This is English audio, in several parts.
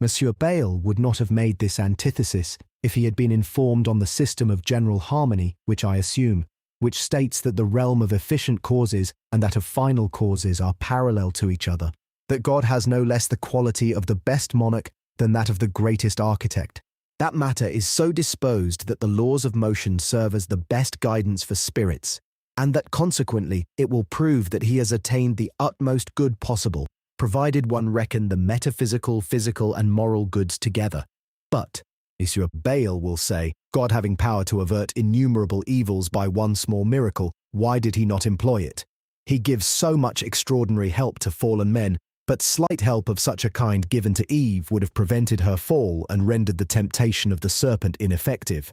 Monsieur Bayle would not have made this antithesis if he had been informed on the system of general harmony, which I assume, which states that the realm of efficient causes and that of final causes are parallel to each other, that God has no less the quality of the best monarch than that of the greatest architect. That matter is so disposed that the laws of motion serve as the best guidance for spirits, and that consequently it will prove that he has attained the utmost good possible, provided one reckon the metaphysical, physical, and moral goods together. But, Monsieur Bayle will say, God having power to avert innumerable evils by one small miracle, why did he not employ it? He gives so much extraordinary help to fallen men, but slight help of such a kind given to Eve would have prevented her fall and rendered the temptation of the serpent ineffective.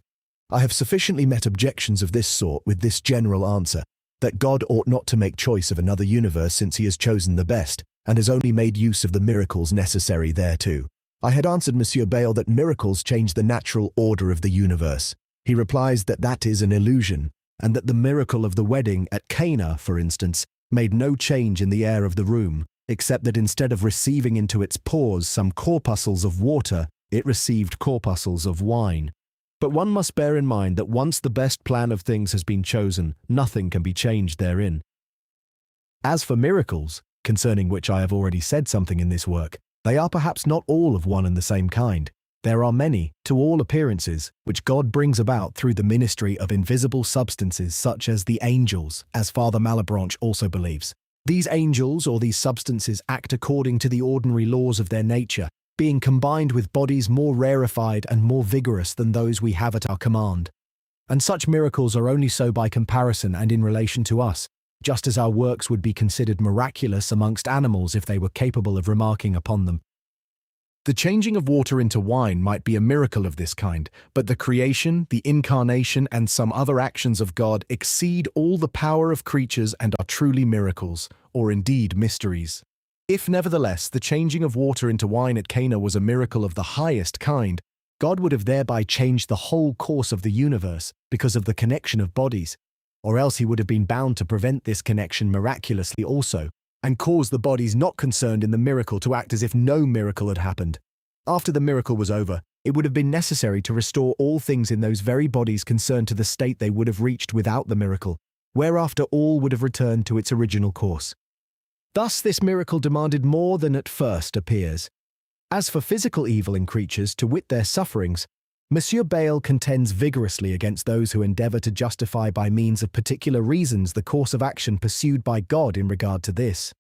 I have sufficiently met objections of this sort with this general answer, that God ought not to make choice of another universe since he has chosen the best, and has only made use of the miracles necessary thereto. I had answered Monsieur Bayle that miracles change the natural order of the universe. He replies that that is an illusion, and that the miracle of the wedding at Cana, for instance, made no change in the air of the room, except that instead of receiving into its pores some corpuscles of water, it received corpuscles of wine. But one must bear in mind that once the best plan of things has been chosen, nothing can be changed therein. As for miracles, concerning which I have already said something in this work, they are perhaps not all of one and the same kind. There are many, to all appearances, which God brings about through the ministry of invisible substances such as the angels, as Father Malebranche also believes. These angels or these substances act according to the ordinary laws of their nature, being combined with bodies more rarefied and more vigorous than those we have at our command. And such miracles are only so by comparison and in relation to us, just as our works would be considered miraculous amongst animals if they were capable of remarking upon them. The changing of water into wine might be a miracle of this kind, but the creation, the incarnation, and some other actions of God exceed all the power of creatures and are truly miracles, or indeed mysteries. If nevertheless the changing of water into wine at Cana was a miracle of the highest kind, God would have thereby changed the whole course of the universe because of the connection of bodies, or else he would have been bound to prevent this connection miraculously also, and cause the bodies not concerned in the miracle to act as if no miracle had happened. After the miracle was over, it would have been necessary to restore all things in those very bodies concerned to the state they would have reached without the miracle, whereafter all would have returned to its original course. Thus this miracle demanded more than at first appears. As for physical evil in creatures, to wit their sufferings, Monsieur Bayle contends vigorously against those who endeavour to justify by means of particular reasons the course of action pursued by God in regard to this.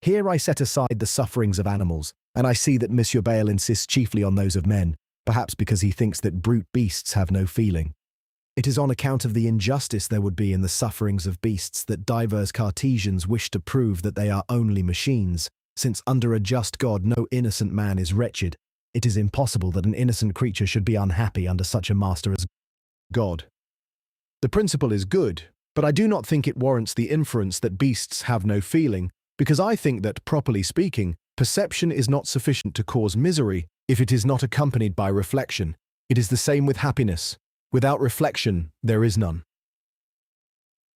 Here I set aside the sufferings of animals, and I see that Monsieur Bayle insists chiefly on those of men, perhaps because he thinks that brute beasts have no feeling. It is on account of the injustice there would be in the sufferings of beasts that divers Cartesians wish to prove that they are only machines, since under a just God no innocent man is wretched. It is impossible that an innocent creature should be unhappy under such a master as God. The principle is good, but I do not think it warrants the inference that beasts have no feeling, because I think that, properly speaking, perception is not sufficient to cause misery if it is not accompanied by reflection. It is the same with happiness. Without reflection, there is none.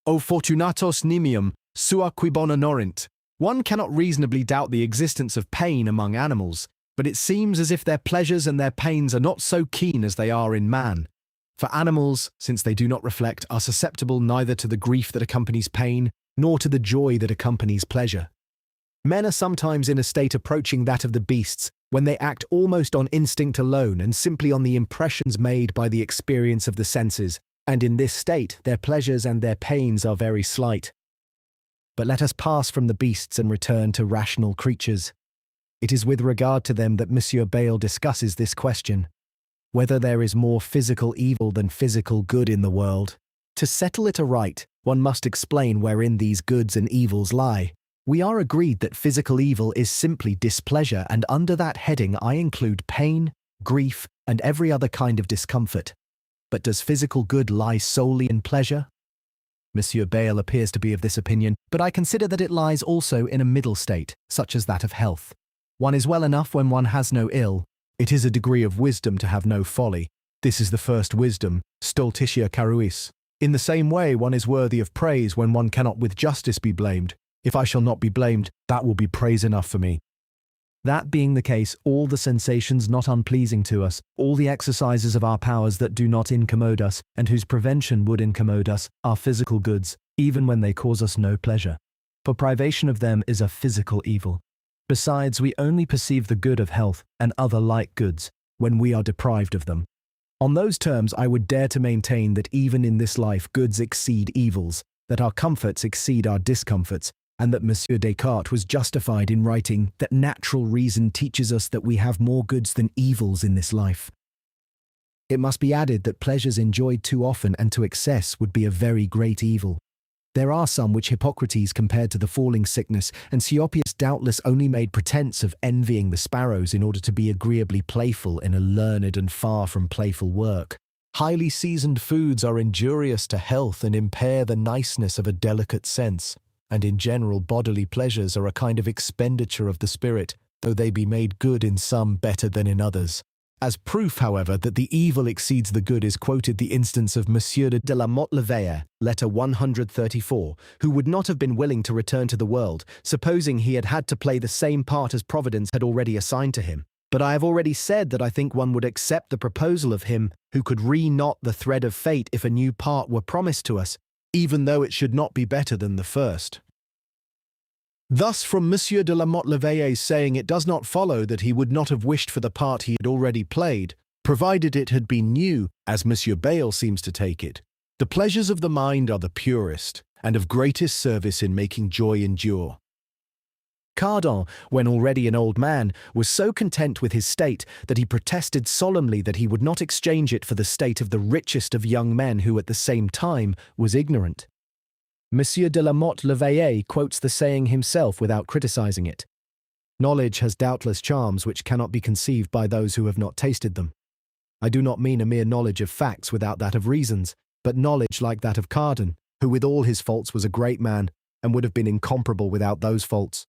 O fortunatos nimium, sua qui bona norint. One cannot reasonably doubt the existence of pain among animals, but it seems as if their pleasures and their pains are not so keen as they are in man. For animals, since they do not reflect, are susceptible neither to the grief that accompanies pain, nor to the joy that accompanies pleasure. Men are sometimes in a state approaching that of the beasts, when they act almost on instinct alone and simply on the impressions made by the experience of the senses, and in this state their pleasures and their pains are very slight. But let us pass from the beasts and return to rational creatures. It is with regard to them that Monsieur Bayle discusses this question, whether there is more physical evil than physical good in the world. To settle it aright, one must explain wherein these goods and evils lie. We are agreed that physical evil is simply displeasure, and under that heading I include pain, grief, and every other kind of discomfort. But does physical good lie solely in pleasure? Monsieur Bayle appears to be of this opinion, but I consider that it lies also in a middle state, such as that of health. One is well enough when one has no ill. It is a degree of wisdom to have no folly. This is the first wisdom, stultitia caruis. In the same way, one is worthy of praise when one cannot with justice be blamed. If I shall not be blamed, that will be praise enough for me. That being the case, all the sensations not unpleasing to us, all the exercises of our powers that do not incommode us, and whose prevention would incommode us, are physical goods, even when they cause us no pleasure. For privation of them is a physical evil. Besides, we only perceive the good of health and other like goods when we are deprived of them. On those terms, I would dare to maintain that even in this life goods exceed evils, that our comforts exceed our discomforts, and that Monsieur Descartes was justified in writing that natural reason teaches us that we have more goods than evils in this life. It must be added that pleasures enjoyed too often and to excess would be a very great evil. There are some which Hippocrates compared to the falling sickness, and Scopius doubtless only made pretence of envying the sparrows in order to be agreeably playful in a learned and far from playful work. Highly seasoned foods are injurious to health and impair the niceness of a delicate sense, and in general bodily pleasures are a kind of expenditure of the spirit, though they be made good in some better than in others. As proof, however, that the evil exceeds the good is quoted the instance of Monsieur de la Motte Leveillé, letter 134, who would not have been willing to return to the world, supposing he had had to play the same part as Providence had already assigned to him. But I have already said that I think one would accept the proposal of him who could re-knot the thread of fate if a new part were promised to us, even though it should not be better than the first. Thus, from Monsieur de la Motte Leveillé's saying, it does not follow that he would not have wished for the part he had already played, provided it had been new, as Monsieur Bayle seems to take it. The pleasures of the mind are the purest, and of greatest service in making joy endure. Cardan, when already an old man, was so content with his state that he protested solemnly that he would not exchange it for the state of the richest of young men who at the same time was ignorant. Monsieur de la Motte Leveillé quotes the saying himself without criticizing it. Knowledge has doubtless charms which cannot be conceived by those who have not tasted them. I do not mean a mere knowledge of facts without that of reasons, but knowledge like that of Cardan, who with all his faults was a great man, and would have been incomparable without those faults.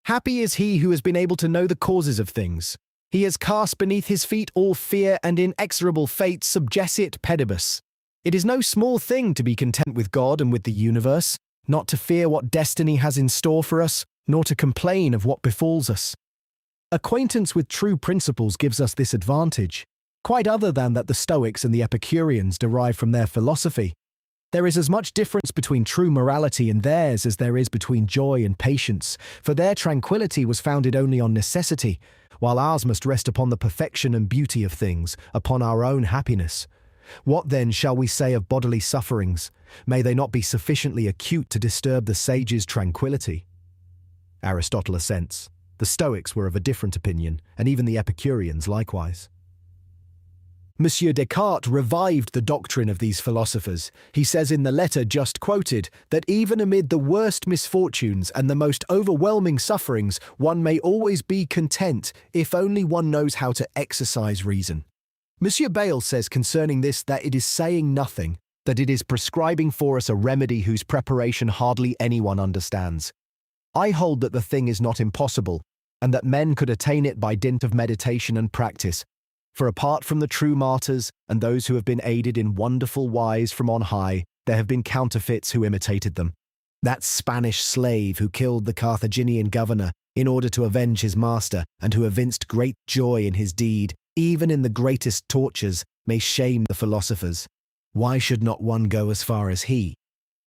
Happy is he who has been able to know the causes of things. He has cast beneath his feet all fear and inexorable fate subjecit pedibus. It is no small thing to be content with God and with the universe, not to fear what destiny has in store for us, nor to complain of what befalls us. Acquaintance with true principles gives us this advantage, quite other than that the Stoics and the Epicureans derive from their philosophy. There is as much difference between true morality and theirs as there is between joy and patience, for their tranquility was founded only on necessity, while ours must rest upon the perfection and beauty of things, upon our own happiness. What then shall we say of bodily sufferings? May they not be sufficiently acute to disturb the sage's tranquility? Aristotle assents. The Stoics were of a different opinion, and even the Epicureans likewise. Monsieur Descartes revived the doctrine of these philosophers. He says in the letter just quoted that even amid the worst misfortunes and the most overwhelming sufferings, one may always be content if only one knows how to exercise reason. Monsieur Bayle says concerning this that it is saying nothing, that it is prescribing for us a remedy whose preparation hardly anyone understands. I hold that the thing is not impossible, and that men could attain it by dint of meditation and practice. For apart from the true martyrs and those who have been aided in wonderful wise from on high, there have been counterfeits who imitated them. That Spanish slave who killed the Carthaginian governor in order to avenge his master, and who evinced great joy in his deed, even in the greatest tortures, may shame the philosophers. Why should not one go as far as he?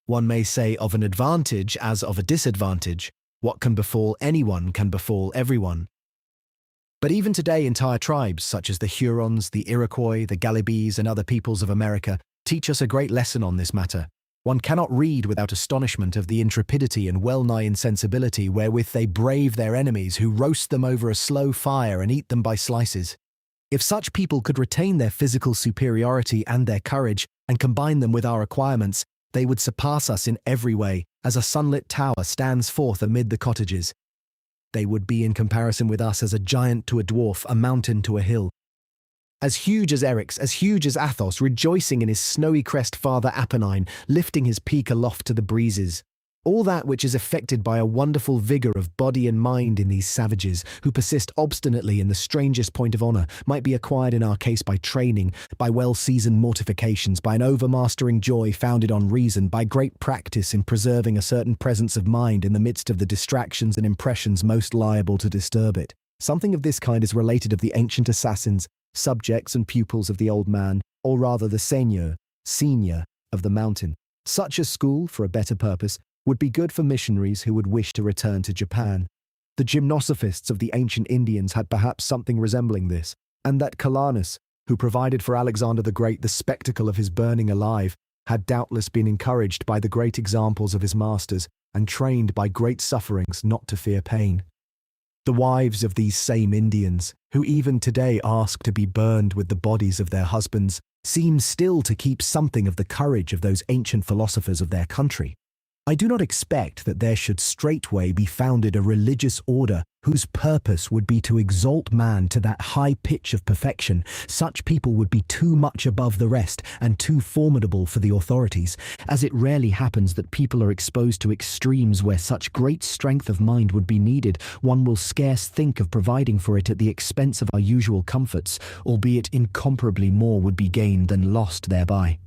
One may say of an advantage as of a disadvantage. What can befall anyone can befall everyone. But even today entire tribes, such as the Hurons, the Iroquois, the Galibis, and other peoples of America, teach us a great lesson on this matter. One cannot read without astonishment of the intrepidity and well-nigh insensibility wherewith they brave their enemies, who roast them over a slow fire and eat them by slices. If such people could retain their physical superiority and their courage, and combine them with our acquirements, they would surpass us in every way, as a sunlit tower stands forth amid the cottages. They would be in comparison with us as a giant to a dwarf, a mountain to a hill. As huge as Eryx, as huge as Athos, rejoicing in his snowy crest Father Apennine, lifting his peak aloft to the breezes. All that which is effected by a wonderful vigor of body and mind in these savages, who persist obstinately in the strangest point of honor, might be acquired in our case by training, by well-seasoned mortifications, by an overmastering joy founded on reason, by great practice in preserving a certain presence of mind in the midst of the distractions and impressions most liable to disturb it. Something of this kind is related of the ancient assassins, subjects and pupils of the old man, or rather the senior of the mountain. Such a school, for a better purpose, would be good for missionaries who would wish to return to Japan. The gymnosophists of the ancient Indians had perhaps something resembling this, and that Calanus, who provided for Alexander the Great the spectacle of his burning alive, had doubtless been encouraged by the great examples of his masters and trained by great sufferings not to fear pain. The wives of these same Indians, who even today ask to be burned with the bodies of their husbands, seem still to keep something of the courage of those ancient philosophers of their country. I do not expect that there should straightway be founded a religious order whose purpose would be to exalt man to that high pitch of perfection. Such people would be too much above the rest and too formidable for the authorities, as it rarely happens that people are exposed to extremes where such great strength of mind would be needed. One will scarce think of providing for it at the expense of our usual comforts, albeit incomparably more would be gained than lost thereby.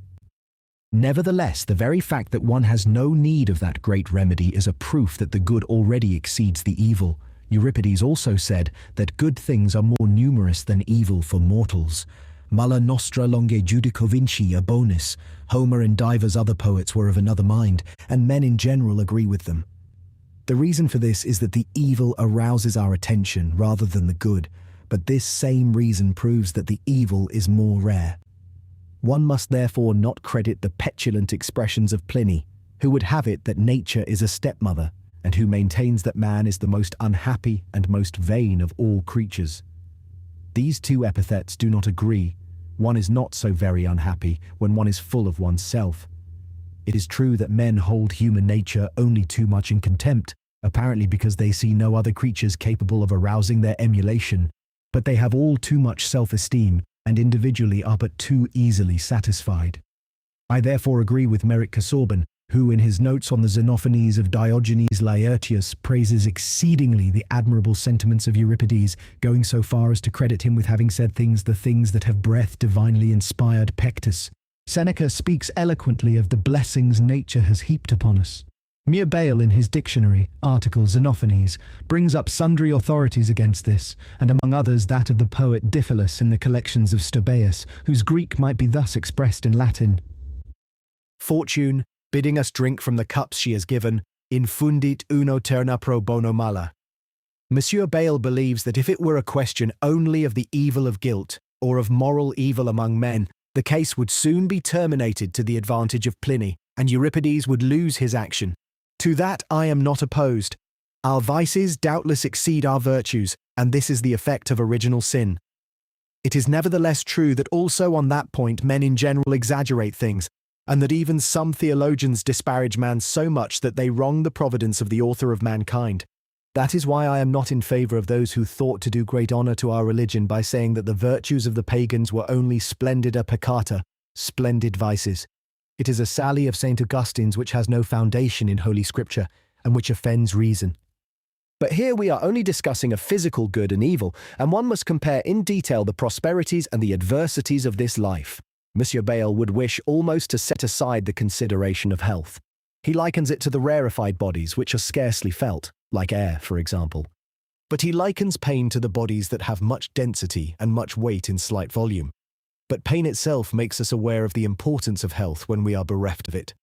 Nevertheless, the very fact that one has no need of that great remedy is a proof that the good already exceeds the evil. Euripides also said that good things are more numerous than evil for mortals. Mala nostra longe judico vinci abonis. Homer and divers other poets were of another mind, and men in general agree with them. The reason for this is that the evil arouses our attention rather than the good, but this same reason proves that the evil is more rare. One must therefore not credit the petulant expressions of Pliny, who would have it that nature is a stepmother, and who maintains that man is the most unhappy and most vain of all creatures. These two epithets do not agree. One is not so very unhappy when one is full of oneself. It is true that men hold human nature only too much in contempt, apparently because they see no other creatures capable of arousing their emulation, but they have all too much self-esteem, and individually are but too easily satisfied. I therefore agree with Merrick Casaubon, who in his notes on the Xenophonies of Diogenes Laertius praises exceedingly the admirable sentiments of Euripides, going so far as to credit him with having said the things that have breath divinely inspired Pectus. Seneca speaks eloquently of the blessings nature has heaped upon us. Mere Bayle in his dictionary, article Xenophonies, brings up sundry authorities against this, and among others that of the poet Diphilus in the collections of Stobaeus, whose Greek might be thus expressed in Latin. Fortune, bidding us drink from the cups she has given, infundit uno terna pro bono mala. Monsieur Bayle believes that if it were a question only of the evil of guilt, or of moral evil among men, the case would soon be terminated to the advantage of Pliny, and Euripides would lose his action. To that I am not opposed. Our vices doubtless exceed our virtues, and this is the effect of original sin. It is nevertheless true that also on that point men in general exaggerate things, and that even some theologians disparage man so much that they wrong the providence of the author of mankind. That is why I am not in favour of those who thought to do great honour to our religion by saying that the virtues of the pagans were only splendida peccata, splendid vices. It is a sally of St. Augustine's which has no foundation in Holy Scripture, and which offends reason. But here we are only discussing a physical good and evil, and one must compare in detail the prosperities and the adversities of this life. Monsieur Bayle would wish almost to set aside the consideration of health. He likens it to the rarefied bodies which are scarcely felt, like air, for example. But he likens pain to the bodies that have much density and much weight in slight volume. But pain itself makes us aware of the importance of health when we are bereft of it.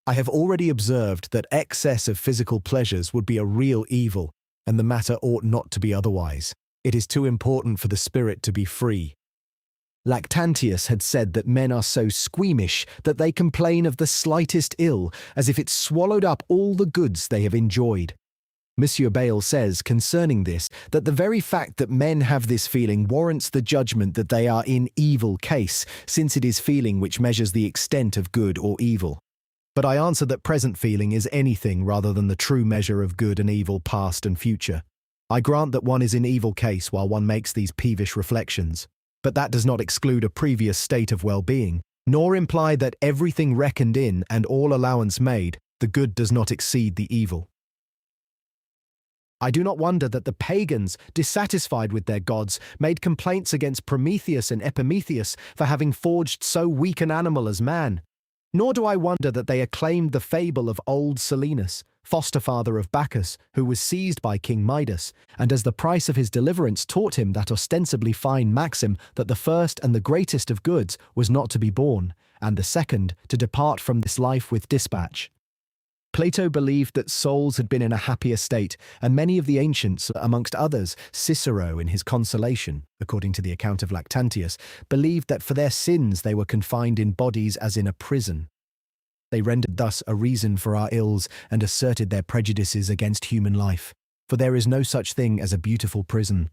I have already observed that excess of physical pleasures would be a real evil, and the matter ought not to be otherwise. It is too important for the spirit to be free. Lactantius had said that men are so squeamish that they complain of the slightest ill, as if it swallowed up all the goods they have enjoyed. Monsieur Bayle says concerning this that the very fact that men have this feeling warrants the judgment that they are in evil case, since it is feeling which measures the extent of good or evil. But I answer that present feeling is anything rather than the true measure of good and evil past and future. I grant that one is in evil case while one makes these peevish reflections, but that does not exclude a previous state of well-being, nor imply that everything reckoned in and all allowance made, The good does not exceed the evil. I do not wonder that the pagans, dissatisfied with their gods, made complaints against Prometheus and Epimetheus for having forged so weak an animal as man. Nor do I wonder that they acclaimed the fable of old Silenus, foster-father of Bacchus, who was seized by King Midas, and as the price of his deliverance taught him that ostensibly fine maxim that the first and the greatest of goods was not to be born, and the second to depart from this life with dispatch. Plato believed that souls had been in a happier state, and many of the ancients, amongst others, Cicero in his Consolation, according to the account of Lactantius, believed that for their sins they were confined in bodies as in a prison. They rendered thus a reason for our ills and asserted their prejudices against human life, for there is no such thing as a beautiful prison.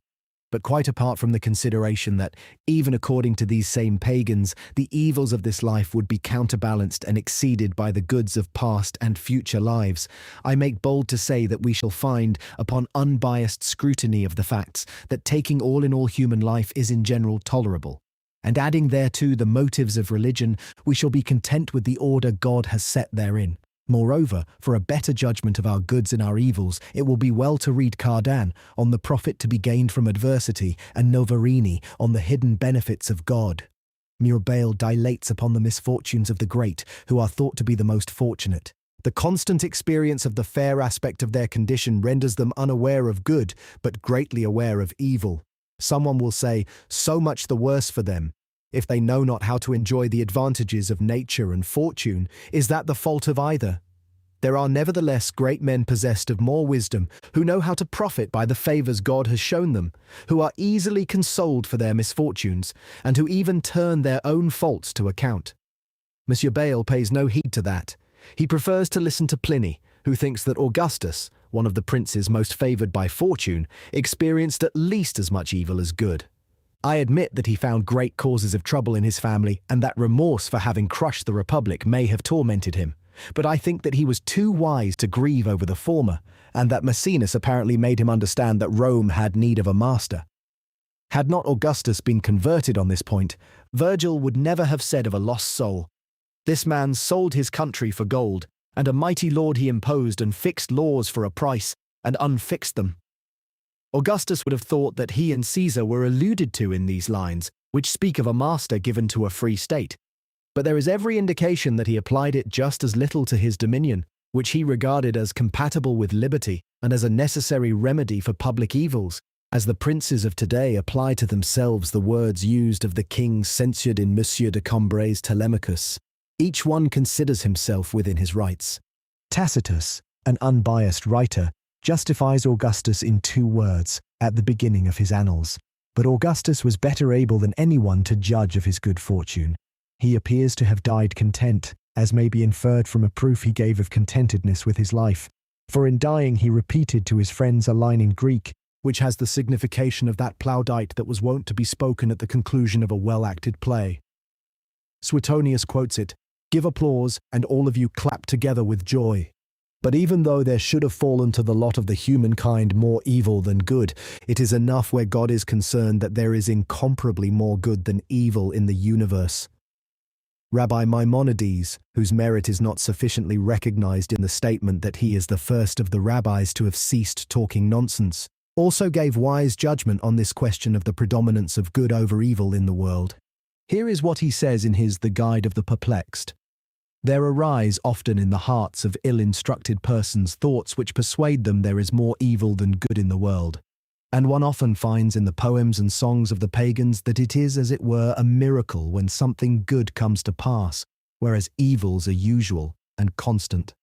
But quite apart from the consideration that, even according to these same pagans, the evils of this life would be counterbalanced and exceeded by the goods of past and future lives, I make bold to say that we shall find, upon unbiased scrutiny of the facts, that taking all in all human life is in general tolerable, and adding thereto the motives of religion, we shall be content with the order God has set therein. Moreover, for a better judgment of our goods and our evils, it will be well to read Cardan on the profit to be gained from adversity, and Novarini on the hidden benefits of God. Mirabeau dilates upon the misfortunes of the great, who are thought to be the most fortunate. The constant experience of the fair aspect of their condition renders them unaware of good, but greatly aware of evil. Someone will say, so much the worse for them. If they know not how to enjoy the advantages of nature and fortune, is that the fault of either? There are nevertheless great men possessed of more wisdom, who know how to profit by the favours God has shown them, who are easily consoled for their misfortunes, and who even turn their own faults to account. Monsieur Bayle pays no heed to that. He prefers to listen to Pliny, who thinks that Augustus, one of the princes most favoured by fortune, experienced at least as much evil as good. I admit that he found great causes of trouble in his family, and that remorse for having crushed the Republic may have tormented him. But I think that he was too wise to grieve over the former, and that Maecenas apparently made him understand that Rome had need of a master. Had not Augustus been converted on this point, Virgil would never have said of a lost soul, "This man sold his country for gold, and a mighty lord he imposed and fixed laws for a price, and unfixed them." Augustus would have thought that he and Caesar were alluded to in these lines, which speak of a master given to a free state. But there is every indication that he applied it just as little to his dominion, which he regarded as compatible with liberty and as a necessary remedy for public evils, as the princes of today apply to themselves the words used of the king censured in Monsieur de Combray's Telemachus. Each one considers himself within his rights. Tacitus, an unbiased writer, justifies Augustus in 2 words at the beginning of his Annals. But Augustus was better able than anyone to judge of his good fortune. He appears to have died content, as may be inferred from a proof he gave of contentedness with his life. For in dying he repeated to his friends a line in Greek, which has the signification of that plaudite that was wont to be spoken at the conclusion of a well-acted play. Suetonius quotes it, "Give applause, and all of you clap together with joy." But even though there should have fallen to the lot of the humankind more evil than good, it is enough where God is concerned that there is incomparably more good than evil in the universe. Rabbi Maimonides, whose merit is not sufficiently recognized in the statement that he is the first of the rabbis to have ceased talking nonsense, also gave wise judgment on this question of the predominance of good over evil in the world. Here is what he says in his The Guide of the Perplexed. There arise often in the hearts of ill-instructed persons thoughts which persuade them there is more evil than good in the world, and one often finds in the poems and songs of the pagans that it is as it were a miracle when something good comes to pass, whereas evils are usual and constant.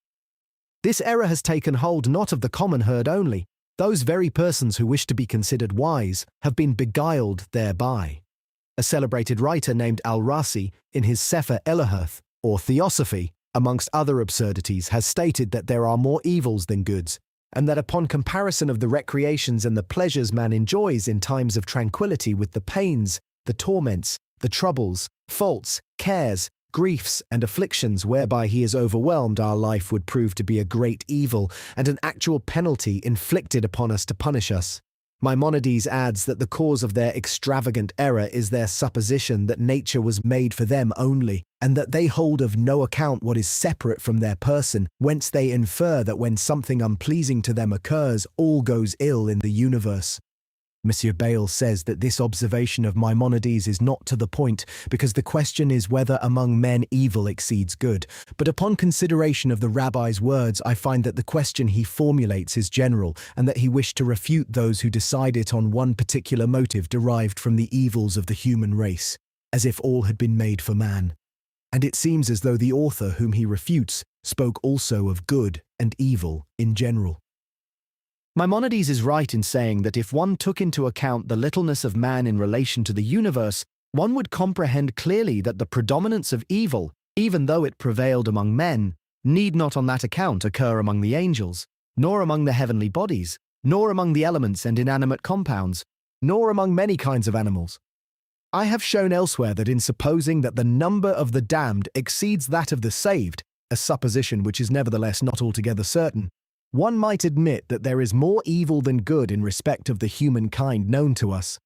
This error has taken hold not of the common herd only. Those very persons who wish to be considered wise have been beguiled thereby. A celebrated writer named Al-Rasi, in his Sefer Eloheth, or Theosophy, amongst other absurdities, has stated that there are more evils than goods, and that upon comparison of the recreations and the pleasures man enjoys in times of tranquility with the pains, the torments, the troubles, faults, cares, griefs, and afflictions whereby he is overwhelmed, our life would prove to be a great evil and an actual penalty inflicted upon us to punish us. Maimonides adds that the cause of their extravagant error is their supposition that nature was made for them only, and that they hold of no account what is separate from their person, whence they infer that when something unpleasing to them occurs, all goes ill in the universe. Monsieur Bayle says that this observation of Maimonides is not to the point, because the question is whether among men evil exceeds good. But upon consideration of the rabbi's words, I find that the question he formulates is general, and that he wished to refute those who decide it on one particular motive derived from the evils of the human race, as if all had been made for man. And it seems as though the author whom he refutes spoke also of good and evil in general. Maimonides is right in saying that if one took into account the littleness of man in relation to the universe, one would comprehend clearly that the predominance of evil, even though it prevailed among men, need not on that account occur among the angels, nor among the heavenly bodies, nor among the elements and inanimate compounds, nor among many kinds of animals. I have shown elsewhere that in supposing that the number of the damned exceeds that of the saved, a supposition which is nevertheless not altogether certain, one might admit that there is more evil than good in respect of the humankind known to us.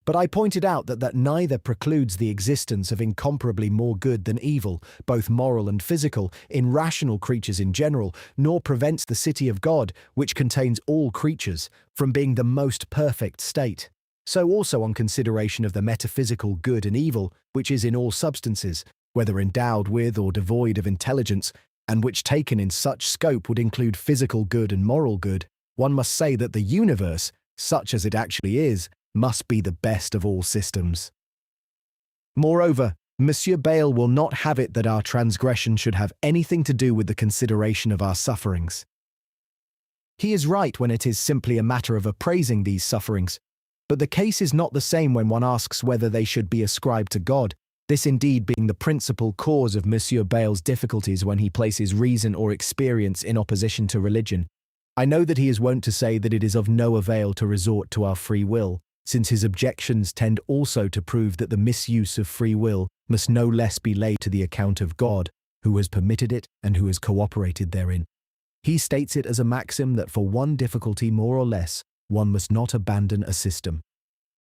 But I pointed out that neither precludes the existence of incomparably more good than evil, both moral and physical, in rational creatures in general, nor prevents the city of God, which contains all creatures, from being the most perfect state. So also on consideration of the metaphysical good and evil, which is in all substances, whether endowed with or devoid of intelligence, and which taken in such scope would include physical good and moral good, one must say that the universe, such as it actually is, must be the best of all systems. Moreover, Monsieur Bayle will not have it that our transgression should have anything to do with the consideration of our sufferings. He is right when it is simply a matter of appraising these sufferings, but the case is not the same when one asks whether they should be ascribed to God, this indeed being the principal cause of Monsieur Bayle's difficulties when he places reason or experience in opposition to religion. I know that he is wont to say that it is of no avail to resort to our free will, since his objections tend also to prove that the misuse of free will must no less be laid to the account of God, who has permitted it and who has cooperated therein. He states it as a maxim that for one difficulty more or less, one must not abandon a system.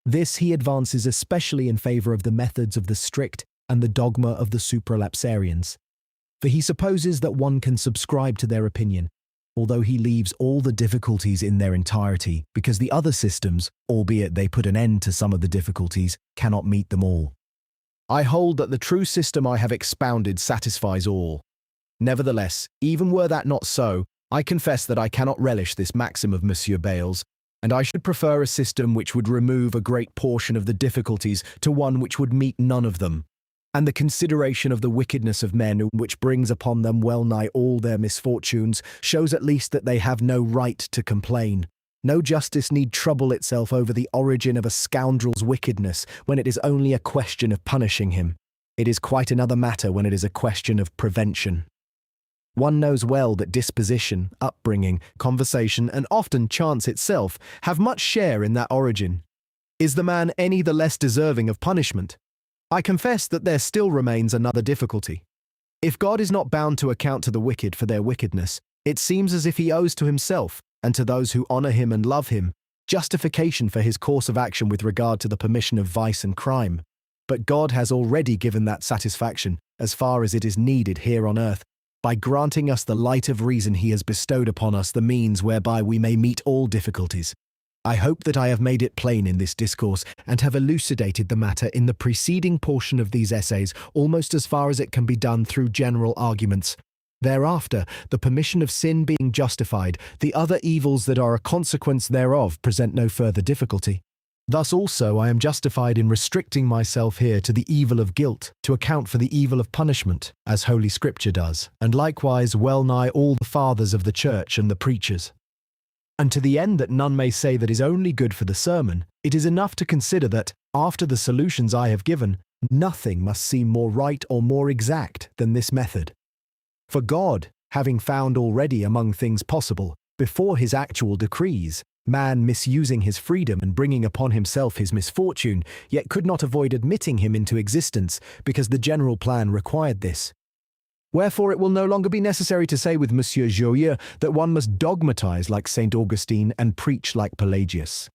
This he advances especially in favor of the methods of the strict and the dogma of the supralapsarians, for he supposes that one can subscribe to their opinion, although he leaves all the difficulties in their entirety, because the other systems, albeit they put an end to some of the difficulties, cannot meet them all. I hold that the true system I have expounded satisfies all. Nevertheless, even were that not so, I confess that I cannot relish this maxim of Monsieur Bayle's, and I should prefer a system which would remove a great portion of the difficulties to one which would meet none of them. And the consideration of the wickedness of men, which brings upon them well nigh all their misfortunes, shows at least that they have no right to complain. No justice need trouble itself over the origin of a scoundrel's wickedness when it is only a question of punishing him. It is quite another matter when it is a question of prevention. One knows well that disposition, upbringing, conversation, and often chance itself have much share in that origin. Is the man any the less deserving of punishment? I confess that there still remains another difficulty. If God is not bound to account to the wicked for their wickedness, it seems as if he owes to himself, and to those who honor him and love him, justification for his course of action with regard to the permission of vice and crime. But God has already given that satisfaction, as far as it is needed here on earth, by granting us the light of reason he has bestowed upon us the means whereby we may meet all difficulties. I hope that I have made it plain in this discourse, and have elucidated the matter in the preceding portion of these essays almost as far as it can be done through general arguments. Thereafter, the permission of sin being justified, the other evils that are a consequence thereof present no further difficulty. Thus also I am justified in restricting myself here to the evil of guilt, to account for the evil of punishment, as Holy Scripture does, and likewise well nigh all the fathers of the Church and the preachers. And to the end that none may say that is only good for the sermon, it is enough to consider that, after the solutions I have given, nothing must seem more right or more exact than this method. For God, having found already among things possible, before his actual decrees, man misusing his freedom and bringing upon himself his misfortune, yet could not avoid admitting him into existence, because the general plan required this. Wherefore it will no longer be necessary to say with Monsieur Joyeux that one must dogmatize like St. Augustine and preach like Pelagius.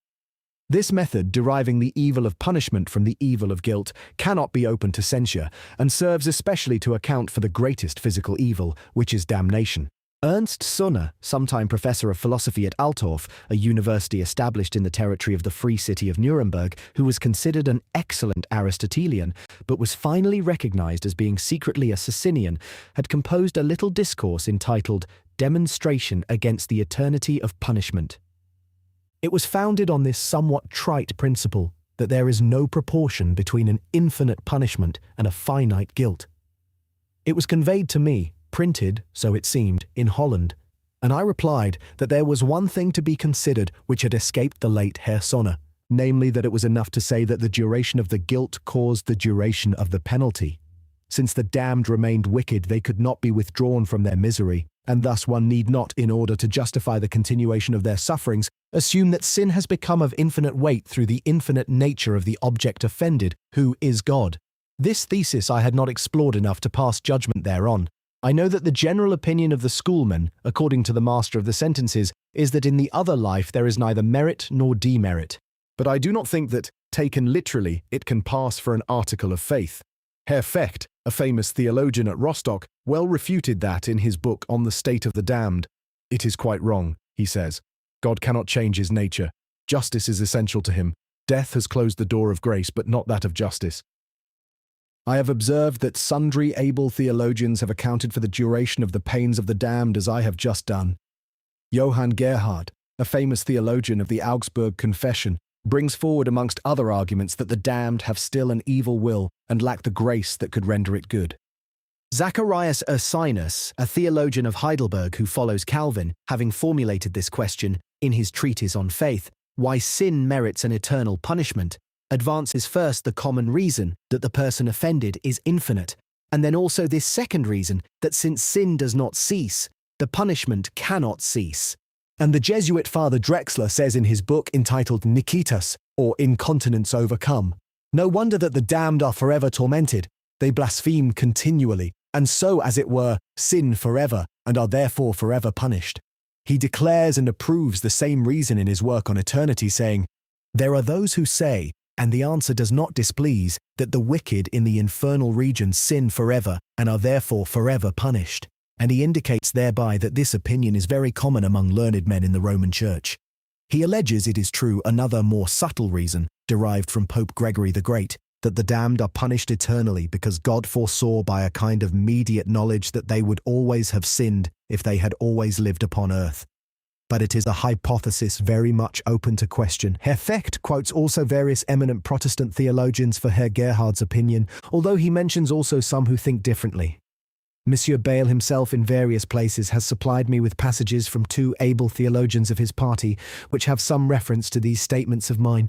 This method, deriving the evil of punishment from the evil of guilt, cannot be open to censure, and serves especially to account for the greatest physical evil, which is damnation. Ernst Sunner, sometime professor of philosophy at Altdorf, a university established in the territory of the Free City of Nuremberg, who was considered an excellent Aristotelian, but was finally recognized as being secretly a Socinian, had composed a little discourse entitled Demonstration Against the Eternity of Punishment. It was founded on this somewhat trite principle that there is no proportion between an infinite punishment and a finite guilt. It was conveyed to me, printed, so it seemed, in Holland, and I replied that there was one thing to be considered which had escaped the late Herr Sonner, namely that it was enough to say that the duration of the guilt caused the duration of the penalty. Since the damned remained wicked, they could not be withdrawn from their misery, and thus one need not, in order to justify the continuation of their sufferings, assume that sin has become of infinite weight through the infinite nature of the object offended, who is God. This thesis I had not explored enough to pass judgment thereon. I know that the general opinion of the schoolmen, according to the master of the sentences, is that in the other life there is neither merit nor demerit. But I do not think that, taken literally, it can pass for an article of faith. Herr Fecht, a famous theologian at Rostock, well refuted that in his book On the State of the Damned. It is quite wrong, he says. God cannot change his nature. Justice is essential to him. Death has closed the door of grace, but not that of justice. I have observed that sundry able theologians have accounted for the duration of the pains of the damned as I have just done. Johann Gerhard, a famous theologian of the Augsburg Confession, brings forward amongst other arguments that the damned have still an evil will and lack the grace that could render it good. Zacharias Ursinus, a theologian of Heidelberg who follows Calvin, having formulated this question in his treatise on faith, why sin merits an eternal punishment, advances first the common reason that the person offended is infinite, and then also this second reason that since sin does not cease, the punishment cannot cease. And the Jesuit Father Drexler says in his book entitled Nikitas, or Incontinence Overcome, no wonder that the damned are forever tormented. They blaspheme continually, and so, as it were, sin forever, and are therefore forever punished. He declares and approves the same reason in his work on eternity, saying, there are those who say, and the answer does not displease, that the wicked in the infernal region sin forever, and are therefore forever punished. And he indicates thereby that this opinion is very common among learned men in the Roman Church. He alleges, it is true, another more subtle reason, derived from Pope Gregory the Great, that the damned are punished eternally because God foresaw by a kind of mediate knowledge that they would always have sinned if they had always lived upon earth. But it is a hypothesis very much open to question. Herr Fecht quotes also various eminent Protestant theologians for Herr Gerhard's opinion, although he mentions also some who think differently. Monsieur Bayle himself in various places has supplied me with passages from two able theologians of his party which have some reference to these statements of mine.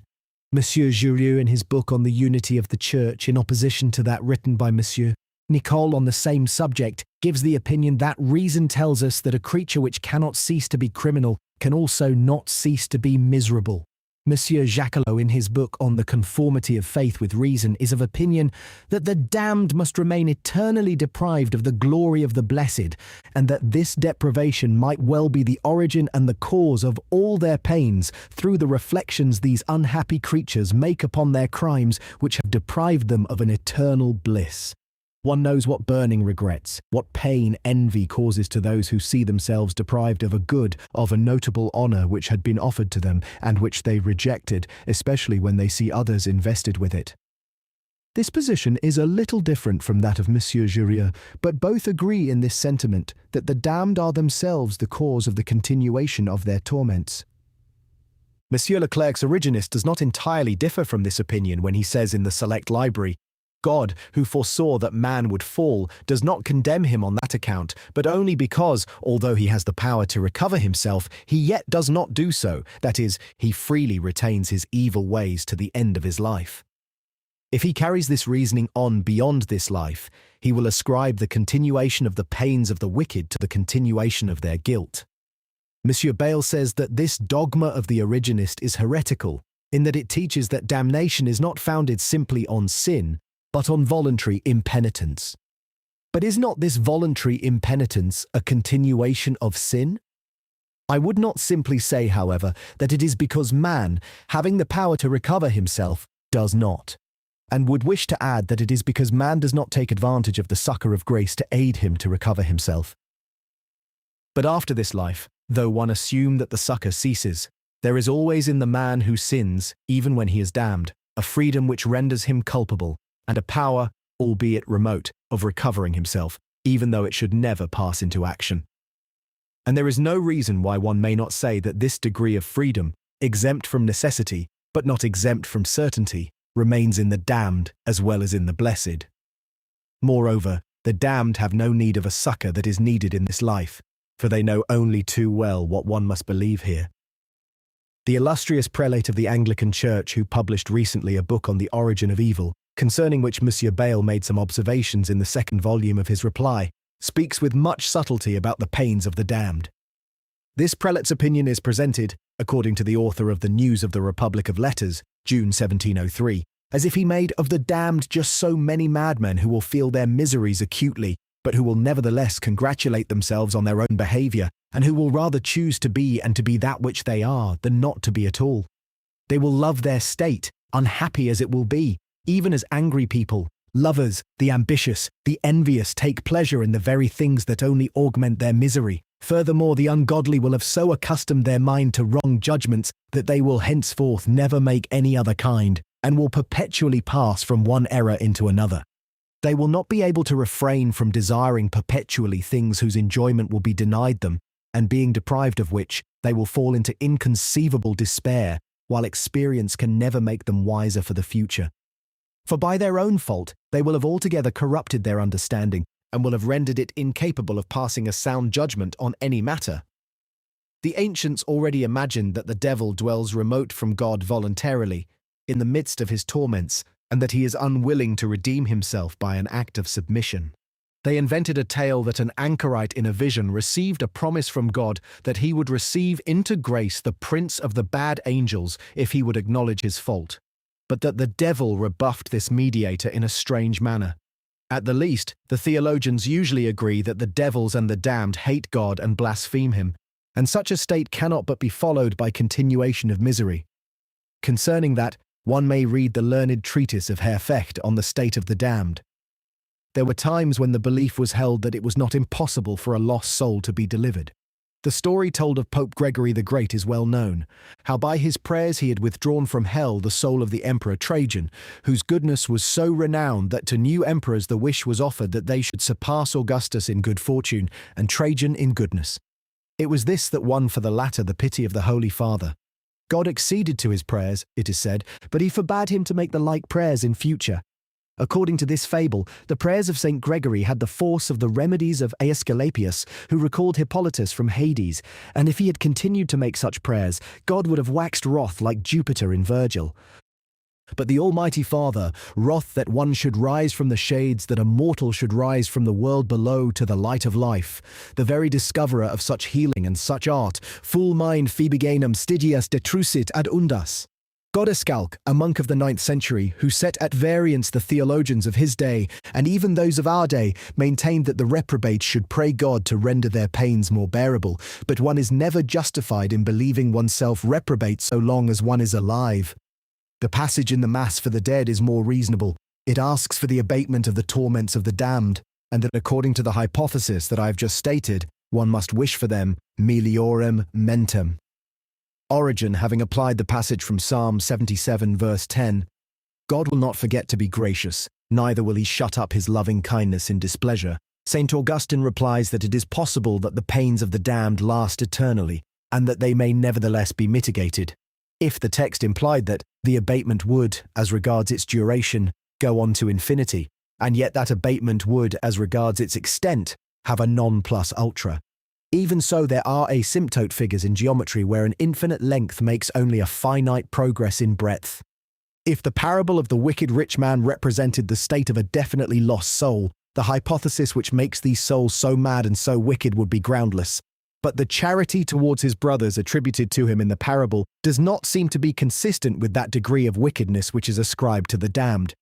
Monsieur Jurieu in his book on the unity of the Church, in opposition to that written by Monsieur Nicole on the same subject, gives the opinion that reason tells us that a creature which cannot cease to be criminal can also not cease to be miserable. Monsieur Jacquelot in his book on the conformity of faith with reason is of opinion that the damned must remain eternally deprived of the glory of the blessed, and that this deprivation might well be the origin and the cause of all their pains through the reflections these unhappy creatures make upon their crimes which have deprived them of an eternal bliss. One knows what burning regrets, what pain envy causes to those who see themselves deprived of a good, of a notable honour which had been offered to them, and which they rejected, especially when they see others invested with it. This position is a little different from that of Monsieur Jurieu, but both agree in this sentiment that the damned are themselves the cause of the continuation of their torments. Monsieur Leclerc's Origenist does not entirely differ from this opinion when he says in the Select Library, God, who foresaw that man would fall, does not condemn him on that account, but only because, although he has the power to recover himself, he yet does not do so, that is, he freely retains his evil ways to the end of his life. If he carries this reasoning on beyond this life, he will ascribe the continuation of the pains of the wicked to the continuation of their guilt. Monsieur Bayle says that this dogma of the Origenist is heretical, in that it teaches that damnation is not founded simply on sin, but on voluntary impenitence. But is not this voluntary impenitence a continuation of sin? I would not simply say, however, that it is because man, having the power to recover himself, does not, and would wish to add that it is because man does not take advantage of the succor of grace to aid him to recover himself. But after this life, though one assume that the succor ceases, there is always in the man who sins, even when he is damned, a freedom which renders him culpable, and a power, albeit remote, of recovering himself, even though it should never pass into action. And there is no reason why one may not say that this degree of freedom, exempt from necessity, but not exempt from certainty, remains in the damned as well as in the blessed. Moreover, the damned have no need of a succor that is needed in this life, for they know only too well what one must believe here. The illustrious prelate of the Anglican Church, who published recently a book on the origin of evil, concerning which Monsieur Bayle made some observations in the second volume of his reply, speaks with much subtlety about the pains of the damned. This prelate's opinion is presented, according to the author of the News of the Republic of Letters, June 1703, as if he made of the damned just so many madmen who will feel their miseries acutely, but who will nevertheless congratulate themselves on their own behaviour, and who will rather choose to be and to be that which they are than not to be at all. They will love their state, unhappy as it will be, even as angry people, lovers, the ambitious, the envious take pleasure in the very things that only augment their misery. Furthermore, the ungodly will have so accustomed their mind to wrong judgments that they will henceforth never make any other kind, and will perpetually pass from one error into another. They will not be able to refrain from desiring perpetually things whose enjoyment will be denied them, and being deprived of which, they will fall into inconceivable despair, while experience can never make them wiser for the future. For by their own fault, they will have altogether corrupted their understanding, and will have rendered it incapable of passing a sound judgment on any matter. The ancients already imagined that the devil dwells remote from God voluntarily, in the midst of his torments, and that he is unwilling to redeem himself by an act of submission. They invented a tale that an anchorite in a vision received a promise from God that he would receive into grace the prince of the bad angels if he would acknowledge his fault, but that the devil rebuffed this mediator in a strange manner. At the least, the theologians usually agree that the devils and the damned hate God and blaspheme him, and such a state cannot but be followed by continuation of misery. Concerning that, one may read the learned treatise of Herr Fecht on the state of the damned. There were times when the belief was held that it was not impossible for a lost soul to be delivered. The story told of Pope Gregory the Great is well known, how by his prayers he had withdrawn from hell the soul of the Emperor Trajan, whose goodness was so renowned that to new emperors the wish was offered that they should surpass Augustus in good fortune and Trajan in goodness. It was this that won for the latter the pity of the Holy Father. God acceded to his prayers, it is said, but he forbade him to make the like prayers in future. According to this fable, the prayers of St. Gregory had the force of the remedies of Aesculapius, who recalled Hippolytus from Hades, and if he had continued to make such prayers, God would have waxed wroth like Jupiter in Virgil. But the Almighty Father, wroth that one should rise from the shades, that a mortal should rise from the world below to the light of life, the very discoverer of such healing and such art, full mind fibiganum stygias detrusit ad undas. Godescalc, a monk of the 9th century, who set at variance the theologians of his day, and even those of our day, maintained that the reprobate should pray God to render their pains more bearable, but one is never justified in believing oneself reprobate so long as one is alive. The passage in the Mass for the dead is more reasonable. It asks for the abatement of the torments of the damned, and that according to the hypothesis that I have just stated, one must wish for them meliorem mentem. Origen, having applied the passage from Psalm 77 verse 10, God will not forget to be gracious, neither will he shut up his loving kindness in displeasure. St. Augustine replies that it is possible that the pains of the damned last eternally, and that they may nevertheless be mitigated. If the text implied that the abatement would, as regards its duration, go on to infinity, and yet that abatement would, as regards its extent, have a non plus ultra. Even so, there are asymptote figures in geometry where an infinite length makes only a finite progress in breadth. If the parable of the wicked rich man represented the state of a definitely lost soul, the hypothesis which makes these souls so mad and so wicked would be groundless. But the charity towards his brothers attributed to him in the parable does not seem to be consistent with that degree of wickedness which is ascribed to the damned.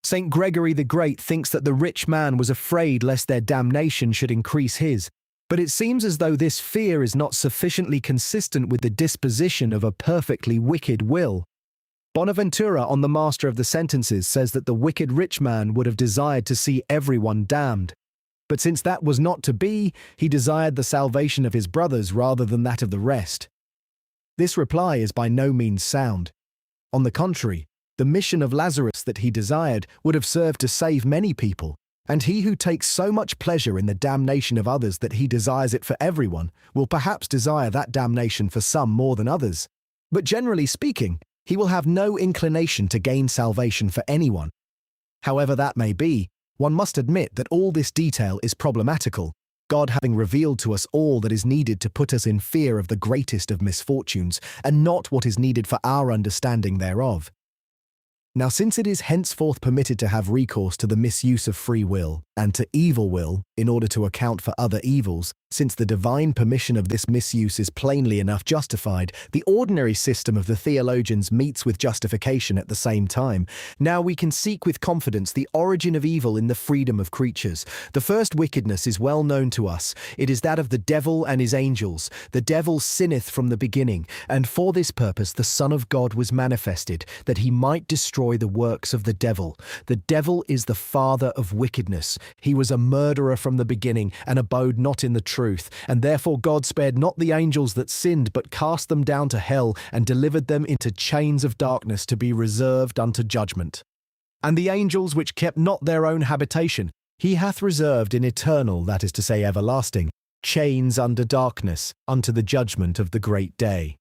St. Gregory the Great thinks that the rich man was afraid lest their damnation should increase his, But it seems as though this fear is not sufficiently consistent with the disposition of a perfectly wicked will. Bonaventura on the Master of the Sentences says that the wicked rich man would have desired to see everyone damned. But since that was not to be, he desired the salvation of his brothers rather than that of the rest. This reply is by no means sound. On the contrary, the mission of Lazarus that he desired would have served to save many people, and he who takes so much pleasure in the damnation of others that he desires it for everyone will perhaps desire that damnation for some more than others. But generally speaking, he will have no inclination to gain salvation for anyone. However that may be, one must admit that all this detail is problematical, God having revealed to us all that is needed to put us in fear of the greatest of misfortunes, and not what is needed for our understanding thereof. Now, since it is henceforth permitted to have recourse to the misuse of free will and to evil will in order to account for other evils, since the divine permission of this misuse is plainly enough justified, the ordinary system of the theologians meets with justification at the same time. Now we can seek with confidence the origin of evil in the freedom of creatures. The first wickedness is well known to us. It is that of the devil and his angels. The devil sinneth from the beginning, and for this purpose the Son of God was manifested, that he might destroy the works of the devil. The devil is the father of wickedness. He was a murderer from the beginning, and abode not in the truth, and therefore God spared not the angels that sinned, but cast them down to hell, and delivered them into chains of darkness to be reserved unto judgment. And the angels which kept not their own habitation, he hath reserved in eternal, that is to say everlasting, chains under darkness, unto the judgment of the great day.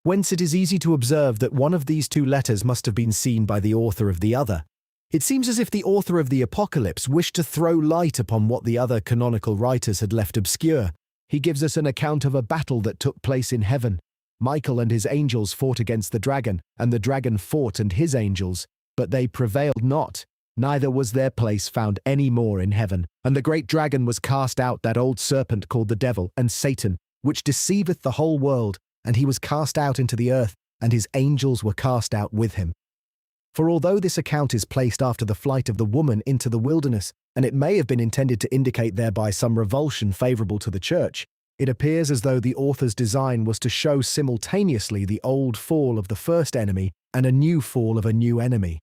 Whence it is easy to observe that one of these two letters must have been seen by the author of the other. It seems as if the author of the Apocalypse wished to throw light upon what the other canonical writers had left obscure. He gives us an account of a battle that took place in heaven. Michael and his angels fought against the dragon, and the dragon fought and his angels, but they prevailed not, neither was their place found any more in heaven. And the great dragon was cast out, that old serpent called the devil and Satan, which deceiveth the whole world, and he was cast out into the earth, and his angels were cast out with him. For although this account is placed after the flight of the woman into the wilderness, and it may have been intended to indicate thereby some revulsion favourable to the church, it appears as though the author's design was to show simultaneously the old fall of the first enemy and a new fall of a new enemy.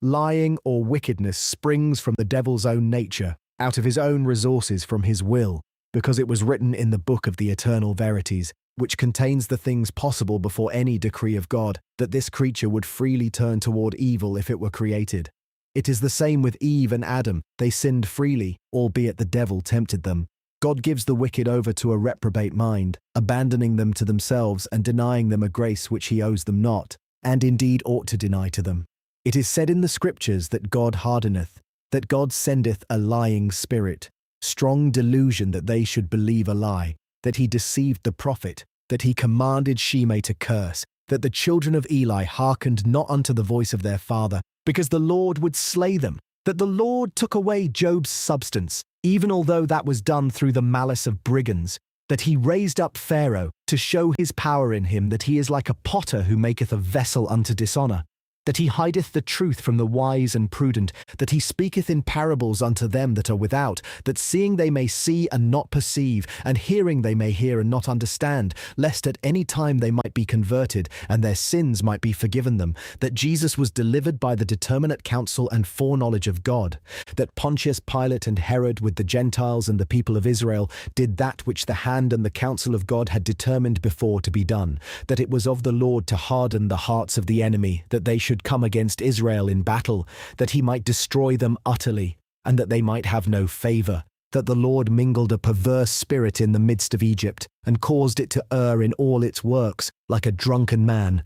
Lying or wickedness springs from the devil's own nature, out of his own resources, from his will, because it was written in the book of the eternal verities, which contains the things possible before any decree of God, that this creature would freely turn toward evil if it were created. It is the same with Eve and Adam. They sinned freely, albeit the devil tempted them. God gives the wicked over to a reprobate mind, abandoning them to themselves and denying them a grace which he owes them not, and indeed ought to deny to them. It is said in the Scriptures that God hardeneth, that God sendeth a lying spirit, strong delusion that they should believe a lie, that he deceived the prophet, that he commanded Shimei to curse, that the children of Eli hearkened not unto the voice of their father, because the Lord would slay them, that the Lord took away Job's substance, even although that was done through the malice of brigands, that he raised up Pharaoh to show his power in him, that he is like a potter who maketh a vessel unto dishonour, that he hideth the truth from the wise and prudent, that he speaketh in parables unto them that are without, that seeing they may see and not perceive, and hearing they may hear and not understand, lest at any time they might be converted, and their sins might be forgiven them, that Jesus was delivered by the determinate counsel and foreknowledge of God, that Pontius Pilate and Herod with the Gentiles and the people of Israel did that which the hand and the counsel of God had determined before to be done, that it was of the Lord to harden the hearts of the enemy, that they should come against Israel in battle, that he might destroy them utterly, and that they might have no favour, that the Lord mingled a perverse spirit in the midst of Egypt, and caused it to err in all its works, like a drunken man,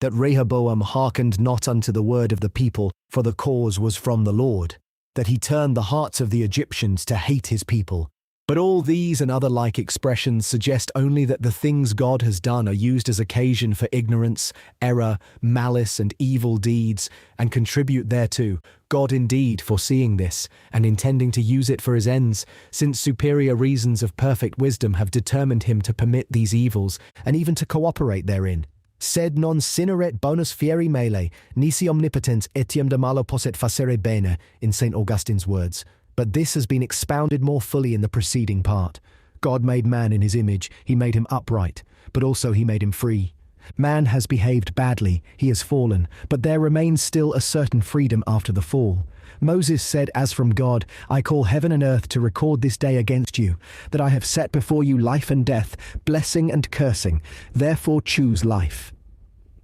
that Rehoboam hearkened not unto the word of the people, for the cause was from the Lord, that he turned the hearts of the Egyptians to hate his people. But all these and other like expressions suggest only that the things God has done are used as occasion for ignorance, error, malice, and evil deeds, and contribute thereto, God indeed foreseeing this, and intending to use it for his ends, since superior reasons of perfect wisdom have determined him to permit these evils, and even to cooperate therein. Sed non sineret bonus fieri mele, nisi omnipotens etiam de malo posset facere bene, in St. Augustine's words. But this has been expounded more fully in the preceding part. God made man in his image, he made him upright, but also he made him free. Man has behaved badly, he has fallen, but there remains still a certain freedom after the fall. Moses said, as from God, I call heaven and earth to record this day against you, that I have set before you life and death, blessing and cursing, therefore choose life.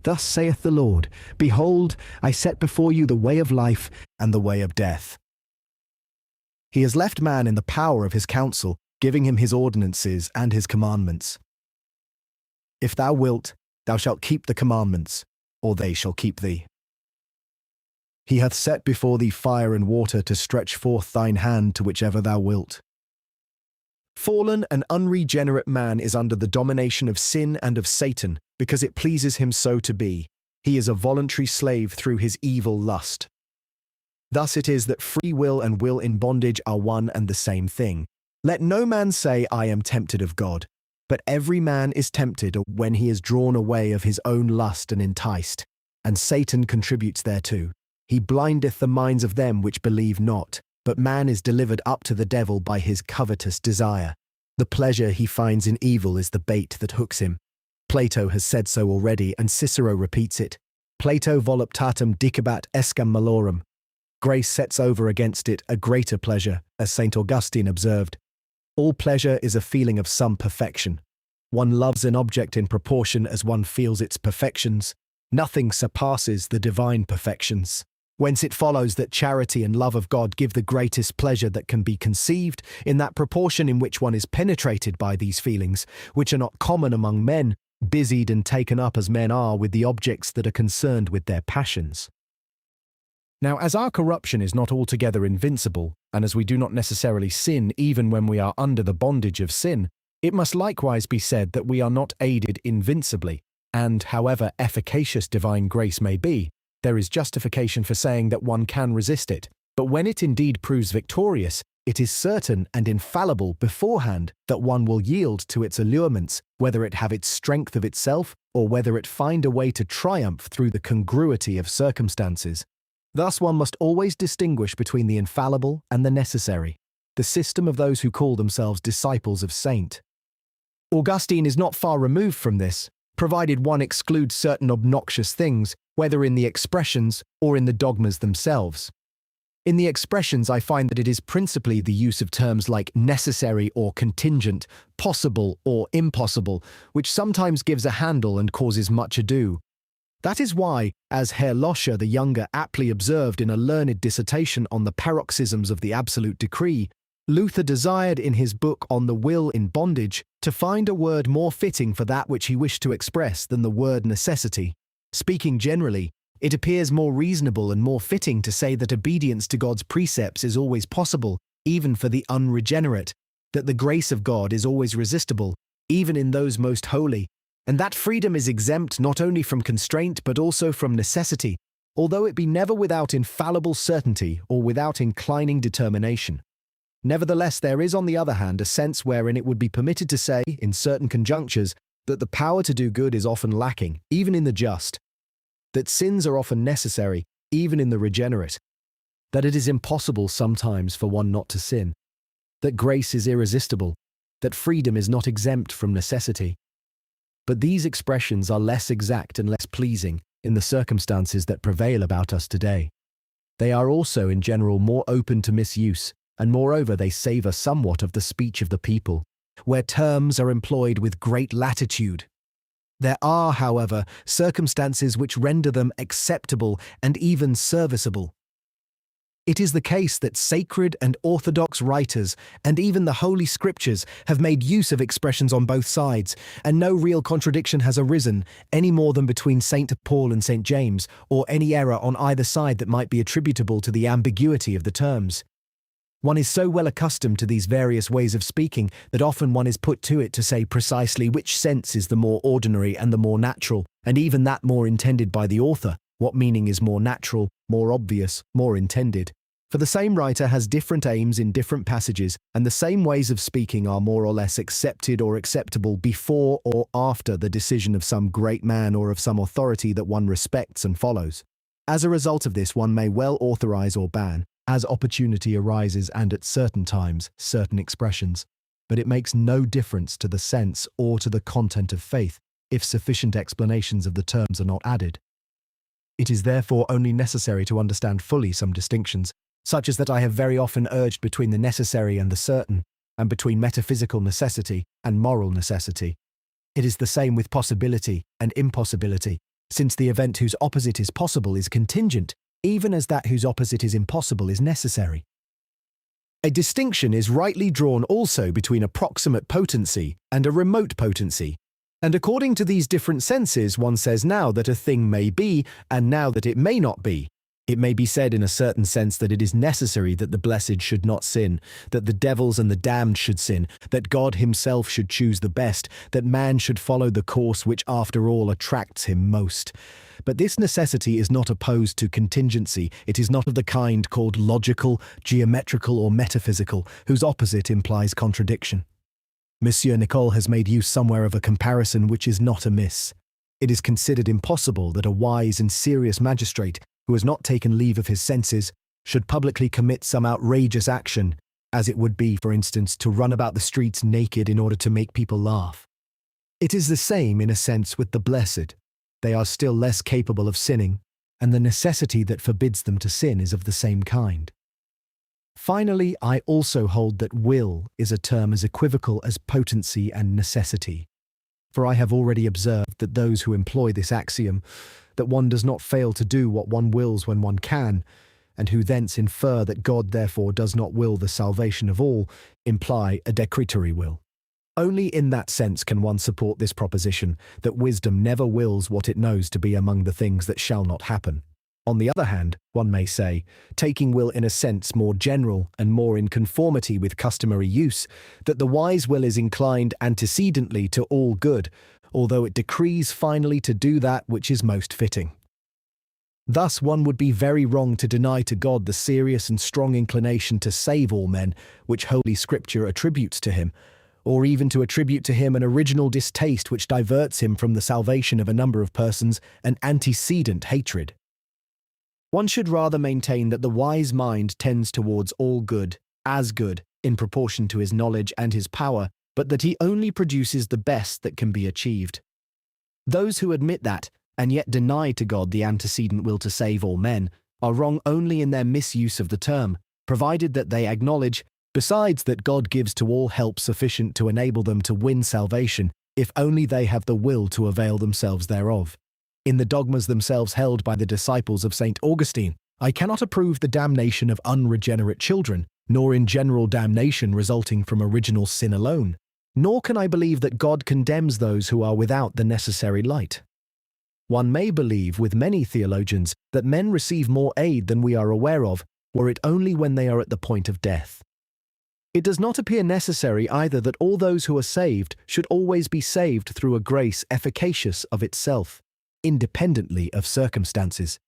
Thus saith the Lord, behold, I set before you the way of life and the way of death. He has left man in the power of his counsel, giving him his ordinances and his commandments. If thou wilt, thou shalt keep the commandments, or they shall keep thee. He hath set before thee fire and water to stretch forth thine hand to whichever thou wilt. Fallen and unregenerate man is under the domination of sin and of Satan, because it pleases him so to be. He is a voluntary slave through his evil lust. Thus it is that free will and will in bondage are one and the same thing. Let no man say, I am tempted of God. But every man is tempted when he is drawn away of his own lust and enticed, and Satan contributes thereto. He blindeth the minds of them which believe not, but man is delivered up to the devil by his covetous desire. The pleasure he finds in evil is the bait that hooks him. Plato has said so already, and Cicero repeats it. Plato voluptatem dicebat escam malorum. Grace sets over against it a greater pleasure, as St. Augustine observed. All pleasure is a feeling of some perfection. One loves an object in proportion as one feels its perfections. Nothing surpasses the divine perfections. Whence it follows that charity and love of God give the greatest pleasure that can be conceived, in that proportion in which one is penetrated by these feelings, which are not common among men, busied and taken up as men are with the objects that are concerned with their passions. Now, as our corruption is not altogether invincible, and as we do not necessarily sin even when we are under the bondage of sin, it must likewise be said that we are not aided invincibly, and however efficacious divine grace may be, there is justification for saying that one can resist it. But when it indeed proves victorious, it is certain and infallible beforehand that one will yield to its allurements, whether it have its strength of itself, or whether it find a way to triumph through the congruity of circumstances. Thus one must always distinguish between the infallible and the necessary, the system of those who call themselves disciples of Saint. Augustine is not far removed from this, provided one excludes certain obnoxious things, whether in the expressions or in the dogmas themselves. In the expressions I find that it is principally the use of terms like necessary or contingent, possible or impossible, which sometimes gives a handle and causes much ado. That is why, as Herr Loscher the Younger aptly observed in a learned dissertation on the paroxysms of the absolute decree, Luther desired in his book on the will in bondage to find a word more fitting for that which he wished to express than the word necessity. Speaking generally, it appears more reasonable and more fitting to say that obedience to God's precepts is always possible, even for the unregenerate, that the grace of God is always resistible, even in those most holy, and that freedom is exempt not only from constraint but also from necessity, although it be never without infallible certainty or without inclining determination. Nevertheless, there is on the other hand a sense wherein it would be permitted to say, in certain conjunctures, that the power to do good is often lacking, even in the just, that sins are often necessary, even in the regenerate, that it is impossible sometimes for one not to sin, that grace is irresistible, that freedom is not exempt from necessity. But these expressions are less exact and less pleasing in the circumstances that prevail about us today. They are also in general more open to misuse, and moreover they savour somewhat of the speech of the people, where terms are employed with great latitude. There are, however, circumstances which render them acceptable and even serviceable. It is the case that sacred and orthodox writers, and even the Holy Scriptures, have made use of expressions on both sides, and no real contradiction has arisen, any more than between St. Paul and St. James, or any error on either side that might be attributable to the ambiguity of the terms. One is so well accustomed to these various ways of speaking that often one is put to it to say precisely which sense is the more ordinary and the more natural, and even that more intended by the author, what meaning is more natural, more obvious, more intended. For the same writer has different aims in different passages, and the same ways of speaking are more or less accepted or acceptable before or after the decision of some great man or of some authority that one respects and follows. As a result of this, one may well authorize or ban, as opportunity arises and at certain times, certain expressions. but it makes no difference to the sense or to the content of faith if sufficient explanations of the terms are not added. It is therefore only necessary to understand fully some distinctions, such as that I have very often urged between the necessary and the certain, and between metaphysical necessity and moral necessity. It is the same with possibility and impossibility, since the event whose opposite is possible is contingent, even as that whose opposite is impossible is necessary. A distinction is rightly drawn also between a proximate potency and a remote potency, and according to these different senses one says now that a thing may be, and now that it may not be. It may be said in a certain sense that it is necessary that the blessed should not sin, that the devils and the damned should sin, that God himself should choose the best, that man should follow the course which after all attracts him most. But this necessity is not opposed to contingency. It is not of the kind called logical, geometrical, or metaphysical, whose opposite implies contradiction. Monsieur Nicole has made use somewhere of a comparison which is not amiss. It is considered impossible that a wise and serious magistrate, who has not taken leave of his senses, should publicly commit some outrageous action, as it would be, for instance, to run about the streets naked in order to make people laugh. It is the same, in a sense, with the blessed. They are still less capable of sinning, and the necessity that forbids them to sin is of the same kind. Finally, I also hold that will is a term as equivocal as potency and necessity. For I have already observed that those who employ this axiom, that one does not fail to do what one wills when one can, and who thence infer that God therefore does not will the salvation of all, imply a decretatory will. Only in that sense can one support this proposition, that wisdom never wills what it knows to be among the things that shall not happen. On the other hand, one may say, taking will in a sense more general and more in conformity with customary use, that the wise will is inclined antecedently to all good, although it decrees finally to do that which is most fitting. Thus one would be very wrong to deny to God the serious and strong inclination to save all men, which Holy Scripture attributes to him, or even to attribute to him an original distaste which diverts him from the salvation of a number of persons, an antecedent hatred. One should rather maintain that the wise mind tends towards all good, as good, in proportion to his knowledge and his power, but that he only produces the best that can be achieved. Those who admit that, and yet deny to God the antecedent will to save all men, are wrong only in their misuse of the term, provided that they acknowledge, besides, that God gives to all help sufficient to enable them to win salvation, if only they have the will to avail themselves thereof. In the dogmas themselves held by the disciples of St. Augustine, I cannot approve the damnation of unregenerate children, nor in general damnation resulting from original sin alone, nor can I believe that God condemns those who are without the necessary light. One may believe, with many theologians, that men receive more aid than we are aware of, were it only when they are at the point of death. It does not appear necessary either that all those who are saved should always be saved through a grace efficacious of itself, independently of circumstances.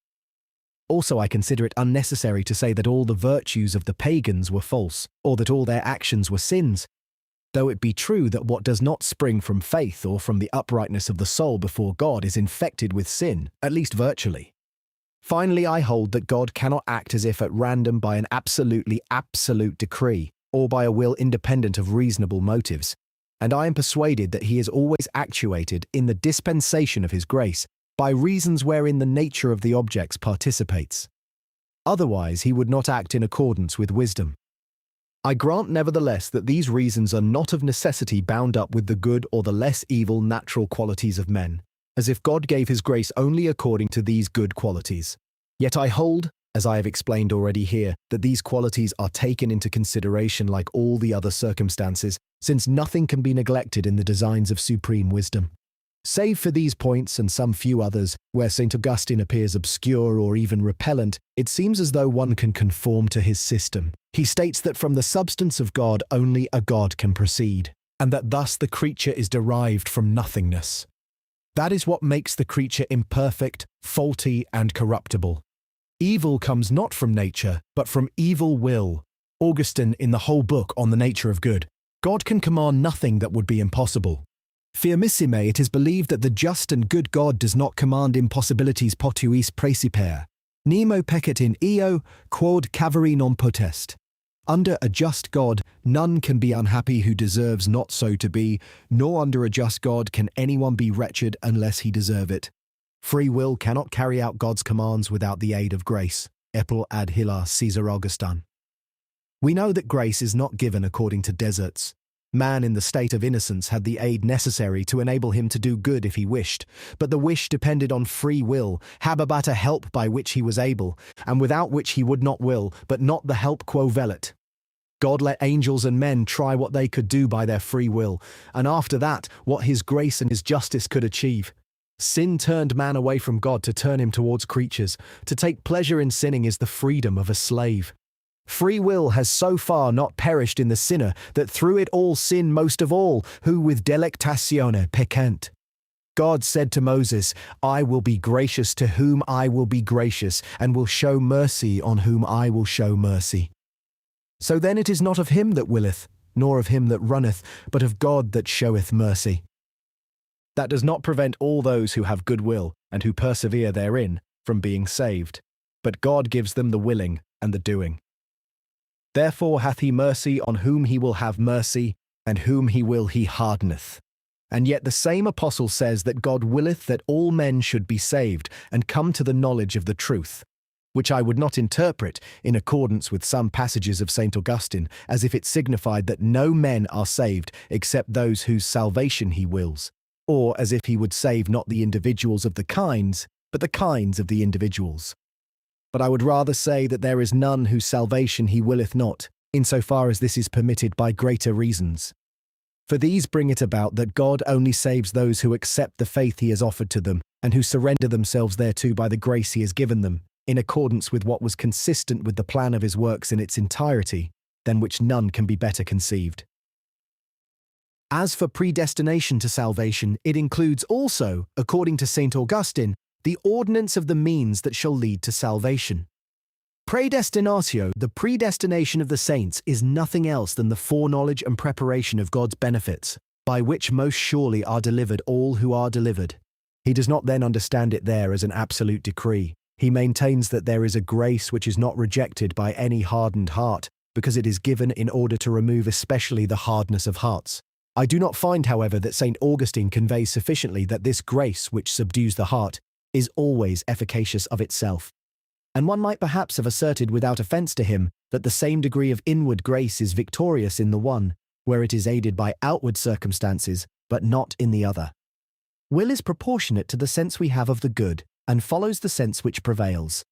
Also, I consider it unnecessary to say that all the virtues of the pagans were false, or that all their actions were sins, though it be true that what does not spring from faith or from the uprightness of the soul before God is infected with sin, at least virtually. Finally, I hold that God cannot act as if at random by an absolutely absolute decree, or by a will independent of reasonable motives, and I am persuaded that he is always actuated in the dispensation of his grace, by reasons wherein the nature of the objects participates. Otherwise he would not act in accordance with wisdom. I grant nevertheless that these reasons are not of necessity bound up with the good or the less evil natural qualities of men, as if God gave his grace only according to these good qualities. Yet I hold, as I have explained already here, that these qualities are taken into consideration like all the other circumstances, since nothing can be neglected in the designs of supreme wisdom. Save for these points and some few others, where St. Augustine appears obscure or even repellent, it seems as though one can conform to his system. He states that from the substance of God only a God can proceed, and that thus the creature is derived from nothingness. That is what makes the creature imperfect, faulty, and corruptible. Evil comes not from nature, but from evil will. Augustine in the whole book on the nature of good. God can command nothing that would be impossible. Firmissime, it is believed that the just and good God does not command impossibilities potuis praeciper. Nemo pecet in eo, quod cavere non potest. Under a just God, none can be unhappy who deserves not so to be, nor under a just God can anyone be wretched unless he deserve it. Free will cannot carry out God's commands without the aid of grace. Epil ad Hilar Caesar Augustin. We know that grace is not given according to deserts. Man in the state of innocence had the aid necessary to enable him to do good if he wished, but the wish depended on free will, habebat a help by which he was able, and without which he would not will, but not the help quo velit. God let angels and men try what they could do by their free will, and after that, what his grace and his justice could achieve. Sin turned man away from God to turn him towards creatures. To take pleasure in sinning is the freedom of a slave. Free will has so far not perished in the sinner that through it all sin most of all, who with delectatione peccant. God said to Moses, I will be gracious to whom I will be gracious, and will show mercy on whom I will show mercy. So then it is not of him that willeth, nor of him that runneth, but of God that showeth mercy. That does not prevent all those who have good will, and who persevere therein, from being saved. But God gives them the willing and the doing. Therefore hath he mercy on whom he will have mercy, and whom he will he hardeneth. And yet the same apostle says that God willeth that all men should be saved, and come to the knowledge of the truth, which I would not interpret, in accordance with some passages of St. Augustine, as if it signified that no men are saved except those whose salvation he wills, or as if he would save not the individuals of the kinds, but the kinds of the individuals. But I would rather say that there is none whose salvation he willeth not, insofar as this is permitted by greater reasons. For these bring it about that God only saves those who accept the faith he has offered to them, and who surrender themselves thereto by the grace he has given them, in accordance with what was consistent with the plan of his works in its entirety, than which none can be better conceived. As for predestination to salvation, it includes also, according to St. Augustine, the ordinance of the means that shall lead to salvation. Predestinatio, the predestination of the saints, is nothing else than the foreknowledge and preparation of God's benefits, by which most surely are delivered all who are delivered. He does not then understand it there as an absolute decree. He maintains that there is a grace which is not rejected by any hardened heart, because it is given in order to remove especially the hardness of hearts. I do not find, however, that St. Augustine conveys sufficiently that this grace which subdues the heart is always efficacious of itself. And one might perhaps have asserted without offence to him that the same degree of inward grace is victorious in the one, where it is aided by outward circumstances, but not in the other. Will is proportionate to the sense we have of the good, and follows the sense which prevails.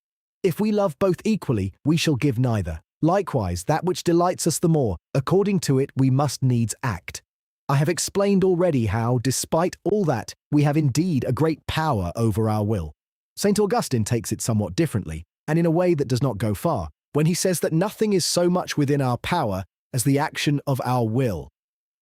If we love both equally, we shall give neither. Likewise, that which delights us the more, according to it we must needs act. I have explained already how, despite all that, we have indeed a great power over our will. St. Augustine takes it somewhat differently, and in a way that does not go far, when he says that nothing is so much within our power as the action of our will.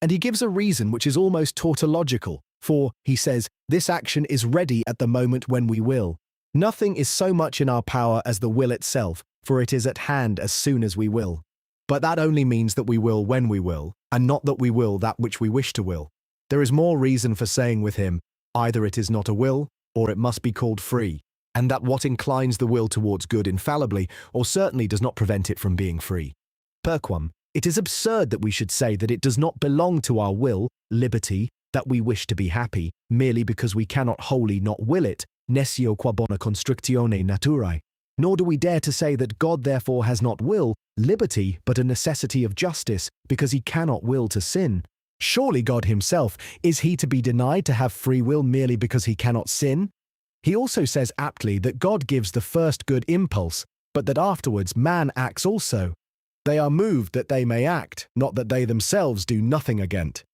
And he gives a reason which is almost tautological, for, he says, this action is ready at the moment when we will. Nothing is so much in our power as the will itself, for it is at hand as soon as we will. But that only means that we will when we will, and not that we will that which we wish to will. There is more reason for saying with him, either it is not a will, or it must be called free, and that what inclines the will towards good infallibly, or certainly does not prevent it from being free. Perquam, it is absurd that we should say that it does not belong to our will, liberty, that we wish to be happy, merely because we cannot wholly not will it, nescio qua bona constructione naturae. Nor do we dare to say that God therefore has not will, liberty, but a necessity of justice, because he cannot will to sin. Surely God himself, is he to be denied to have free will merely because he cannot sin? He also says aptly that God gives the first good impulse, but that afterwards man acts also. They are moved that they may act, not that they themselves do nothing against.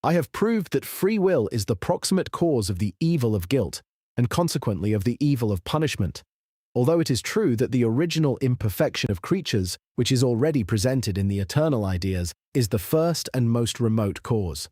I have proved that free will is the proximate cause of the evil of guilt, and consequently of the evil of punishment. Although it is true that the original imperfection of creatures, which is already presented in the eternal ideas, is the first and most remote cause.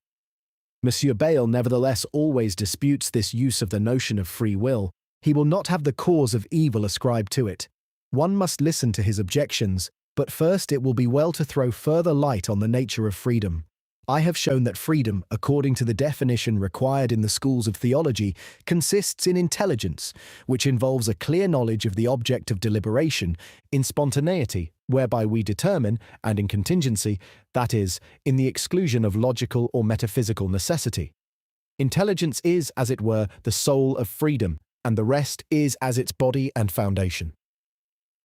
M. Bayle nevertheless always disputes this use of the notion of free will. He will not have the cause of evil ascribed to it. One must listen to his objections, but first it will be well to throw further light on the nature of freedom. I have shown that freedom, according to the definition required in the schools of theology, consists in intelligence, which involves a clear knowledge of the object of deliberation, in spontaneity, whereby we determine, and in contingency, that is, in the exclusion of logical or metaphysical necessity. Intelligence is, as it were, the soul of freedom, and the rest is as its body and foundation.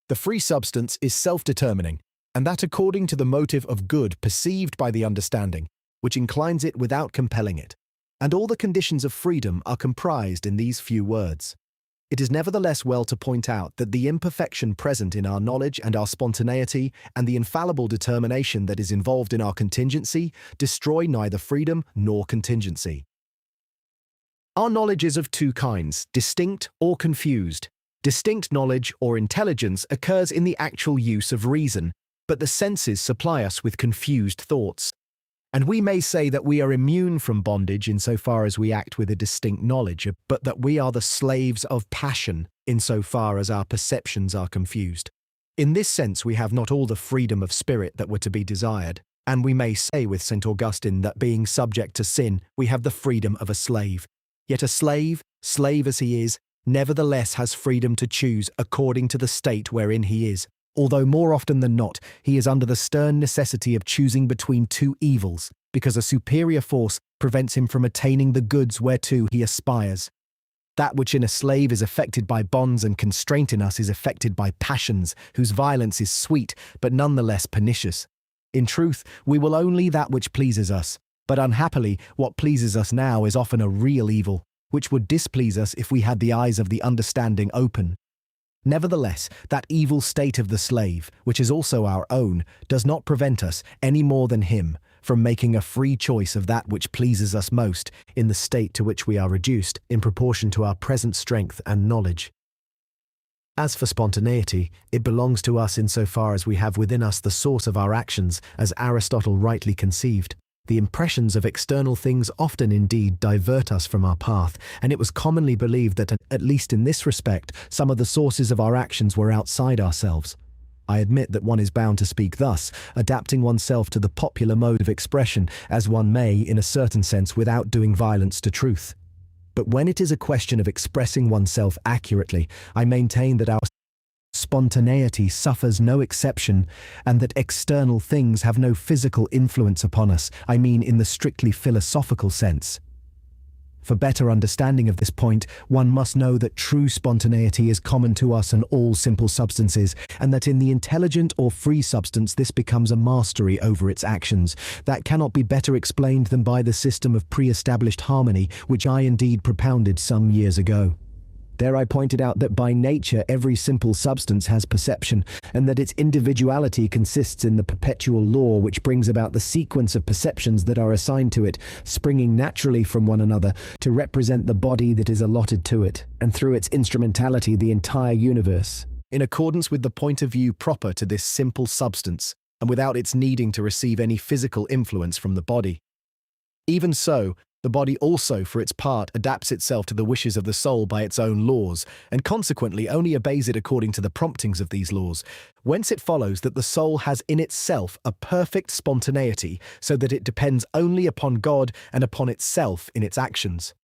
The free substance is self-determining, and that according to the motive of good perceived by the understanding, which inclines it without compelling it. And all the conditions of freedom are comprised in these few words. It is nevertheless well to point out that the imperfection present in our knowledge and our spontaneity, and the infallible determination that is involved in our contingency, destroy neither freedom nor contingency. Our knowledge is of two kinds, distinct or confused. Distinct knowledge or intelligence occurs in the actual use of reason, but the senses supply us with confused thoughts. And we may say that we are immune from bondage insofar as we act with a distinct knowledge, but that we are the slaves of passion insofar as our perceptions are confused. In this sense we have not all the freedom of spirit that were to be desired, and we may say with St. Augustine that being subject to sin, we have the freedom of a slave. Yet a slave as he is, nevertheless has freedom to choose according to the state wherein he is, although more often than not he is under the stern necessity of choosing between two evils, because a superior force prevents him from attaining the goods whereto he aspires. That which in a slave is affected by bonds and constraint in us is affected by passions, whose violence is sweet, but none the less pernicious. In truth, we will only that which pleases us, but unhappily what pleases us now is often a real evil, which would displease us if we had the eyes of the understanding open. Nevertheless, that evil state of the slave, which is also our own, does not prevent us, any more than him, from making a free choice of that which pleases us most in the state to which we are reduced in proportion to our present strength and knowledge. As for spontaneity, it belongs to us insofar as we have within us the source of our actions, as Aristotle rightly conceived. The impressions of external things often indeed divert us from our path, and it was commonly believed that, at least in this respect, some of the sources of our actions were outside ourselves. I admit that one is bound to speak thus, adapting oneself to the popular mode of expression, as one may, in a certain sense, without doing violence to truth. But when it is a question of expressing oneself accurately, I maintain that our spontaneity suffers no exception, and that external things have no physical influence upon us, I mean in the strictly philosophical sense. For better understanding of this point, one must know that true spontaneity is common to us and all simple substances, and that in the intelligent or free substance this becomes a mastery over its actions. That cannot be better explained than by the system of pre-established harmony, which I indeed propounded some years ago. There I pointed out that by nature every simple substance has perception, and that its individuality consists in the perpetual law which brings about the sequence of perceptions that are assigned to it, springing naturally from one another, to represent the body that is allotted to it, and through its instrumentality the entire universe, in accordance with the point of view proper to this simple substance, and without its needing to receive any physical influence from the body. Even so, the body also, for its part, adapts itself to the wishes of the soul by its own laws, and consequently only obeys it according to the promptings of these laws, whence it follows that the soul has in itself a perfect spontaneity, so that it depends only upon God and upon itself in its actions.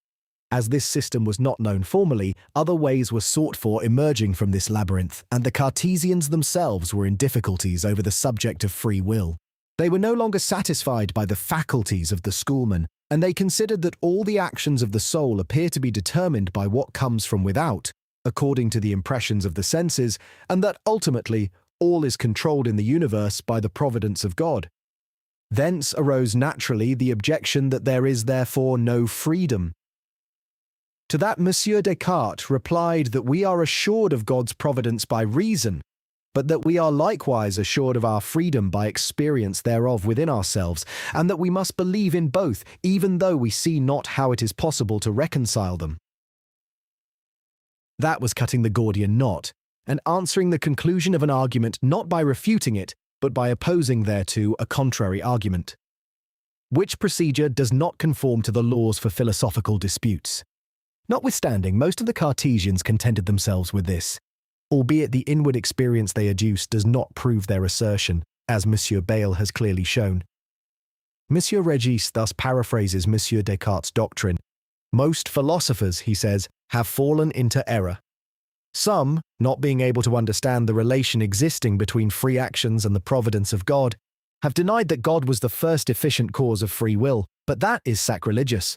As this system was not known formerly, other ways were sought for emerging from this labyrinth, and the Cartesians themselves were in difficulties over the subject of free will. They were no longer satisfied by the faculties of the schoolmen, and they considered that all the actions of the soul appear to be determined by what comes from without, according to the impressions of the senses, and that ultimately all is controlled in the universe by the providence of God. Thence arose naturally the objection that there is therefore no freedom. To that Monsieur Descartes replied that we are assured of God's providence by reason, but that we are likewise assured of our freedom by experience thereof within ourselves, and that we must believe in both, even though we see not how it is possible to reconcile them. That was cutting the Gordian knot, and answering the conclusion of an argument not by refuting it, but by opposing thereto a contrary argument. Which procedure does not conform to the laws for philosophical disputes. Notwithstanding, most of the Cartesians contented themselves with this, albeit the inward experience they adduce does not prove their assertion, as Monsieur Bayle has clearly shown. Monsieur Regis thus paraphrases Monsieur Descartes' doctrine. Most philosophers, he says, have fallen into error. Some, not being able to understand the relation existing between free actions and the providence of God, have denied that God was the first efficient cause of free will, but that is sacrilegious.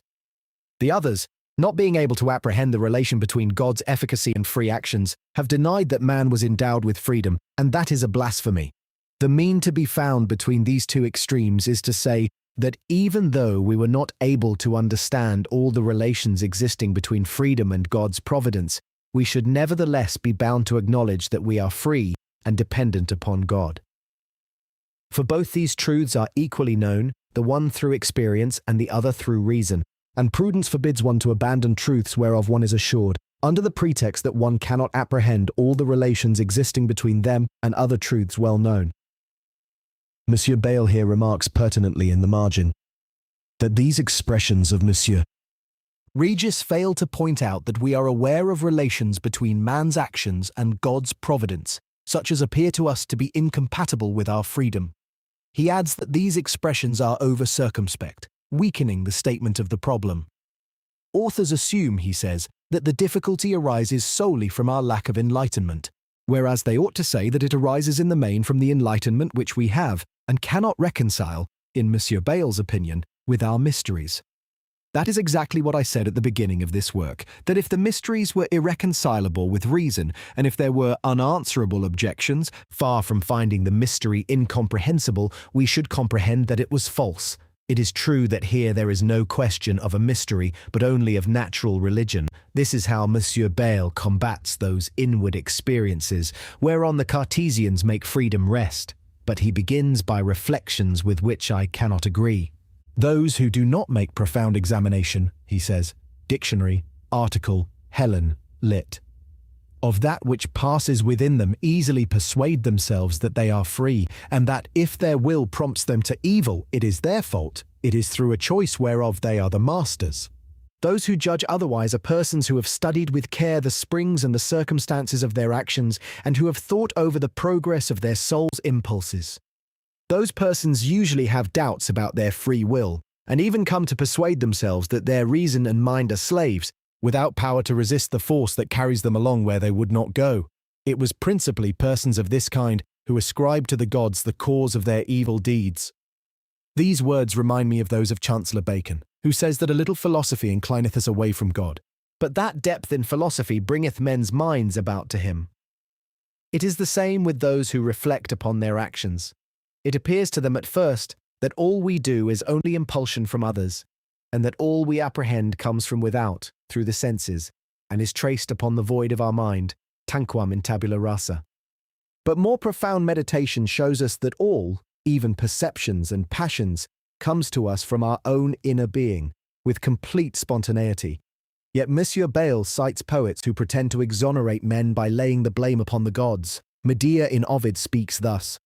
The others, not being able to apprehend the relation between God's efficacy and free actions, have denied that man was endowed with freedom, and that is a blasphemy. The mean to be found between these two extremes is to say that even though we were not able to understand all the relations existing between freedom and God's providence, we should nevertheless be bound to acknowledge that we are free and dependent upon God. For both these truths are equally known, the one through experience and the other through reason, and prudence forbids one to abandon truths whereof one is assured, under the pretext that one cannot apprehend all the relations existing between them and other truths well known. Monsieur Bayle here remarks pertinently in the margin that these expressions of Monsieur Regis fail to point out that we are aware of relations between man's actions and God's providence, such as appear to us to be incompatible with our freedom. He adds that these expressions are over-circumspect, weakening the statement of the problem. Authors assume, he says, that the difficulty arises solely from our lack of enlightenment, whereas they ought to say that it arises in the main from the enlightenment which we have, and cannot reconcile, in Monsieur Bayle's opinion, with our mysteries. That is exactly what I said at the beginning of this work, that if the mysteries were irreconcilable with reason, and if there were unanswerable objections, far from finding the mystery incomprehensible, we should comprehend that it was false. It is true that here there is no question of a mystery, but only of natural religion. This is how Monsieur Bayle combats those inward experiences, whereon the Cartesians make freedom rest. But he begins by reflections with which I cannot agree. Those who do not make profound examination, he says, dictionary, article, Helen, lit. Of that which passes within them easily persuade themselves that they are free, and that if their will prompts them to evil, it is their fault, it is through a choice whereof they are the masters. Those who judge otherwise are persons who have studied with care the springs and the circumstances of their actions, and who have thought over the progress of their soul's impulses. Those persons usually have doubts about their free will, and even come to persuade themselves that their reason and mind are slaves, without power to resist the force that carries them along where they would not go. It was principally persons of this kind who ascribed to the gods the cause of their evil deeds. These words remind me of those of Chancellor Bacon, who says that a little philosophy inclineth us away from God, but that depth in philosophy bringeth men's minds about to him. It is the same with those who reflect upon their actions. It appears to them at first that all we do is only impulsion from others, and that all we apprehend comes from without, through the senses, and is traced upon the void of our mind, tanquam in tabula rasa. But more profound meditation shows us that all, even perceptions and passions, comes to us from our own inner being, with complete spontaneity. Yet Monsieur Bayle cites poets who pretend to exonerate men by laying the blame upon the gods. Medea in Ovid speaks thus.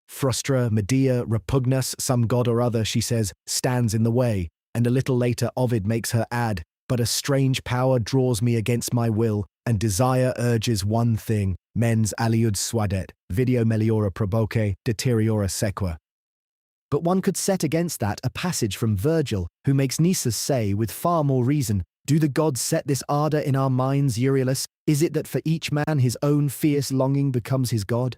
Frustra, Medea, repugnus, some god or other, she says, stands in the way, and a little later Ovid makes her add, but a strange power draws me against my will, and desire urges one thing, mens aliud suadet, video meliora proboque, deteriora sequa. But one could set against that a passage from Virgil, who makes Nisus say, with far more reason, do the gods set this ardour in our minds, Euryalus? Is it that for each man his own fierce longing becomes his god?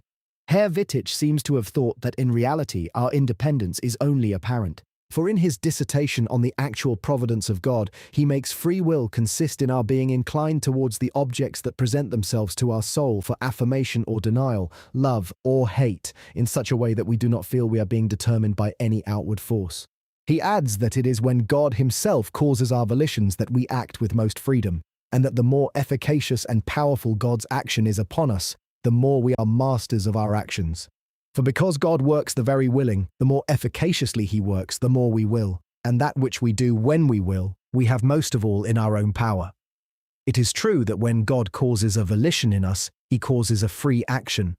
Herr Wittich seems to have thought that in reality our independence is only apparent. For in his dissertation on the actual providence of God, he makes free will consist in our being inclined towards the objects that present themselves to our soul for affirmation or denial, love or hate, in such a way that we do not feel we are being determined by any outward force. He adds that it is when God himself causes our volitions that we act with most freedom, and that the more efficacious and powerful God's action is upon us, the more we are masters of our actions. For because God works the very willing, the more efficaciously he works, the more we will, and that which we do when we will, we have most of all in our own power. It is true that when God causes a volition in us, he causes a free action.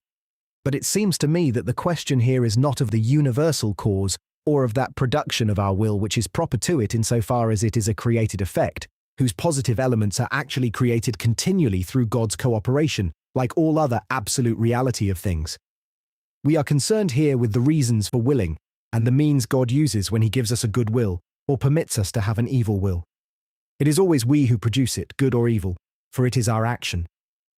But it seems to me that the question here is not of the universal cause, or of that production of our will which is proper to it insofar as it is a created effect, whose positive elements are actually created continually through God's cooperation, like all other absolute reality of things. We are concerned here with the reasons for willing, and the means God uses when he gives us a good will, or permits us to have an evil will. It is always we who produce it, good or evil, for it is our action.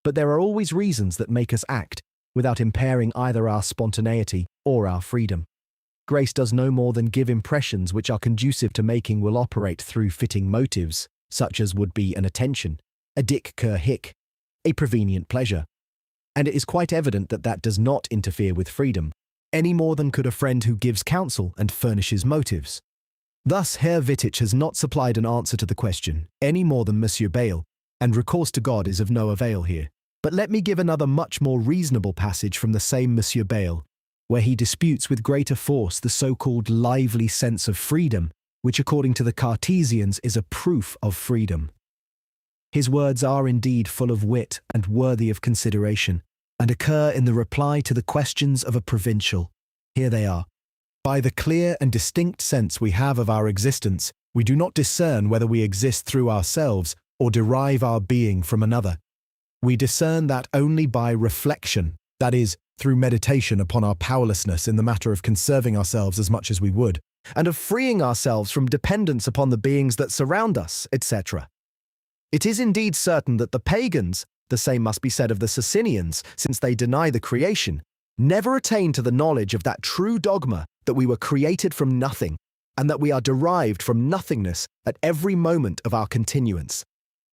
But there are always reasons that make us act, without impairing either our spontaneity or our freedom. Grace does no more than give impressions which are conducive to making will operate through fitting motives, such as would be an attention, a dick cur hic, a prevenient pleasure. And it is quite evident that that does not interfere with freedom, any more than could a friend who gives counsel and furnishes motives. Thus Herr Wittich has not supplied an answer to the question, any more than Monsieur Bayle, and recourse to God is of no avail here. But let me give another much more reasonable passage from the same Monsieur Bayle, where he disputes with greater force the so-called lively sense of freedom, which according to the Cartesians is a proof of freedom. His words are indeed full of wit and worthy of consideration, and occur in the reply to the questions of a provincial. Here they are. By the clear and distinct sense we have of our existence, we do not discern whether we exist through ourselves or derive our being from another. We discern that only by reflection, that is, through meditation upon our powerlessness in the matter of conserving ourselves as much as we would, and of freeing ourselves from dependence upon the beings that surround us, etc. It is indeed certain that the pagans, the same must be said of the Socinians, since they deny the creation, never attain to the knowledge of that true dogma that we were created from nothing, and that we are derived from nothingness at every moment of our continuance.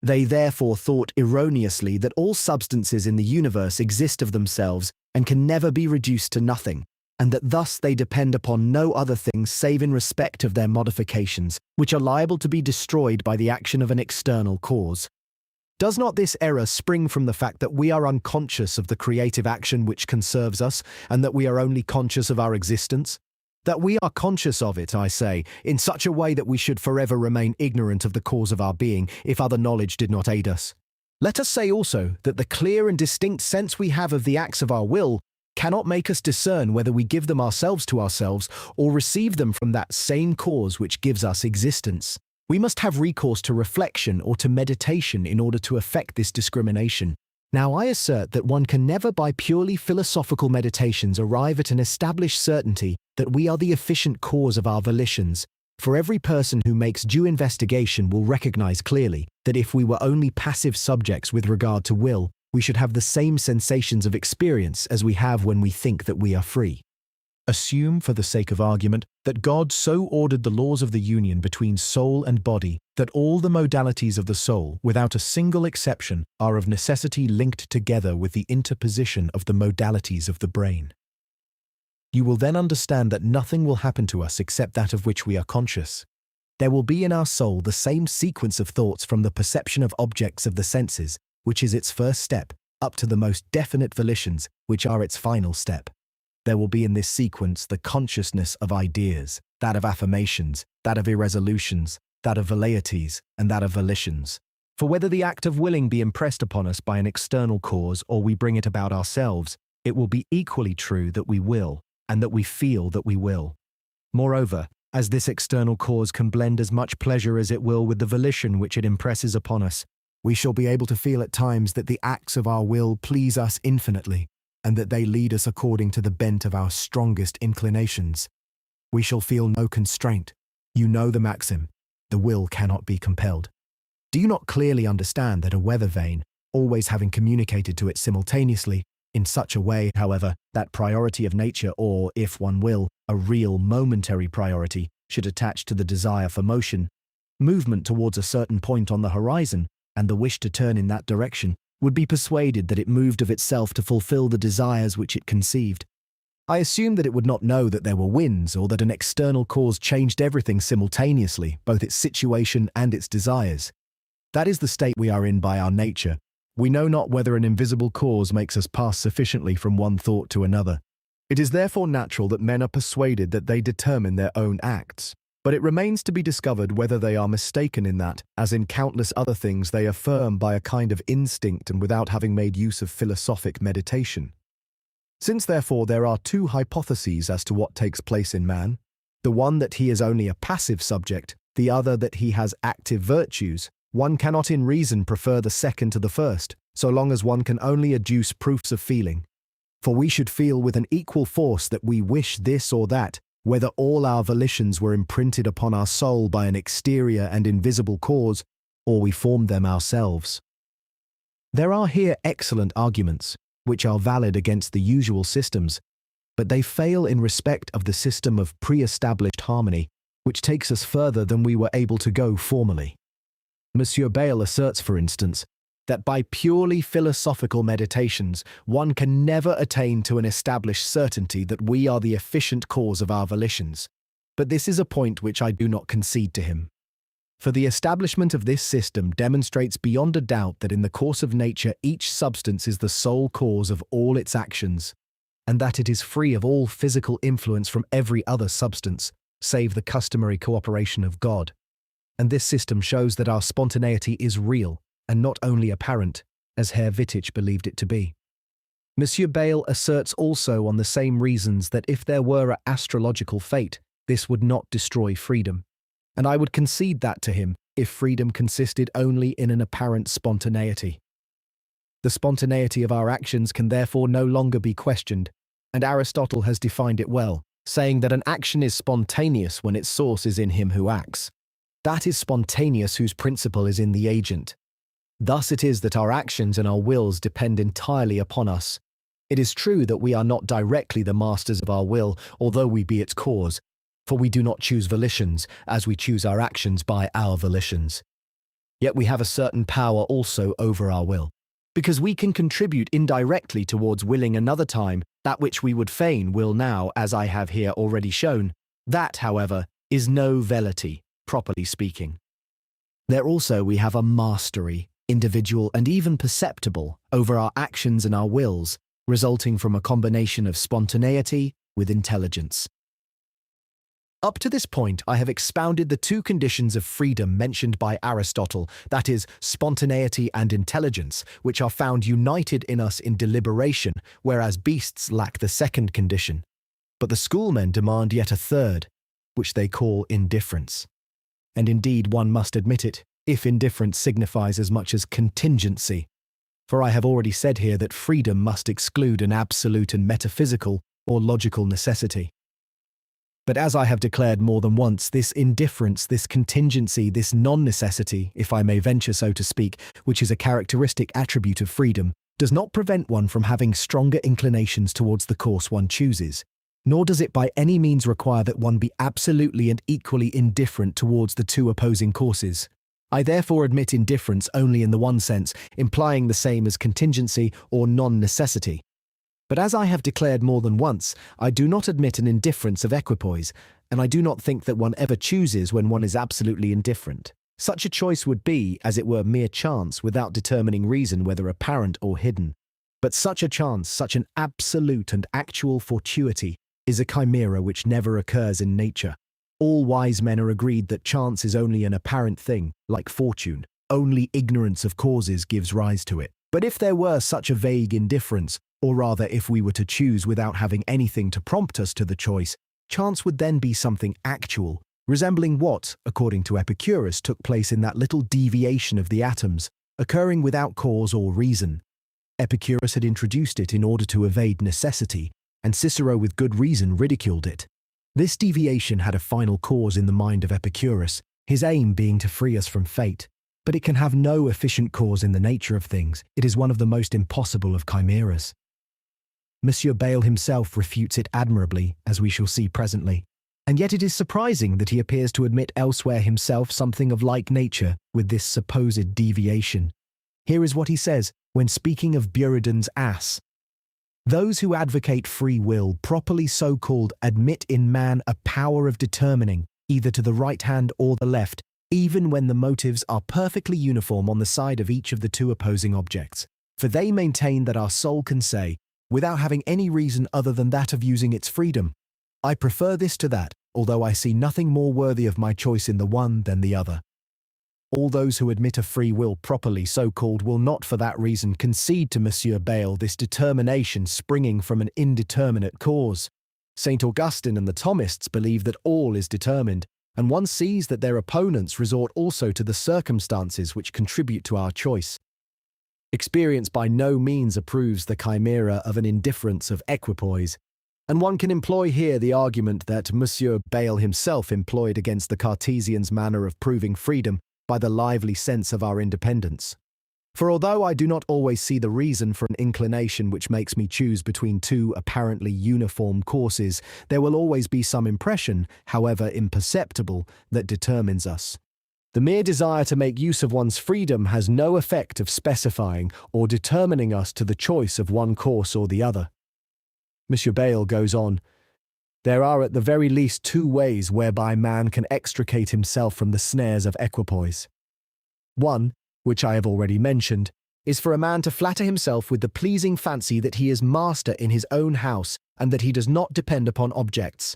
They therefore thought erroneously that all substances in the universe exist of themselves and can never be reduced to nothing, and that thus they depend upon no other things save in respect of their modifications, which are liable to be destroyed by the action of an external cause. Does not this error spring from the fact that we are unconscious of the creative action which conserves us, and that we are only conscious of our existence? That we are conscious of it, I say, in such a way that we should forever remain ignorant of the cause of our being, if other knowledge did not aid us. Let us say also that the clear and distinct sense we have of the acts of our will cannot make us discern whether we give them ourselves to ourselves or receive them from that same cause which gives us existence. We must have recourse to reflection or to meditation in order to effect this discrimination. Now I assert that one can never by purely philosophical meditations arrive at an established certainty that we are the efficient cause of our volitions, for every person who makes due investigation will recognize clearly that if we were only passive subjects with regard to will, we should have the same sensations of experience as we have when we think that we are free. Assume, for the sake of argument, that God so ordered the laws of the union between soul and body that all the modalities of the soul, without a single exception, are of necessity linked together with the interposition of the modalities of the brain. You will then understand that nothing will happen to us except that of which we are conscious. There will be in our soul the same sequence of thoughts from the perception of objects of the senses, which is its first step, up to the most definite volitions, which are its final step. There will be in this sequence the consciousness of ideas, that of affirmations, that of irresolutions, that of velleities, and that of volitions. For whether the act of willing be impressed upon us by an external cause or we bring it about ourselves, it will be equally true that we will, and that we feel that we will. Moreover, as this external cause can blend as much pleasure as it will with the volition which it impresses upon us, we shall be able to feel at times that the acts of our will please us infinitely, and that they lead us according to the bent of our strongest inclinations. We shall feel no constraint. You know the maxim, the will cannot be compelled. Do you not clearly understand that a weather vane, always having communicated to it simultaneously, in such a way, however, that priority of nature or, if one will, a real momentary priority, should attach to the desire for motion, movement towards a certain point on the horizon, and the wish to turn in that direction, would be persuaded that it moved of itself to fulfill the desires which it conceived. I assume that it would not know that there were winds, or that an external cause changed everything simultaneously, both its situation and its desires. That is the state we are in by our nature. We know not whether an invisible cause makes us pass sufficiently from one thought to another. It is therefore natural that men are persuaded that they determine their own acts. But it remains to be discovered whether they are mistaken in that, as in countless other things they affirm by a kind of instinct and without having made use of philosophic meditation. Since therefore there are two hypotheses as to what takes place in man, the one that he is only a passive subject, the other that he has active virtues, one cannot in reason prefer the second to the first, so long as one can only adduce proofs of feeling. For we should feel with an equal force that we wish this or that, whether all our volitions were imprinted upon our soul by an exterior and invisible cause, or we formed them ourselves. There are here excellent arguments, which are valid against the usual systems, but they fail in respect of the system of pre-established harmony, which takes us further than we were able to go formerly. Monsieur Bayle asserts, for instance, that by purely philosophical meditations, one can never attain to an established certainty that we are the efficient cause of our volitions. But this is a point which I do not concede to him. For the establishment of this system demonstrates beyond a doubt that in the course of nature each substance is the sole cause of all its actions, and that it is free of all physical influence from every other substance, save the customary cooperation of God. And this system shows that our spontaneity is real, and not only apparent, as Herr Wittich believed it to be. Monsieur Bayle asserts also on the same reasons that if there were an astrological fate, this would not destroy freedom. And I would concede that to him if freedom consisted only in an apparent spontaneity. The spontaneity of our actions can therefore no longer be questioned, and Aristotle has defined it well, saying that an action is spontaneous when its source is in him who acts. That is spontaneous whose principle is in the agent. Thus it is that our actions and our wills depend entirely upon us. It is true that we are not directly the masters of our will, although we be its cause, for we do not choose volitions, as we choose our actions by our volitions. Yet we have a certain power also over our will, because we can contribute indirectly towards willing another time that which we would fain will now, as I have here already shown. That, however, is no velity, properly speaking. There also we have a mastery, individual and even perceptible, over our actions and our wills, resulting from a combination of spontaneity with intelligence. Up to this point, I have expounded the two conditions of freedom mentioned by Aristotle, that is, spontaneity and intelligence, which are found united in us in deliberation, whereas beasts lack the second condition. But the schoolmen demand yet a third, which they call indifference. And indeed, one must admit it, if indifference signifies as much as contingency. For I have already said here that freedom must exclude an absolute and metaphysical or logical necessity. But as I have declared more than once, this indifference, this contingency, this non-necessity, if I may venture so to speak, which is a characteristic attribute of freedom, does not prevent one from having stronger inclinations towards the course one chooses, nor does it by any means require that one be absolutely and equally indifferent towards the two opposing courses. I therefore admit indifference only in the one sense, implying the same as contingency or non-necessity. But as I have declared more than once, I do not admit an indifference of equipoise, and I do not think that one ever chooses when one is absolutely indifferent. Such a choice would be, as it were, mere chance, without determining reason whether apparent or hidden. But such a chance, such an absolute and actual fortuity, is a chimera which never occurs in nature. All wise men are agreed that chance is only an apparent thing, like fortune. Only ignorance of causes gives rise to it. But if there were such a vague indifference, or rather if we were to choose without having anything to prompt us to the choice, chance would then be something actual, resembling what, according to Epicurus, took place in that little deviation of the atoms, occurring without cause or reason. Epicurus had introduced it in order to evade necessity, and Cicero with good reason ridiculed it. This deviation had a final cause in the mind of Epicurus, his aim being to free us from fate. But it can have no efficient cause in the nature of things. It is one of the most impossible of chimeras. Monsieur Bayle himself refutes it admirably, as we shall see presently. And yet it is surprising that he appears to admit elsewhere himself something of like nature with this supposed deviation. Here is what he says when speaking of Buridan's ass. Those who advocate free will, properly so called, admit in man a power of determining, either to the right hand or the left, even when the motives are perfectly uniform on the side of each of the two opposing objects. For they maintain that our soul can say, without having any reason other than that of using its freedom, I prefer this to that, although I see nothing more worthy of my choice in the one than the other. All those who admit a free will properly so called will not for that reason concede to Monsieur Bayle this determination springing from an indeterminate cause. St. Augustine and the Thomists believe that all is determined, and one sees that their opponents resort also to the circumstances which contribute to our choice. Experience by no means approves the chimera of an indifference of equipoise, And one can employ here the argument that Monsieur Bayle himself employed against the Cartesians' manner of proving freedom by the lively sense of our independence. For although I do not always see the reason for an inclination which makes me choose between two apparently uniform courses, there will always be some impression, however imperceptible, that determines us. The mere desire to make use of one's freedom has no effect of specifying or determining us to the choice of one course or the other. Monsieur Bayle goes on, "There are at the very least two ways whereby man can extricate himself from the snares of equipoise. One, which I have already mentioned, is for a man to flatter himself with the pleasing fancy that he is master in his own house and that he does not depend upon objects.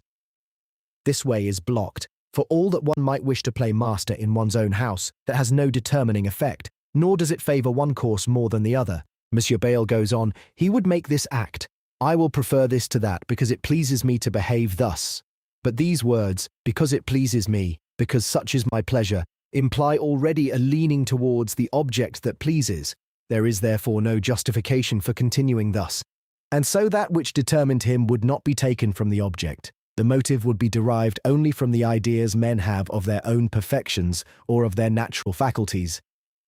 This way is blocked, for all that one might wish to play master in one's own house, that has no determining effect, nor does it favour one course more than the other." Monsieur Bayle goes on, "He would make this act. I will prefer this to that because it pleases me to behave thus. But these words, because it pleases me, because such is my pleasure, imply already a leaning towards the object that pleases. There is therefore no justification for continuing thus. And so that which determined him would not be taken from the object. The motive would be derived only from the ideas men have of their own perfections or of their natural faculties.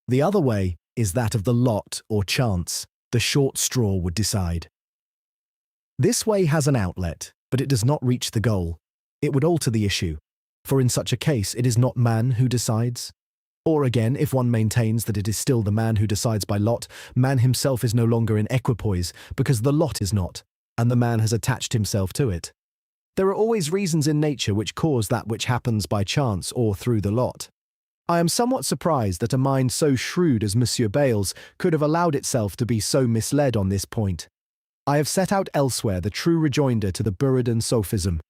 The other way is that of the lot or chance. The short straw would decide. This way has an outlet, but it does not reach the goal. It would alter the issue. For in such a case, it is not man who decides. Or again, if one maintains that it is still the man who decides by lot, man himself is no longer in equipoise, because the lot is not, and the man has attached himself to it. There are always reasons in nature which cause that which happens by chance or through the lot. I am somewhat surprised that a mind so shrewd as Monsieur Bayle's could have allowed itself to be so misled on this point. I have set out elsewhere the true rejoinder to the Buridan sophism.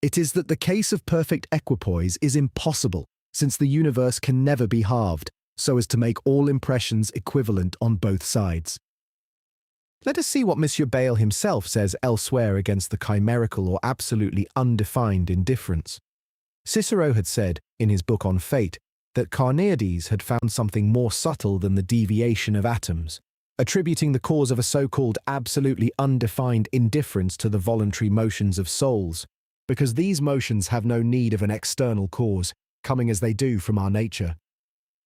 It is that the case of perfect equipoise is impossible, since the universe can never be halved, so as to make all impressions equivalent on both sides. Let us see what Monsieur Bayle himself says elsewhere against the chimerical or absolutely undefined indifference. Cicero had said, in his book on fate, that Carneades had found something more subtle than the deviation of atoms, attributing the cause of a so-called absolutely undefined indifference to the voluntary motions of souls, because these motions have no need of an external cause, coming as they do from our nature.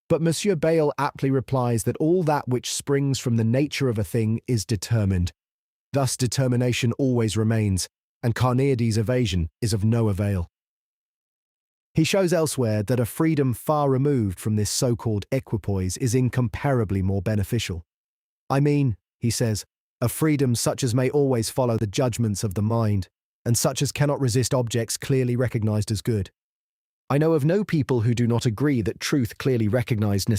But Monsieur Bayle aptly replies that all that which springs from the nature of a thing is determined. Thus determination always remains, and Carneades' evasion is of no avail. He shows elsewhere that a freedom far removed from this so-called equipoise is incomparably more beneficial. I mean, he says, a freedom such as may always follow the judgments of the mind, and such as cannot resist objects clearly recognized as good. I know of no people who do not agree that truth clearly recognized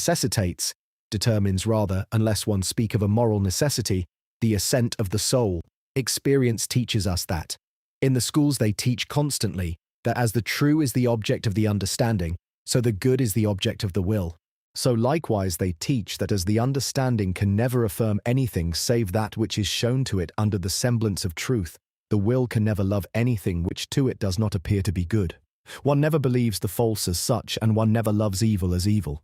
determines rather, unless one speak of a moral necessity, the assent of the soul. Experience teaches us that. In the schools they teach constantly that as the true is the object of the understanding, so the good is the object of the will. So likewise they teach that as the understanding can never affirm anything save that which is shown to it under the semblance of truth, the will can never love anything which to it does not appear to be good. One never believes the false as such, and one never loves evil as evil.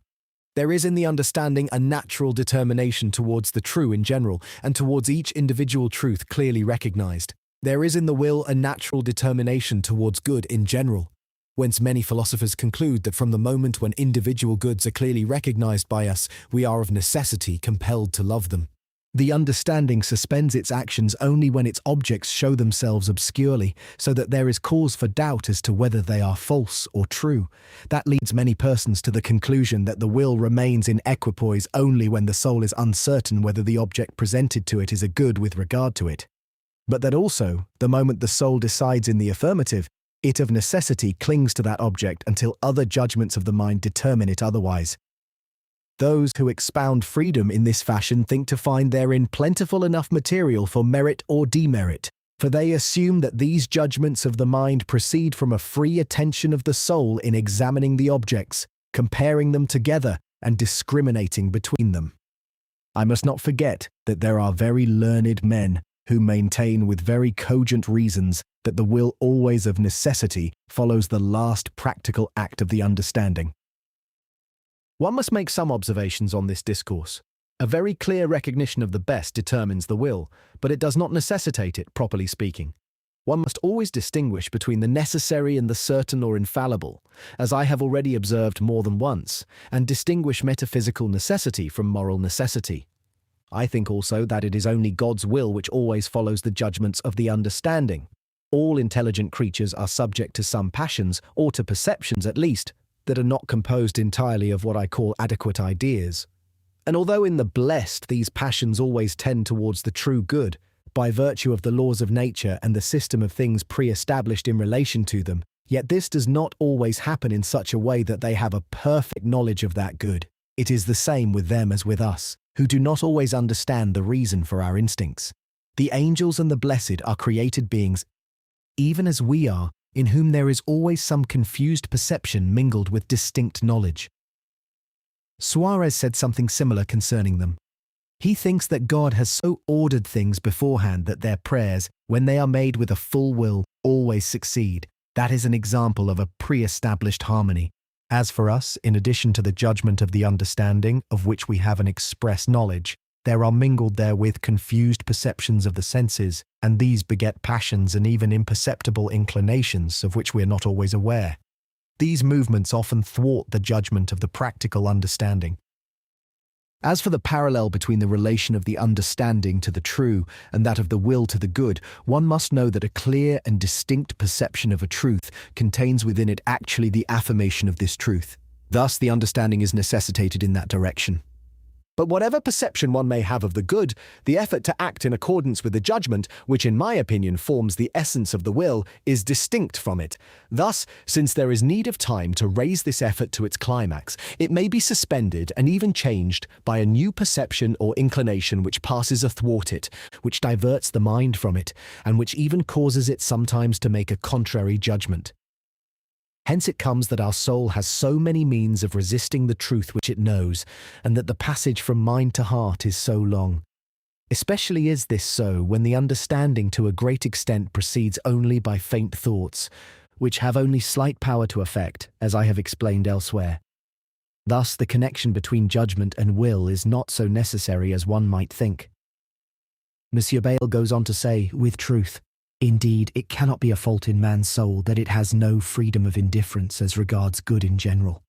There is in the understanding a natural determination towards the true in general, and towards each individual truth clearly recognized. There is in the will a natural determination towards good in general, whence many philosophers conclude that from the moment when individual goods are clearly recognized by us, we are of necessity compelled to love them. The understanding suspends its actions only when its objects show themselves obscurely, so that there is cause for doubt as to whether they are false or true. That leads many persons to the conclusion that the will remains in equipoise only when the soul is uncertain whether the object presented to it is a good with regard to it. But that also, the moment the soul decides in the affirmative, it of necessity clings to that object until other judgments of the mind determine it otherwise. Those who expound freedom in this fashion think to find therein plentiful enough material for merit or demerit, for they assume that these judgments of the mind proceed from a free attention of the soul in examining the objects, comparing them together, and discriminating between them. I must not forget that there are very learned men who maintain with very cogent reasons that the will always of necessity follows the last practical act of the understanding. One must make some observations on this discourse. A very clear recognition of the best determines the will, but it does not necessitate it, properly speaking. One must always distinguish between the necessary and the certain or infallible, as I have already observed more than once, and distinguish metaphysical necessity from moral necessity. I think also that it is only God's will which always follows the judgments of the understanding. All intelligent creatures are subject to some passions, or to perceptions at least, that are not composed entirely of what I call adequate ideas. And although in the blessed these passions always tend towards the true good, by virtue of the laws of nature and the system of things pre-established in relation to them, yet this does not always happen in such a way that they have a perfect knowledge of that good. It is the same with them as with us, who do not always understand the reason for our instincts. The angels and the blessed are created beings, even as we are, in whom there is always some confused perception mingled with distinct knowledge. Suarez said something similar concerning them. He thinks that God has so ordered things beforehand that their prayers, when they are made with a full will, always succeed. That is an example of a pre-established harmony. As for us, in addition to the judgment of the understanding, of which we have an express knowledge, there are mingled therewith confused perceptions of the senses, and these beget passions and even imperceptible inclinations of which we are not always aware. These movements often thwart the judgment of the practical understanding. As for the parallel between the relation of the understanding to the true and that of the will to the good, one must know that a clear and distinct perception of a truth contains within it actually the affirmation of this truth. Thus, the understanding is necessitated in that direction. But whatever perception one may have of the good, the effort to act in accordance with the judgment, which in my opinion forms the essence of the will, is distinct from it. Thus, since there is need of time to raise this effort to its climax, it may be suspended and even changed by a new perception or inclination which passes athwart it, which diverts the mind from it, and which even causes it sometimes to make a contrary judgment. Hence it comes that our soul has so many means of resisting the truth which it knows, and that the passage from mind to heart is so long. Especially is this so when the understanding to a great extent proceeds only by faint thoughts, which have only slight power to affect, as I have explained elsewhere. Thus the connection between judgment and will is not so necessary as one might think. Monsieur Bayle goes on to say, with truth, indeed, it cannot be a fault in man's soul that it has no freedom of indifference as regards good in general.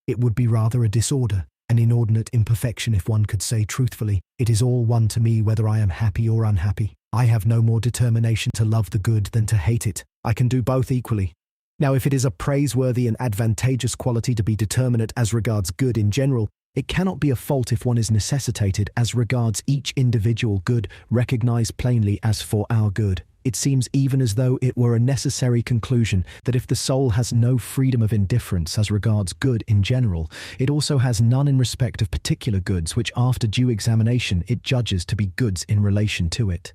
It would be rather a disorder, an inordinate imperfection if one could say truthfully, it is all one to me whether I am happy or unhappy. I have no more determination to love the good than to hate it. I can do both equally. Now, if it is a praiseworthy and advantageous quality to be determinate as regards good in general, it cannot be a fault if one is necessitated as regards each individual good recognized plainly as for our good. It seems even as though it were a necessary conclusion that if the soul has no freedom of indifference as regards good in general, it also has none in respect of particular goods which after due examination it judges to be goods in relation to it.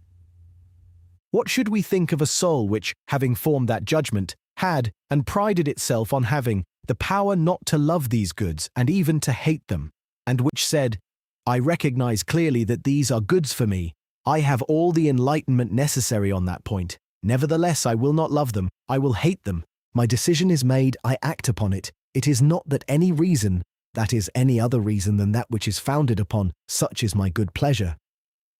What should we think of a soul which, having formed that judgment, had, and prided itself on having, the power not to love these goods and even to hate them, and which said, I recognize clearly that these are goods for me, I have all the enlightenment necessary on that point. Nevertheless, I will not love them. I will hate them. My decision is made. I act upon it. It is not that any reason, that is any other reason than that which is founded upon, such is my good pleasure,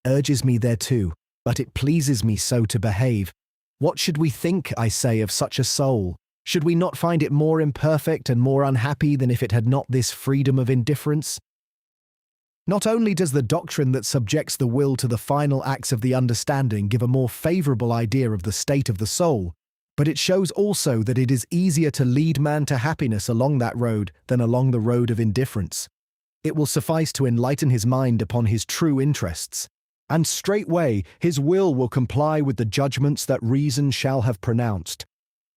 urges me thereto, but it pleases me so to behave. What should we think, I say, of such a soul? Should we not find it more imperfect and more unhappy than if it had not this freedom of indifference? Not only does the doctrine that subjects the will to the final acts of the understanding give a more favorable idea of the state of the soul, but it shows also that it is easier to lead man to happiness along that road than along the road of indifference. It will suffice to enlighten his mind upon his true interests, and straightway his will comply with the judgments that reason shall have pronounced.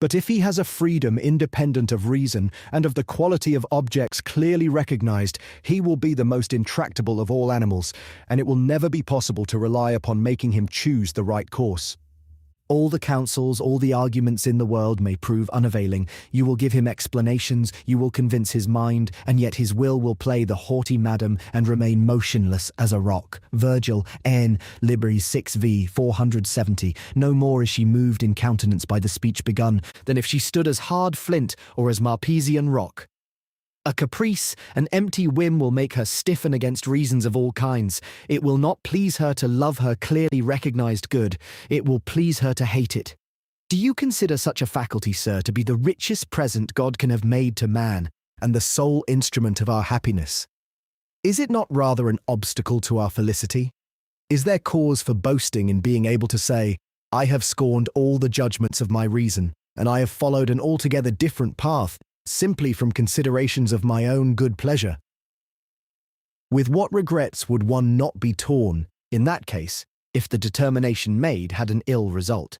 But if he has a freedom independent of reason and of the quality of objects clearly recognized, he will be the most intractable of all animals, and it will never be possible to rely upon making him choose the right course. All the counsels, all the arguments in the world may prove unavailing. You will give him explanations, you will convince his mind, and yet his will play the haughty madam and remain motionless as a rock. Virgil, N. Libri 6v 470. No more is she moved in countenance by the speech begun, than if she stood as hard flint or as Marpesian rock. A caprice, an empty whim will make her stiffen against reasons of all kinds. It will not please her to love her clearly recognized good. It will please her to hate it. Do you consider such a faculty, sir, to be the richest present God can have made to man and the sole instrument of our happiness? Is it not rather an obstacle to our felicity? Is there cause for boasting in being able to say, I have scorned all the judgments of my reason, and I have followed an altogether different path, simply from considerations of my own good pleasure? With what regrets would one not be torn, in that case, if the determination made had an ill result?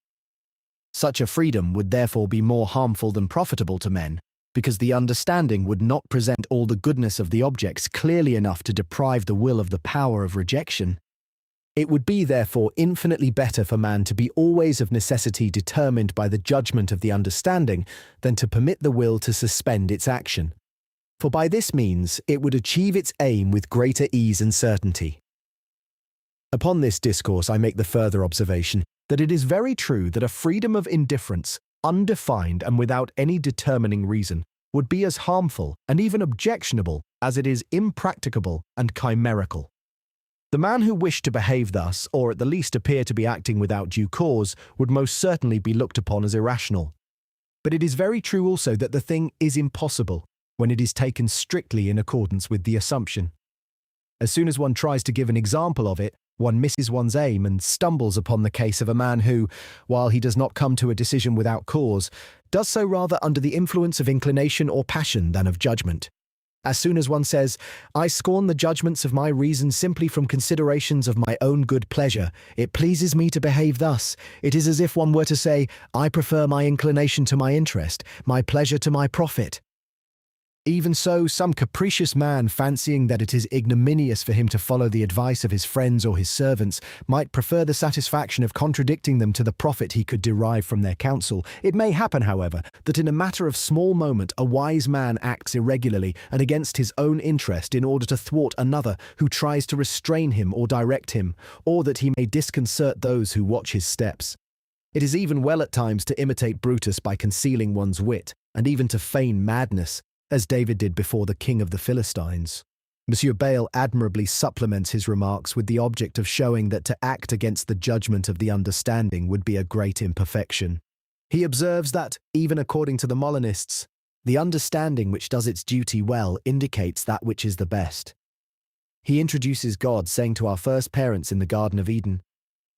Such a freedom would therefore be more harmful than profitable to men, because the understanding would not present all the goodness of the objects clearly enough to deprive the will of the power of rejection. It would be therefore infinitely better for man to be always of necessity determined by the judgment of the understanding than to permit the will to suspend its action. For by this means it would achieve its aim with greater ease and certainty. Upon this discourse I make the further observation that it is very true that a freedom of indifference, undefined and without any determining reason, would be as harmful and even objectionable as it is impracticable and chimerical. The man who wished to behave thus, or at the least appear to be acting without due cause, would most certainly be looked upon as irrational. But it is very true also that the thing is impossible when it is taken strictly in accordance with the assumption. As soon as one tries to give an example of it, one misses one's aim and stumbles upon the case of a man who, while he does not come to a decision without cause, does so rather under the influence of inclination or passion than of judgment. As soon as one says, I scorn the judgments of my reason simply from considerations of my own good pleasure, it pleases me to behave thus, it is as if one were to say, I prefer my inclination to my interest, my pleasure to my profit. Even so, some capricious man, fancying that it is ignominious for him to follow the advice of his friends or his servants, might prefer the satisfaction of contradicting them to the profit he could derive from their counsel. It may happen, however, that in a matter of small moment a wise man acts irregularly and against his own interest in order to thwart another who tries to restrain him or direct him, or that he may disconcert those who watch his steps. It is even well at times to imitate Brutus by concealing one's wit, and even to feign madness, as David did before the king of the Philistines. Monsieur Bayle admirably supplements his remarks with the object of showing that to act against the judgment of the understanding would be a great imperfection. He observes that, even according to the Molinists, the understanding which does its duty well indicates that which is the best. He introduces God, saying to our first parents in the Garden of Eden,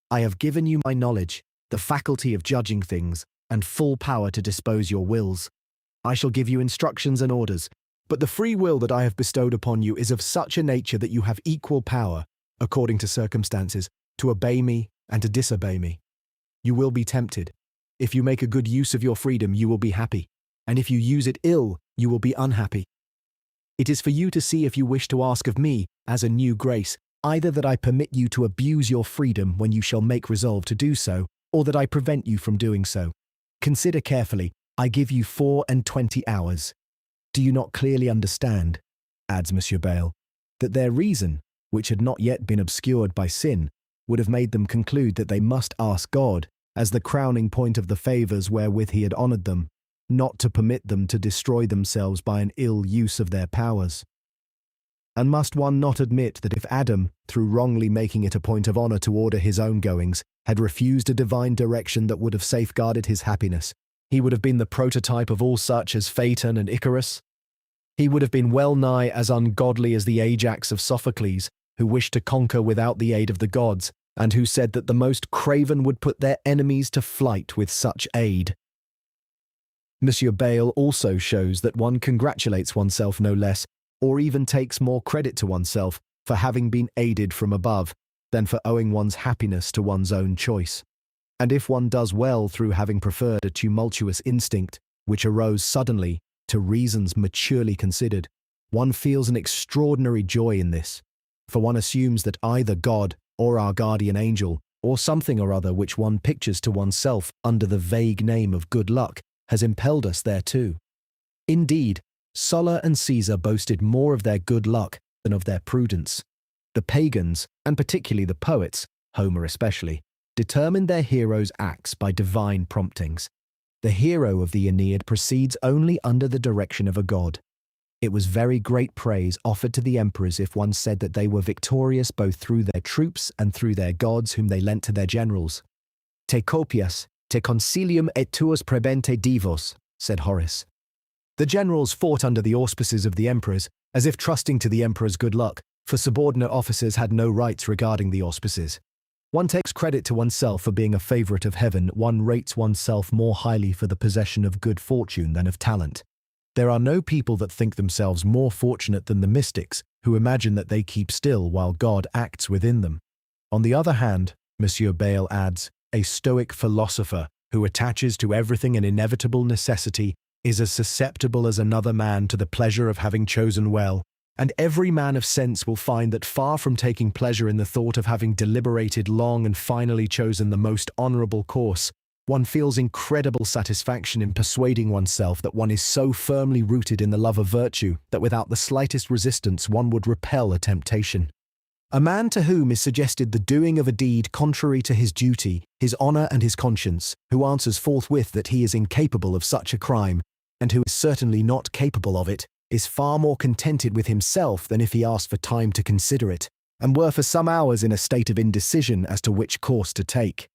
I have given you my knowledge, the faculty of judging things, and full power to dispose your wills. I shall give you instructions and orders, but the free will that I have bestowed upon you is of such a nature that you have equal power, according to circumstances, to obey me and to disobey me. You will be tempted. If you make a good use of your freedom, you will be happy, and if you use it ill, you will be unhappy. It is for you to see if you wish to ask of me, as a new grace, either that I permit you to abuse your freedom when you shall make resolve to do so, or that I prevent you from doing so. Consider carefully. I give you 24 hours. Do you not clearly understand, adds Monsieur Bayle, that their reason, which had not yet been obscured by sin, would have made them conclude that they must ask God, as the crowning point of the favours wherewith he had honoured them, not to permit them to destroy themselves by an ill use of their powers? And must one not admit that if Adam, through wrongly making it a point of honour to order his own goings, had refused a divine direction that would have safeguarded his happiness, he would have been the prototype of all such as Phaeton and Icarus? He would have been well nigh as ungodly as the Ajax of Sophocles, who wished to conquer without the aid of the gods, and who said that the most craven would put their enemies to flight with such aid. Monsieur Bayle also shows that one congratulates oneself no less, or even takes more credit to oneself, for having been aided from above, than for owing one's happiness to one's own choice. And if one does well through having preferred a tumultuous instinct, which arose suddenly, to reasons maturely considered, one feels an extraordinary joy in this, for one assumes that either God, or our guardian angel, or something or other which one pictures to oneself under the vague name of good luck, has impelled us thereto. Indeed, Sulla and Caesar boasted more of their good luck than of their prudence. The pagans, and particularly the poets, Homer especially, determined their heroes' acts by divine promptings. The hero of the Aeneid proceeds only under the direction of a god. It was very great praise offered to the emperors if one said that they were victorious both through their troops and through their gods whom they lent to their generals. Te copias, Te concilium et tuus prebente divos, said Horace. The generals fought under the auspices of the emperors, as if trusting to the emperor's good luck, for subordinate officers had no rights regarding the auspices. One takes credit to oneself for being a favourite of heaven, one rates oneself more highly for the possession of good fortune than of talent. There are no people that think themselves more fortunate than the mystics, who imagine that they keep still while God acts within them. On the other hand, Monsieur Bayle adds, a stoic philosopher who attaches to everything an inevitable necessity is as susceptible as another man to the pleasure of having chosen well, and every man of sense will find that far from taking pleasure in the thought of having deliberated long and finally chosen the most honourable course, one feels incredible satisfaction in persuading oneself that one is so firmly rooted in the love of virtue that without the slightest resistance one would repel a temptation. A man to whom is suggested the doing of a deed contrary to his duty, his honour and his conscience, who answers forthwith that he is incapable of such a crime, and who is certainly not capable of it, is far more contented with himself than if he asked for time to consider it, and were for some hours in a state of indecision as to which course to take.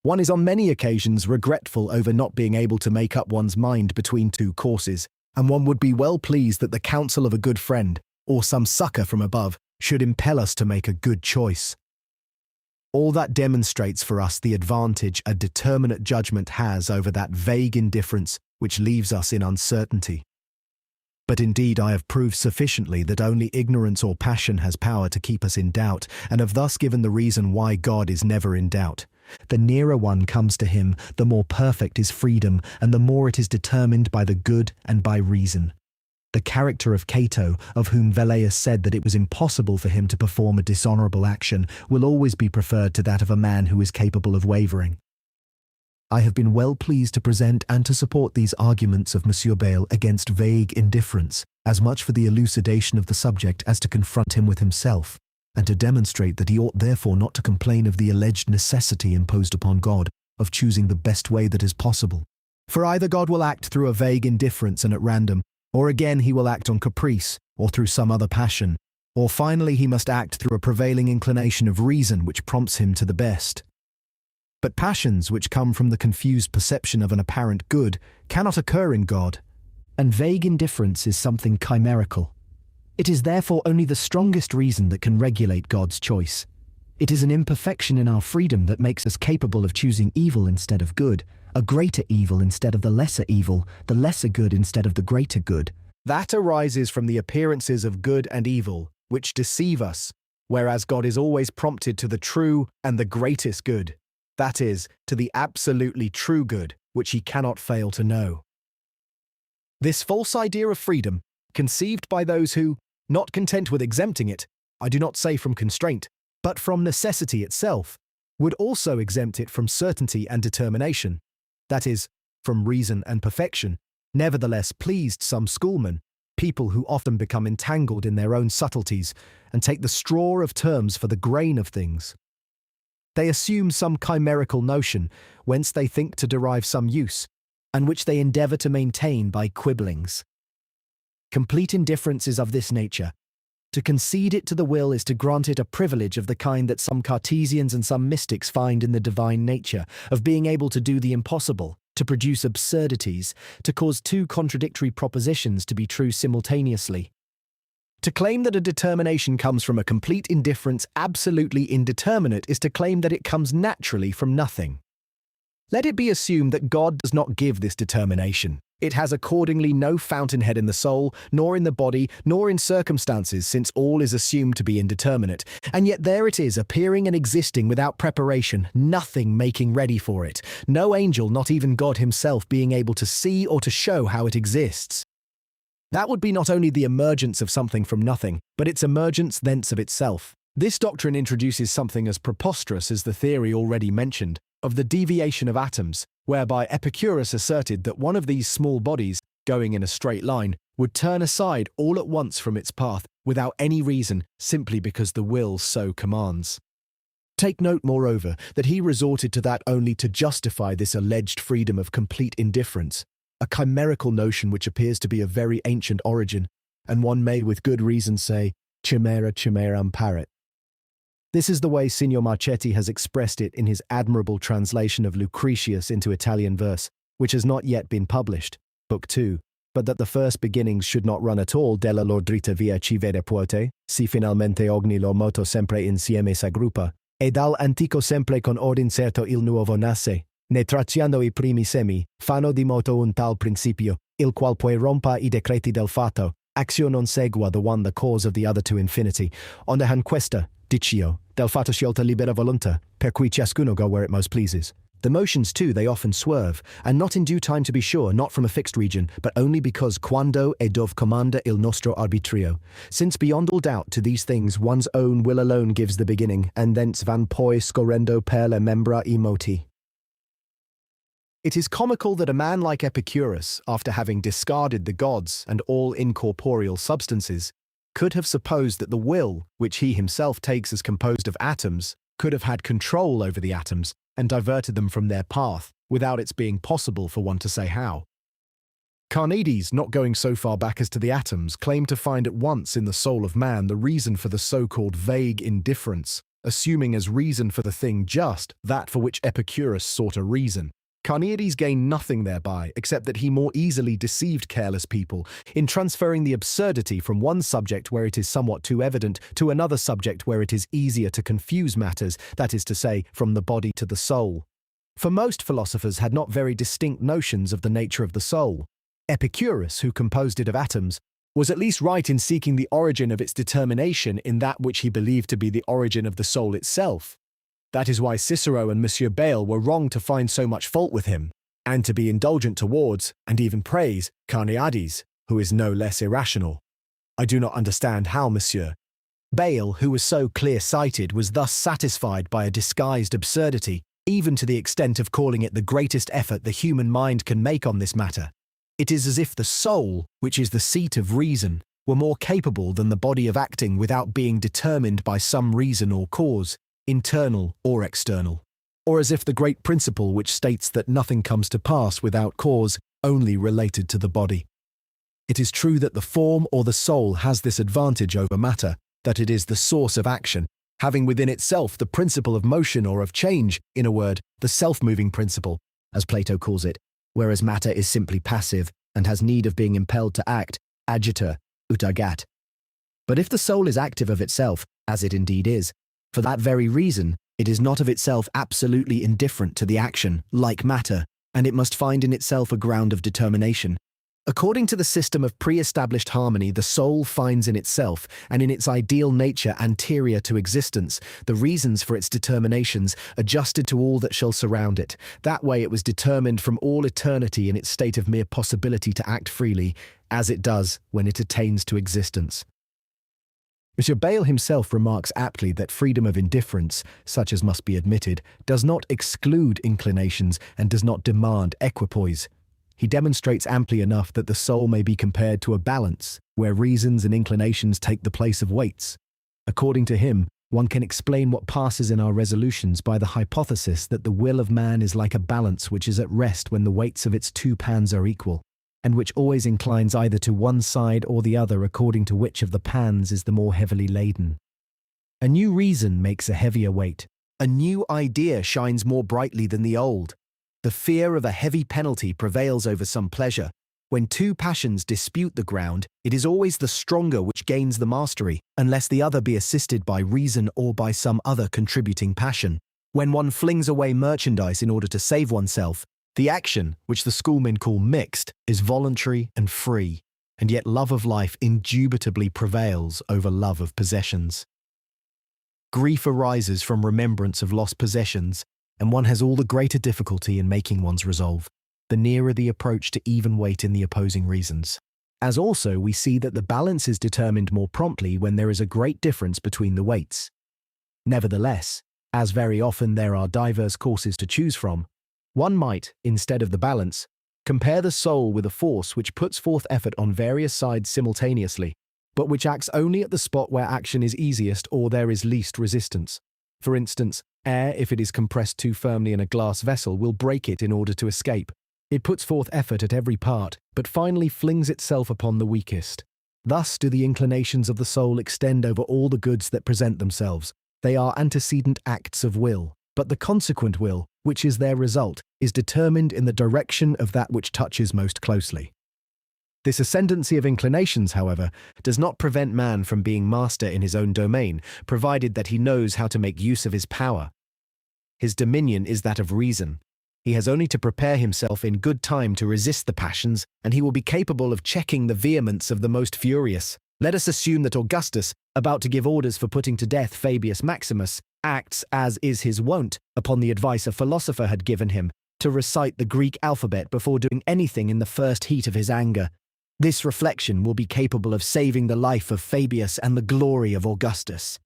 One is on many occasions regretful over not being able to make up one's mind between two courses, and one would be well pleased that the counsel of a good friend, or some succour from above, should impel us to make a good choice. All that demonstrates for us the advantage a determinate judgment has over that vague indifference which leaves us in uncertainty. But indeed I have proved sufficiently that only ignorance or passion has power to keep us in doubt, and have thus given the reason why God is never in doubt. The nearer one comes to him, the more perfect is freedom, and the more it is determined by the good and by reason. The character of Cato, of whom Velleius said that it was impossible for him to perform a dishonourable action, will always be preferred to that of a man who is capable of wavering. I have been well pleased to present and to support these arguments of Monsieur Bayle against vague indifference, as much for the elucidation of the subject as to confront him with himself, and to demonstrate that he ought therefore not to complain of the alleged necessity imposed upon God of choosing the best way that is possible. For either God will act through a vague indifference and at random, or again he will act on caprice, or through some other passion, or finally he must act through a prevailing inclination of reason which prompts him to the best. But passions which come from the confused perception of an apparent good cannot occur in God, and vague indifference is something chimerical. It is therefore only the strongest reason that can regulate God's choice. It is an imperfection in our freedom that makes us capable of choosing evil instead of good, a greater evil instead of the lesser evil, the lesser good instead of the greater good. That arises from the appearances of good and evil, which deceive us, whereas God is always prompted to the true and the greatest good, that is, to the absolutely true good, which he cannot fail to know. This false idea of freedom, conceived by those who, not content with exempting it, I do not say from constraint, but from necessity itself, would also exempt it from certainty and determination, that is, from reason and perfection, nevertheless pleased some schoolmen, people who often become entangled in their own subtleties and take the straw of terms for the grain of things. They assume some chimerical notion, whence they think to derive some use, and which they endeavour to maintain by quibblings. Complete indifference is of this nature. To concede it to the will is to grant it a privilege of the kind that some Cartesians and some mystics find in the divine nature, of being able to do the impossible, to produce absurdities, to cause two contradictory propositions to be true simultaneously. To claim that a determination comes from a complete indifference absolutely indeterminate is to claim that it comes naturally from nothing. Let it be assumed that God does not give this determination. It has accordingly no fountainhead in the soul, nor in the body, nor in circumstances, since all is assumed to be indeterminate. And yet there it is, appearing and existing without preparation, nothing making ready for it, no angel, not even God himself, being able to see or to show how it exists. That would be not only the emergence of something from nothing, but its emergence thence of itself. This doctrine introduces something as preposterous as the theory already mentioned, of the deviation of atoms, whereby Epicurus asserted that one of these small bodies, going in a straight line, would turn aside all at once from its path, without any reason, simply because the will so commands. Take note, moreover, that he resorted to that only to justify this alleged freedom of complete indifference, a chimerical notion which appears to be of very ancient origin, and one may with good reason say, chimera chimeram paret. This is the way Signor Marchetti has expressed it in his admirable translation of Lucretius into Italian verse, which has not yet been published, Book 2, but that the first beginnings should not run at all della lor dritta via ci vede puote, si finalmente ogni lor moto sempre insieme s'aggruppa, e dal antico sempre con ordine certo il nuovo nasce, ne tracciando I primi semi, fanno di moto un tal principio, il qual poi rompa I decreti del fatto, actio non segua the one the cause of the other to infinity, onde han questa, dicio, del fatto scelta libera volunta, per cui ciascuno go where it most pleases. The motions too they often swerve, and not in due time to be sure, not from a fixed region, but only because quando e dove comanda il nostro arbitrio, since beyond all doubt to these things one's own will alone gives the beginning, and thence van poi scorrendo per le membra I moti. It is comical that a man like Epicurus, after having discarded the gods and all incorporeal substances, could have supposed that the will, which he himself takes as composed of atoms, could have had control over the atoms and diverted them from their path, without its being possible for one to say how. Carneades, not going so far back as to the atoms, claimed to find at once in the soul of man the reason for the so-called vague indifference, assuming as reason for the thing just that for which Epicurus sought a reason. Carneades gained nothing thereby, except that he more easily deceived careless people in transferring the absurdity from one subject where it is somewhat too evident to another subject where it is easier to confuse matters, that is to say, from the body to the soul. For most philosophers had not very distinct notions of the nature of the soul. Epicurus, who composed it of atoms, was at least right in seeking the origin of its determination in that which he believed to be the origin of the soul itself. That is why Cicero and Monsieur Bayle were wrong to find so much fault with him, and to be indulgent towards, and even praise, Carneades, who is no less irrational. I do not understand how Monsieur Bayle, who was so clear-sighted, was thus satisfied by a disguised absurdity, even to the extent of calling it the greatest effort the human mind can make on this matter. It is as if the soul, which is the seat of reason, were more capable than the body of acting without being determined by some reason or cause, internal or external, or as if the great principle which states that nothing comes to pass without cause only related to the body. It is true that the form or the soul has this advantage over matter, that it is the source of action, having within itself the principle of motion or of change, in a word, the self-moving principle, as Plato calls it, whereas matter is simply passive and has need of being impelled to act, agita, ut agat. But if the soul is active of itself, as it indeed is, for that very reason, it is not of itself absolutely indifferent to the action, like matter, and it must find in itself a ground of determination. According to the system of pre-established harmony, the soul finds in itself, and in its ideal nature anterior to existence, the reasons for its determinations adjusted to all that shall surround it. That way it was determined from all eternity in its state of mere possibility to act freely, as it does when it attains to existence. Monsieur Bayle himself remarks aptly that freedom of indifference, such as must be admitted, does not exclude inclinations and does not demand equipoise. He demonstrates amply enough that the soul may be compared to a balance, where reasons and inclinations take the place of weights. According to him, one can explain what passes in our resolutions by the hypothesis that the will of man is like a balance which is at rest when the weights of its two pans are equal, and which always inclines either to one side or the other according to which of the pans is the more heavily laden. A new reason makes a heavier weight. A new idea shines more brightly than the old. The fear of a heavy penalty prevails over some pleasure. When two passions dispute the ground, it is always the stronger which gains the mastery, unless the other be assisted by reason or by some other contributing passion. When one flings away merchandise in order to save oneself, the action, which the schoolmen call mixed, is voluntary and free, and yet love of life indubitably prevails over love of possessions. Grief arises from remembrance of lost possessions, and one has all the greater difficulty in making one's resolve, the nearer the approach to even weight in the opposing reasons. As also we see that the balance is determined more promptly when there is a great difference between the weights. Nevertheless, as very often there are diverse courses to choose from, one might, instead of the balance, compare the soul with a force which puts forth effort on various sides simultaneously, but which acts only at the spot where action is easiest or there is least resistance. For instance, air, if it is compressed too firmly in a glass vessel, will break it in order to escape. It puts forth effort at every part, but finally flings itself upon the weakest. Thus do the inclinations of the soul extend over all the goods that present themselves, They are antecedent acts of will, but the consequent will, which is their result, is determined in the direction of that which touches most closely. This ascendancy of inclinations, however, does not prevent man from being master in his own domain, provided that he knows how to make use of his power. His dominion is that of reason. He has only to prepare himself in good time to resist the passions, and he will be capable of checking the vehemence of the most furious. Let us assume that Augustus, about to give orders for putting to death Fabius Maximus, acts, as is his wont, upon the advice a philosopher had given him, to recite the Greek alphabet before doing anything in the first heat of his anger. This reflection will be capable of saving the life of Fabius and the glory of Augustus.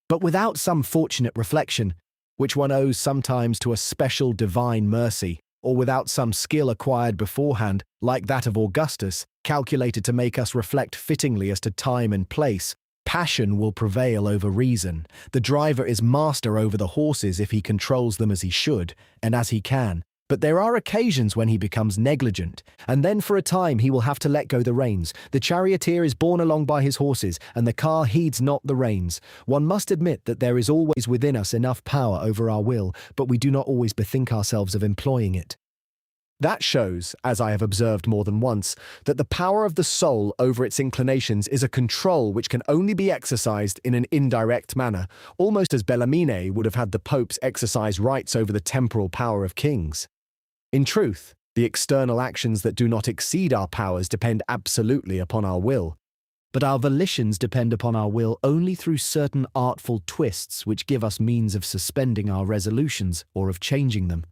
But without some fortunate reflection, which one owes sometimes to a special divine mercy, or without some skill acquired beforehand, like that of Augustus, calculated to make us reflect fittingly as to time and place, passion will prevail over reason. The driver is master over the horses if he controls them as he should, and as he can. But there are occasions when he becomes negligent, and then for a time he will have to let go the reins. The charioteer is borne along by his horses, and the car heeds not the reins. One must admit that there is always within us enough power over our will, but we do not always bethink ourselves of employing it. That shows, as I have observed more than once, that the power of the soul over its inclinations is a control which can only be exercised in an indirect manner, almost as Bellarmine would have had the popes exercise rights over the temporal power of kings. In truth, the external actions that do not exceed our powers depend absolutely upon our will, but our volitions depend upon our will only through certain artful twists which give us means of suspending our resolutions or of changing them.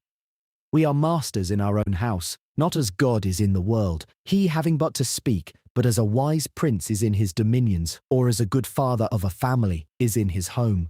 We are masters in our own house, not as God is in the world, he having but to speak, but as a wise prince is in his dominions, or as a good father of a family is in his home.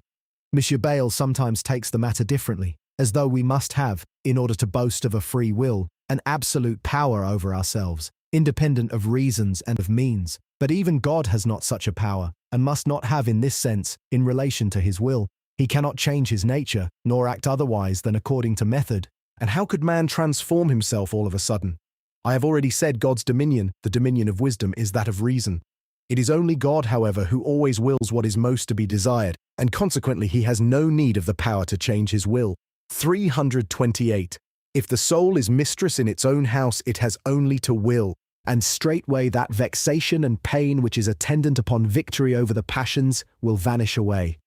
M. Bayle sometimes takes the matter differently, as though we must have, in order to boast of a free will, an absolute power over ourselves, independent of reasons and of means. But even God has not such a power, and must not have in this sense, in relation to his will. He cannot change his nature, nor act otherwise than according to method. And how could man transform himself all of a sudden? I have already said God's dominion, the dominion of wisdom, is that of reason. It is only God, however, who always wills what is most to be desired, and consequently he has no need of the power to change his will. 328. If the soul is mistress in its own house, it has only to will, and straightway that vexation and pain which is attendant upon victory over the passions will vanish away.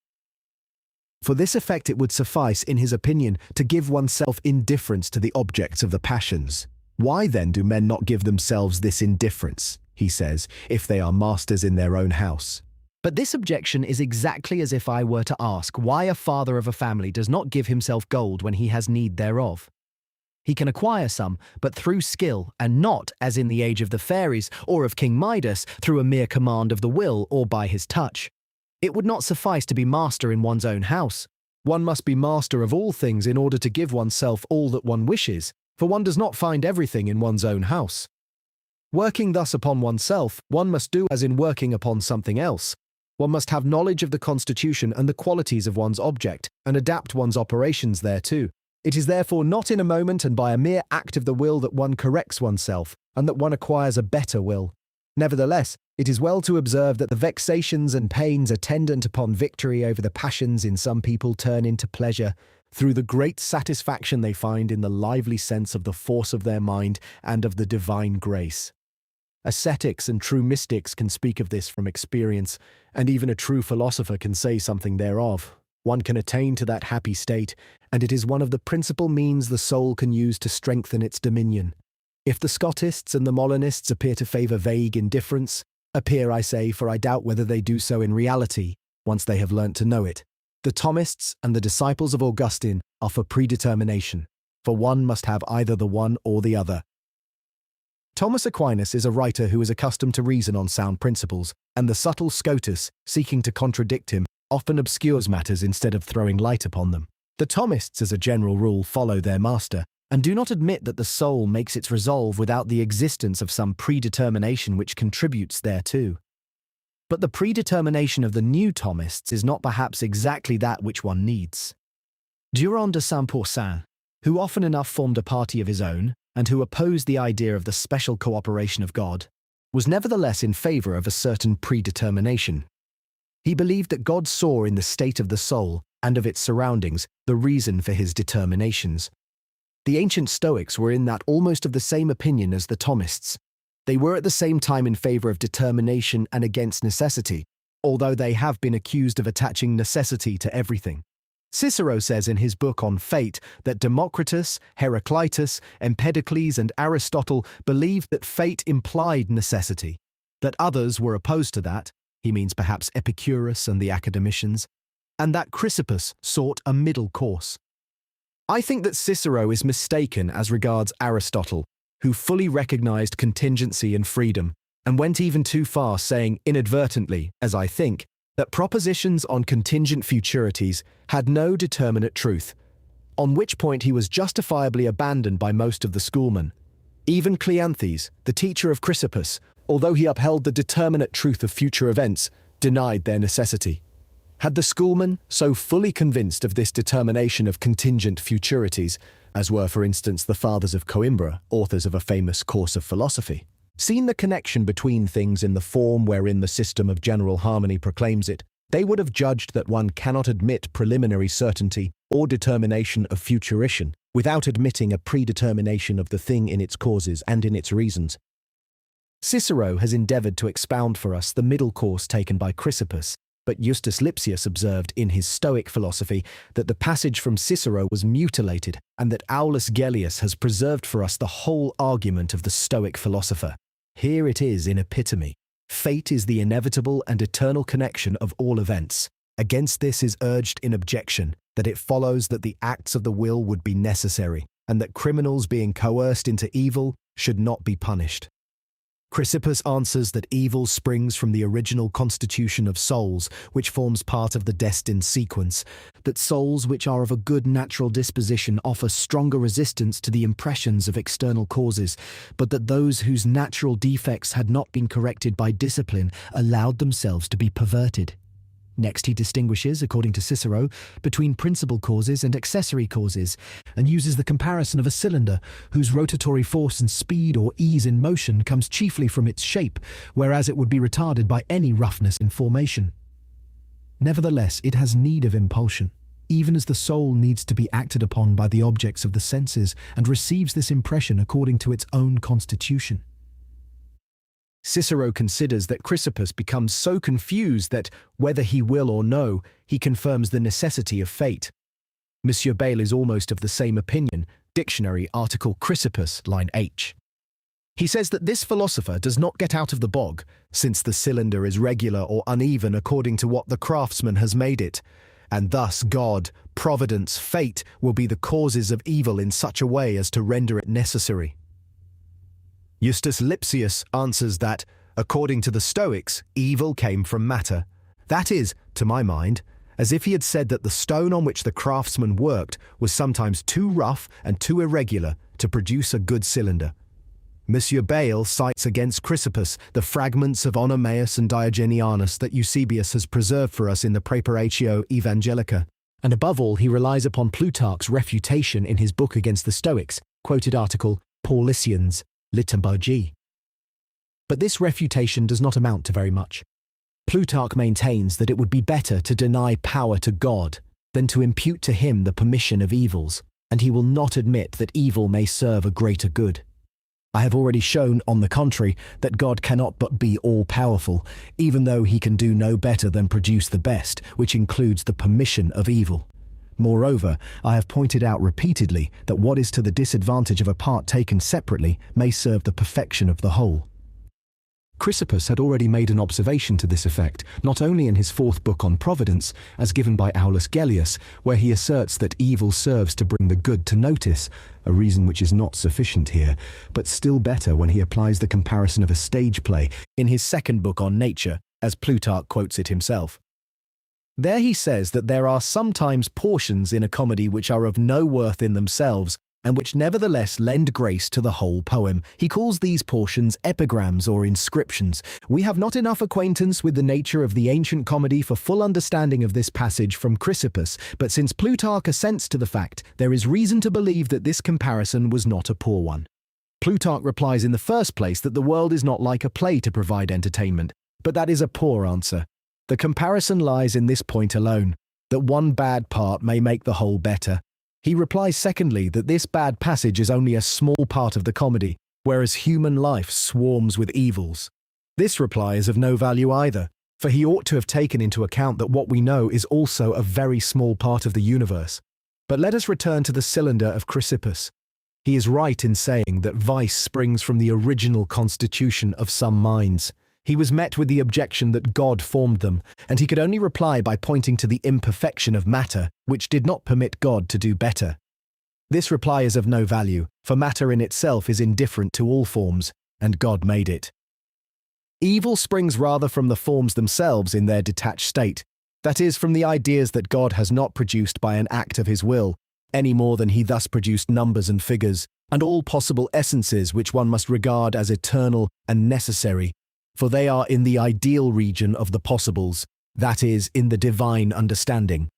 For this effect it would suffice, in his opinion, to give oneself indifference to the objects of the passions. Why then do men not give themselves this indifference, he says, if they are masters in their own house? But this objection is exactly as if I were to ask why a father of a family does not give himself gold when he has need thereof. He can acquire some, but through skill, and not, as in the age of the fairies, or of King Midas, through a mere command of the will, or by his touch. It would not suffice to be master in one's own house. One must be master of all things in order to give oneself all that one wishes, for one does not find everything in one's own house. Working thus upon oneself, one must do as in working upon something else. One must have knowledge of the constitution and the qualities of one's object, and adapt one's operations thereto. It is therefore not in a moment and by a mere act of the will that one corrects oneself, and that one acquires a better will. Nevertheless, it is well to observe that the vexations and pains attendant upon victory over the passions in some people turn into pleasure, through the great satisfaction they find in the lively sense of the force of their mind and of the divine grace. Ascetics and true mystics can speak of this from experience, and even a true philosopher can say something thereof. One can attain to that happy state, and it is one of the principal means the soul can use to strengthen its dominion. If the Scotists and the Molinists appear to favour vague indifference, appear, I say, for I doubt whether they do so in reality, once they have learnt to know it. The Thomists and the disciples of Augustine are for predetermination, for one must have either the one or the other. Thomas Aquinas is a writer who is accustomed to reason on sound principles, and the subtle Scotus, seeking to contradict him, often obscures matters instead of throwing light upon them. The Thomists, as a general rule, follow their master, and do not admit that the soul makes its resolve without the existence of some predetermination which contributes thereto. But the predetermination of the new Thomists is not perhaps exactly that which one needs. Durand de Saint-Pourçain, who often enough formed a party of his own, and who opposed the idea of the special cooperation of God, was nevertheless in favour of a certain predetermination. He believed that God saw in the state of the soul and of its surroundings the reason for his determinations. The ancient Stoics were in that almost of the same opinion as the Thomists. They were at the same time in favor of determination and against necessity, although they have been accused of attaching necessity to everything. Cicero says in his book on fate that Democritus, Heraclitus, Empedocles, and Aristotle believed that fate implied necessity, that others were opposed to that, he means perhaps Epicurus and the academicians, and that Chrysippus sought a middle course. I think that Cicero is mistaken as regards Aristotle, who fully recognized contingency and freedom, and went even too far saying inadvertently, as I think, that propositions on contingent futurities had no determinate truth, on which point he was justifiably abandoned by most of the schoolmen. Even Cleanthes, the teacher of Chrysippus, although he upheld the determinate truth of future events, denied their necessity. Had the schoolmen, so fully convinced of this determination of contingent futurities, as were for instance the fathers of Coimbra, authors of a famous course of philosophy, seen the connection between things in the form wherein the system of general harmony proclaims it, they would have judged that one cannot admit preliminary certainty or determination of futurition without admitting a predetermination of the thing in its causes and in its reasons. Cicero has endeavored to expound for us the middle course taken by Chrysippus, but Justus Lipsius observed in his Stoic philosophy that the passage from Cicero was mutilated and that Aulus Gellius has preserved for us the whole argument of the Stoic philosopher. Here it is in epitome. Fate is the inevitable and eternal connection of all events. Against this is urged in objection that it follows that the acts of the will would be necessary, and that criminals being coerced into evil should not be punished. Chrysippus answers that evil springs from the original constitution of souls, which forms part of the destined sequence, that souls which are of a good natural disposition offer stronger resistance to the impressions of external causes, but that those whose natural defects had not been corrected by discipline allowed themselves to be perverted. Next, he distinguishes, according to Cicero, between principal causes and accessory causes, and uses the comparison of a cylinder whose rotatory force and speed or ease in motion comes chiefly from its shape, whereas it would be retarded by any roughness in formation. Nevertheless, it has need of impulsion, even as the soul needs to be acted upon by the objects of the senses, and receives this impression according to its own constitution. Cicero considers that Chrysippus becomes so confused that, whether he will or no, he confirms the necessity of fate. Monsieur Bayle is almost of the same opinion, dictionary article Chrysippus, line H. He says that this philosopher does not get out of the bog, since the cylinder is regular or uneven according to what the craftsman has made it, and thus God, Providence, fate will be the causes of evil in such a way as to render it necessary. Justus Lipsius answers that, according to the Stoics, evil came from matter. That is, to my mind, as if he had said that the stone on which the craftsman worked was sometimes too rough and too irregular to produce a good cylinder. Monsieur Bayle cites against Chrysippus the fragments of Onomaeus and Diogenianus that Eusebius has preserved for us in the Praeparatio Evangelica, and above all he relies upon Plutarch's refutation in his book against the Stoics, quoted article Paulicians, Liturgy. But this refutation does not amount to very much. Plutarch maintains that it would be better to deny power to God than to impute to him the permission of evils, and he will not admit that evil may serve a greater good. I have already shown, on the contrary, that God cannot but be all-powerful, even though he can do no better than produce the best, which includes the permission of evil. Moreover, I have pointed out repeatedly that what is to the disadvantage of a part taken separately may serve the perfection of the whole. Chrysippus had already made an observation to this effect, not only in his fourth book on Providence, as given by Aulus Gellius, where he asserts that evil serves to bring the good to notice, a reason which is not sufficient here, but still better when he applies the comparison of a stage play in his second book on Nature, as Plutarch quotes it himself. There he says that there are sometimes portions in a comedy which are of no worth in themselves, and which nevertheless lend grace to the whole poem. He calls these portions epigrams or inscriptions. We have not enough acquaintance with the nature of the ancient comedy for full understanding of this passage from Chrysippus, but since Plutarch assents to the fact, there is reason to believe that this comparison was not a poor one. Plutarch replies in the first place that the world is not like a play to provide entertainment, but that is a poor answer. The comparison lies in this point alone, that one bad part may make the whole better. He replies secondly that this bad passage is only a small part of the comedy, whereas human life swarms with evils. This reply is of no value either, for he ought to have taken into account that what we know is also a very small part of the universe. But let us return to the cylinder of Chrysippus. He is right in saying that vice springs from the original constitution of some minds. He was met with the objection that God formed them, and he could only reply by pointing to the imperfection of matter, which did not permit God to do better. This reply is of no value, for matter in itself is indifferent to all forms, and God made it. Evil springs rather from the forms themselves in their detached state, that is, from the ideas that God has not produced by an act of his will, any more than he thus produced numbers and figures, and all possible essences which one must regard as eternal and necessary, for they are in the ideal region of the possibles, that is, in the divine understanding.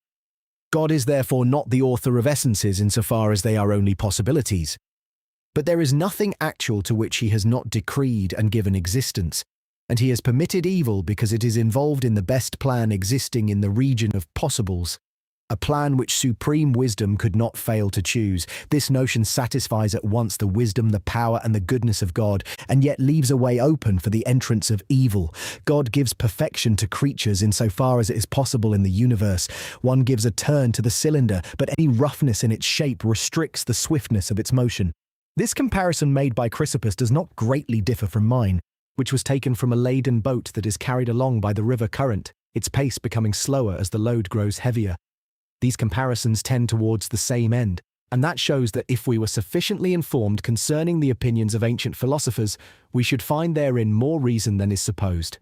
God is therefore not the author of essences insofar as they are only possibilities. But there is nothing actual to which he has not decreed and given existence, and he has permitted evil because it is involved in the best plan existing in the region of possibles, a plan which supreme wisdom could not fail to choose. This notion satisfies at once the wisdom, the power, and the goodness of God, and yet leaves a way open for the entrance of evil. God gives perfection to creatures insofar as it is possible in the universe. One gives a turn to the cylinder, but any roughness in its shape restricts the swiftness of its motion. This comparison made by Chrysippus does not greatly differ from mine, which was taken from a laden boat that is carried along by the river current, its pace becoming slower as the load grows heavier. These comparisons tend towards the same end, and that shows that if we were sufficiently informed concerning the opinions of ancient philosophers, we should find therein more reason than is supposed.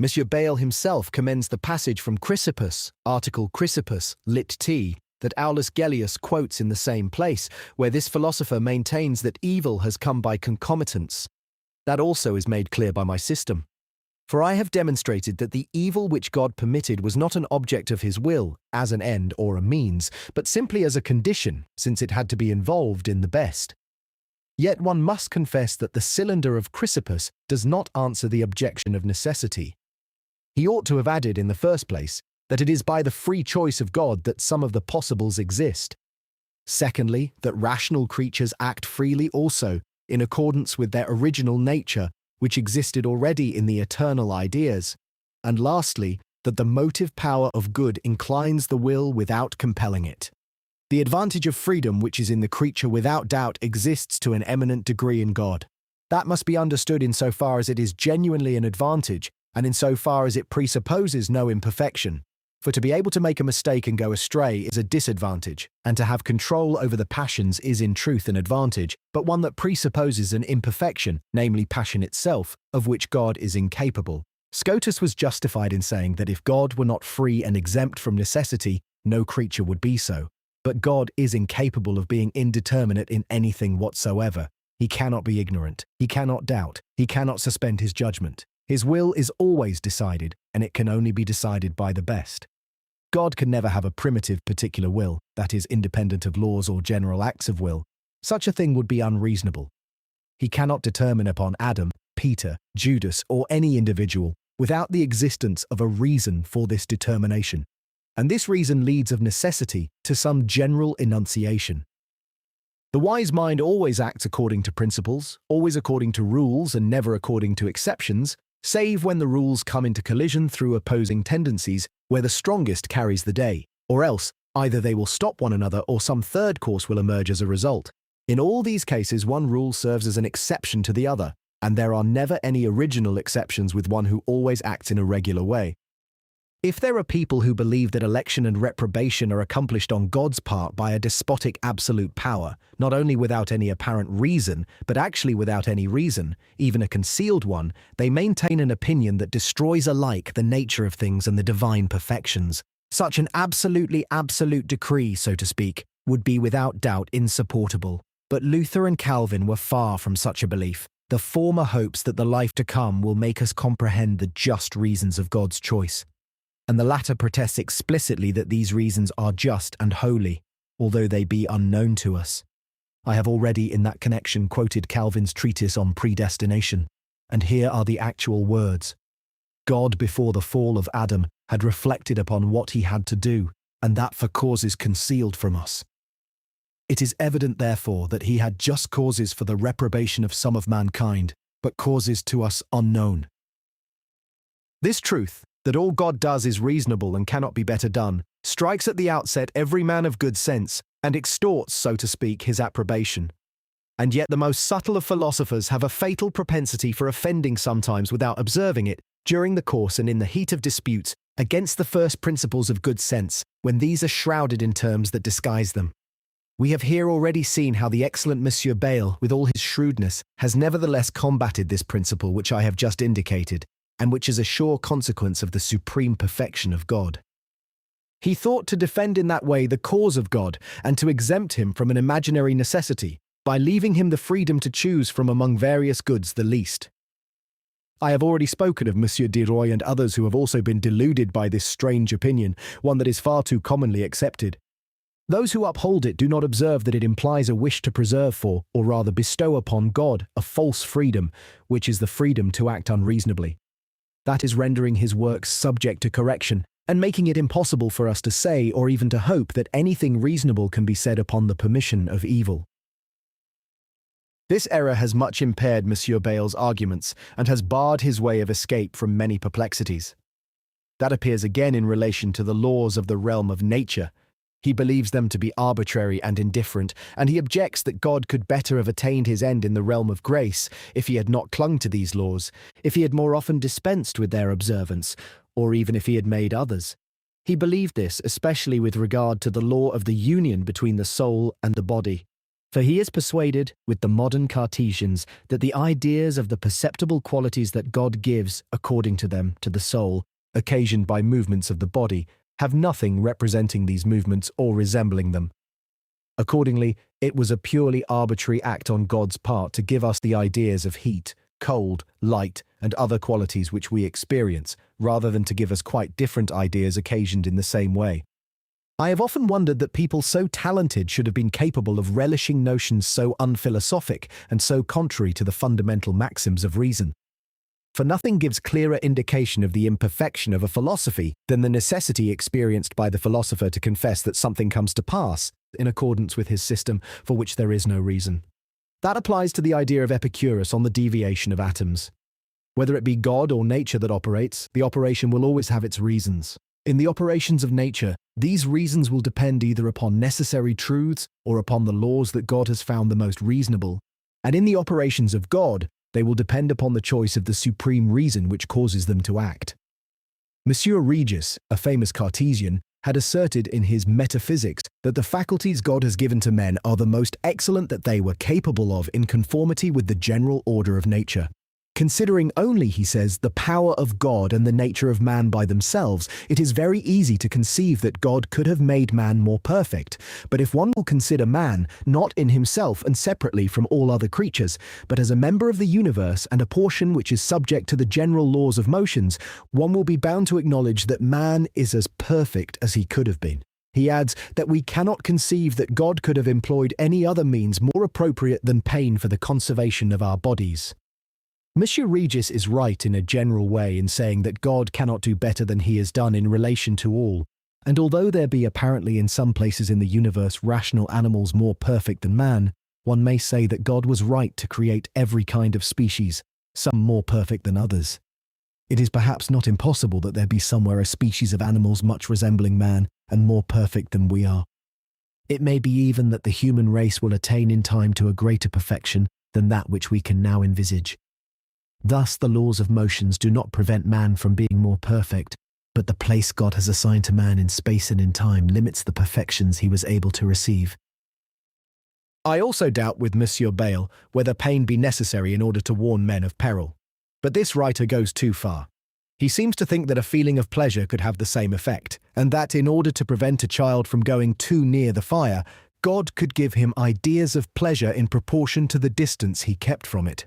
Monsieur Bayle himself commends the passage from Chrysippus, article Chrysippus, lit T, that Aulus Gellius quotes in the same place, where this philosopher maintains that evil has come by concomitance. That also is made clear by my system. For I have demonstrated that the evil which God permitted was not an object of his will, as an end or a means, but simply as a condition, since it had to be involved in the best. Yet one must confess that the cylinder of Chrysippus does not answer the objection of necessity. He ought to have added, in the first place, that it is by the free choice of God that some of the possibles exist. Secondly, that rational creatures act freely also, in accordance with their original nature, which existed already in the eternal ideas, and lastly, that the motive power of good inclines the will without compelling it. The advantage of freedom which is in the creature without doubt exists to an eminent degree in God. That must be understood insofar as it is genuinely an advantage, and insofar as it presupposes no imperfection. For to be able to make a mistake and go astray is a disadvantage, and to have control over the passions is in truth an advantage, but one that presupposes an imperfection, namely passion itself, of which God is incapable. Scotus was justified in saying that if God were not free and exempt from necessity, no creature would be so. But God is incapable of being indeterminate in anything whatsoever. He cannot be ignorant. He cannot doubt. He cannot suspend his judgment. His will is always decided, and it can only be decided by the best. God can never have a primitive particular will, that is independent of laws or general acts of will. Such a thing would be unreasonable. He cannot determine upon Adam, Peter, Judas, or any individual without the existence of a reason for this determination. And this reason leads of necessity to some general enunciation. The wise mind always acts according to principles, always according to rules and never according to exceptions, save when the rules come into collision through opposing tendencies, where the strongest carries the day, or else either they will stop one another or some third course will emerge as a result. In all these cases, one rule serves as an exception to the other, and there are never any original exceptions with one who always acts in a regular way. If there are people who believe that election and reprobation are accomplished on God's part by a despotic absolute power, not only without any apparent reason, but actually without any reason, even a concealed one, they maintain an opinion that destroys alike the nature of things and the divine perfections. Such an absolutely absolute decree, so to speak, would be without doubt insupportable. But Luther and Calvin were far from such a belief. The former hopes that the life to come will make us comprehend the just reasons of God's choice, and the latter protests explicitly that these reasons are just and holy, although they be unknown to us. I have already in that connection quoted Calvin's treatise on predestination, and here are the actual words. God, before the fall of Adam, had reflected upon what he had to do, and that for causes concealed from us. It is evident, therefore, that he had just causes for the reprobation of some of mankind, but causes to us unknown. This truth, that all God does is reasonable and cannot be better done, strikes at the outset every man of good sense, and extorts, so to speak, his approbation. And yet the most subtle of philosophers have a fatal propensity for offending sometimes without observing it, during the course and in the heat of disputes, against the first principles of good sense, when these are shrouded in terms that disguise them. We have here already seen how the excellent Monsieur Bayle, with all his shrewdness, has nevertheless combated this principle which I have just indicated, and which is a sure consequence of the supreme perfection of God. He thought to defend in that way the cause of God, and to exempt him from an imaginary necessity, by leaving him the freedom to choose from among various goods the least. I have already spoken of Monsieur de Roy and others who have also been deluded by this strange opinion, one that is far too commonly accepted. Those who uphold it do not observe that it implies a wish to preserve for, or rather bestow upon God, a false freedom, which is the freedom to act unreasonably. That is rendering his works subject to correction, and making it impossible for us to say or even to hope that anything reasonable can be said upon the permission of evil. This error has much impaired Monsieur Bayle's arguments, and has barred his way of escape from many perplexities. That appears again in relation to the laws of the realm of nature. He believes them to be arbitrary and indifferent, and he objects that God could better have attained his end in the realm of grace if he had not clung to these laws, if he had more often dispensed with their observance, or even if he had made others. He believed this especially with regard to the law of the union between the soul and the body. For he is persuaded, with the modern Cartesians, that the ideas of the perceptible qualities that God gives, according to them, to the soul, occasioned by movements of the body, have nothing representing these movements or resembling them. Accordingly, it was a purely arbitrary act on God's part to give us the ideas of heat, cold, light, and other qualities which we experience, rather than to give us quite different ideas occasioned in the same way. I have often wondered that people so talented should have been capable of relishing notions so unphilosophic and so contrary to the fundamental maxims of reason. For nothing gives clearer indication of the imperfection of a philosophy than the necessity experienced by the philosopher to confess that something comes to pass in accordance with his system for which there is no reason. That applies to the idea of Epicurus on the deviation of atoms. Whether it be God or nature that operates, the operation will always have its reasons. In the operations of nature, these reasons will depend either upon necessary truths or upon the laws that God has found the most reasonable, and in the operations of God, they will depend upon the choice of the supreme reason which causes them to act. Monsieur Regis, a famous Cartesian, had asserted in his Metaphysics that the faculties God has given to men are the most excellent that they were capable of in conformity with the general order of nature. Considering only, he says, the power of God and the nature of man by themselves, it is very easy to conceive that God could have made man more perfect. But if one will consider man, not in himself and separately from all other creatures, but as a member of the universe and a portion which is subject to the general laws of motions, one will be bound to acknowledge that man is as perfect as he could have been. He adds that we cannot conceive that God could have employed any other means more appropriate than pain for the conservation of our bodies. Monsieur Regis is right in a general way in saying that God cannot do better than he has done in relation to all, and although there be apparently in some places in the universe rational animals more perfect than man, one may say that God was right to create every kind of species, some more perfect than others. It is perhaps not impossible that there be somewhere a species of animals much resembling man and more perfect than we are. It may be even that the human race will attain in time to a greater perfection than that which we can now envisage. Thus the laws of motions do not prevent man from being more perfect, but the place God has assigned to man in space and in time limits the perfections he was able to receive. I also doubt with Monsieur Bayle whether pain be necessary in order to warn men of peril. But this writer goes too far. He seems to think that a feeling of pleasure could have the same effect, and that in order to prevent a child from going too near the fire, God could give him ideas of pleasure in proportion to the distance he kept from it.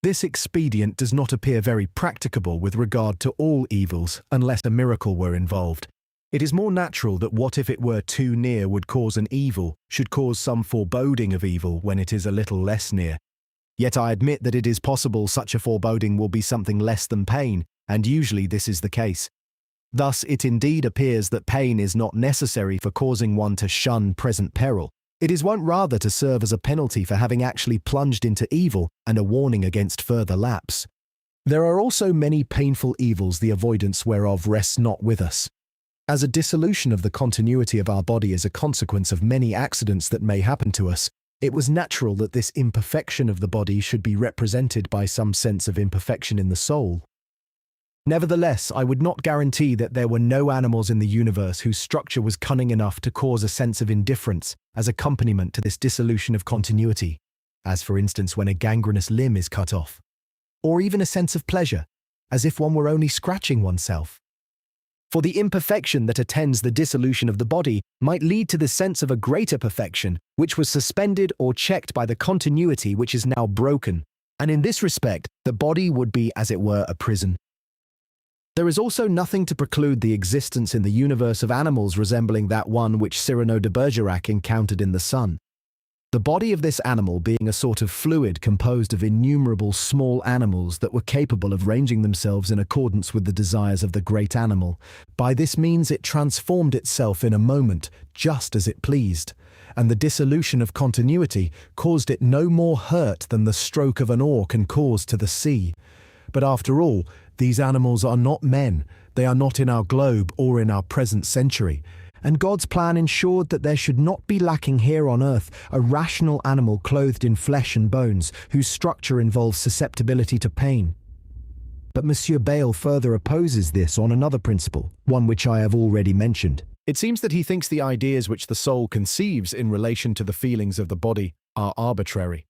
This expedient does not appear very practicable with regard to all evils, unless a miracle were involved. It is more natural that what if it were too near would cause an evil, should cause some foreboding of evil when it is a little less near. Yet I admit that it is possible such a foreboding will be something less than pain, and usually this is the case. Thus, it indeed appears that pain is not necessary for causing one to shun present peril. It is wont rather to serve as a penalty for having actually plunged into evil and a warning against further lapse. There are also many painful evils the avoidance whereof rests not with us. As a dissolution of the continuity of our body is a consequence of many accidents that may happen to us, it was natural that this imperfection of the body should be represented by some sense of imperfection in the soul. Nevertheless, I would not guarantee that there were no animals in the universe whose structure was cunning enough to cause a sense of indifference as accompaniment to this dissolution of continuity, as for instance when a gangrenous limb is cut off, or even a sense of pleasure, as if one were only scratching oneself. For the imperfection that attends the dissolution of the body might lead to the sense of a greater perfection, which was suspended or checked by the continuity which is now broken, and in this respect the body would be as it were a prison. There is also nothing to preclude the existence in the universe of animals resembling that one which Cyrano de Bergerac encountered in the sun. The body of this animal being a sort of fluid composed of innumerable small animals that were capable of ranging themselves in accordance with the desires of the great animal. By this means it transformed itself in a moment, just as it pleased, and the dissolution of continuity caused it no more hurt than the stroke of an oar can cause to the sea. But after all, these animals are not men, they are not in our globe or in our present century, and God's plan ensured that there should not be lacking here on earth a rational animal clothed in flesh and bones, whose structure involves susceptibility to pain. But Monsieur Bayle further opposes this on another principle, one which I have already mentioned. It seems that he thinks the ideas which the soul conceives in relation to the feelings of the body are arbitrary.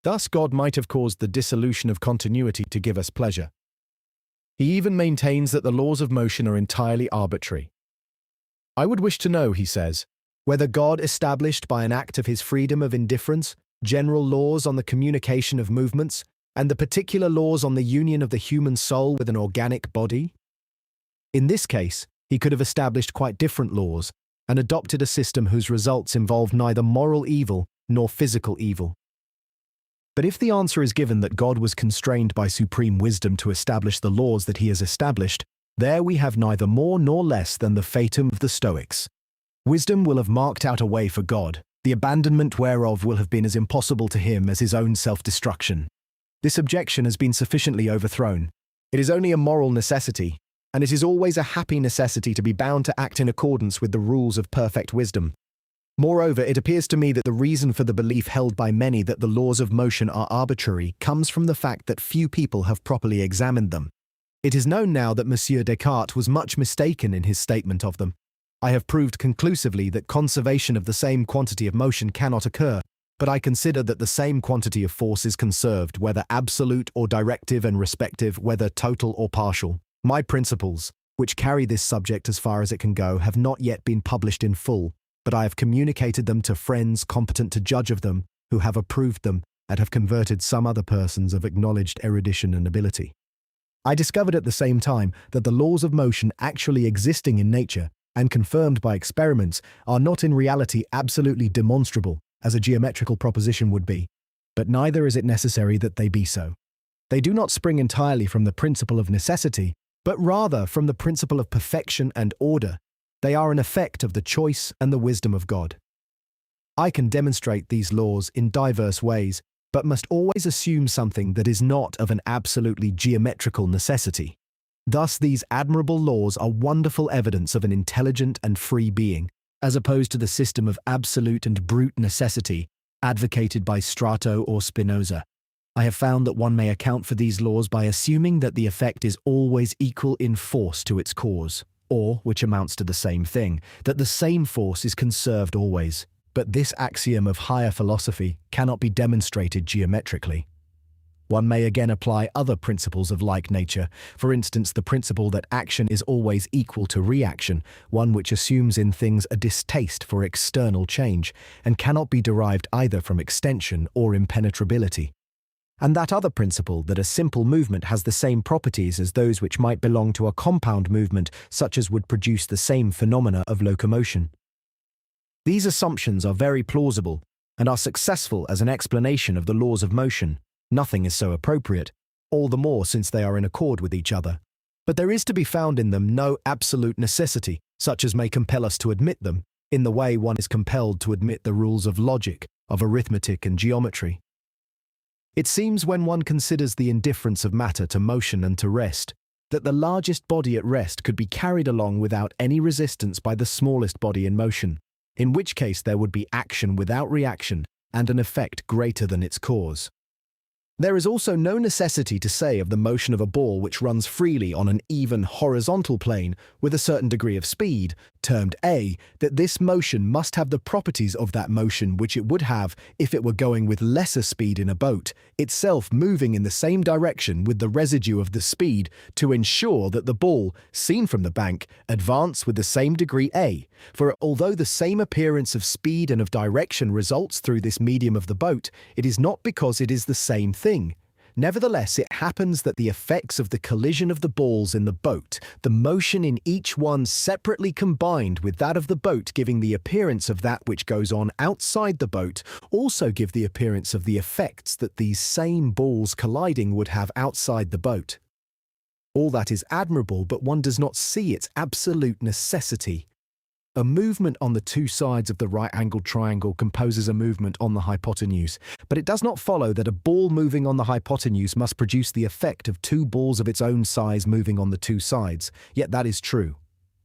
Thus God might have caused the dissolution of continuity to give us pleasure. He even maintains that the laws of motion are entirely arbitrary. I would wish to know, he says, whether God established by an act of his freedom of indifference general laws on the communication of movements and the particular laws on the union of the human soul with an organic body. In this case, he could have established quite different laws and adopted a system whose results involved neither moral evil nor physical evil. But if the answer is given that God was constrained by supreme wisdom to establish the laws that he has established, there we have neither more nor less than the fatum of the Stoics. Wisdom will have marked out a way for God, the abandonment whereof will have been as impossible to him as his own self-destruction. This objection has been sufficiently overthrown. It is only a moral necessity, and it is always a happy necessity to be bound to act in accordance with the rules of perfect wisdom. Moreover, it appears to me that the reason for the belief held by many that the laws of motion are arbitrary comes from the fact that few people have properly examined them. It is known now that Monsieur Descartes was much mistaken in his statement of them. I have proved conclusively that conservation of the same quantity of motion cannot occur, but I consider that the same quantity of force is conserved, whether absolute or directive, and respective, whether total or partial. My principles, which carry this subject as far as it can go, have not yet been published in full, but I have communicated them to friends competent to judge of them, who have approved them, and have converted some other persons of acknowledged erudition and ability. I discovered at the same time that the laws of motion actually existing in nature, and confirmed by experiments, are not in reality absolutely demonstrable, as a geometrical proposition would be, but neither is it necessary that they be so. They do not spring entirely from the principle of necessity, but rather from the principle of perfection and order. They are an effect of the choice and the wisdom of God. I can demonstrate these laws in diverse ways, but must always assume something that is not of an absolutely geometrical necessity. Thus, these admirable laws are wonderful evidence of an intelligent and free being, as opposed to the system of absolute and brute necessity advocated by Strato or Spinoza. I have found that one may account for these laws by assuming that the effect is always equal in force to its cause, or, which amounts to the same thing, that the same force is conserved always. But this axiom of higher philosophy cannot be demonstrated geometrically. One may again apply other principles of like nature, for instance the principle that action is always equal to reaction, one which assumes in things a distaste for external change, and cannot be derived either from extension or impenetrability. And that other principle that a simple movement has the same properties as those which might belong to a compound movement, such as would produce the same phenomena of locomotion. These assumptions are very plausible, and are successful as an explanation of the laws of motion. Nothing is so appropriate, all the more since they are in accord with each other. But there is to be found in them no absolute necessity, such as may compel us to admit them, in the way one is compelled to admit the rules of logic, of arithmetic and geometry. It seems when one considers the indifference of matter to motion and to rest, that the largest body at rest could be carried along without any resistance by the smallest body in motion, in which case there would be action without reaction and an effect greater than its cause. There is also no necessity to say of the motion of a ball which runs freely on an even horizontal plane with a certain degree of speed, termed a, that this motion must have the properties of that motion which it would have if it were going with lesser speed in a boat, itself moving in the same direction with the residue of the speed to ensure that the ball, seen from the bank, advance with the same degree a. For although the same appearance of speed and of direction results through this medium of the boat, it is not because it is the same thing. Nevertheless, it happens that the effects of the collision of the balls in the boat, the motion in each one separately combined with that of the boat giving the appearance of that which goes on outside the boat, also give the appearance of the effects that these same balls colliding would have outside the boat. All that is admirable, but one does not see its absolute necessity. A movement on the two sides of the right-angled triangle composes a movement on the hypotenuse, but it does not follow that a ball moving on the hypotenuse must produce the effect of two balls of its own size moving on the two sides, yet that is true.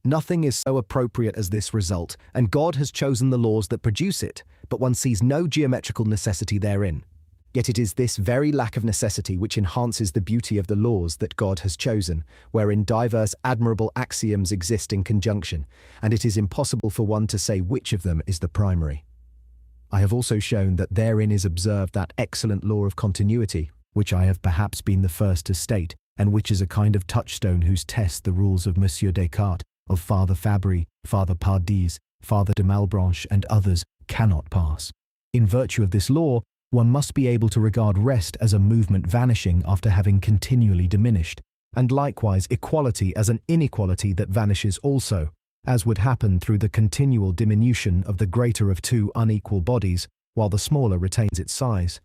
Nothing is so appropriate as this result, and God has chosen the laws that produce it, but one sees no geometrical necessity therein. Yet it is this very lack of necessity which enhances the beauty of the laws that God has chosen, wherein diverse admirable axioms exist in conjunction, and it is impossible for one to say which of them is the primary. I have also shown that therein is observed that excellent law of continuity, which I have perhaps been the first to state, and which is a kind of touchstone whose test the rules of Monsieur Descartes, of Father Fabry, Father Pardis, Father de Malebranche, and others cannot pass. In virtue of this law, one must be able to regard rest as a movement vanishing after having continually diminished, and likewise equality as an inequality that vanishes also, as would happen through the continual diminution of the greater of two unequal bodies, while the smaller retains its size.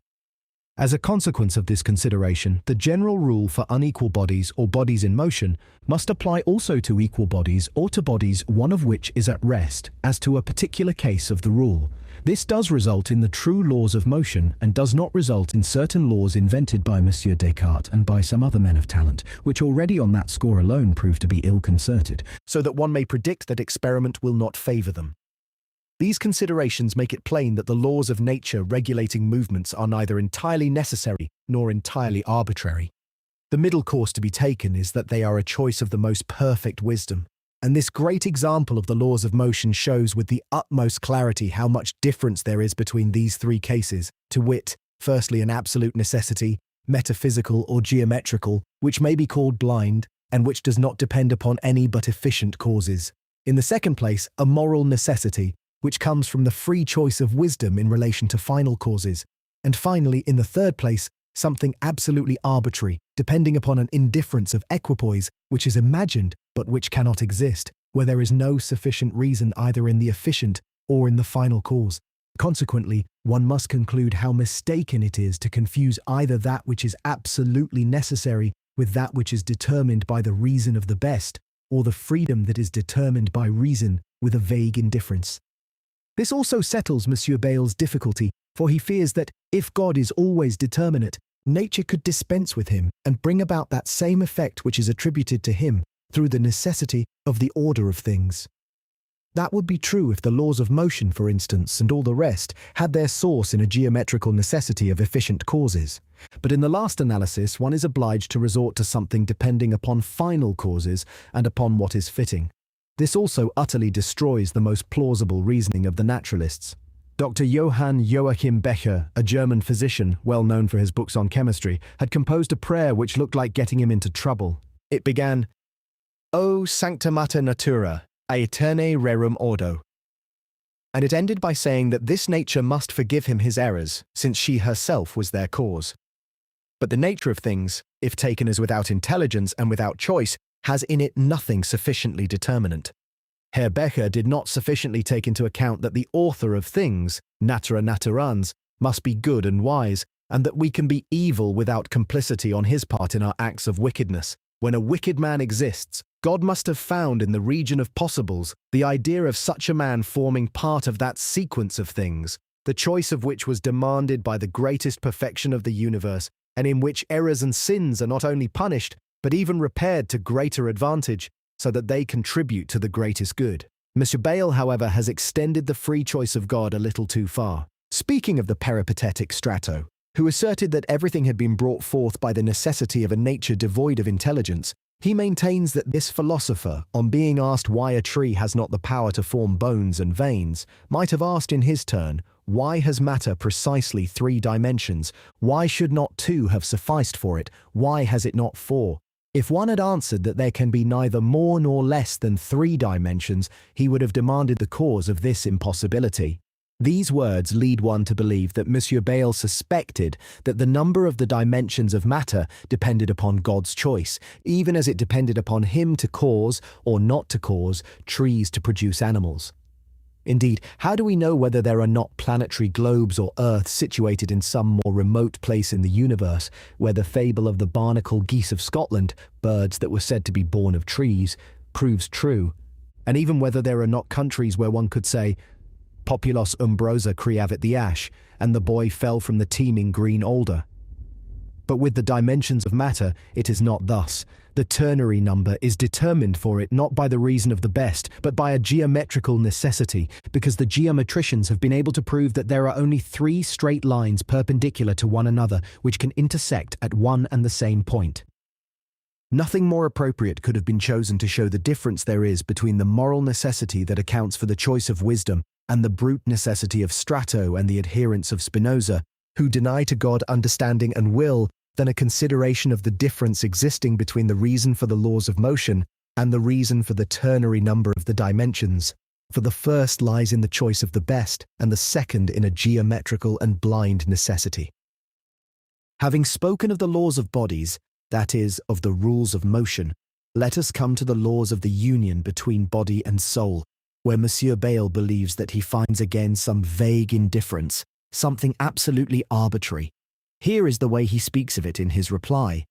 As a consequence of this consideration, the general rule for unequal bodies or bodies in motion must apply also to equal bodies or to bodies one of which is at rest, as to a particular case of the rule. This does result in the true laws of motion and does not result in certain laws invented by Monsieur Descartes and by some other men of talent, which already on that score alone prove to be ill-concerted, so that one may predict that experiment will not favour them. These considerations make it plain that the laws of nature regulating movements are neither entirely necessary nor entirely arbitrary. The middle course to be taken is that they are a choice of the most perfect wisdom. And this great example of the laws of motion shows with the utmost clarity how much difference there is between these three cases, to wit, firstly an absolute necessity, metaphysical or geometrical, which may be called blind, and which does not depend upon any but efficient causes. In the second place, a moral necessity, which comes from the free choice of wisdom in relation to final causes. And finally, in the third place, something absolutely arbitrary, depending upon an indifference of equipoise, which is imagined, but which cannot exist, where there is no sufficient reason either in the efficient or in the final cause. Consequently, one must conclude how mistaken it is to confuse either that which is absolutely necessary with that which is determined by the reason of the best, or the freedom that is determined by reason with a vague indifference. This also settles Monsieur Bayle's difficulty, for he fears that, if God is always determinate, nature could dispense with him and bring about that same effect which is attributed to him through the necessity of the order of things. That would be true if the laws of motion, for instance, and all the rest, had their source in a geometrical necessity of efficient causes. But in the last analysis, one is obliged to resort to something depending upon final causes and upon what is fitting. This also utterly destroys the most plausible reasoning of the naturalists. Dr. Johann Joachim Becher, a German physician well known for his books on chemistry, had composed a prayer which looked like getting him into trouble. It began, O Sancta Mater Natura, aeterne rerum ordo. And it ended by saying that this nature must forgive him his errors, since she herself was their cause. But the nature of things, if taken as without intelligence and without choice, has in it nothing sufficiently determinate. Herr Becher did not sufficiently take into account that the author of things, natura naturans, must be good and wise, and that we can be evil without complicity on his part in our acts of wickedness. When a wicked man exists, God must have found in the region of possibles the idea of such a man forming part of that sequence of things, the choice of which was demanded by the greatest perfection of the universe, and in which errors and sins are not only punished, but even repaired to greater advantage, so that they contribute to the greatest good. Monsieur Bayle, however, has extended the free choice of God a little too far. Speaking of the peripatetic Strato, who asserted that everything had been brought forth by the necessity of a nature devoid of intelligence, he maintains that this philosopher, on being asked why a tree has not the power to form bones and veins, might have asked in his turn, why has matter precisely 3 dimensions? Why should not 2 have sufficed for it? Why has it not 4? If one had answered that there can be neither more nor less than 3 dimensions, he would have demanded the cause of this impossibility. These words lead one to believe that Monsieur Bayle suspected that the number of the dimensions of matter depended upon God's choice, even as it depended upon him to cause, or not to cause, trees to produce animals. Indeed, how do we know whether there are not planetary globes or Earth situated in some more remote place in the universe, where the fable of the barnacle geese of Scotland, birds that were said to be born of trees, proves true, and even whether there are not countries where one could say, Populos umbrosa creavit the ash, and the boy fell from the teeming green alder. But with the dimensions of matter, it is not thus. The ternary number is determined for it not by the reason of the best, but by a geometrical necessity, because the geometricians have been able to prove that there are only 3 straight lines perpendicular to one another which can intersect at one and the same point. Nothing more appropriate could have been chosen to show the difference there is between the moral necessity that accounts for the choice of wisdom and the brute necessity of Strato and the adherents of Spinoza, who deny to God understanding and will, than a consideration of the difference existing between the reason for the laws of motion and the reason for the ternary number of the dimensions. For the first lies in the choice of the best, and the second in a geometrical and blind necessity. Having spoken of the laws of bodies, that is, of the rules of motion, let us come to the laws of the union between body and soul, where Monsieur Bayle believes that he finds again some vague indifference, something absolutely arbitrary. Here is the way he speaks of it in his reply.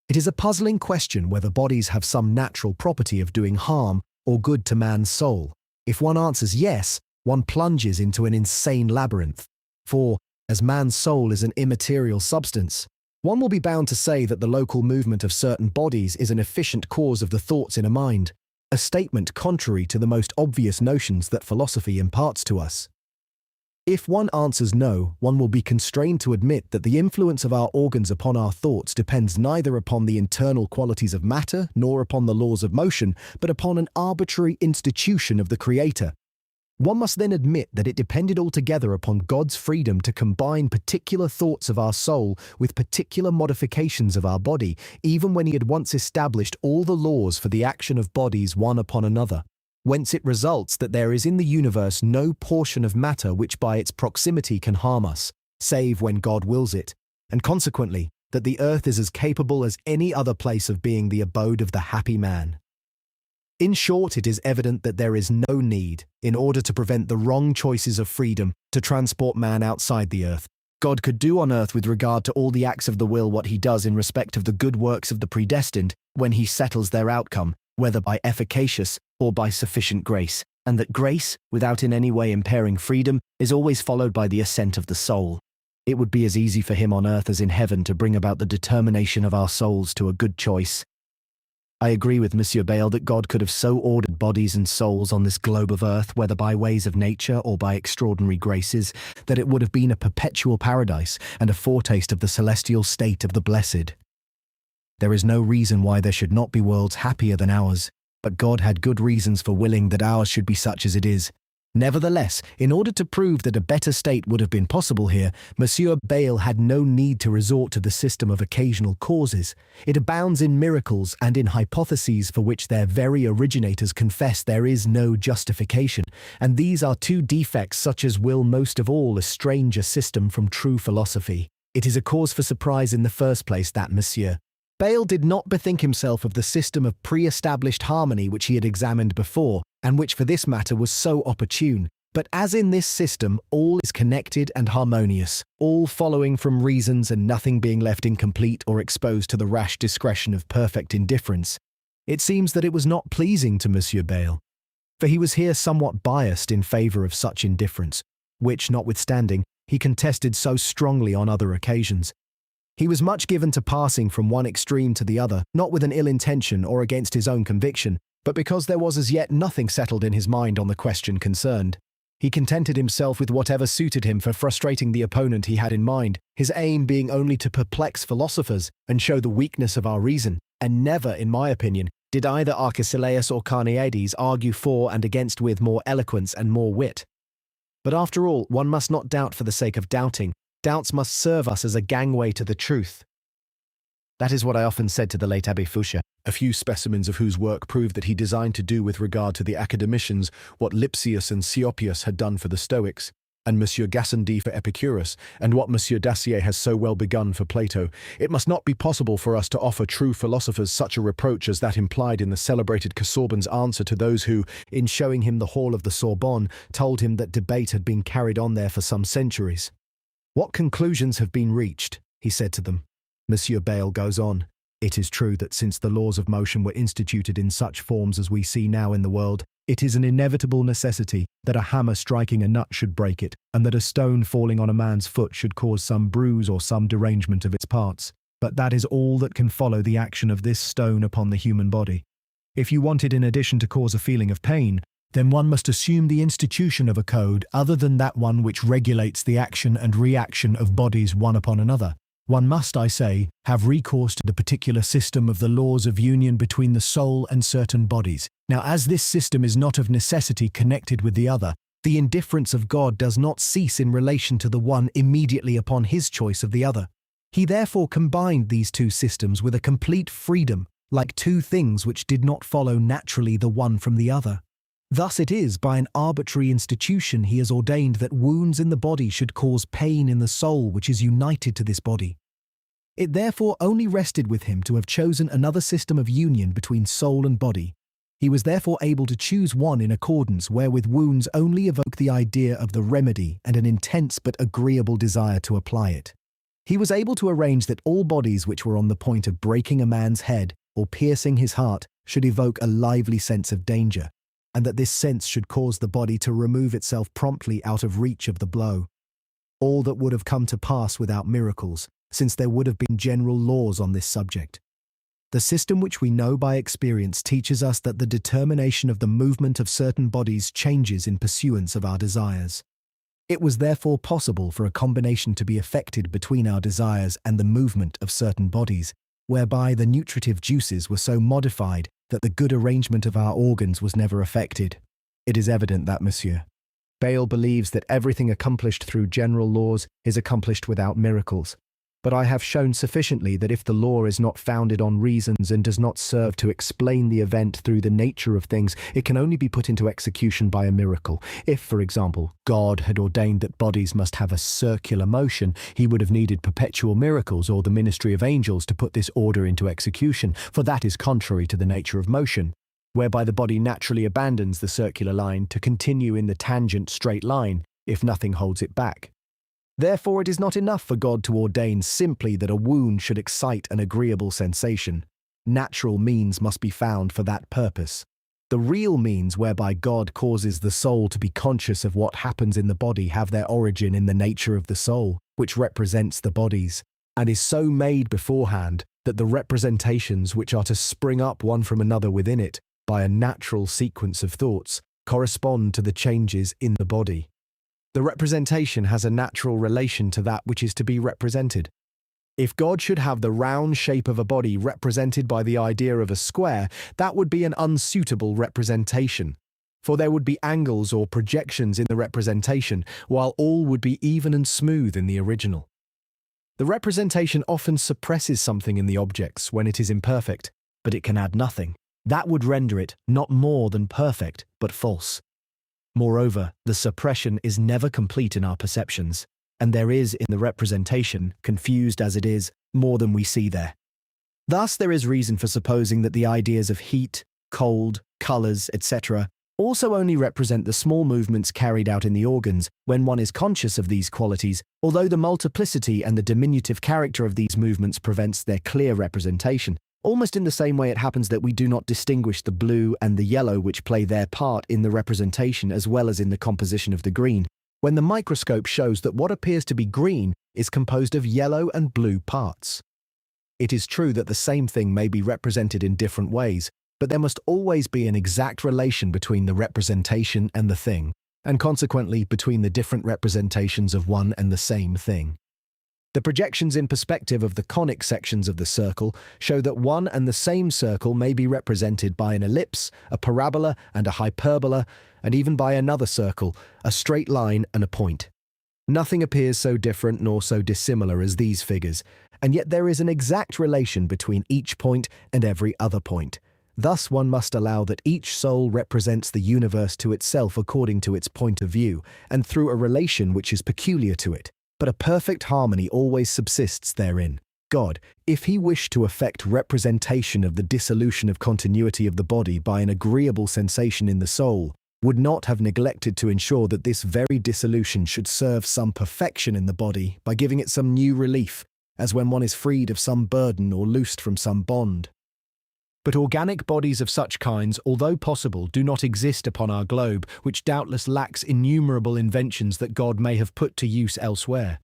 It is a puzzling question whether bodies have some natural property of doing harm or good to man's soul. If one answers yes, one plunges into an insane labyrinth. For, as man's soul is an immaterial substance, one will be bound to say that the local movement of certain bodies is an efficient cause of the thoughts in a mind, a statement contrary to the most obvious notions that philosophy imparts to us. If one answers no, one will be constrained to admit that the influence of our organs upon our thoughts depends neither upon the internal qualities of matter nor upon the laws of motion, but upon an arbitrary institution of the Creator. One must then admit that it depended altogether upon God's freedom to combine particular thoughts of our soul with particular modifications of our body, even when he had once established all the laws for the action of bodies one upon another. Whence it results that there is in the universe no portion of matter which by its proximity can harm us, save when God wills it, and consequently that the earth is as capable as any other place of being the abode of the happy man. In short, it is evident that there is no need, in order to prevent the wrong choices of freedom, to transport man outside the earth. God could do on earth with regard to all the acts of the will what he does in respect of the good works of the predestined, when he settles their outcome, whether by efficacious or by sufficient grace, and that grace, without in any way impairing freedom, is always followed by the assent of the soul. It would be as easy for him on earth as in heaven to bring about the determination of our souls to a good choice. I agree with Monsieur Bayle that God could have so ordered bodies and souls on this globe of earth, whether by ways of nature or by extraordinary graces, that it would have been a perpetual paradise and a foretaste of the celestial state of the blessed. There is no reason why there should not be worlds happier than ours, but God had good reasons for willing that ours should be such as it is. Nevertheless, in order to prove that a better state would have been possible here, Monsieur Bayle had no need to resort to the system of occasional causes. It abounds in miracles and in hypotheses for which their very originators confess there is no justification, and these are 2 defects such as will most of all estrange a system from true philosophy. It is a cause for surprise in the first place that Monsieur Bayle did not bethink himself of the system of pre-established harmony which he had examined before, and which for this matter was so opportune. But as in this system, all is connected and harmonious, all following from reasons and nothing being left incomplete or exposed to the rash discretion of perfect indifference, it seems that it was not pleasing to Monsieur Bayle, for he was here somewhat biased in favour of such indifference, which, notwithstanding, he contested so strongly on other occasions. He was much given to passing from one extreme to the other, not with an ill intention or against his own conviction, but because there was as yet nothing settled in his mind on the question concerned. He contented himself with whatever suited him for frustrating the opponent he had in mind, his aim being only to perplex philosophers and show the weakness of our reason, and never, in my opinion, did either Arcesilaus or Carneades argue for and against with more eloquence and more wit. But after all, one must not doubt for the sake of doubting. Doubts must serve us as a gangway to the truth. That is what I often said to the late Abbé Fouché, a few specimens of whose work prove that he designed to do with regard to the academicians what Lipsius and Siopius had done for the Stoics, and Monsieur Gassendi for Epicurus, and what Monsieur Dacier has so well begun for Plato. It must not be possible for us to offer true philosophers such a reproach as that implied in the celebrated Casaubon's answer to those who, in showing him the hall of the Sorbonne, told him that debate had been carried on there for some centuries. "What conclusions have been reached?" he said to them. Monsieur Bayle goes on, "It is true that since the laws of motion were instituted in such forms as we see now in the world, it is an inevitable necessity that a hammer striking a nut should break it, and that a stone falling on a man's foot should cause some bruise or some derangement of its parts. But that is all that can follow the action of this stone upon the human body. If you want it in addition to cause a feeling of pain, then one must assume the institution of a code other than that one which regulates the action and reaction of bodies one upon another. One must, I say, have recourse to the particular system of the laws of union between the soul and certain bodies. Now, as this system is not of necessity connected with the other, the indifference of God does not cease in relation to the one immediately upon his choice of the other. He therefore combined these two systems with a complete freedom, like two things which did not follow naturally the one from the other. Thus it is by an arbitrary institution he has ordained that wounds in the body should cause pain in the soul which is united to this body. It therefore only rested with him to have chosen another system of union between soul and body. He was therefore able to choose one in accordance wherewith wounds only evoke the idea of the remedy and an intense but agreeable desire to apply it. He was able to arrange that all bodies which were on the point of breaking a man's head or piercing his heart should evoke a lively sense of danger, and that this sense should cause the body to remove itself promptly out of reach of the blow. All that would have come to pass without miracles, since there would have been general laws on this subject. The system which we know by experience teaches us that the determination of the movement of certain bodies changes in pursuance of our desires. It was therefore possible for a combination to be effected between our desires and the movement of certain bodies, whereby the nutritive juices were so modified that the good arrangement of our organs was never affected. It is evident that Monsieur Bayle believes that everything accomplished through general laws is accomplished without miracles. But I have shown sufficiently that if the law is not founded on reasons and does not serve to explain the event through the nature of things, it can only be put into execution by a miracle. If, for example, God had ordained that bodies must have a circular motion, he would have needed perpetual miracles or the ministry of angels to put this order into execution, for that is contrary to the nature of motion, whereby the body naturally abandons the circular line to continue in the tangent straight line, if nothing holds it back. Therefore, it is not enough for God to ordain simply that a wound should excite an agreeable sensation. Natural means must be found for that purpose. The real means whereby God causes the soul to be conscious of what happens in the body have their origin in the nature of the soul, which represents the bodies, and is so made beforehand that the representations which are to spring up one from another within it, by a natural sequence of thoughts, correspond to the changes in the body. The representation has a natural relation to that which is to be represented. If God should have the round shape of a body represented by the idea of a square, that would be an unsuitable representation, for there would be angles or projections in the representation, while all would be even and smooth in the original. The representation often suppresses something in the objects when it is imperfect, but it can add nothing. That would render it not more than perfect, but false. Moreover, the suppression is never complete in our perceptions, and there is in the representation, confused as it is, more than we see there. Thus there is reason for supposing that the ideas of heat, cold, colours, etc., also only represent the small movements carried out in the organs when one is conscious of these qualities, although the multiplicity and the diminutive character of these movements prevents their clear representation. Almost in the same way it happens that we do not distinguish the blue and the yellow which play their part in the representation as well as in the composition of the green, when the microscope shows that what appears to be green is composed of yellow and blue parts. It is true that the same thing may be represented in different ways, but there must always be an exact relation between the representation and the thing, and consequently between the different representations of one and the same thing. The projections in perspective of the conic sections of the circle show that one and the same circle may be represented by an ellipse, a parabola, and a hyperbola, and even by another circle, a straight line and a point. Nothing appears so different nor so dissimilar as these figures, and yet there is an exact relation between each point and every other point. Thus one must allow that each soul represents the universe to itself according to its point of view, and through a relation which is peculiar to it. But a perfect harmony always subsists therein. God, if he wished to effect representation of the dissolution of continuity of the body by an agreeable sensation in the soul, would not have neglected to ensure that this very dissolution should serve some perfection in the body by giving it some new relief, as when one is freed of some burden or loosed from some bond. But organic bodies of such kinds, although possible, do not exist upon our globe, which doubtless lacks innumerable inventions that God may have put to use elsewhere.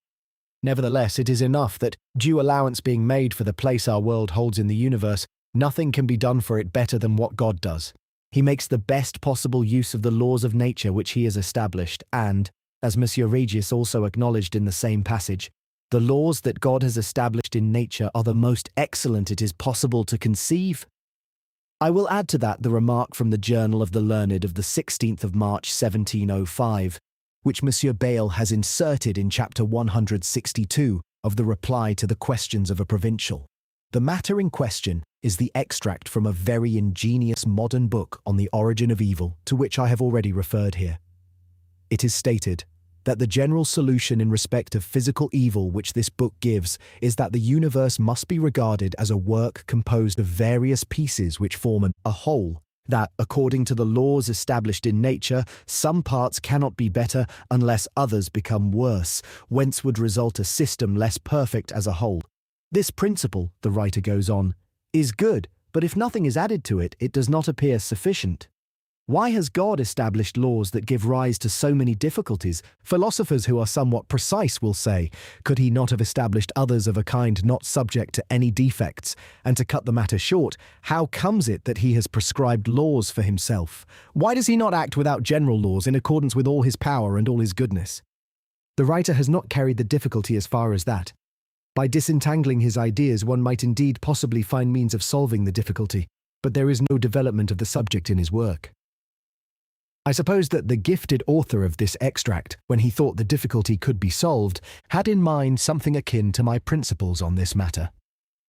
Nevertheless, it is enough that, due allowance being made for the place our world holds in the universe, nothing can be done for it better than what God does. He makes the best possible use of the laws of nature which he has established, and, as M. Regis also acknowledged in the same passage, the laws that God has established in nature are the most excellent it is possible to conceive. I will add to that the remark from the Journal of the Learned of the 16th of March 1705, which M. Bayle has inserted in chapter 162 of the reply to the questions of a provincial. The matter in question is the extract from a very ingenious modern book on the origin of evil, to which I have already referred here. It is stated that the general solution in respect of physical evil which this book gives is that the universe must be regarded as a work composed of various pieces which form a whole, that, according to the laws established in nature, some parts cannot be better unless others become worse, whence would result a system less perfect as a whole. This principle, the writer goes on, is good, but if nothing is added to it, it does not appear sufficient. Why has God established laws that give rise to so many difficulties? Philosophers who are somewhat precise will say, could he not have established others of a kind not subject to any defects? And to cut the matter short, how comes it that he has prescribed laws for himself? Why does he not act without general laws in accordance with all his power and all his goodness? The writer has not carried the difficulty as far as that. By disentangling his ideas, one might indeed possibly find means of solving the difficulty, but there is no development of the subject in his work. I suppose that the gifted author of this extract, when he thought the difficulty could be solved, had in mind something akin to my principles on this matter.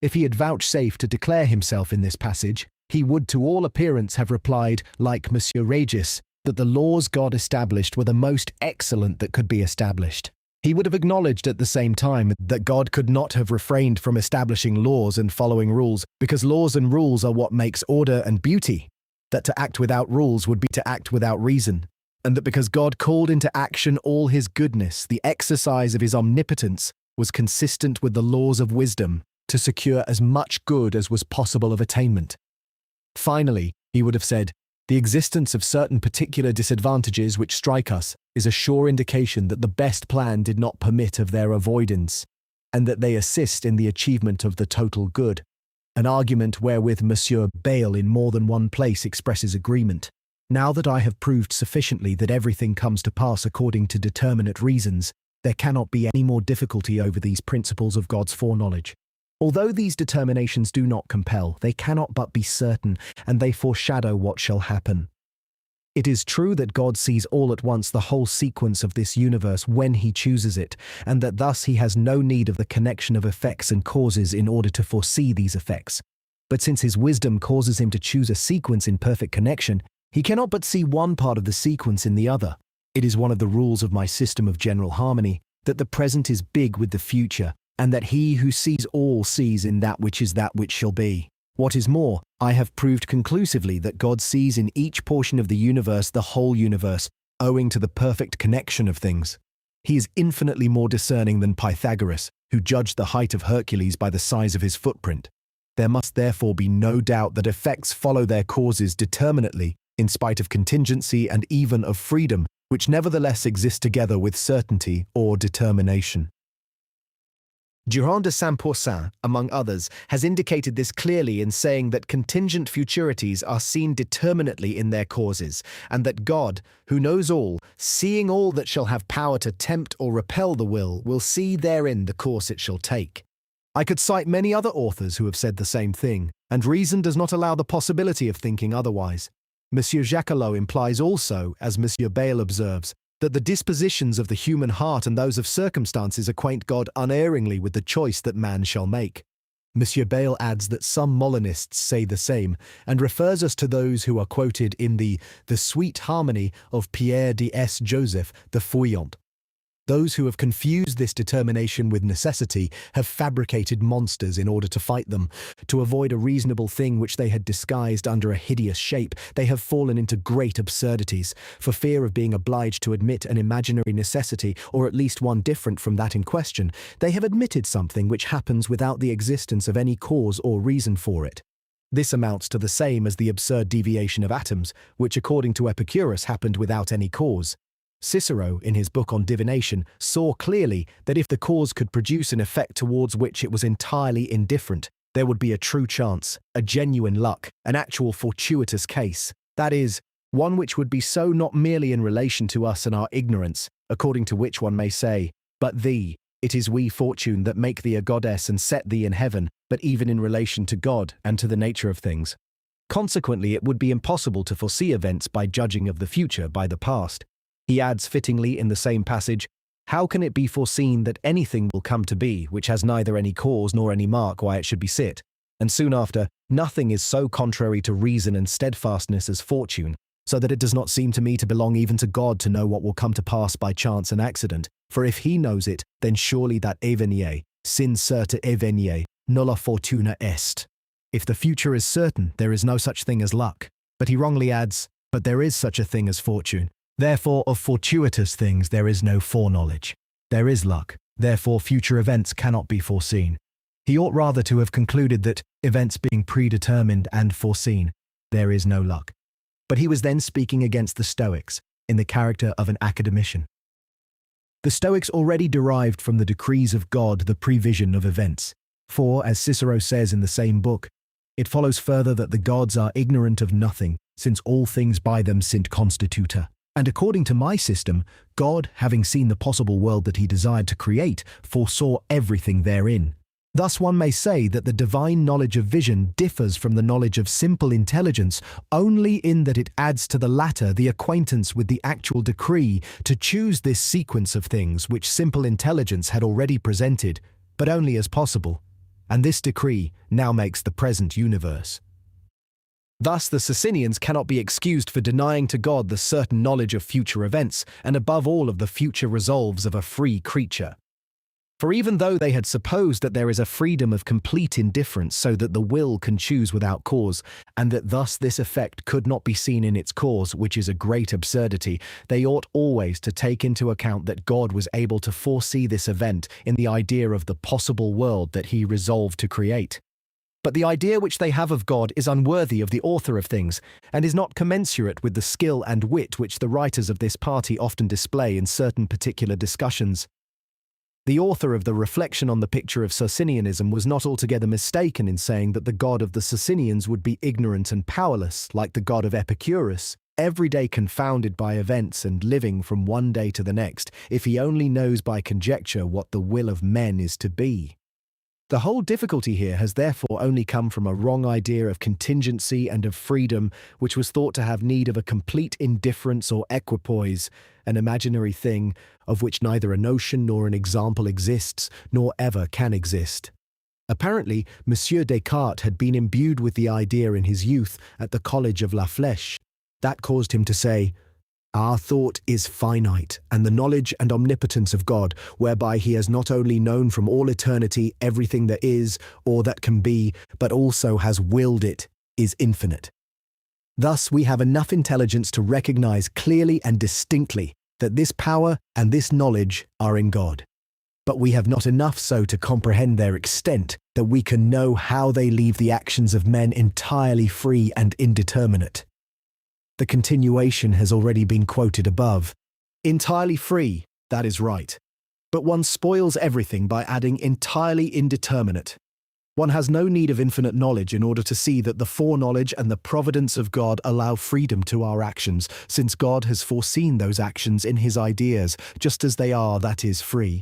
If he had vouchsafed to declare himself in this passage, he would to all appearance have replied, like M. Regis, that the laws God established were the most excellent that could be established. He would have acknowledged at the same time that God could not have refrained from establishing laws and following rules, because laws and rules are what makes order and beauty. That to act without rules would be to act without reason, and that because God called into action all his goodness, the exercise of his omnipotence was consistent with the laws of wisdom to secure as much good as was possible of attainment. Finally, he would have said, the existence of certain particular disadvantages which strike us is a sure indication that the best plan did not permit of their avoidance, and that they assist in the achievement of the total good. An argument wherewith M. Bayle in more than one place expresses agreement. Now that I have proved sufficiently that everything comes to pass according to determinate reasons, there cannot be any more difficulty over these principles of God's foreknowledge. Although these determinations do not compel, they cannot but be certain, and they foreshadow what shall happen. It is true that God sees all at once the whole sequence of this universe when he chooses it, and that thus he has no need of the connection of effects and causes in order to foresee these effects. But since his wisdom causes him to choose a sequence in perfect connection, he cannot but see one part of the sequence in the other. It is one of the rules of my system of general harmony that the present is big with the future, and that he who sees all sees in that which is that which shall be. What is more, I have proved conclusively that God sees in each portion of the universe the whole universe, owing to the perfect connection of things. He is infinitely more discerning than Pythagoras, who judged the height of Hercules by the size of his footprint. There must therefore be no doubt that effects follow their causes determinately, in spite of contingency and even of freedom, which nevertheless exist together with certainty or determination. Durand de Saint-Pourçain, among others, has indicated this clearly in saying that contingent futurities are seen determinately in their causes, and that God, who knows all, seeing all that shall have power to tempt or repel the will see therein the course it shall take. I could cite many other authors who have said the same thing, and reason does not allow the possibility of thinking otherwise. Monsieur Jacquelot implies also, as Monsieur Bayle observes, that the dispositions of the human heart and those of circumstances acquaint God unerringly with the choice that man shall make. Monsieur Bayle adds that some Molinists say the same, and refers us to those who are quoted in the Sweet Harmony of Pierre de S. Joseph, the Fouillant. Those who have confused this determination with necessity have fabricated monsters in order to fight them. To avoid a reasonable thing which they had disguised under a hideous shape, they have fallen into great absurdities. For fear of being obliged to admit an imaginary necessity, or at least one different from that in question, they have admitted something which happens without the existence of any cause or reason for it. This amounts to the same as the absurd deviation of atoms, which according to Epicurus happened without any cause. Cicero, in his book on divination, saw clearly that if the cause could produce an effect towards which it was entirely indifferent, there would be a true chance, a genuine luck, an actual fortuitous case. That is, one which would be so not merely in relation to us and our ignorance, according to which one may say, but thee, it is we fortune that make thee a goddess and set thee in heaven, but even in relation to God and to the nature of things. Consequently, it would be impossible to foresee events by judging of the future by the past. He adds fittingly in the same passage, how can it be foreseen that anything will come to be which has neither any cause nor any mark why it should be sit? And soon after, nothing is so contrary to reason and steadfastness as fortune, so that it does not seem to me to belong even to God to know what will come to pass by chance and accident, for if he knows it, then surely that evenier, sin certa evenier, nulla fortuna est. If the future is certain, there is no such thing as luck. But he wrongly adds, but there is such a thing as fortune. Therefore, of fortuitous things there is no foreknowledge. There is luck, therefore future events cannot be foreseen. He ought rather to have concluded that, events being predetermined and foreseen, there is no luck. But he was then speaking against the Stoics, in the character of an academician. The Stoics already derived from the decrees of God the prevision of events, for, as Cicero says in the same book, it follows further that the gods are ignorant of nothing, since all things by them sint constituta. And according to my system, God, having seen the possible world that he desired to create, foresaw everything therein. Thus one may say that the divine knowledge of vision differs from the knowledge of simple intelligence only in that it adds to the latter the acquaintance with the actual decree to choose this sequence of things which simple intelligence had already presented, but only as possible. And this decree now makes the present universe. Thus the Socinians cannot be excused for denying to God the certain knowledge of future events, and above all of the future resolves of a free creature. For even though they had supposed that there is a freedom of complete indifference so that the will can choose without cause, and that thus this effect could not be seen in its cause, which is a great absurdity, they ought always to take into account that God was able to foresee this event in the idea of the possible world that he resolved to create. But the idea which they have of God is unworthy of the author of things, and is not commensurate with the skill and wit which the writers of this party often display in certain particular discussions. The author of the Reflection on the Picture of Socinianism was not altogether mistaken in saying that the God of the Socinians would be ignorant and powerless, like the God of Epicurus, every day confounded by events and living from one day to the next, if he only knows by conjecture what the will of men is to be. The whole difficulty here has therefore only come from a wrong idea of contingency and of freedom, which was thought to have need of a complete indifference or equipoise, an imaginary thing, of which neither a notion nor an example exists, nor ever can exist. Apparently, Monsieur Descartes had been imbued with the idea in his youth at the College of La Flèche. That caused him to say, Our thought is finite, and the knowledge and omnipotence of God, whereby he has not only known from all eternity everything that is or that can be, but also has willed it, is infinite. Thus we have enough intelligence to recognize clearly and distinctly that this power and this knowledge are in God. But we have not enough so to comprehend their extent that we can know how they leave the actions of men entirely free and indeterminate. The continuation has already been quoted above. Entirely free, that is right. But one spoils everything by adding entirely indeterminate. One has no need of infinite knowledge in order to see that the foreknowledge and the providence of God allow freedom to our actions, since God has foreseen those actions in his ideas, just as they are, that is, free.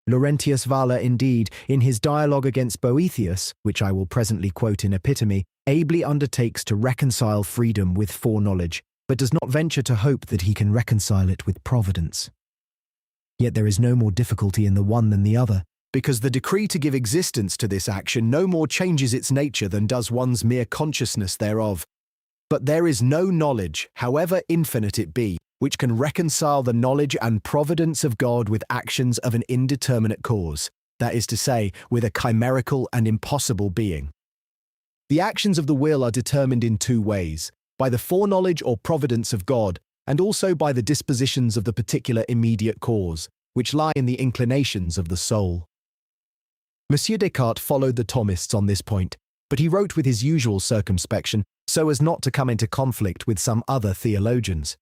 Laurentius Valla, indeed, in his dialogue against Boethius, which I will presently quote in Epitome, ably undertakes to reconcile freedom with foreknowledge, but does not venture to hope that he can reconcile it with providence. Yet there is no more difficulty in the one than the other, because the decree to give existence to this action no more changes its nature than does one's mere consciousness thereof. But there is no knowledge, however infinite it be, which can reconcile the knowledge and providence of God with actions of an indeterminate cause, that is to say, with a chimerical and impossible being. The actions of the will are determined in two ways, by the foreknowledge or providence of God, and also by the dispositions of the particular immediate cause, which lie in the inclinations of the soul. Monsieur Descartes followed the Thomists on this point, but he wrote with his usual circumspection so as not to come into conflict with some other theologians.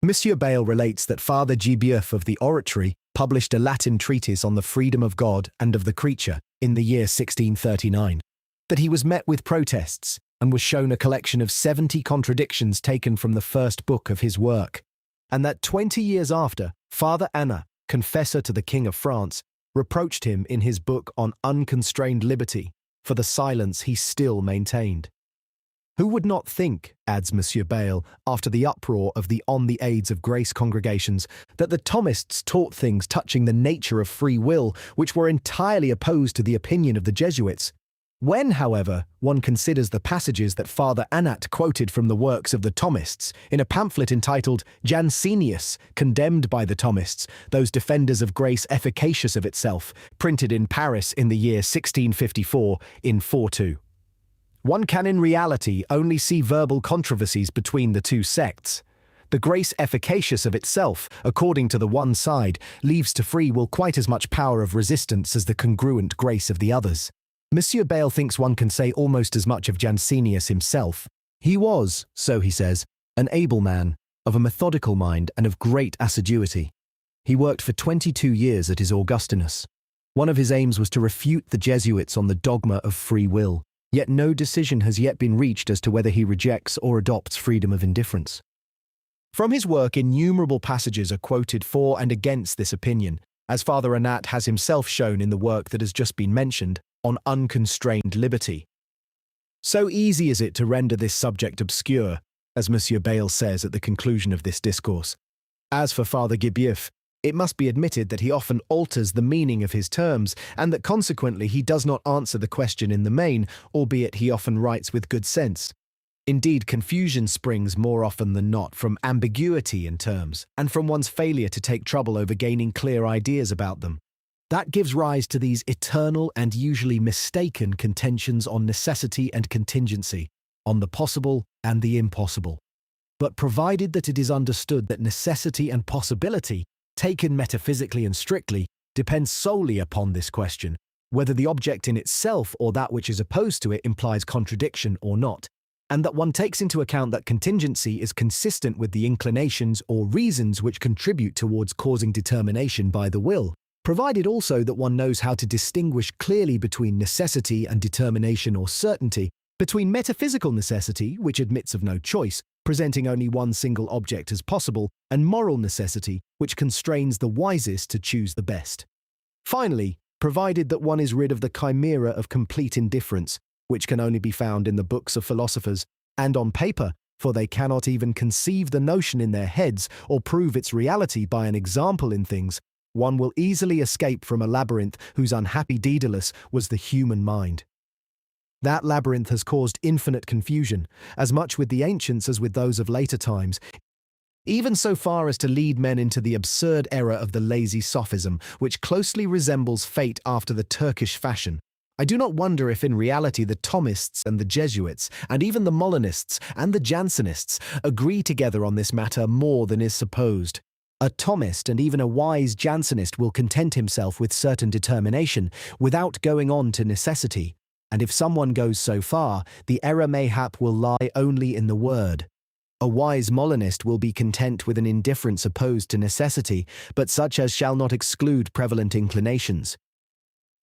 Monsieur Bayle relates that Father Gibieuf of the Oratory published a Latin treatise on the freedom of God and of the creature in the year 1639, that he was met with protests and was shown a collection of 70 contradictions taken from the first book of his work, and that 20 years after, Father Anna, confessor to the King of France, reproached him in his book on unconstrained liberty for the silence he still maintained. Who would not think, adds Monsieur Bayle, after the uproar of the On the Aids of Grace congregations, that the Thomists taught things touching the nature of free will which were entirely opposed to the opinion of the Jesuits? When, however, one considers the passages that Father Anat quoted from the works of the Thomists in a pamphlet entitled Jansenius, condemned by the Thomists, those defenders of grace efficacious of itself, printed in Paris in the year 1654 in 4-2. One can in reality only see verbal controversies between the two sects. The grace efficacious of itself, according to the one side, leaves to free will quite as much power of resistance as the congruent grace of the others. Monsieur Bayle thinks one can say almost as much of Jansenius himself. He was, so he says, an able man, of a methodical mind and of great assiduity. He worked for 22 years at his Augustinus. One of his aims was to refute the Jesuits on the dogma of free will, yet no decision has yet been reached as to whether he rejects or adopts freedom of indifference. From his work, innumerable passages are quoted for and against this opinion, as Father Anat has himself shown in the work that has just been mentioned, on unconstrained liberty. So easy is it to render this subject obscure, as Monsieur Bayle says at the conclusion of this discourse. As for Father Gibieuf, it must be admitted that he often alters the meaning of his terms, and that consequently he does not answer the question in the main, albeit he often writes with good sense. Indeed, confusion springs more often than not from ambiguity in terms, and from one's failure to take trouble over gaining clear ideas about them. That gives rise to these eternal and usually mistaken contentions on necessity and contingency, on the possible and the impossible. But provided that it is understood that necessity and possibility, taken metaphysically and strictly, depend solely upon this question, whether the object in itself or that which is opposed to it implies contradiction or not, and that one takes into account that contingency is consistent with the inclinations or reasons which contribute towards causing determination by the will, provided also that one knows how to distinguish clearly between necessity and determination or certainty, between metaphysical necessity, which admits of no choice, presenting only one single object as possible, and moral necessity, which constrains the wisest to choose the best. Finally, provided that one is rid of the chimera of complete indifference, which can only be found in the books of philosophers, and on paper, for they cannot even conceive the notion in their heads or prove its reality by an example in things, one will easily escape from a labyrinth whose unhappy Daedalus was the human mind. That labyrinth has caused infinite confusion, as much with the ancients as with those of later times. even so far as to lead men into the absurd error of the lazy sophism, which closely resembles fate after the Turkish fashion. I do not wonder if in reality the Thomists and the Jesuits, and even the Molinists and the Jansenists, agree together on this matter more than is supposed. A Thomist and even a wise Jansenist will content himself with certain determination, without going on to necessity, and if someone goes so far, the error mayhap will lie only in the word. A wise Molinist will be content with an indifference opposed to necessity, but such as shall not exclude prevalent inclinations.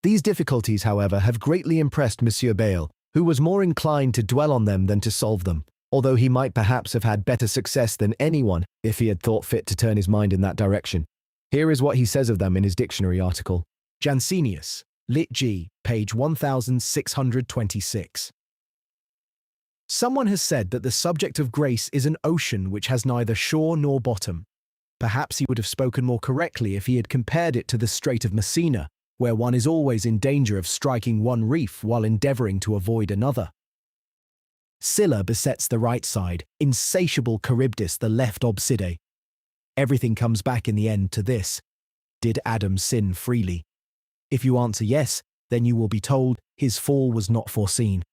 These difficulties, however, have greatly impressed Monsieur Bayle, who was more inclined to dwell on them than to solve them, although he might perhaps have had better success than anyone if he had thought fit to turn his mind in that direction. Here is what he says of them in his dictionary article. Jansenius, Lit G, page 1626. Someone has said that the subject of grace is an ocean which has neither shore nor bottom. Perhaps he would have spoken more correctly if he had compared it to the Strait of Messina, where one is always in danger of striking one reef while endeavoring to avoid another. Scylla besets the right side, insatiable Charybdis the left obside. Everything comes back in the end to this. Did Adam sin freely? If you answer yes, then you will be told his fall was not foreseen.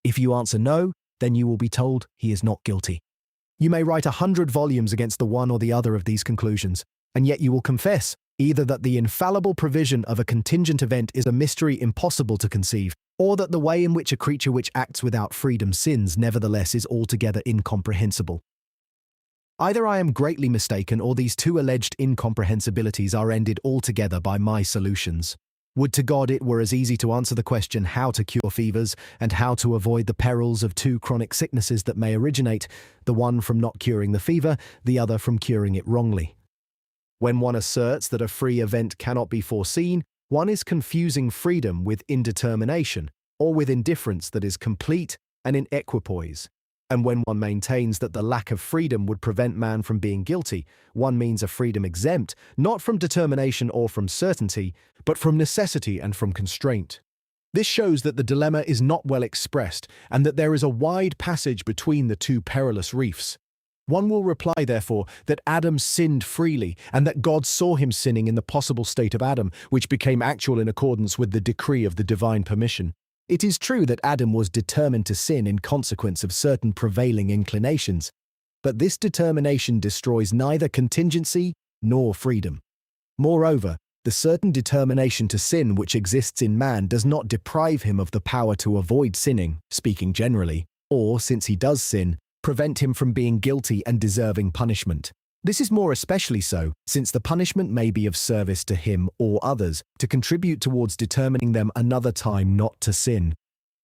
If you answer no, then you will be told he is not guilty. You may write 100 volumes against the one or the other of these conclusions, and yet you will confess either that the infallible provision of a contingent event is a mystery impossible to conceive, or that the way in which a creature which acts without freedom sins nevertheless is altogether incomprehensible. Either I am greatly mistaken, or these two alleged incomprehensibilities are ended altogether by my solutions. Would to God it were as easy to answer the question how to cure fevers, and how to avoid the perils of two chronic sicknesses that may originate, the one from not curing the fever, the other from curing it wrongly. When one asserts that a free event cannot be foreseen, one is confusing freedom with indetermination, or with indifference that is complete and in equipoise. And when one maintains that the lack of freedom would prevent man from being guilty, one means a freedom exempt, not from determination or from certainty, but from necessity and from constraint. This shows that the dilemma is not well expressed, and that there is a wide passage between the two perilous reefs. One will reply, therefore, that Adam sinned freely, and that God saw him sinning in the possible state of Adam, which became actual in accordance with the decree of the divine permission. It is true that Adam was determined to sin in consequence of certain prevailing inclinations, but this determination destroys neither contingency nor freedom. Moreover, the certain determination to sin which exists in man does not deprive him of the power to avoid sinning, speaking generally, or, since he does sin, prevent him from being guilty and deserving punishment. This is more especially so, since the punishment may be of service to him or others, to contribute towards determining them another time not to sin.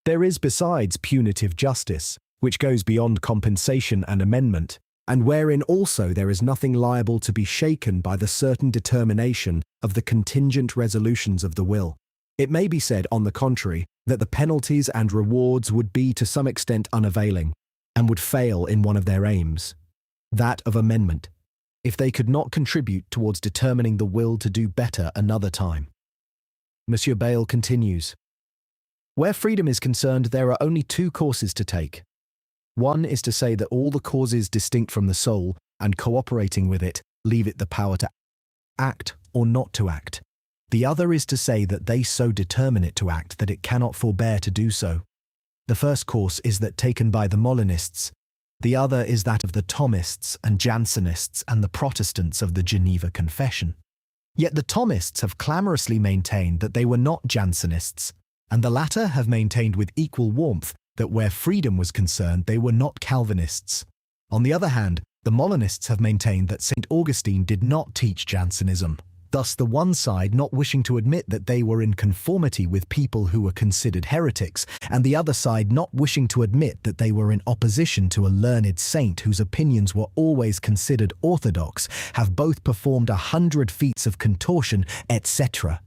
There is besides punitive justice, which goes beyond compensation and amendment, and wherein also there is nothing liable to be shaken by the certain determination of the contingent resolutions of the will. It may be said, on the contrary, that the penalties and rewards would be to some extent unavailing, and would fail in one of their aims, that of amendment, if they could not contribute towards determining the will to do better another time. Monsieur Bayle continues, where freedom is concerned, there are only two courses to take. One is to say that all the causes distinct from the soul, and cooperating with it, leave it the power to act or not to act. The other is to say that they so determine it to act that it cannot forbear to do so. The first course is that taken by the Molinists. The other is that of the Thomists and Jansenists and the Protestants of the Geneva Confession. Yet the Thomists have clamorously maintained that they were not Jansenists, and the latter have maintained with equal warmth that where freedom was concerned they were not Calvinists. On the other hand, the Molinists have maintained that St. Augustine did not teach Jansenism, thus the one side not wishing to admit that they were in conformity with people who were considered heretics, and the other side not wishing to admit that they were in opposition to a learned saint whose opinions were always considered orthodox, have both performed 100 feats of contortion, etc.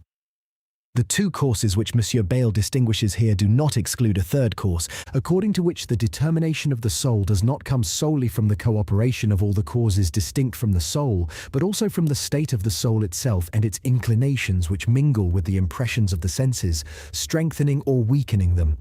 The two courses which Monsieur Bayle distinguishes here do not exclude a third course, according to which the determination of the soul does not come solely from the cooperation of all the causes distinct from the soul, but also from the state of the soul itself and its inclinations which mingle with the impressions of the senses, strengthening or weakening them.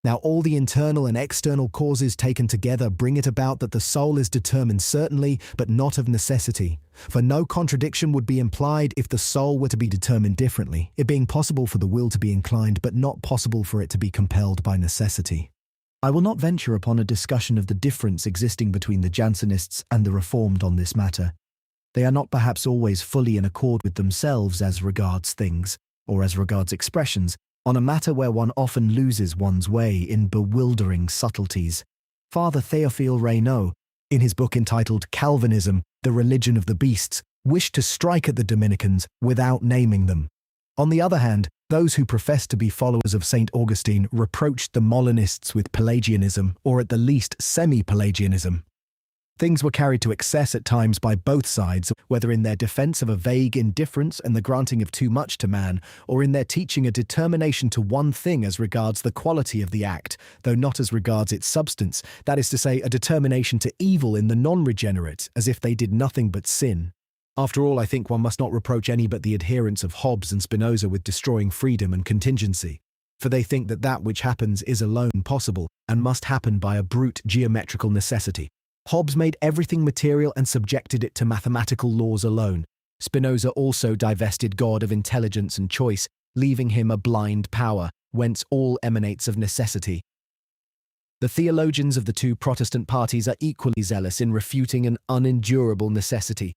Now all the internal and external causes taken together bring it about that the soul is determined certainly, but not of necessity. For no contradiction would be implied if the soul were to be determined differently, it being possible for the will to be inclined, but not possible for it to be compelled by necessity. I will not venture upon a discussion of the difference existing between the Jansenists and the Reformed on this matter. They are not perhaps always fully in accord with themselves as regards things, or as regards expressions, on a matter where one often loses one's way in bewildering subtleties. Father Théophile Reynaud, in his book entitled Calvinism, the Religion of the Beasts, wished to strike at the Dominicans without naming them. On the other hand, those who professed to be followers of St. Augustine reproached the Molinists with Pelagianism, or at the least semi-Pelagianism. Things were carried to excess at times by both sides, whether in their defense of a vague indifference and the granting of too much to man, or in their teaching a determination to one thing as regards the quality of the act, though not as regards its substance, that is to say, a determination to evil in the non-regenerate, as if they did nothing but sin. After all, I think one must not reproach any but the adherents of Hobbes and Spinoza with destroying freedom and contingency, for they think that that which happens is alone possible, and must happen by a brute geometrical necessity. Hobbes made everything material and subjected it to mathematical laws alone. Spinoza also divested God of intelligence and choice, leaving him a blind power, whence all emanates of necessity. The theologians of the two Protestant parties are equally zealous in refuting an unendurable necessity.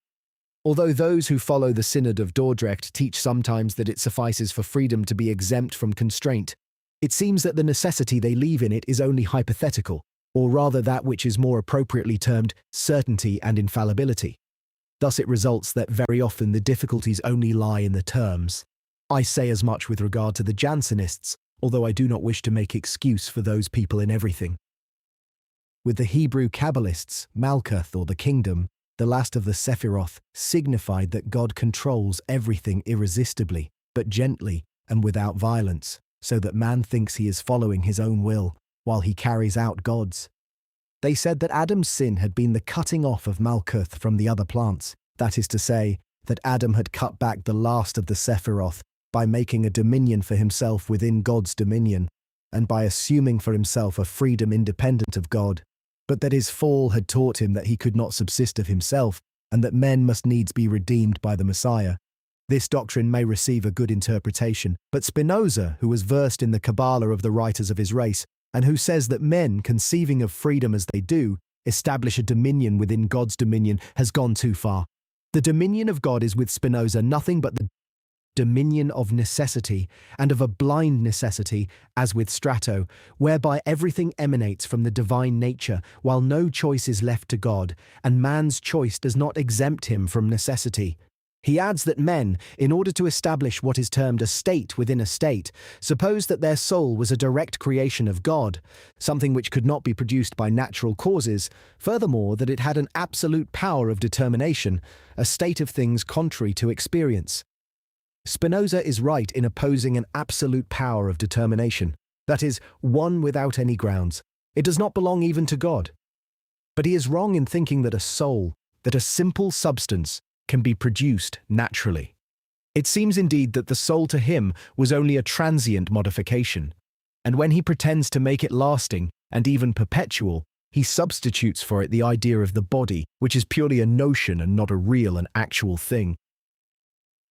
Although those who follow the Synod of Dordrecht teach sometimes that it suffices for freedom to be exempt from constraint, it seems that the necessity they leave in it is only hypothetical, or rather that which is more appropriately termed certainty and infallibility. Thus it results that very often the difficulties only lie in the terms. I say as much with regard to the Jansenists, although I do not wish to make excuse for those people in everything. With the Hebrew Kabbalists, Malkuth, or the kingdom, the last of the Sephiroth, signified that God controls everything irresistibly, but gently and without violence, so that man thinks he is following his own will, while he carries out God's. They said that Adam's sin had been the cutting off of Malkuth from the other plants, that is to say, that Adam had cut back the last of the Sephiroth by making a dominion for himself within God's dominion, and by assuming for himself a freedom independent of God, but that his fall had taught him that he could not subsist of himself, and that men must needs be redeemed by the Messiah. This doctrine may receive a good interpretation, but Spinoza, who was versed in the Kabbalah of the writers of his race, and who says that men, conceiving of freedom as they do, establish a dominion within God's dominion, has gone too far. The dominion of God is with Spinoza nothing but the dominion of necessity, and of a blind necessity, as with Strato, whereby everything emanates from the divine nature, while no choice is left to God, and man's choice does not exempt him from necessity. He adds that men, in order to establish what is termed a state within a state, suppose that their soul was a direct creation of God, something which could not be produced by natural causes, furthermore that it had an absolute power of determination, a state of things contrary to experience. Spinoza is right in opposing an absolute power of determination, that is, one without any grounds. It does not belong even to God. But he is wrong in thinking that a soul, that a simple substance, can be produced naturally. It seems indeed that the soul to him was only a transient modification, and when he pretends to make it lasting and even perpetual, he substitutes for it the idea of the body, which is purely a notion and not a real and actual thing.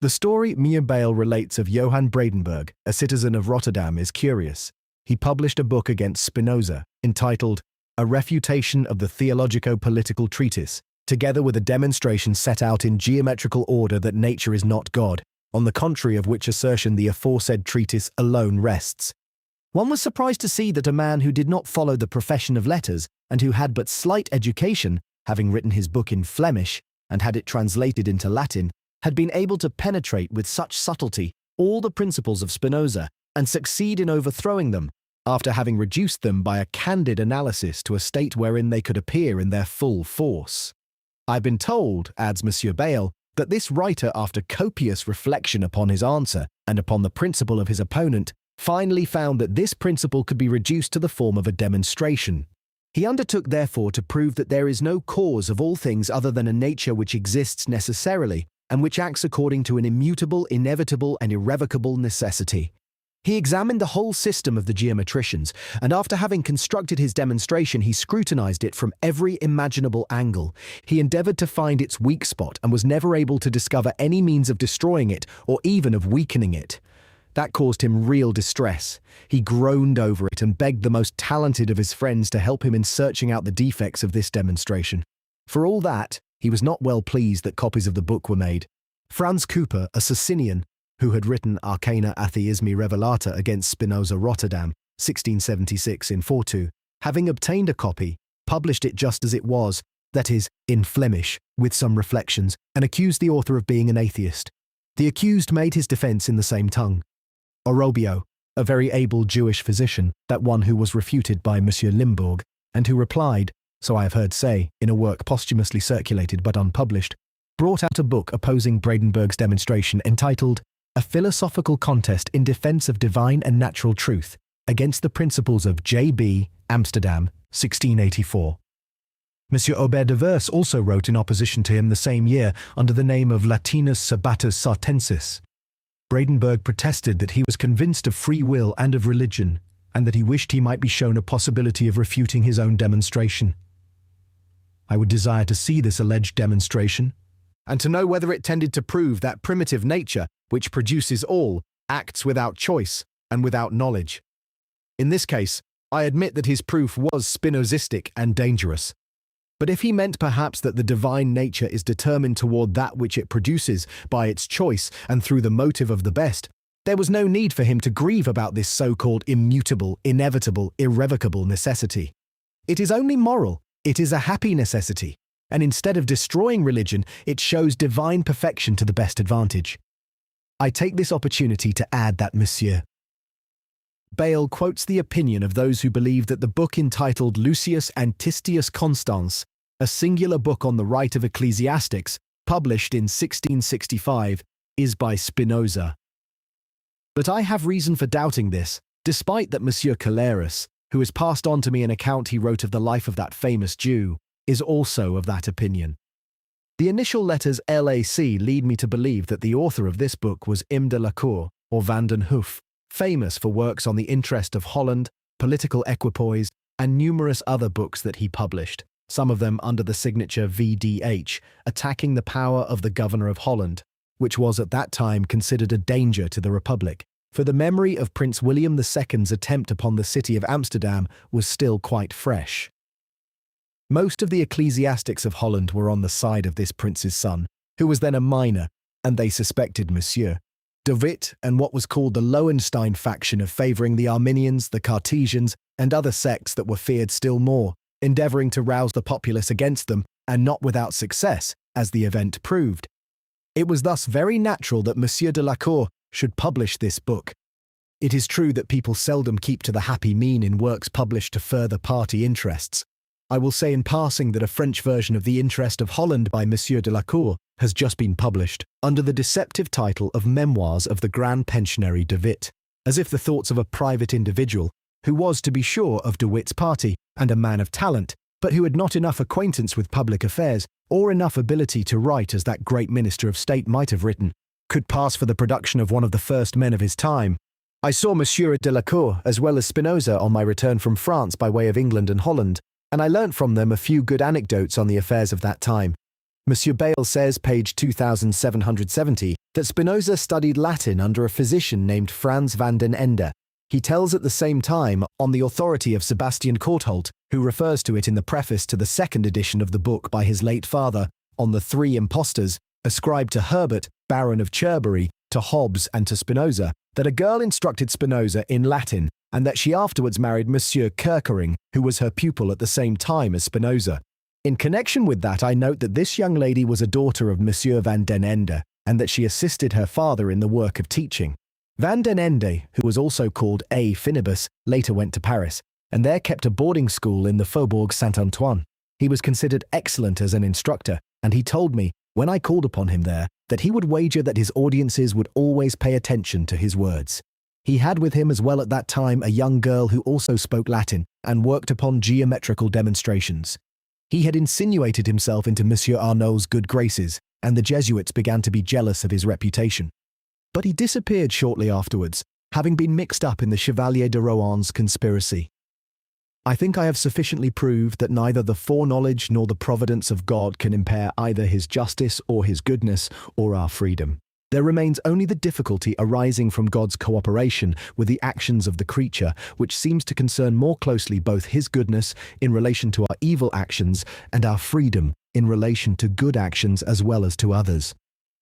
The story Meyerbeil relates of Johann Bredenberg, a citizen of Rotterdam, is curious. He published a book against Spinoza, entitled A Refutation of the Theologico-Political Treatise, together with a demonstration set out in geometrical order that nature is not God, on the contrary of which assertion the aforesaid treatise alone rests. One was surprised to see that a man who did not follow the profession of letters, and who had but slight education, having written his book in Flemish, and had it translated into Latin, had been able to penetrate with such subtlety all the principles of Spinoza, and succeed in overthrowing them, after having reduced them by a candid analysis to a state wherein they could appear in their full force. I have been told, adds M. Bayle, that this writer, after copious reflection upon his answer, and upon the principle of his opponent, finally found that this principle could be reduced to the form of a demonstration. He undertook therefore to prove that there is no cause of all things other than a nature which exists necessarily, and which acts according to an immutable, inevitable, and irrevocable necessity. He examined the whole system of the geometricians, and after having constructed his demonstration, he scrutinized it from every imaginable angle. He endeavored to find its weak spot and was never able to discover any means of destroying it or even of weakening it. That caused him real distress. He groaned over it and begged the most talented of his friends to help him in searching out the defects of this demonstration. For all that, he was not well pleased that copies of the book were made. Franz Cooper, a Socinian, who had written Arcana Atheismi Revelata against Spinoza Rotterdam, 1676 in 4-2, having obtained a copy, published it just as it was, that is, in Flemish, with some reflections, and accused the author of being an atheist. The accused made his defense in the same tongue. Orobio, a very able Jewish physician, that one who was refuted by Monsieur Limbourg, and who replied, so I have heard say, in a work posthumously circulated but unpublished, brought out a book opposing Bradenburg's demonstration entitled A Philosophical Contest in Defense of Divine and Natural Truth against the Principles of J.B. Amsterdam, 1684. Monsieur Aubert de Vers also wrote in opposition to him the same year under the name of Latinus Sabatus Sartensis. Bradenburg protested that he was convinced of free will and of religion, and that he wished he might be shown a possibility of refuting his own demonstration. I would desire to see this alleged demonstration, and to know whether it tended to prove that primitive nature, which produces all, acts without choice and without knowledge. In this case, I admit that his proof was Spinozistic and dangerous. But if he meant perhaps that the divine nature is determined toward that which it produces by its choice and through the motive of the best, there was no need for him to grieve about this so-called immutable, inevitable, irrevocable necessity. It is only moral, it is a happy necessity, and instead of destroying religion, it shows divine perfection to the best advantage. I take this opportunity to add that Monsieur Bayle quotes the opinion of those who believe that the book entitled Lucius Antistius Constans, a singular book on the right of ecclesiastics, published in 1665, is by Spinoza. But I have reason for doubting this, despite that Monsieur Caleres, who has passed on to me an account he wrote of the life of that famous Jew, is also of that opinion. The initial letters LAC lead me to believe that the author of this book was Im de la Cour, or Van den Hoof, famous for works on the interest of Holland, political equipoise, and numerous other books that he published, some of them under the signature VDH, attacking the power of the governor of Holland, which was at that time considered a danger to the Republic, for the memory of Prince William II's attempt upon the city of Amsterdam was still quite fresh. Most of the ecclesiastics of Holland were on the side of this prince's son, who was then a minor, and they suspected Monsieur de Witt and what was called the Lowenstein faction of favouring the Arminians, the Cartesians, and other sects that were feared still more, endeavouring to rouse the populace against them, and not without success, as the event proved. It was thus very natural that Monsieur de la Cour should publish this book. It is true that people seldom keep to the happy mean in works published to further party interests. I will say in passing that a French version of The Interest of Holland by Monsieur de la Cour has just been published, under the deceptive title of Memoirs of the Grand Pensionary de Witt, as if the thoughts of a private individual, who was, to be sure, of de Witt's party, and a man of talent, but who had not enough acquaintance with public affairs, or enough ability to write as that great minister of state might have written, could pass for the production of one of the first men of his time. I saw Monsieur de la Cour, as well as Spinoza, on my return from France by way of England and Holland, and I learnt from them a few good anecdotes on the affairs of that time. Monsieur Bayle says, page 2770, that Spinoza studied Latin under a physician named Franz van den Ende. He tells at the same time, on the authority of Sebastian Courtauld, who refers to it in the preface to the second edition of the book by his late father, on the three impostors, ascribed to Herbert, Baron of Cherbury, to Hobbes and to Spinoza, that a girl instructed Spinoza in Latin, and that she afterwards married Monsieur Kerkering, who was her pupil at the same time as Spinoza. In connection with that, I note that this young lady was a daughter of Monsieur van den Ende, and that she assisted her father in the work of teaching. Van den Ende, who was also called A. Finibus, later went to Paris, and there kept a boarding school in the Faubourg Saint-Antoine. He was considered excellent as an instructor, and he told me, when I called upon him there, that he would wager that his audiences would always pay attention to his words. He had with him as well at that time a young girl who also spoke Latin and worked upon geometrical demonstrations. He had insinuated himself into Monsieur Arnault's good graces, and the Jesuits began to be jealous of his reputation. But he disappeared shortly afterwards, having been mixed up in the Chevalier de Rohan's conspiracy. I think I have sufficiently proved that neither the foreknowledge nor the providence of God can impair either his justice or his goodness or our freedom. There remains only the difficulty arising from God's cooperation with the actions of the creature, which seems to concern more closely both his goodness in relation to our evil actions and our freedom in relation to good actions as well as to others.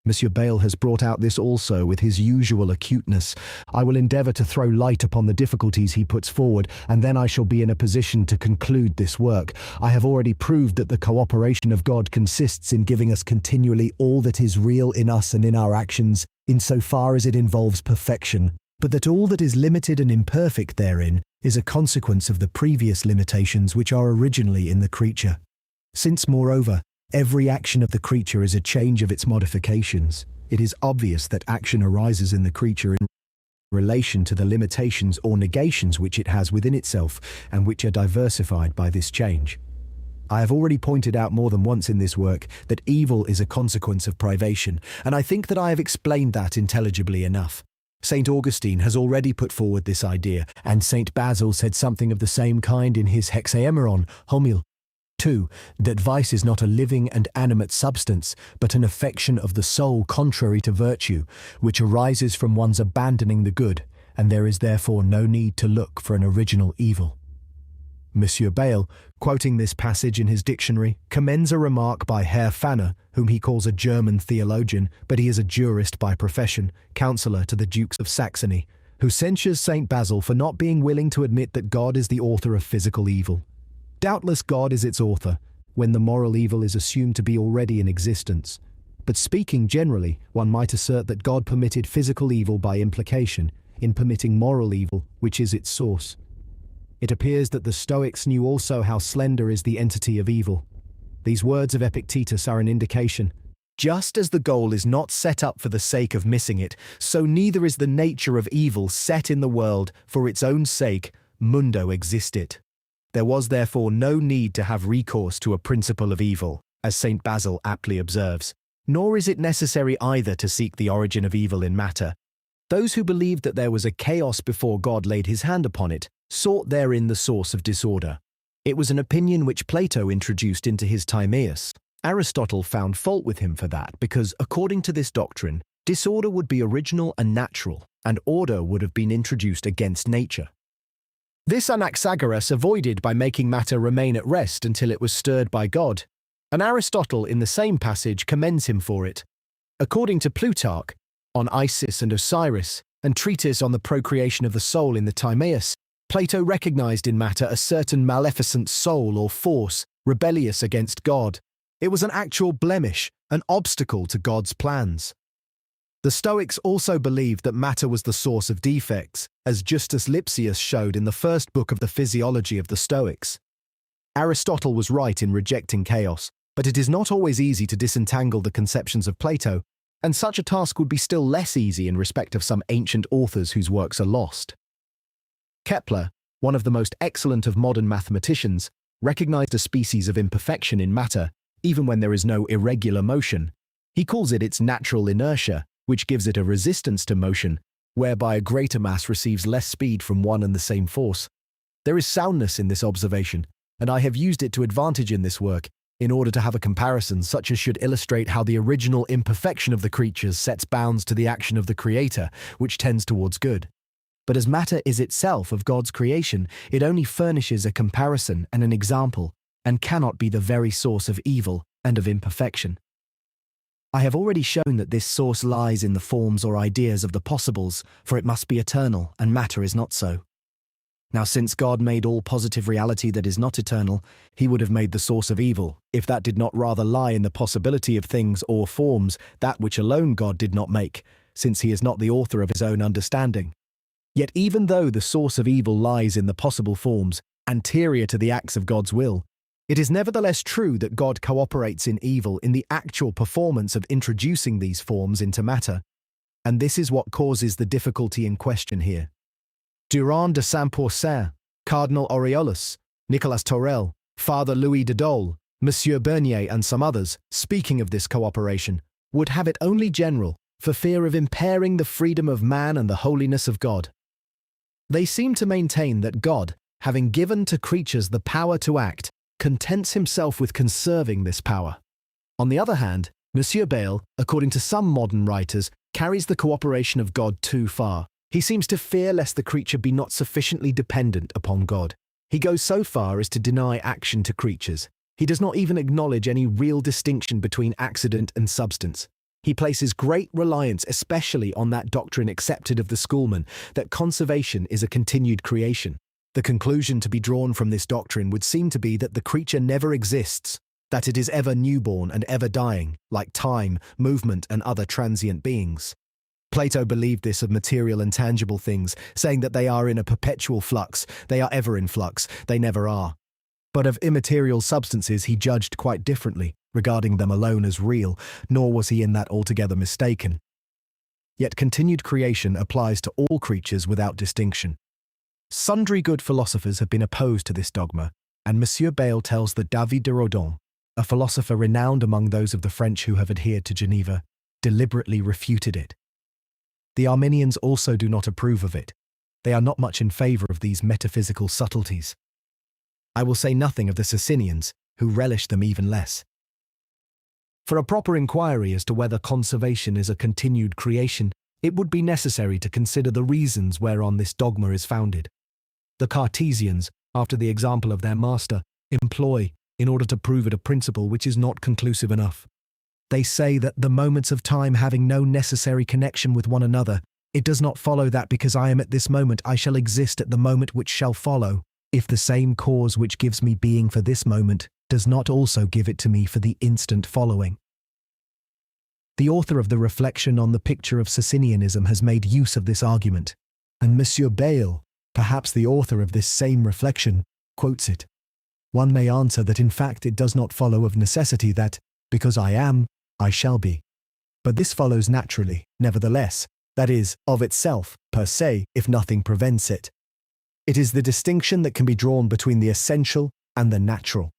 Monsieur Bayle has brought out this also with his usual acuteness. I will endeavour to throw light upon the difficulties he puts forward, and then I shall be in a position to conclude this work. I have already proved that the cooperation of God consists in giving us continually all that is real in us and in our actions, insofar as it involves perfection, but that all that is limited and imperfect therein is a consequence of the previous limitations which are originally in the creature. Since, moreover, every action of the creature is a change of its modifications, it is obvious that action arises in the creature in relation to the limitations or negations which it has within itself and which are diversified by this change. I have already pointed out more than once in this work that evil is a consequence of privation, and I think that I have explained that intelligibly enough. St. Augustine has already put forward this idea, and St. Basil said something of the same kind in his Hexaemeron, Homil. 2. That vice is not a living and animate substance, but an affection of the soul contrary to virtue, which arises from one's abandoning the good, and there is therefore no need to look for an original evil. Monsieur Bayle, quoting this passage in his dictionary, commends a remark by Herr Fanner, whom he calls a German theologian, but he is a jurist by profession, counsellor to the Dukes of Saxony, who censures St. Basil for not being willing to admit that God is the author of physical evil. Doubtless God is its author, when the moral evil is assumed to be already in existence. But speaking generally, one might assert that God permitted physical evil by implication, in permitting moral evil, which is its source. It appears that the Stoics knew also how slender is the entity of evil. These words of Epictetus are an indication. Just as the goal is not set up for the sake of missing it, so neither is the nature of evil set in the world for its own sake, mundo existit. There was therefore no need to have recourse to a principle of evil, as St. Basil aptly observes, nor is it necessary either to seek the origin of evil in matter. Those who believed that there was a chaos before God laid his hand upon it, sought therein the source of disorder. It was an opinion which Plato introduced into his Timaeus. Aristotle found fault with him for that, because, according to this doctrine, disorder would be original and natural, and order would have been introduced against nature. This Anaxagoras avoided by making matter remain at rest until it was stirred by God, and Aristotle in the same passage commends him for it. According to Plutarch, on Isis and Osiris, and treatise on the procreation of the soul in the Timaeus, Plato recognized in matter a certain maleficent soul or force, rebellious against God. It was an actual blemish, an obstacle to God's plans. The Stoics also believed that matter was the source of defects, as Justus Lipsius showed in the first book of the Physiology of the Stoics. Aristotle was right in rejecting chaos, but it is not always easy to disentangle the conceptions of Plato, and such a task would be still less easy in respect of some ancient authors whose works are lost. Kepler, one of the most excellent of modern mathematicians, recognized a species of imperfection in matter, even when there is no irregular motion. He calls it its natural inertia, which gives it a resistance to motion, whereby a greater mass receives less speed from one and the same force. There is soundness in this observation, and I have used it to advantage in this work, in order to have a comparison such as should illustrate how the original imperfection of the creatures sets bounds to the action of the Creator, which tends towards good. But as matter is itself of God's creation, it only furnishes a comparison and an example, and cannot be the very source of evil and of imperfection. I have already shown that this source lies in the forms or ideas of the possibles, for it must be eternal, and matter is not so. Now, since God made all positive reality that is not eternal, he would have made the source of evil, if that did not rather lie in the possibility of things or forms, that which alone God did not make, since he is not the author of his own understanding. Yet even though the source of evil lies in the possible forms, anterior to the acts of God's will, it is nevertheless true that God cooperates in evil in the actual performance of introducing these forms into matter, and this is what causes the difficulty in question here. Durand de Saint-Pourçain, Cardinal Aureolus, Nicolas Torel, Father Louis de Dole, Monsieur Bernier and some others, speaking of this cooperation, would have it only general, for fear of impairing the freedom of man and the holiness of God. They seem to maintain that God, having given to creatures the power to act, contents himself with conserving this power. On the other hand, Monsieur Bayle, according to some modern writers, carries the cooperation of God too far. He seems to fear lest the creature be not sufficiently dependent upon God. He goes so far as to deny action to creatures. He does not even acknowledge any real distinction between accident and substance. He places great reliance especially on that doctrine accepted of the schoolmen, that conservation is a continued creation. The conclusion to be drawn from this doctrine would seem to be that the creature never exists, that it is ever newborn and ever dying, like time, movement, and other transient beings. Plato believed this of material and tangible things, saying that they are in a perpetual flux, they are ever in flux, they never are. But of immaterial substances he judged quite differently, regarding them alone as real, nor was he in that altogether mistaken. Yet continued creation applies to all creatures without distinction. Sundry good philosophers have been opposed to this dogma, and Monsieur Bayle tells that David de Rodin, a philosopher renowned among those of the French who have adhered to Geneva, deliberately refuted it. The Arminians also do not approve of it. They are not much in favour of these metaphysical subtleties. I will say nothing of the Socinians, who relish them even less. For a proper inquiry as to whether conservation is a continued creation, it would be necessary to consider the reasons whereon this dogma is founded. The Cartesians, after the example of their master, employ, in order to prove it, a principle which is not conclusive enough. They say that the moments of time having no necessary connection with one another, it does not follow that because I am at this moment I shall exist at the moment which shall follow, if the same cause which gives me being for this moment does not also give it to me for the instant following. The author of the Reflection on the Picture of Socinianism has made use of this argument, and Monsieur Bayle, perhaps the author of this same reflection, quotes it. One may answer that in fact it does not follow of necessity that, because I am, I shall be. But this follows naturally, nevertheless, that is, of itself, per se, if nothing prevents it. It is the distinction that can be drawn between the essential and the natural.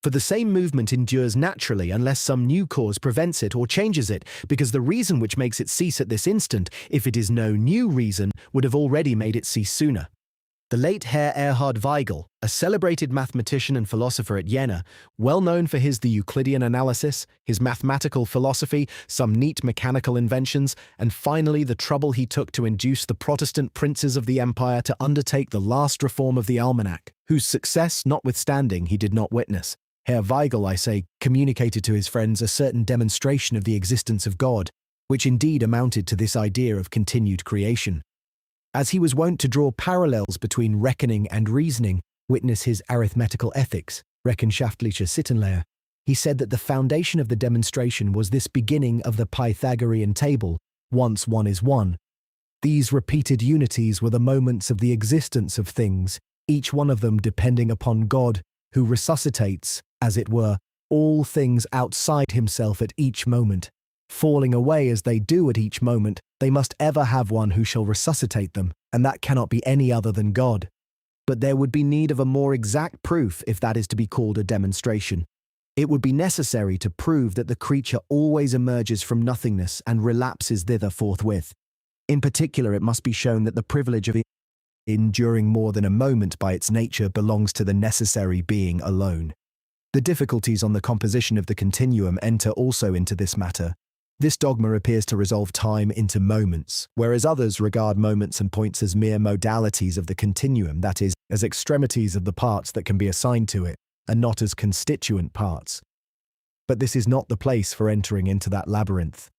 For the same movement endures naturally unless some new cause prevents it or changes it, because the reason which makes it cease at this instant, if it is no new reason, would have already made it cease sooner. The late Herr Erhard Weigel, a celebrated mathematician and philosopher at Jena, well known for his The Euclidean Analysis, his mathematical philosophy, some neat mechanical inventions, and finally the trouble he took to induce the Protestant princes of the empire to undertake the last reform of the almanac, whose success, notwithstanding, he did not witness. Herr Weigel, I say, communicated to his friends a certain demonstration of the existence of God, which indeed amounted to this idea of continued creation. As he was wont to draw parallels between reckoning and reasoning, witness his arithmetical ethics, Rechenschaftliche Sittenlehre, he said that the foundation of the demonstration was this beginning of the Pythagorean table, once one is one. These repeated unities were the moments of the existence of things, each one of them depending upon God, who resuscitates, as it were, all things outside himself at each moment. Falling away as they do at each moment, they must ever have one who shall resuscitate them, and that cannot be any other than God. But there would be need of a more exact proof if that is to be called a demonstration. It would be necessary to prove that the creature always emerges from nothingness and relapses thither forthwith. In particular, it must be shown that the privilege of enduring more than a moment by its nature belongs to the necessary being alone. The difficulties on the composition of the continuum enter also into this matter. This dogma appears to resolve time into moments, whereas others regard moments and points as mere modalities of the continuum, that is, as extremities of the parts that can be assigned to it, and not as constituent parts. But this is not the place for entering into that labyrinth.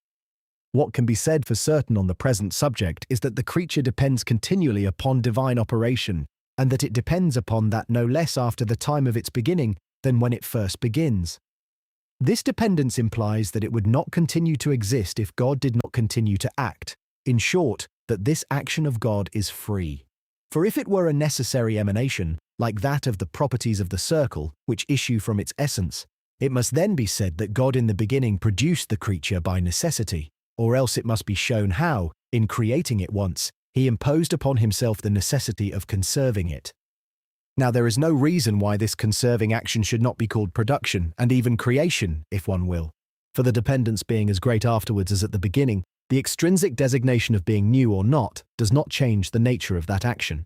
What can be said for certain on the present subject is that the creature depends continually upon divine operation, and that it depends upon that no less after the time of its beginning than when it first begins. This dependence implies that it would not continue to exist if God did not continue to act. In short, that this action of God is free. For if it were a necessary emanation, like that of the properties of the circle, which issue from its essence, it must then be said that God in the beginning produced the creature by necessity, or else it must be shown how, in creating it once, he imposed upon himself the necessity of conserving it. Now there is no reason why this conserving action should not be called production, and even creation, if one will. For the dependence being as great afterwards as at the beginning, The extrinsic designation of being new or not does not change the nature of that action.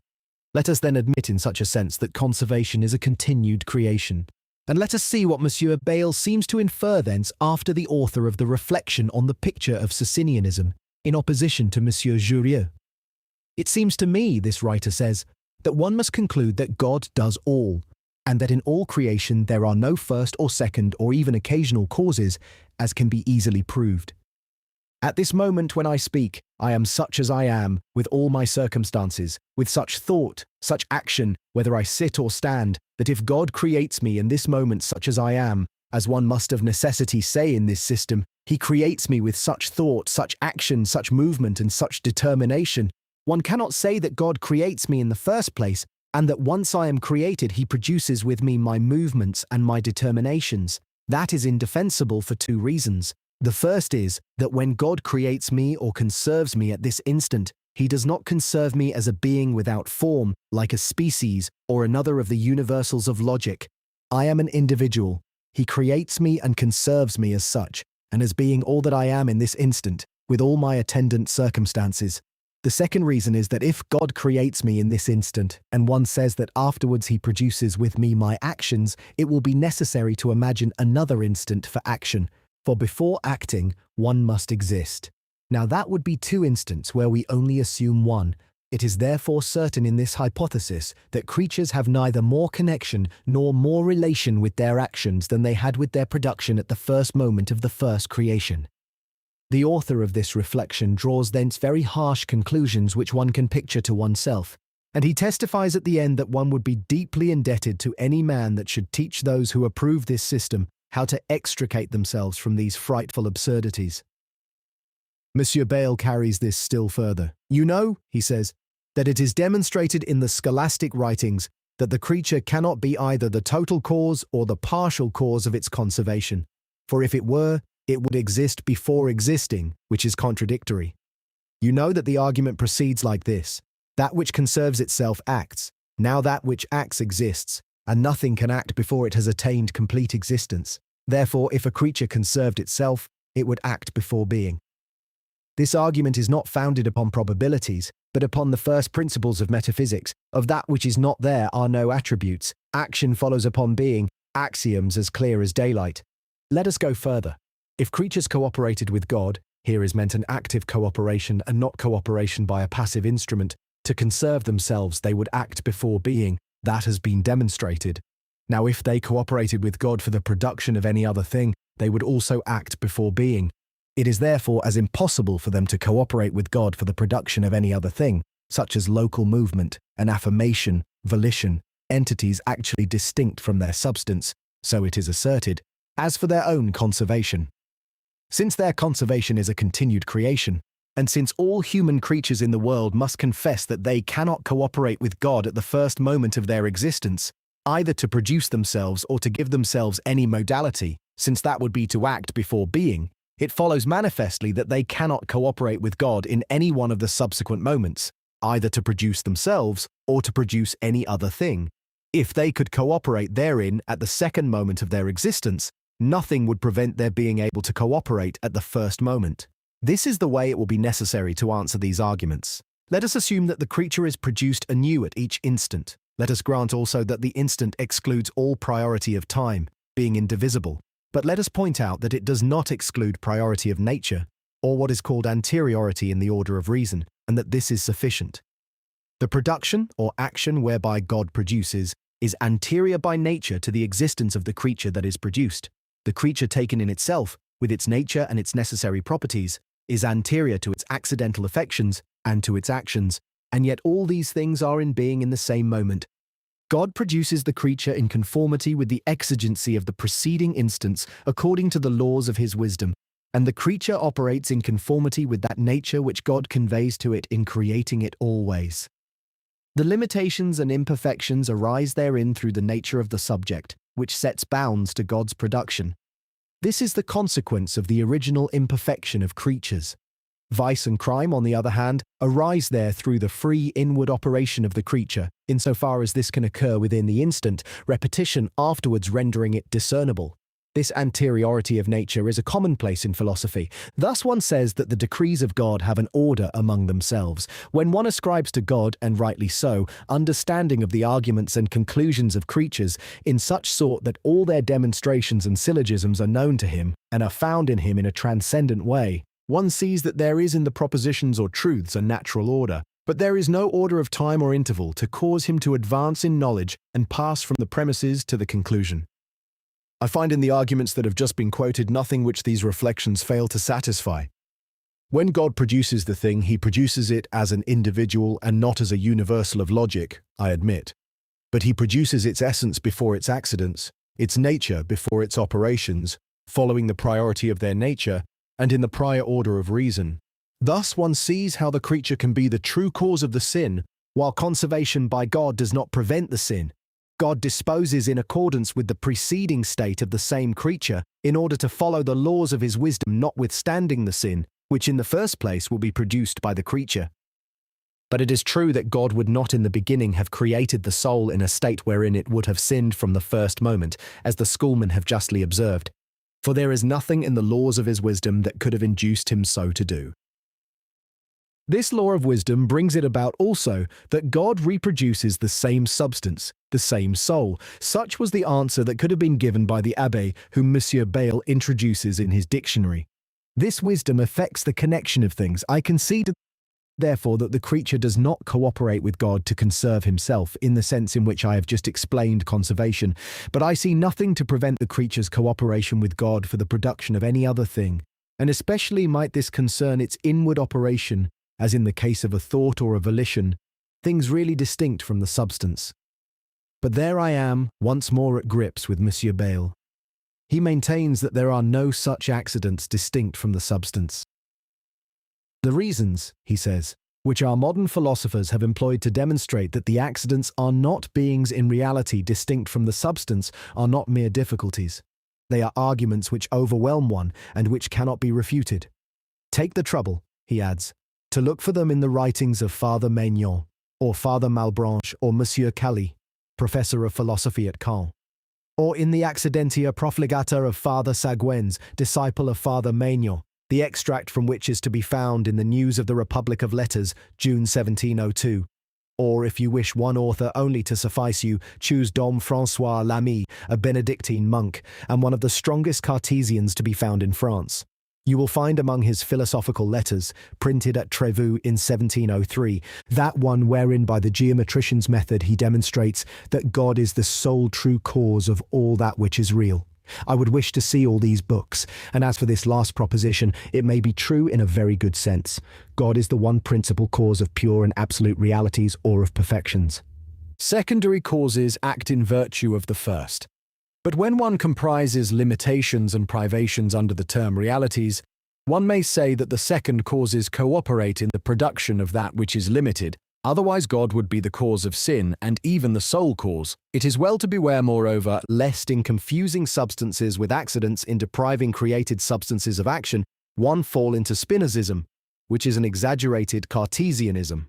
Let us then admit in such a sense that conservation is a continued creation. And let us see what Monsieur Bayle seems to infer thence after the author of the reflection on the picture of Socinianism in opposition to Monsieur Jurieu. It seems to me, this writer says, that one must conclude that God does all, and that in all creation there are no first or second or even occasional causes, as can be easily proved. At this moment when I speak, I am such as I am, with all my circumstances, with such thought, such action, whether I sit or stand, that if God creates me in this moment such as I am, as one must of necessity say in this system, he creates me with such thought, such action, such movement, and such determination, one cannot say that God creates me in the first place, and that once I am created he produces with me my movements and my determinations. That is indefensible for two reasons. The first is that when God creates me or conserves me at this instant, he does not conserve me as a being without form, like a species or another of the universals of logic. I am an individual. He creates me and conserves me as such, and as being all that I am in this instant, with all my attendant circumstances. The second reason is that if God creates me in this instant, and one says that afterwards he produces with me my actions, it will be necessary to imagine another instant for action, for before acting, one must exist. Now that would be two instants where we only assume one. It is therefore certain in this hypothesis that creatures have neither more connection nor more relation with their actions than they had with their production at the first moment of the first creation. The author of this reflection draws thence very harsh conclusions which one can picture to oneself, and he testifies at the end that one would be deeply indebted to any man that should teach those who approve this system how to extricate themselves from these frightful absurdities. Monsieur Bayle carries this still further. You know, he says, that it is demonstrated in the scholastic writings that the creature cannot be either the total cause or the partial cause of its conservation, for if it were, it would exist before existing, which is contradictory. You know that the argument proceeds like this: that which conserves itself acts, now that which acts exists, and nothing can act before it has attained complete existence. Therefore, if a creature conserved itself, it would act before being. This argument is not founded upon probabilities, but upon the first principles of metaphysics. Of that which is not there are no attributes. Action follows upon being, axioms as clear as daylight. Let us go further. If creatures cooperated with God, here is meant an active cooperation and not cooperation by a passive instrument, to conserve themselves they would act before being. That has been demonstrated. Now if they cooperated with God for the production of any other thing, they would also act before being. It is therefore as impossible for them to cooperate with God for the production of any other thing, such as local movement, an affirmation, volition, entities actually distinct from their substance, so it is asserted, as for their own conservation. Since their conservation is a continued creation, and since all human creatures in the world must confess that they cannot cooperate with God at the first moment of their existence, either to produce themselves or to give themselves any modality, since that would be to act before being, it follows manifestly that they cannot cooperate with God in any one of the subsequent moments, either to produce themselves or to produce any other thing. If they could cooperate therein at the second moment of their existence, nothing would prevent their being able to cooperate at the first moment. This is the way it will be necessary to answer these arguments. Let us assume that the creature is produced anew at each instant. Let us grant also that the instant excludes all priority of time, being indivisible. But let us point out that it does not exclude priority of nature, or what is called anteriority in the order of reason, and that this is sufficient. The production or action whereby God produces is anterior by nature to the existence of the creature that is produced. The creature taken in itself, with its nature and its necessary properties, is anterior to its accidental affections and to its actions, and yet all these things are in being in the same moment. God produces the creature in conformity with the exigency of the preceding instants according to the laws of his wisdom, and the creature operates in conformity with that nature which God conveys to it in creating it always. The limitations and imperfections arise therein through the nature of the subject, which sets bounds to God's production. This is the consequence of the original imperfection of creatures. Vice and crime, on the other hand, arise there through the free inward operation of the creature, insofar as this can occur within the instant, repetition afterwards rendering it discernible. This anteriority of nature is a commonplace in philosophy. Thus one says that the decrees of God have an order among themselves. When one ascribes to God, and rightly so, understanding of the arguments and conclusions of creatures in such sort that all their demonstrations and syllogisms are known to him and are found in him in a transcendent way, one sees that there is in the propositions or truths a natural order, but there is no order of time or interval to cause him to advance in knowledge and pass from the premises to the conclusion. I find in the arguments that have just been quoted nothing which these reflections fail to satisfy. When God produces the thing, he produces it as an individual and not as a universal of logic, I admit. But he produces its essence before its accidents, its nature before its operations, following the priority of their nature, and in the prior order of reason. Thus one sees how the creature can be the true cause of the sin, while conservation by God does not prevent the sin. God disposes in accordance with the preceding state of the same creature in order to follow the laws of his wisdom notwithstanding the sin, which in the first place will be produced by the creature. But it is true that God would not in the beginning have created the soul in a state wherein it would have sinned from the first moment, as the schoolmen have justly observed. For there is nothing in the laws of his wisdom that could have induced him so to do. This law of wisdom brings it about also that God reproduces the same substance, the same soul. Such was the answer that could have been given by the abbé whom M. Bayle introduces in his dictionary. This wisdom affects the connection of things. I concede, therefore, that the creature does not cooperate with God to conserve himself in the sense in which I have just explained conservation, but I see nothing to prevent the creature's cooperation with God for the production of any other thing, and especially might this concern its inward operation, as in the case of a thought or a volition, things really distinct from the substance. But there I am, once more at grips with M. Bayle. He maintains that there are no such accidents distinct from the substance. The reasons, he says, which our modern philosophers have employed to demonstrate that the accidents are not beings in reality distinct from the substance are not mere difficulties. They are arguments which overwhelm one and which cannot be refuted. Take the trouble, he adds, to look for them in the writings of Father Maignan, or Father Malebranche, or Monsieur Calli, professor of philosophy at Caen, or in the Accidentia Profligata of Father Sagüens, disciple of Father Maignan, the extract from which is to be found in the News of the Republic of Letters, June 1702. Or, if you wish one author only to suffice you, choose Dom François Lamy, a Benedictine monk, and one of the strongest Cartesians to be found in France. You will find among his philosophical letters, printed at Trevoux in 1703, that one wherein by the geometrician's method he demonstrates that God is the sole true cause of all that which is real. I would wish to see all these books, and as for this last proposition, it may be true in a very good sense. God is the one principal cause of pure and absolute realities or of perfections. Secondary causes act in virtue of the first. But when one comprises limitations and privations under the term realities, one may say that the second causes cooperate in the production of that which is limited, otherwise God would be the cause of sin and even the sole cause. It is well to beware, moreover, lest in confusing substances with accidents in depriving created substances of action, one fall into Spinozism, which is an exaggerated Cartesianism.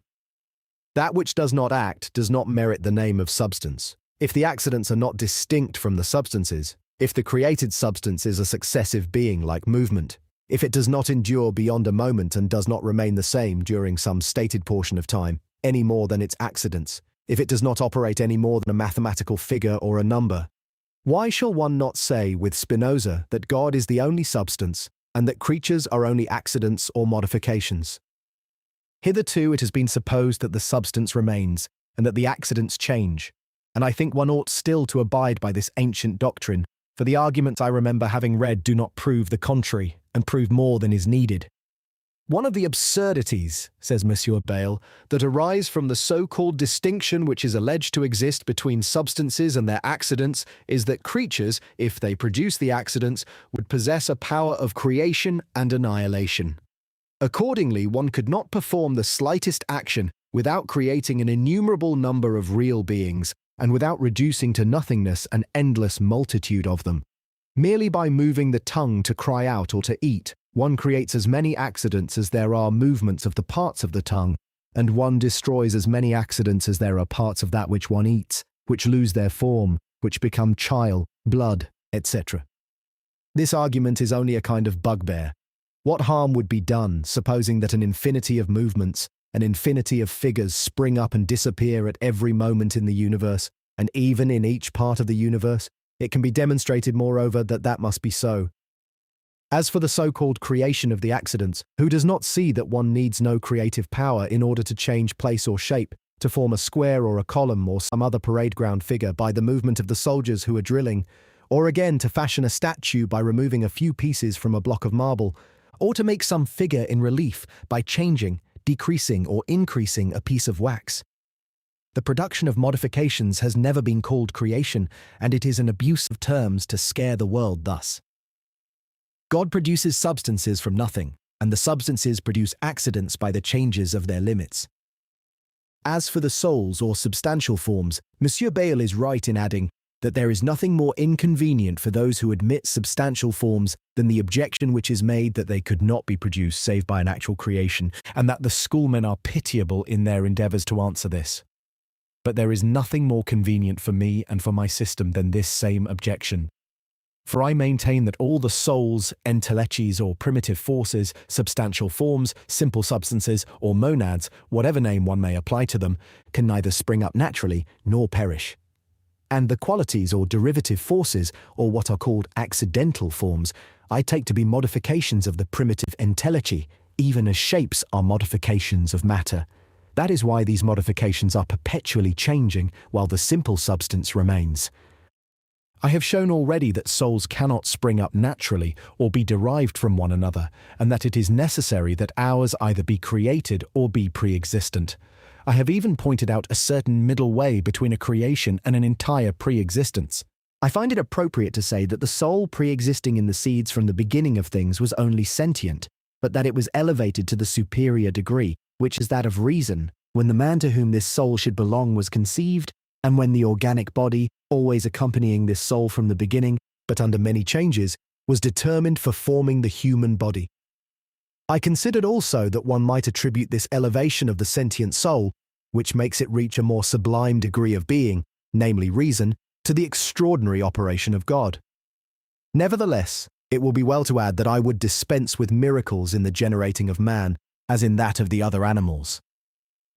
That which does not act does not merit the name of substance. If the accidents are not distinct from the substances, if the created substance is a successive being like movement, if it does not endure beyond a moment and does not remain the same during some stated portion of time, any more than its accidents, if it does not operate any more than a mathematical figure or a number, why shall one not say with Spinoza that God is the only substance and that creatures are only accidents or modifications? Hitherto it has been supposed that the substance remains and that the accidents change. And I think one ought still to abide by this ancient doctrine, for the arguments I remember having read do not prove the contrary, and prove more than is needed. One of the absurdities, says M. Bayle, that arise from the so-called distinction which is alleged to exist between substances and their accidents is that creatures, if they produce the accidents, would possess a power of creation and annihilation. Accordingly, one could not perform the slightest action without creating an innumerable number of real beings, and without reducing to nothingness an endless multitude of them. Merely by moving the tongue to cry out or to eat, one creates as many accidents as there are movements of the parts of the tongue, and one destroys as many accidents as there are parts of that which one eats, which lose their form, which become chyle, blood, etc. This argument is only a kind of bugbear. What harm would be done, supposing that an infinity of movements, an infinity of figures spring up and disappear at every moment in the universe, and even in each part of the universe? It can be demonstrated, moreover, that that must be so. As for the so-called creation of the accidents, who does not see that one needs no creative power in order to change place or shape, to form a square or a column or some other parade ground figure by the movement of the soldiers who are drilling, or again to fashion a statue by removing a few pieces from a block of marble, or to make some figure in relief by changing, decreasing or increasing a piece of wax? The production of modifications has never been called creation, and it is an abuse of terms to scare the world thus. God produces substances from nothing, and the substances produce accidents by the changes of their limits. As for the souls or substantial forms, M. Bayle is right in adding that there is nothing more inconvenient for those who admit substantial forms than the objection which is made that they could not be produced save by an actual creation, and that the schoolmen are pitiable in their endeavours to answer this. But there is nothing more convenient for me and for my system than this same objection. For I maintain that all the souls, entelechies or primitive forces, substantial forms, simple substances, or monads, whatever name one may apply to them, can neither spring up naturally nor perish. And the qualities or derivative forces, or what are called accidental forms, I take to be modifications of the primitive entelechy, even as shapes are modifications of matter. That is why these modifications are perpetually changing, while the simple substance remains. I have shown already that souls cannot spring up naturally or be derived from one another, and that it is necessary that ours either be created or be pre-existent. I have even pointed out a certain middle way between a creation and an entire pre-existence. I find it appropriate to say that the soul pre-existing in the seeds from the beginning of things was only sentient, but that it was elevated to the superior degree, which is that of reason, when the man to whom this soul should belong was conceived, and when the organic body, always accompanying this soul from the beginning, but under many changes, was determined for forming the human body. I considered also that one might attribute this elevation of the sentient soul, which makes it reach a more sublime degree of being, namely reason, to the extraordinary operation of God. Nevertheless, it will be well to add that I would dispense with miracles in the generating of man, as in that of the other animals.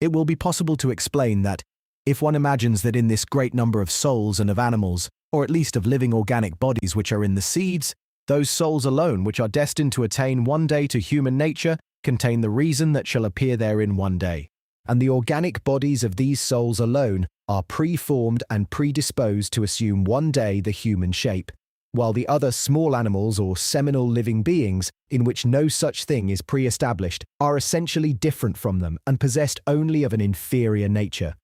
It will be possible to explain that, if one imagines that in this great number of souls and of animals, or at least of living organic bodies which are in the seeds, those souls alone which are destined to attain one day to human nature contain the reason that shall appear therein one day, and the organic bodies of these souls alone are pre-formed and predisposed to assume one day the human shape, while the other small animals or seminal living beings, in which no such thing is pre-established, are essentially different from them and possessed only of an inferior nature.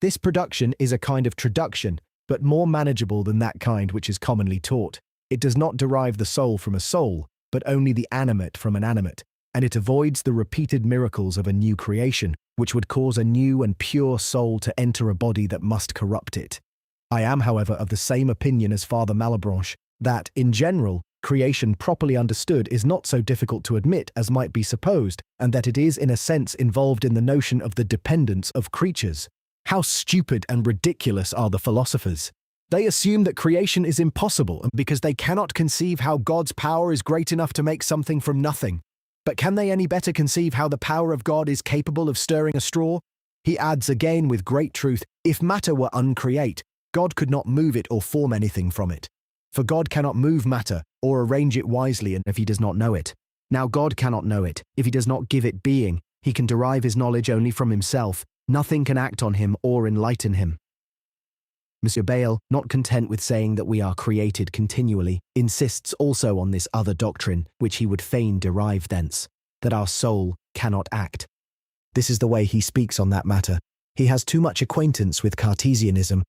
This production is a kind of traduction, but more manageable than that kind which is commonly taught. It does not derive the soul from a soul, but only the animate from an animate, and it avoids the repeated miracles of a new creation, which would cause a new and pure soul to enter a body that must corrupt it. I am, however, of the same opinion as Father Malebranche, that, in general, creation properly understood is not so difficult to admit as might be supposed, and that it is in a sense involved in the notion of the dependence of creatures. How stupid and ridiculous are the philosophers! They assume that creation is impossible because they cannot conceive how God's power is great enough to make something from nothing. But can they any better conceive how the power of God is capable of stirring a straw? He adds again with great truth, if matter were uncreate, God could not move it or form anything from it. For God cannot move matter or arrange it wisely if he does not know it. Now God cannot know it if he does not give it being. He can derive his knowledge only from himself. Nothing can act on him or enlighten him. M. Bayle, not content with saying that we are created continually, insists also on this other doctrine, which he would fain derive thence, that our soul cannot act. This is the way he speaks on that matter. He has too much acquaintance with Cartesianism.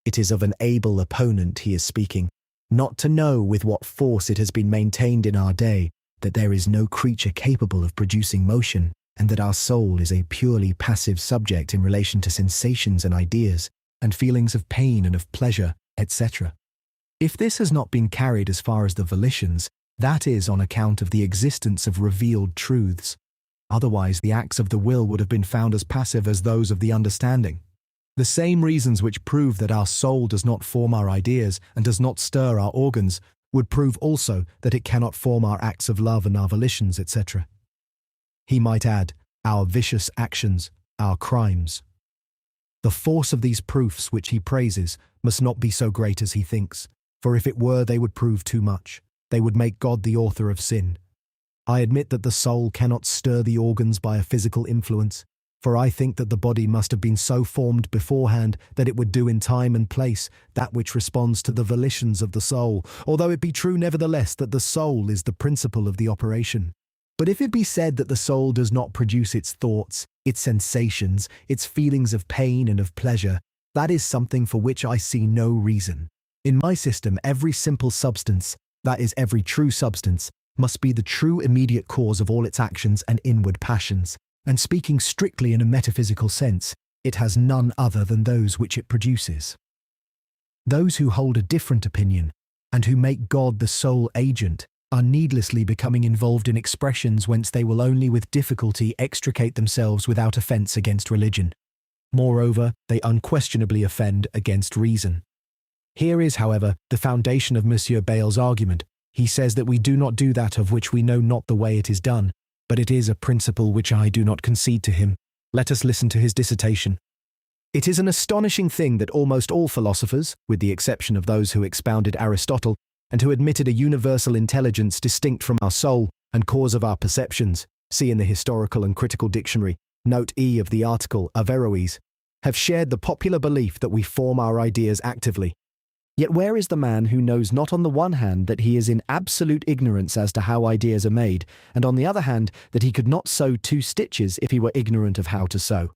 It is of an able opponent he is speaking, not to know with what force it has been maintained in our day that there is no creature capable of producing motion, and that our soul is a purely passive subject in relation to sensations and ideas, and feelings of pain and of pleasure, etc. If this has not been carried as far as the volitions, that is on account of the existence of revealed truths. Otherwise, the acts of the will would have been found as passive as those of the understanding. The same reasons which prove that our soul does not form our ideas and does not stir our organs would prove also that it cannot form our acts of love and our volitions, etc. He might add, our vicious actions, our crimes. The force of these proofs which he praises must not be so great as he thinks, for if it were they would prove too much. They would make God the author of sin. I admit that the soul cannot stir the organs by a physical influence, for I think that the body must have been so formed beforehand that it would do in time and place that which responds to the volitions of the soul, although it be true nevertheless that the soul is the principle of the operation. But if it be said that the soul does not produce its thoughts, its sensations, its feelings of pain and of pleasure, that is something for which I see no reason. In my system, every simple substance, that is, every true substance, must be the true immediate cause of all its actions and inward passions, and speaking strictly in a metaphysical sense, it has none other than those which it produces. Those who hold a different opinion, and who make God the sole agent, are needlessly becoming involved in expressions whence they will only with difficulty extricate themselves without offence against religion. Moreover, they unquestionably offend against reason. Here is, however, the foundation of M. Bayle's argument. He says that we do not do that of which we know not the way it is done, but it is a principle which I do not concede to him. Let us listen to his dissertation. It is an astonishing thing that almost all philosophers, with the exception of those who expounded Aristotle, and who admitted a universal intelligence distinct from our soul and cause of our perceptions, see in the Historical and Critical Dictionary, note E of the article Averroes, have shared the popular belief that we form our ideas actively. Yet where is the man who knows not on the one hand that he is in absolute ignorance as to how ideas are made, and on the other hand that he could not sew 2 stitches if he were ignorant of how to sew?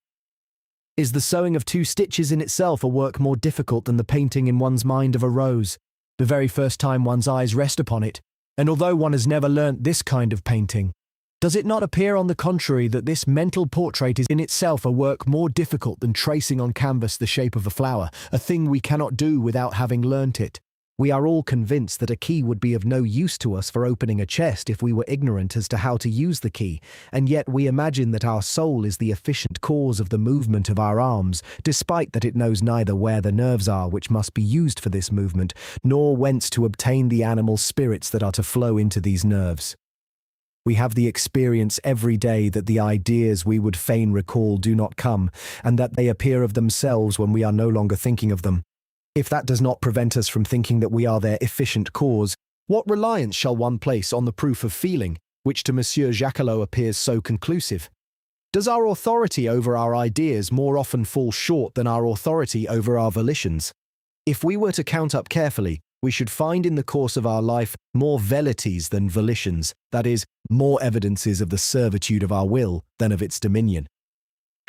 Is the sewing of 2 stitches in itself a work more difficult than the painting in one's mind of a rose, the very first time one's eyes rest upon it? And although one has never learnt this kind of painting, does it not appear on the contrary that this mental portrait is in itself a work more difficult than tracing on canvas the shape of a flower, a thing we cannot do without having learnt it? We are all convinced that a key would be of no use to us for opening a chest if we were ignorant as to how to use the key, and yet we imagine that our soul is the efficient cause of the movement of our arms, despite that it knows neither where the nerves are which must be used for this movement, nor whence to obtain the animal spirits that are to flow into these nerves. We have the experience every day that the ideas we would fain recall do not come, and that they appear of themselves when we are no longer thinking of them. If that does not prevent us from thinking that we are their efficient cause, what reliance shall one place on the proof of feeling, which to M. Jacquelot appears so conclusive? Does our authority over our ideas more often fall short than our authority over our volitions? If we were to count up carefully, we should find in the course of our life more velities than volitions, that is, more evidences of the servitude of our will than of its dominion.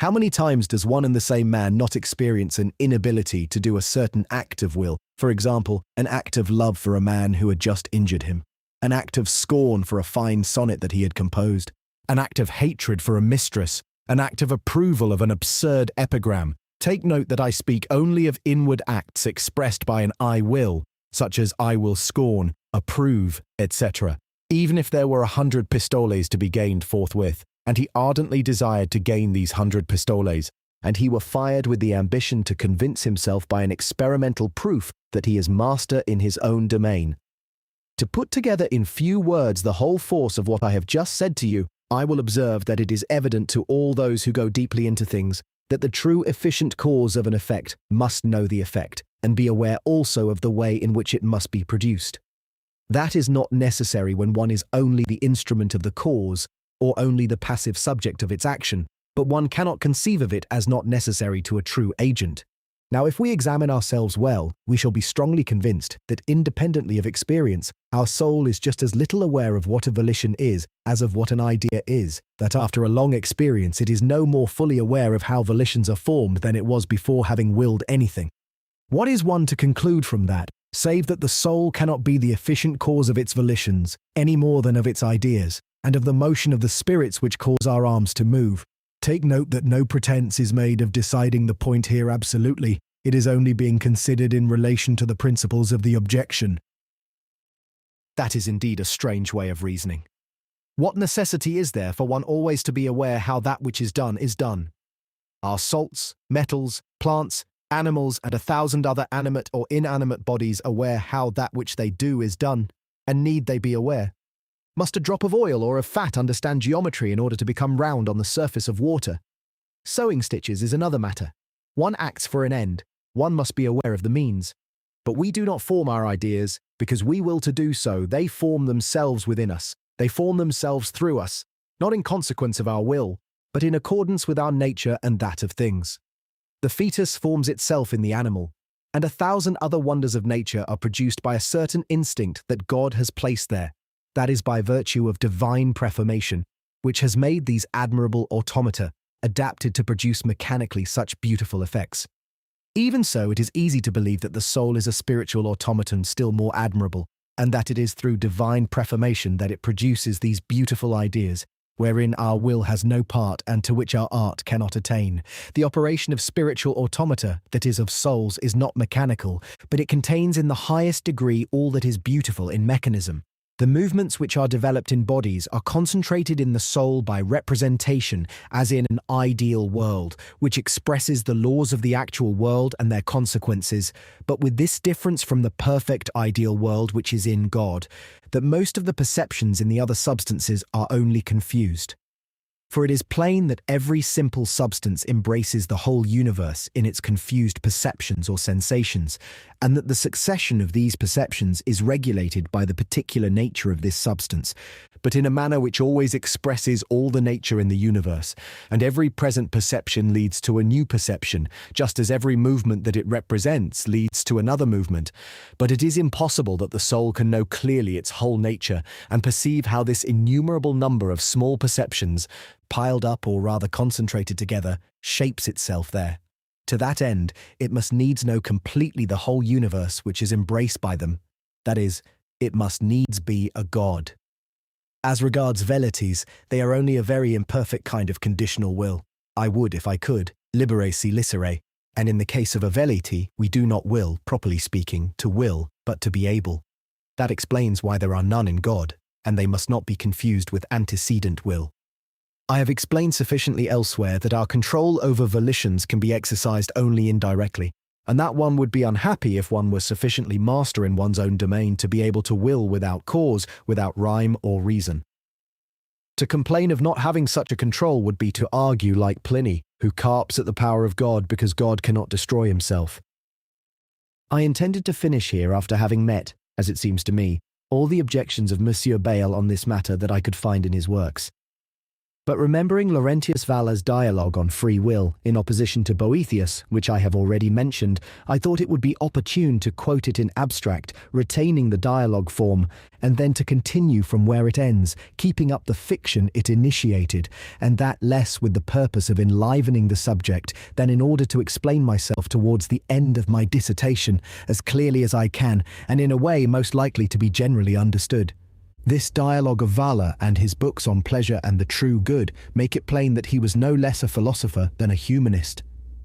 How many times does one and the same man not experience an inability to do a certain act of will, for example, an act of love for a man who had just injured him, an act of scorn for a fine sonnet that he had composed, an act of hatred for a mistress, an act of approval of an absurd epigram? Take note that I speak only of inward acts expressed by an I will, such as I will scorn, approve, etc., even if there were 100 pistoles to be gained forthwith, and he ardently desired to gain these 100 pistoles, and he were fired with the ambition to convince himself by an experimental proof that he is master in his own domain. To put together in few words the whole force of what I have just said to you, I will observe that it is evident to all those who go deeply into things that the true efficient cause of an effect must know the effect, and be aware also of the way in which it must be produced. That is not necessary when one is only the instrument of the cause, or only the passive subject of its action, but one cannot conceive of it as not necessary to a true agent. Now, if we examine ourselves well, we shall be strongly convinced that independently of experience, our soul is just as little aware of what a volition is as of what an idea is, that after a long experience it is no more fully aware of how volitions are formed than it was before having willed anything. What is one to conclude from that, save that the soul cannot be the efficient cause of its volitions, any more than of its ideas, and of the motion of the spirits which cause our arms to move? Take note that no pretense is made of deciding the point here absolutely. It is only being considered in relation to the principles of the objection. That is indeed a strange way of reasoning. What necessity is there for one always to be aware how that which is done is done? Our salts, metals, plants, Animals and 1,000 other animate or inanimate bodies aware how that which they do is done, and need they be aware? Must a drop of oil or of fat understand geometry in order to become round on the surface of water? Sewing stitches is another matter. One acts for an end, one must be aware of the means. But we do not form our ideas, because we will to do so. They form themselves within us. They form themselves through us, not in consequence of our will, but in accordance with our nature and that of things. The fetus forms itself in the animal, and 1,000 other wonders of nature are produced by a certain instinct that God has placed there, that is by virtue of divine preformation, which has made these admirable automata adapted to produce mechanically such beautiful effects. Even so, it is easy to believe that the soul is a spiritual automaton still more admirable, and that it is through divine preformation that it produces these beautiful ideas, wherein our will has no part and to which our art cannot attain. The operation of spiritual automata, that is of souls, is not mechanical, but it contains in the highest degree all that is beautiful in mechanism. The movements which are developed in bodies are concentrated in the soul by representation, as in an ideal world, which expresses the laws of the actual world and their consequences, but with this difference from the perfect ideal world which is in God, that most of the perceptions in the other substances are only confused. For it is plain that every simple substance embraces the whole universe in its confused perceptions or sensations, and that the succession of these perceptions is regulated by the particular nature of this substance, but in a manner which always expresses all the nature in the universe, and every present perception leads to a new perception, just as every movement that it represents leads to another movement. But it is impossible that the soul can know clearly its whole nature and perceive how this innumerable number of small perceptions, piled up or rather concentrated together, shapes itself there. To that end, it must needs know completely the whole universe which is embraced by them. That is, it must needs be a God. As regards velities, they are only a very imperfect kind of conditional will. I would, if I could, libere si licere, and in the case of a velity, we do not will, properly speaking, to will, but to be able. That explains why there are none in God, and they must not be confused with antecedent will. I have explained sufficiently elsewhere that our control over volitions can be exercised only indirectly, and that one would be unhappy if one were sufficiently master in one's own domain to be able to will without cause, without rhyme or reason. To complain of not having such a control would be to argue like Pliny, who carps at the power of God because God cannot destroy himself. I intended to finish here after having met, as it seems to me, all the objections of Monsieur Bayle on this matter that I could find in his works. But remembering Laurentius Vala's dialogue on free will, in opposition to Boethius, which I have already mentioned, I thought it would be opportune to quote it in abstract, retaining the dialogue form, and then to continue from where it ends, keeping up the fiction it initiated, and that less with the purpose of enlivening the subject than in order to explain myself towards the end of my dissertation as clearly as I can, and in a way most likely to be generally understood. This dialogue of Vala and his books on pleasure and the true good make it plain that he was no less a philosopher than a humanist.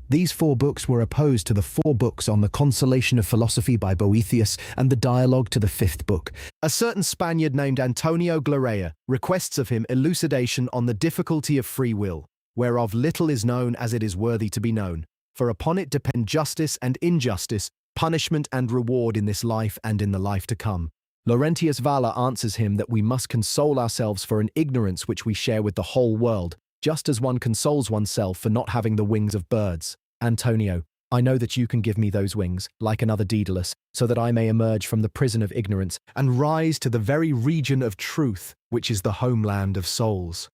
These 4 books were opposed to the 4 books on the Consolation of Philosophy by Boethius and the dialogue to the 5th book. A certain Spaniard named Antonio Glarea requests of him elucidation on the difficulty of free will, whereof little is known as it is worthy to be known, for upon it depend justice and injustice, punishment and reward in this life and in the life to come. Laurentius Vala answers him that we must console ourselves for an ignorance which we share with the whole world, just as one consoles oneself for not having the wings of birds. Antonio, I know that you can give me those wings, like another Daedalus, so that I may emerge from the prison of ignorance and rise to the very region of truth, which is the homeland of souls.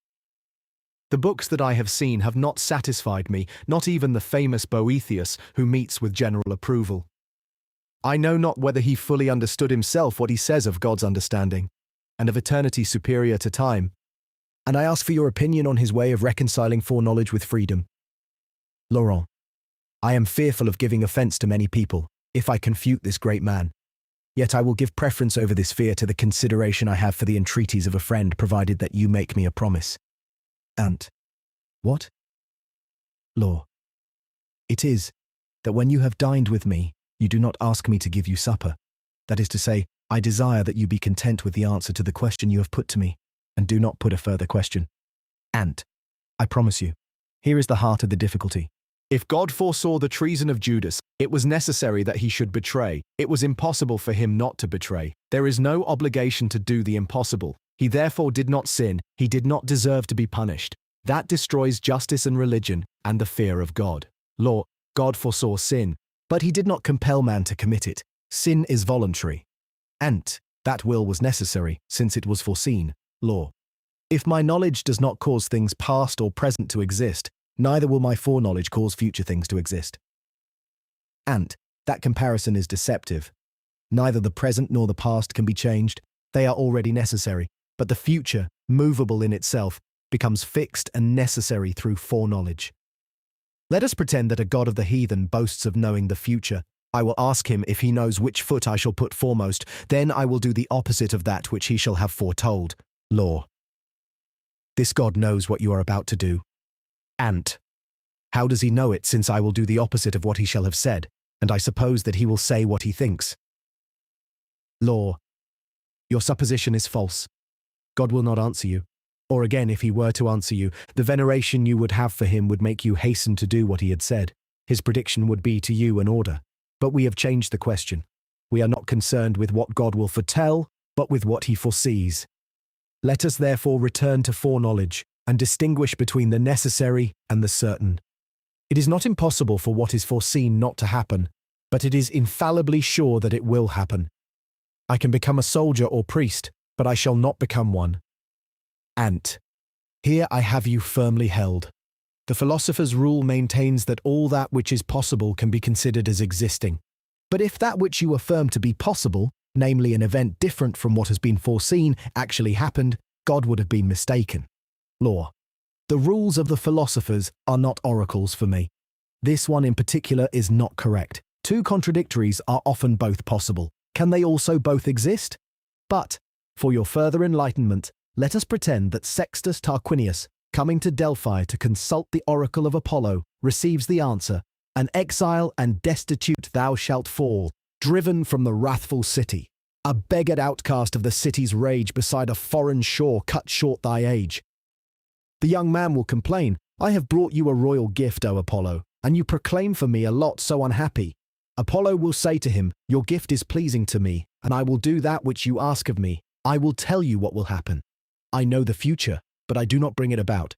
The books that I have seen have not satisfied me, not even the famous Boethius, who meets with general approval. I know not whether he fully understood himself what he says of God's understanding, and of eternity superior to time, and I ask for your opinion on his way of reconciling foreknowledge with freedom. Laurent, I am fearful of giving offence to many people, if I confute this great man. Yet I will give preference over this fear to the consideration I have for the entreaties of a friend, provided that you make me a promise. Ant. What? Law. It is, that when you have dined with me, you do not ask me to give you supper. That is to say, I desire that you be content with the answer to the question you have put to me, and do not put a further question. Ant. I promise you. Here is the heart of the difficulty. If God foresaw the treason of Judas, it was necessary that he should betray. It was impossible for him not to betray. There is no obligation to do the impossible. He therefore did not sin. He did not deserve to be punished. That destroys justice and religion and the fear of God. Law, God foresaw sin, but he did not compel man to commit it. Sin is voluntary. And that will was necessary, since it was foreseen. Law. If my knowledge does not cause things past or present to exist, neither will my foreknowledge cause future things to exist. And that comparison is deceptive. Neither the present nor the past can be changed. They are already necessary, but the future, movable in itself, becomes fixed and necessary through foreknowledge. Let us pretend that a god of the heathen boasts of knowing the future. I will ask him if he knows which foot I shall put foremost. Then I will do the opposite of that which he shall have foretold. Law. This god knows what you are about to do. And how does he know it, since I will do the opposite of what he shall have said, and I suppose that he will say what he thinks? Law. Your supposition is false. God will not answer you. Or again, if he were to answer you, the veneration you would have for him would make you hasten to do what he had said. His prediction would be to you an order. But we have changed the question. We are not concerned with what God will foretell, but with what he foresees. Let us therefore return to foreknowledge and distinguish between the necessary and the certain. It is not impossible for what is foreseen not to happen, but it is infallibly sure that it will happen. I can become a soldier or priest, but I shall not become one. And here I have you firmly held. The philosopher's rule maintains that all that which is possible can be considered as existing. But if that which you affirm to be possible, namely an event different from what has been foreseen, actually happened, God would have been mistaken. Law. The rules of the philosophers are not oracles for me. This one in particular is not correct. Two contradictories are often both possible. Can they also both exist? But, for your further enlightenment, let us pretend that Sextus Tarquinius, coming to Delphi to consult the oracle of Apollo, receives the answer, "An exile and destitute thou shalt fall, driven from the wrathful city. A beggared outcast of the city's rage beside a foreign shore cut short thy age." The young man will complain, "I have brought you a royal gift, O Apollo, and you proclaim for me a lot so unhappy." Apollo will say to him, "Your gift is pleasing to me, and I will do that which you ask of me. I will tell you what will happen. I know the future, but I do not bring it about.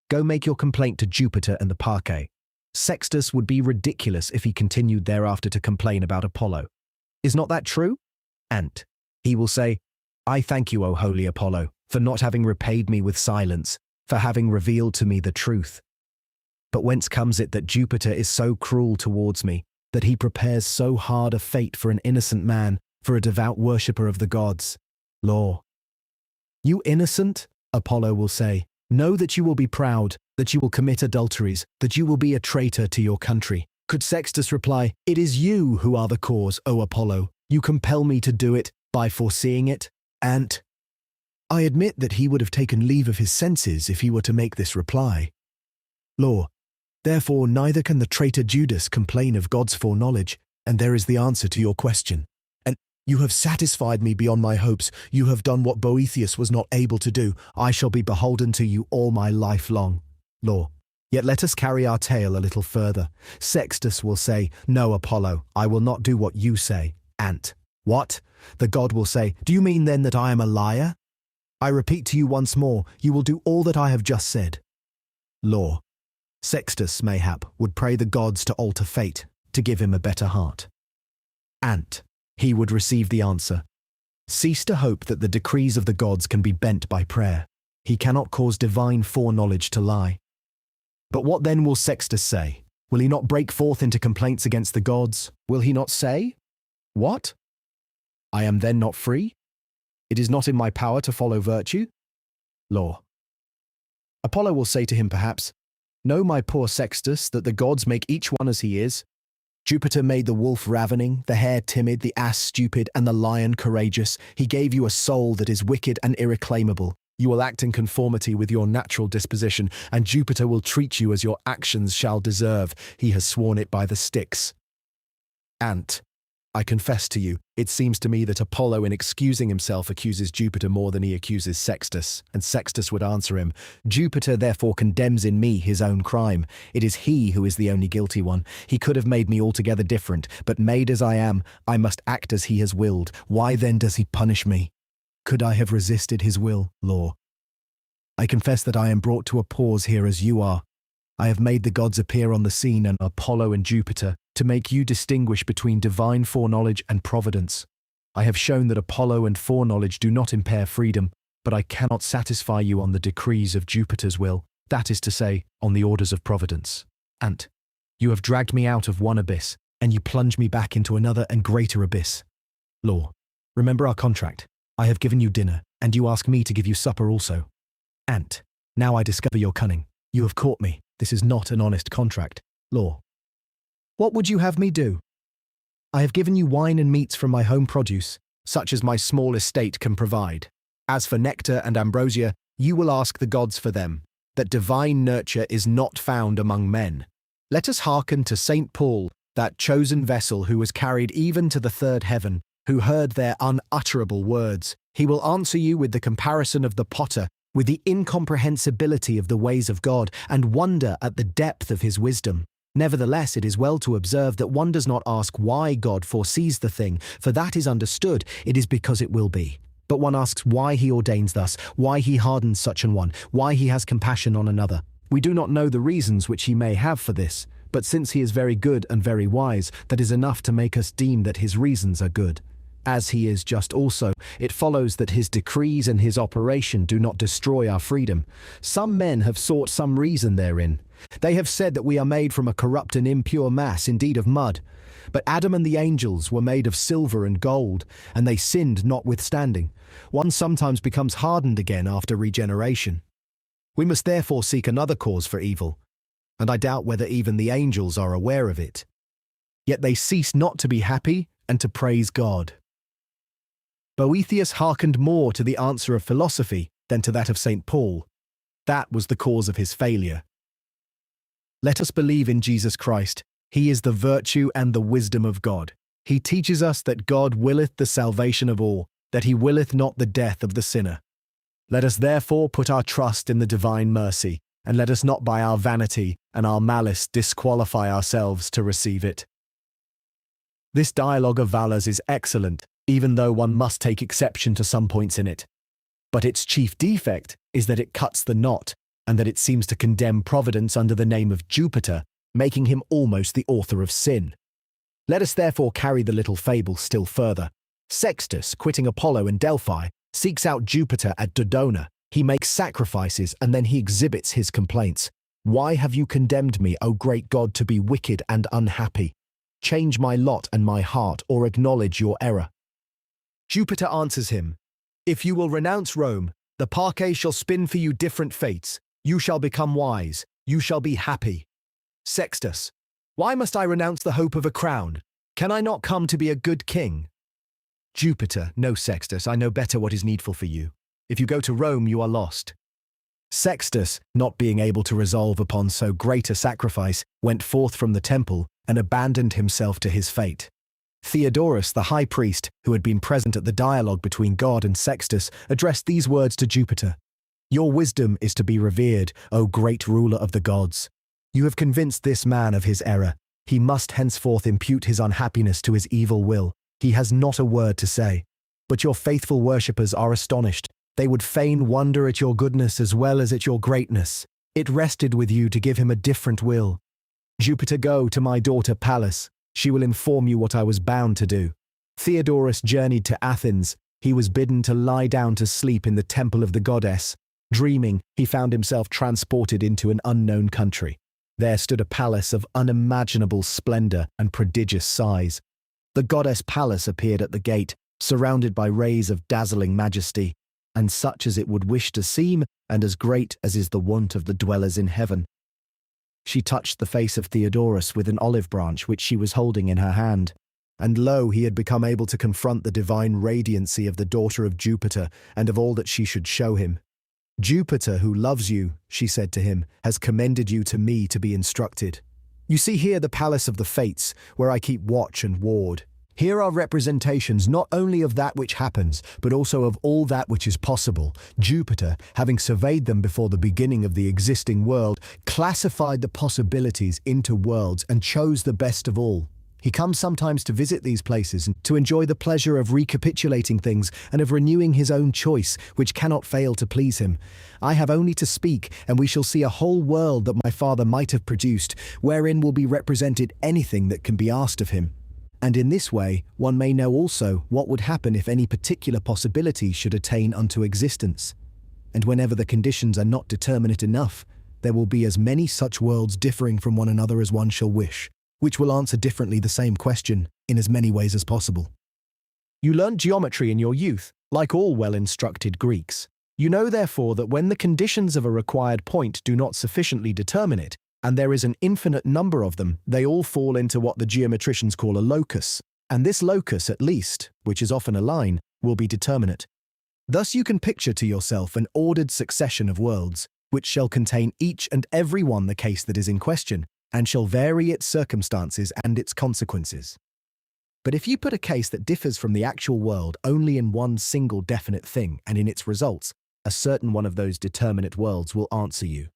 Go make your complaint to Jupiter and the Parcae." Sextus would be ridiculous if he continued thereafter to complain about Apollo. Is not that true? And he will say, "I thank you, O holy Apollo, for not having repaid me with silence, for having revealed to me the truth. But whence comes it that Jupiter is so cruel towards me, that he prepares so hard a fate for an innocent man, for a devout worshipper of the gods?" Law. You innocent, Apollo will say, know that you will be proud, that you will commit adulteries, that you will be a traitor to your country. Could Sextus reply, "It is you who are the cause, O Apollo. You compel me to do it by foreseeing it." And I admit that he would have taken leave of his senses if he were to make this reply. Law. Therefore, neither can the traitor Judas complain of God's foreknowledge, and there is the answer to your question. And you have satisfied me beyond my hopes. You have done what Boethius was not able to do. I shall be beholden to you all my life long. Law. Yet let us carry our tale a little further. Sextus will say, "No, Apollo, I will not do what you say." And what? The god will say, "Do you mean then that I am a liar?" I repeat to you once more, you will do all that I have just said. Law. Sextus, mayhap, would pray the gods to alter fate, to give him a better heart. And he would receive the answer, "Cease to hope that the decrees of the gods can be bent by prayer. He cannot cause divine foreknowledge to lie." But what then will Sextus say? Will he not break forth into complaints against the gods? Will he not say, "What? I am then not free? It is not in my power to follow virtue?" Law. Apollo will say to him perhaps, "Know, my poor Sextus, that the gods make each one as he is. Jupiter made the wolf ravening, the hare timid, the ass stupid, and the lion courageous. He gave you a soul that is wicked and irreclaimable. You will act in conformity with your natural disposition, and Jupiter will treat you as your actions shall deserve. He has sworn it by the Styx." And I confess to you, it seems to me that Apollo, in excusing himself, accuses Jupiter more than he accuses Sextus, and Sextus would answer him, Jupiter therefore condemns in me his own crime. It is he who is the only guilty one. He could have made me altogether different, but made as I am, I must act as he has willed. Why then does he punish me? Could I have resisted his will, Law? I confess that I am brought to a pause here as you are. I have made the gods appear on the scene, and Apollo and Jupiter, to make you distinguish between divine foreknowledge and providence. I have shown that Apollo and foreknowledge do not impair freedom, but I cannot satisfy you on the decrees of Jupiter's will, that is to say, on the orders of providence. Ant, you have dragged me out of one abyss, and you plunge me back into another and greater abyss. Law, remember our contract. I have given you dinner, and you ask me to give you supper also. Ant, now I discover your cunning. You have caught me. This is not an honest contract. Law, what would you have me do? I have given you wine and meats from my home produce, such as my small estate can provide. As for nectar and ambrosia, you will ask the gods for them, that divine nurture is not found among men. Let us hearken to St. Paul, that chosen vessel who was carried even to the third heaven, who heard their unutterable words. He will answer you with the comparison of the potter, with the incomprehensibility of the ways of God, and wonder at the depth of his wisdom. Nevertheless, it is well to observe that one does not ask why God foresees the thing, for that is understood, it is because it will be. But one asks why he ordains thus, why he hardens such an one, why he has compassion on another. We do not know the reasons which he may have for this, but since he is very good and very wise, that is enough to make us deem that his reasons are good. As he is just also, it follows that his decrees and his operation do not destroy our freedom. Some men have sought some reason therein. They have said that we are made from a corrupt and impure mass, indeed of mud. But Adam and the angels were made of silver and gold, and they sinned notwithstanding. One sometimes becomes hardened again after regeneration. We must therefore seek another cause for evil, and I doubt whether even the angels are aware of it. Yet they cease not to be happy and to praise God. Boethius hearkened more to the answer of philosophy than to that of St. Paul. That was the cause of his failure. Let us believe in Jesus Christ. He is the virtue and the wisdom of God. He teaches us that God willeth the salvation of all, that he willeth not the death of the sinner. Let us therefore put our trust in the divine mercy, and let us not by our vanity and our malice disqualify ourselves to receive it. This dialogue of Valors is excellent, even though one must take exception to some points in it. But its chief defect is that it cuts the knot, and that it seems to condemn Providence under the name of Jupiter, making him almost the author of sin. Let us therefore carry the little fable still further. Sextus, quitting Apollo in Delphi, seeks out Jupiter at Dodona. He makes sacrifices, and then he exhibits his complaints. Why have you condemned me, O great God, to be wicked and unhappy? Change my lot and my heart, or acknowledge your error. Jupiter answers him, If you will renounce Rome, the Parcae shall spin for you different fates. You shall become wise. You shall be happy. Sextus, why must I renounce the hope of a crown? Can I not come to be a good king? Jupiter, no, Sextus, I know better what is needful for you. If you go to Rome, you are lost. Sextus, not being able to resolve upon so great a sacrifice, went forth from the temple and abandoned himself to his fate. Theodorus, the high priest, who had been present at the dialogue between God and Sextus, addressed these words to Jupiter. Your wisdom is to be revered, O great ruler of the gods. You have convinced this man of his error. He must henceforth impute his unhappiness to his evil will. He has not a word to say. But your faithful worshippers are astonished. They would fain wonder at your goodness as well as at your greatness. It rested with you to give him a different will. Jupiter, go to my daughter Pallas. She will inform you what I was bound to do. Theodorus journeyed to Athens. He was bidden to lie down to sleep in the temple of the goddess. Dreaming, he found himself transported into an unknown country. There stood a palace of unimaginable splendor and prodigious size. The goddess Pallas appeared at the gate, surrounded by rays of dazzling majesty, and such as it would wish to seem, and as great as is the wont of the dwellers in heaven. She touched the face of Theodorus with an olive branch which she was holding in her hand, and lo, he had become able to confront the divine radiancy of the daughter of Jupiter and of all that she should show him. Jupiter, who loves you, she said to him, has commended you to me to be instructed. You see here the palace of the Fates, where I keep watch and ward. Here are representations not only of that which happens, but also of all that which is possible. Jupiter, having surveyed them before the beginning of the existing world, classified the possibilities into worlds and chose the best of all. He comes sometimes to visit these places and to enjoy the pleasure of recapitulating things and of renewing his own choice, which cannot fail to please him. I have only to speak, and we shall see a whole world that my father might have produced, wherein will be represented anything that can be asked of him. And in this way, one may know also what would happen if any particular possibility should attain unto existence. And whenever the conditions are not determinate enough, there will be as many such worlds differing from one another as one shall wish, which will answer differently the same question in as many ways as possible. You learnt geometry in your youth, like all well-instructed Greeks. You know therefore that when the conditions of a required point do not sufficiently determine it, and there is an infinite number of them, they all fall into what the geometricians call a locus, and this locus at least, which is often a line, will be determinate. Thus you can picture to yourself an ordered succession of worlds, which shall contain each and every one the case that is in question, and shall vary its circumstances and its consequences. But if you put a case that differs from the actual world only in one single definite thing and in its results, a certain one of those determinate worlds will answer you.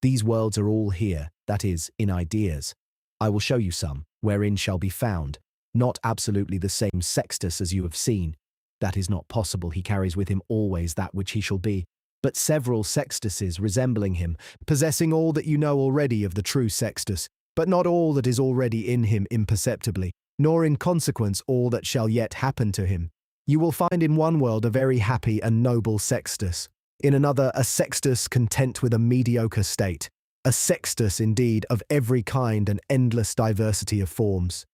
These worlds are all here, that is, in ideas. I will show you some, wherein shall be found, not absolutely the same sextus as you have seen. That is not possible, he carries with him always that which he shall be, but several sextuses resembling him, possessing all that you know already of the true sextus, but not all that is already in him imperceptibly, nor in consequence all that shall yet happen to him. You will find in one world a very happy and noble sextus, in another a sextus content with a mediocre state, a sextus indeed of every kind and endless diversity of forms.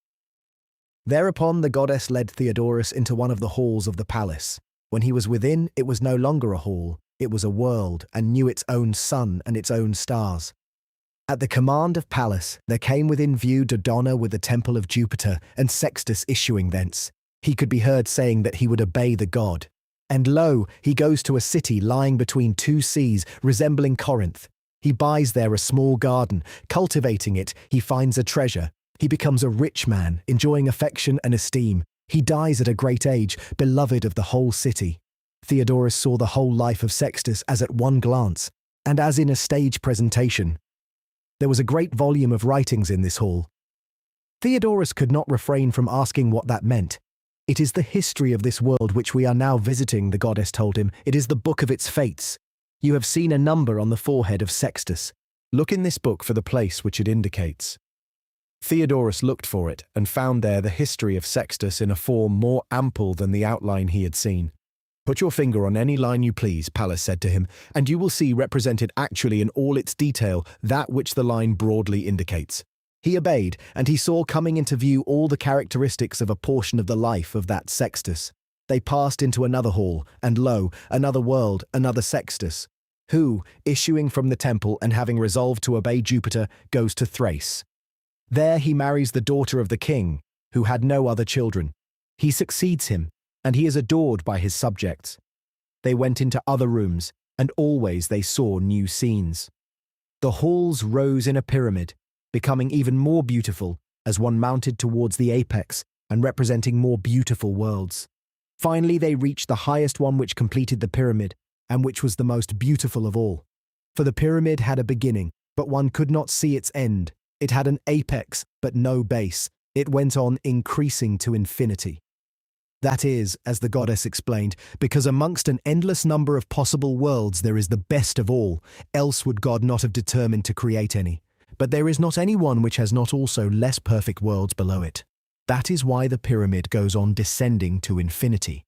Thereupon the goddess led Theodorus into one of the halls of the palace. When he was within, it was no longer a hall, it was a world, and knew its own sun and its own stars. At the command of Pallas, there came within view Dodona with the temple of Jupiter, and Sextus issuing thence. He could be heard saying that he would obey the god. And lo, he goes to a city lying between two seas, resembling Corinth. He buys there a small garden. Cultivating it, he finds a treasure. He becomes a rich man, enjoying affection and esteem. He dies at a great age, beloved of the whole city. Theodorus saw the whole life of Sextus as at one glance, and as in a stage presentation. There was a great volume of writings in this hall. Theodorus could not refrain from asking what that meant. It is the history of this world which we are now visiting, the goddess told him. It is the book of its fates. You have seen a number on the forehead of Sextus. Look in this book for the place which it indicates. Theodorus looked for it and found there the history of Sextus in a form more ample than the outline he had seen. Put your finger on any line you please, Pallas said to him, and you will see represented actually in all its detail that which the line broadly indicates. He obeyed, and he saw coming into view all the characteristics of a portion of the life of that Sextus. They passed into another hall, and lo, another world, another Sextus, who, issuing from the temple and having resolved to obey Jupiter, goes to Thrace. There he marries the daughter of the king, who had no other children. He succeeds him, and he is adored by his subjects. They went into other rooms, and always they saw new scenes. The halls rose in a pyramid, becoming even more beautiful as one mounted towards the apex and representing more beautiful worlds. Finally they reached the highest one which completed the pyramid, and which was the most beautiful of all. For the pyramid had a beginning, but one could not see its end. It had an apex, but no base. It went on increasing to infinity. That is, as the goddess explained, because amongst an endless number of possible worlds there is the best of all, else would God not have determined to create any. But there is not any one which has not also less perfect worlds below it. That is why the pyramid goes on descending to infinity.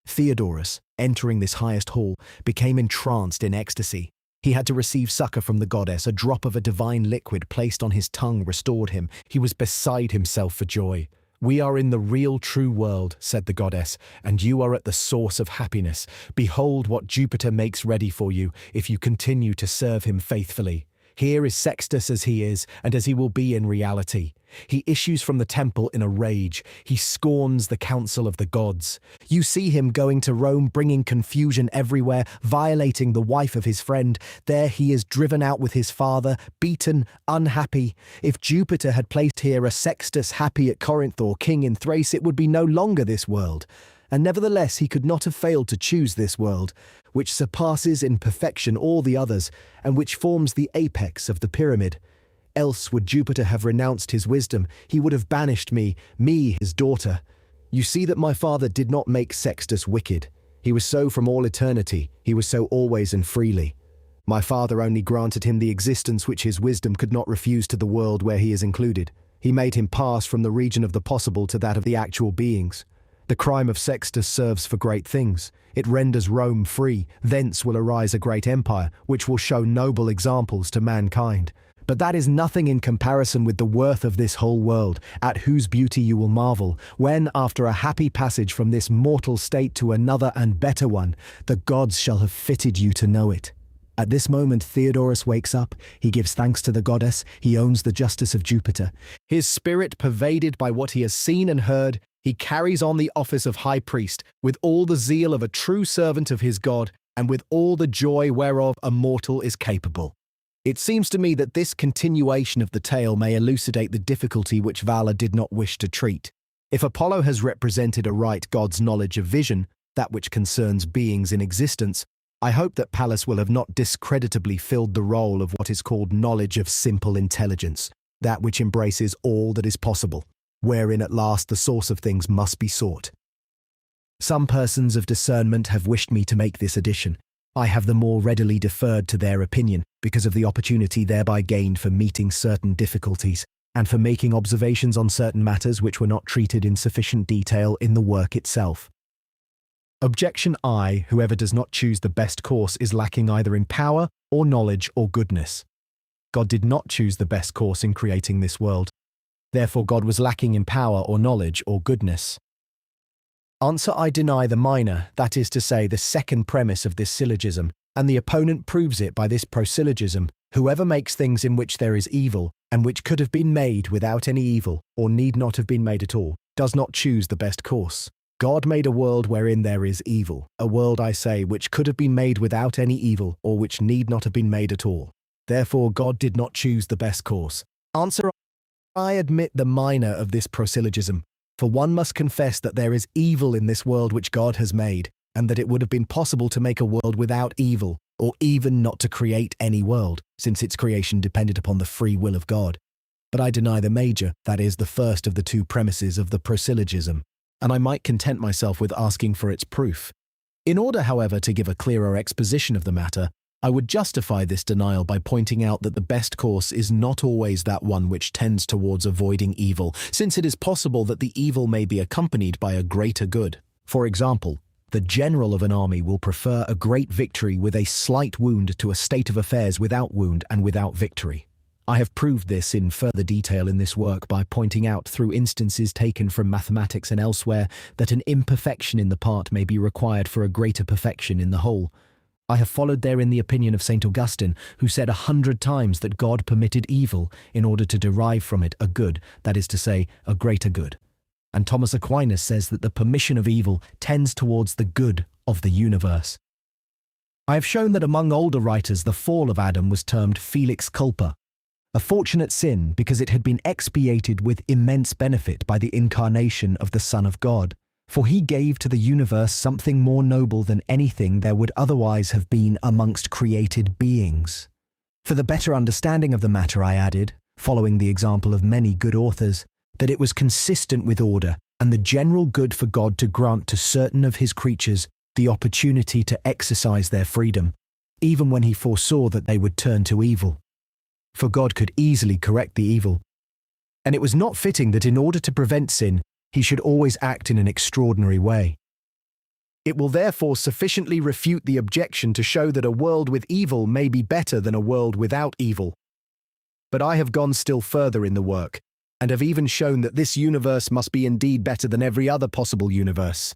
Theodorus, entering this highest hall, became entranced in ecstasy. He had to receive succor from the goddess. A drop of a divine liquid placed on his tongue restored him. He was beside himself for joy. "We are in the real true world," said the goddess, "and you are at the source of happiness. Behold what Jupiter makes ready for you, if you continue to serve him faithfully. Here is Sextus as he is, and as he will be in reality. He issues from the temple in a rage. He scorns the counsel of the gods. You see him going to Rome, bringing confusion everywhere, violating the wife of his friend. There he is driven out with his father, beaten, unhappy. If Jupiter had placed here a Sextus happy at Corinth or king in Thrace, it would be no longer this world. And nevertheless he could not have failed to choose this world, which surpasses in perfection all the others, and which forms the apex of the pyramid. Else would Jupiter have renounced his wisdom, he would have banished me, his daughter. You see that my father did not make Sextus wicked. He was so from all eternity, he was so always and freely. My father only granted him the existence which his wisdom could not refuse to the world where he is included. He made him pass from the region of the possible to that of the actual beings. The crime of Sextus serves for great things. It renders Rome free. Thence will arise a great empire, which will show noble examples to mankind. But that is nothing in comparison with the worth of this whole world, at whose beauty you will marvel, when, after a happy passage from this mortal state to another and better one, the gods shall have fitted you to know it. At this moment Theodorus wakes up, he gives thanks to the goddess, he owns the justice of Jupiter. His spirit pervaded by what he has seen and heard, he carries on the office of high priest, with all the zeal of a true servant of his God, and with all the joy whereof a mortal is capable. It seems to me that this continuation of the tale may elucidate the difficulty which Valla did not wish to treat. If Apollo has represented aright God's knowledge of vision, that which concerns beings in existence, I hope that Pallas will have not discreditably filled the role of what is called knowledge of simple intelligence, that which embraces all that is possible, wherein at last the source of things must be sought. Some persons of discernment have wished me to make this addition. I have the more readily deferred to their opinion, because of the opportunity thereby gained for meeting certain difficulties, and for making observations on certain matters which were not treated in sufficient detail in the work itself. Objection I. Whoever does not choose the best course is lacking either in power, or knowledge, or goodness. God did not choose the best course in creating this world. Therefore God was lacking in power, or knowledge, or goodness. Answer: I deny the minor, that is to say, the second premise of this syllogism, and the opponent proves it by this prosyllogism: whoever makes things in which there is evil, and which could have been made without any evil, or need not have been made at all, does not choose the best course. God made a world wherein there is evil, a world, I say, which could have been made without any evil, or which need not have been made at all. Therefore God did not choose the best course. Answer: I admit the minor of this prosyllogism, for one must confess that there is evil in this world which God has made, and that it would have been possible to make a world without evil, or even not to create any world, since its creation depended upon the free will of God. But I deny the major, that is, the first of the two premises of the prosyllogism, and I might content myself with asking for its proof. In order, however, to give a clearer exposition of the matter, I would justify this denial by pointing out that the best course is not always that one which tends towards avoiding evil, since it is possible that the evil may be accompanied by a greater good. For example, the general of an army will prefer a great victory with a slight wound to a state of affairs without wound and without victory. I have proved this in further detail in this work by pointing out through instances taken from mathematics and elsewhere that an imperfection in the part may be required for a greater perfection in the whole. I have followed therein the opinion of St. Augustine, who said 100 times that God permitted evil in order to derive from it a good, that is to say, a greater good. And Thomas Aquinas says that the permission of evil tends towards the good of the universe. I have shown that among older writers the fall of Adam was termed felix culpa, a fortunate sin because it had been expiated with immense benefit by the incarnation of the Son of God. For he gave to the universe something more noble than anything there would otherwise have been amongst created beings. For the better understanding of the matter, I added, following the example of many good authors, that it was consistent with order and the general good for God to grant to certain of his creatures the opportunity to exercise their freedom, even when he foresaw that they would turn to evil. For God could easily correct the evil, and it was not fitting that in order to prevent sin, he should always act in an extraordinary way. It will therefore sufficiently refute the objection to show that a world with evil may be better than a world without evil. But I have gone still further in the work, and have even shown that this universe must be indeed better than every other possible universe.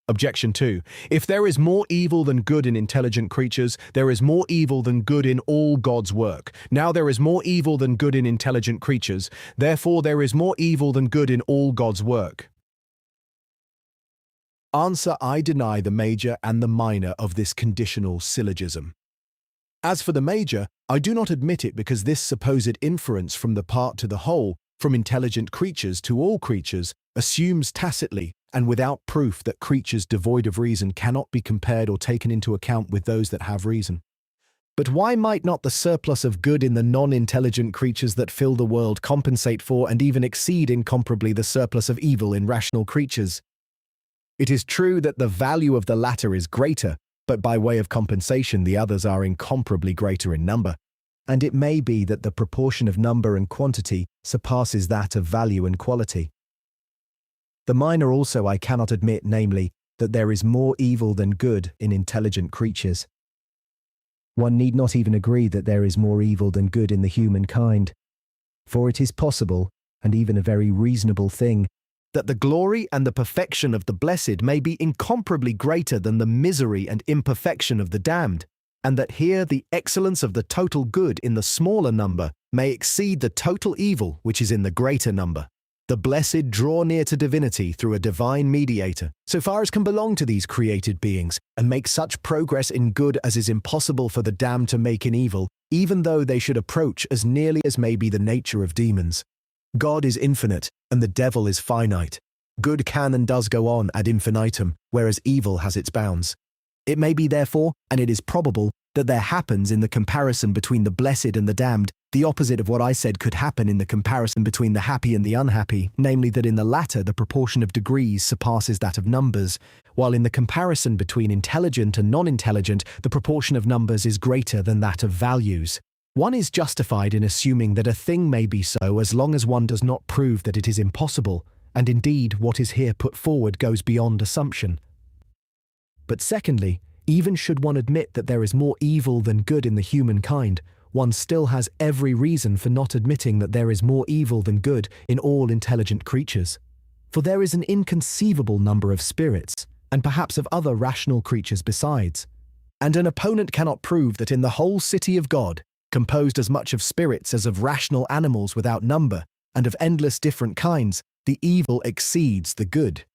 Objection 2. If there is more evil than good in intelligent creatures, there is more evil than good in all God's work. Now there is more evil than good in intelligent creatures, therefore there is more evil than good in all God's work. Answer: I deny the major and the minor of this conditional syllogism. As for the major, I do not admit it because this supposed inference from the part to the whole, from intelligent creatures to all creatures, assumes tacitly and without proof that creatures devoid of reason cannot be compared or taken into account with those that have reason. But why might not the surplus of good in the non-intelligent creatures that fill the world compensate for and even exceed incomparably the surplus of evil in rational creatures? It is true that the value of the latter is greater, but by way of compensation the others are incomparably greater in number, and it may be that the proportion of number and quantity surpasses that of value and quality. The minor also I cannot admit, namely, that there is more evil than good in intelligent creatures. One need not even agree that there is more evil than good in the human kind, for it is possible, and even a very reasonable thing, that the glory and the perfection of the blessed may be incomparably greater than the misery and imperfection of the damned, and that here the excellence of the total good in the smaller number may exceed the total evil which is in the greater number. The blessed draw near to divinity through a divine mediator, so far as can belong to these created beings, and make such progress in good as is impossible for the damned to make in evil, even though they should approach as nearly as may be the nature of demons. God is infinite, and the devil is finite. Good can and does go on ad infinitum, whereas evil has its bounds. It may be therefore, and it is probable, that there happens in the comparison between the blessed and the damned, the opposite of what I said could happen in the comparison between the happy and the unhappy, namely that in the latter the proportion of degrees surpasses that of numbers, while in the comparison between intelligent and non-intelligent the proportion of numbers is greater than that of values. One is justified in assuming that a thing may be so as long as one does not prove that it is impossible, and indeed what is here put forward goes beyond assumption. But secondly, even should one admit that there is more evil than good in the human kind, one still has every reason for not admitting that there is more evil than good in all intelligent creatures. For there is an inconceivable number of spirits, and perhaps of other rational creatures besides. And an opponent cannot prove that in the whole city of God, composed as much of spirits as of rational animals without number, and of endless different kinds, the evil exceeds the good.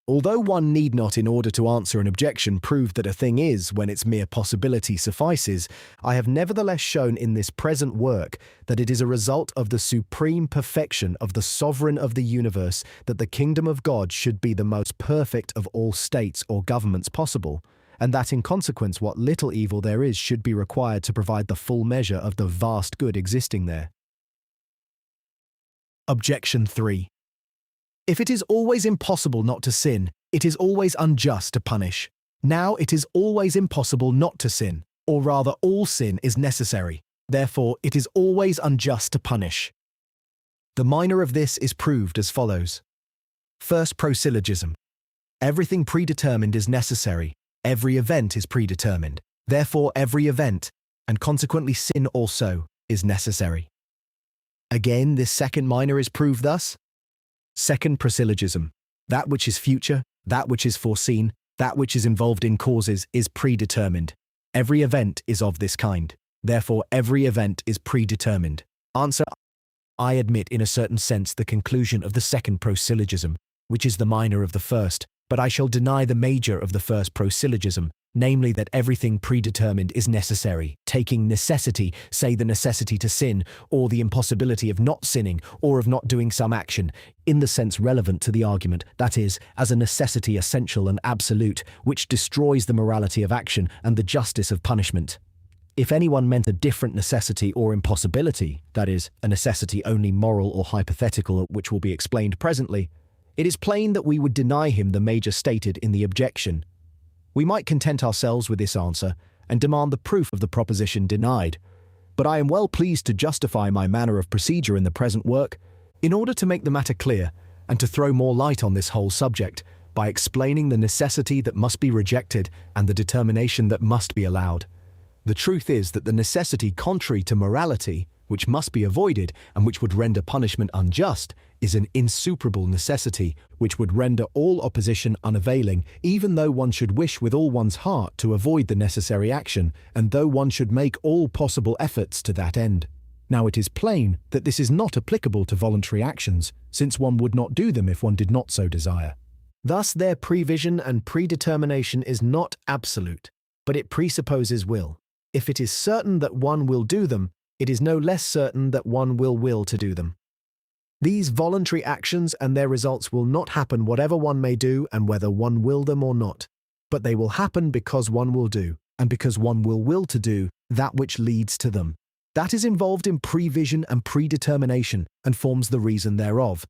Although one need not, in order to answer an objection, prove that a thing is when its mere possibility suffices, I have nevertheless shown in this present work that it is a result of the supreme perfection of the Sovereign of the universe that the kingdom of God should be the most perfect of all states or governments possible, and that in consequence what little evil there is should be required to provide the full measure of the vast good existing there. Objection 3. If it is always impossible not to sin, it is always unjust to punish. Now it is always impossible not to sin, or rather all sin is necessary. Therefore it is always unjust to punish. The minor of this is proved as follows. First prosyllogism. Everything predetermined is necessary. Every event is predetermined. Therefore every event, and consequently sin also, is necessary. Again, this second minor is proved thus. Second prosyllogism. That which is future, that which is foreseen, that which is involved in causes is predetermined. Every event is of this kind. Therefore, every event is predetermined. Answer: I admit in a certain sense the conclusion of the second prosyllogism, which is the minor of the first, but I shall deny the major of the first prosyllogism, namely that everything predetermined is necessary, taking necessity, say the necessity to sin, or the impossibility of not sinning, or of not doing some action, in the sense relevant to the argument, that is, as a necessity essential and absolute, which destroys the morality of action and the justice of punishment. If anyone meant a different necessity or impossibility, that is, a necessity only moral or hypothetical, which will be explained presently, it is plain that we would deny him the major stated in the objection. We might content ourselves with this answer and demand the proof of the proposition denied, but I am well pleased to justify my manner of procedure in the present work in order to make the matter clear and to throw more light on this whole subject by explaining the necessity that must be rejected and the determination that must be allowed. The truth is that the necessity contrary to morality, which must be avoided and which would render punishment unjust, is an insuperable necessity, which would render all opposition unavailing, even though one should wish with all one's heart to avoid the necessary action, and though one should make all possible efforts to that end. Now it is plain that this is not applicable to voluntary actions, since one would not do them if one did not so desire. Thus their prevision and predetermination is not absolute, but it presupposes will. If it is certain that one will do them, it is no less certain that one will to do them. These voluntary actions and their results will not happen whatever one may do and whether one will them or not, but they will happen because one will do, and because one will to do that which leads to them. That is involved in prevision and predetermination and forms the reason thereof.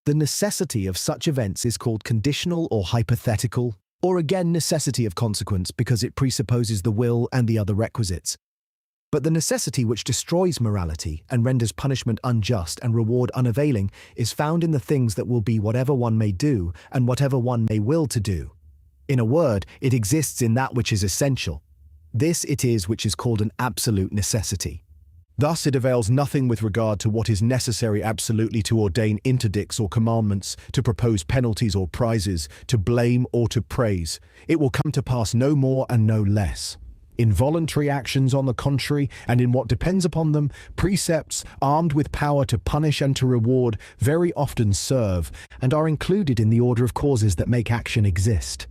The necessity of such events is called conditional or hypothetical, or again necessity of consequence because it presupposes the will and the other requisites. But the necessity which destroys morality and renders punishment unjust and reward unavailing is found in the things that will be whatever one may do and whatever one may will to do. In a word, it exists in that which is essential. This it is which is called an absolute necessity. Thus it avails nothing with regard to what is necessary absolutely to ordain interdicts or commandments, to propose penalties or prizes, to blame or to praise. It will come to pass no more and no less. In voluntary actions, on the contrary, and in what depends upon them, precepts, armed with power to punish and to reward, very often serve, and are included in the order of causes that make action exist.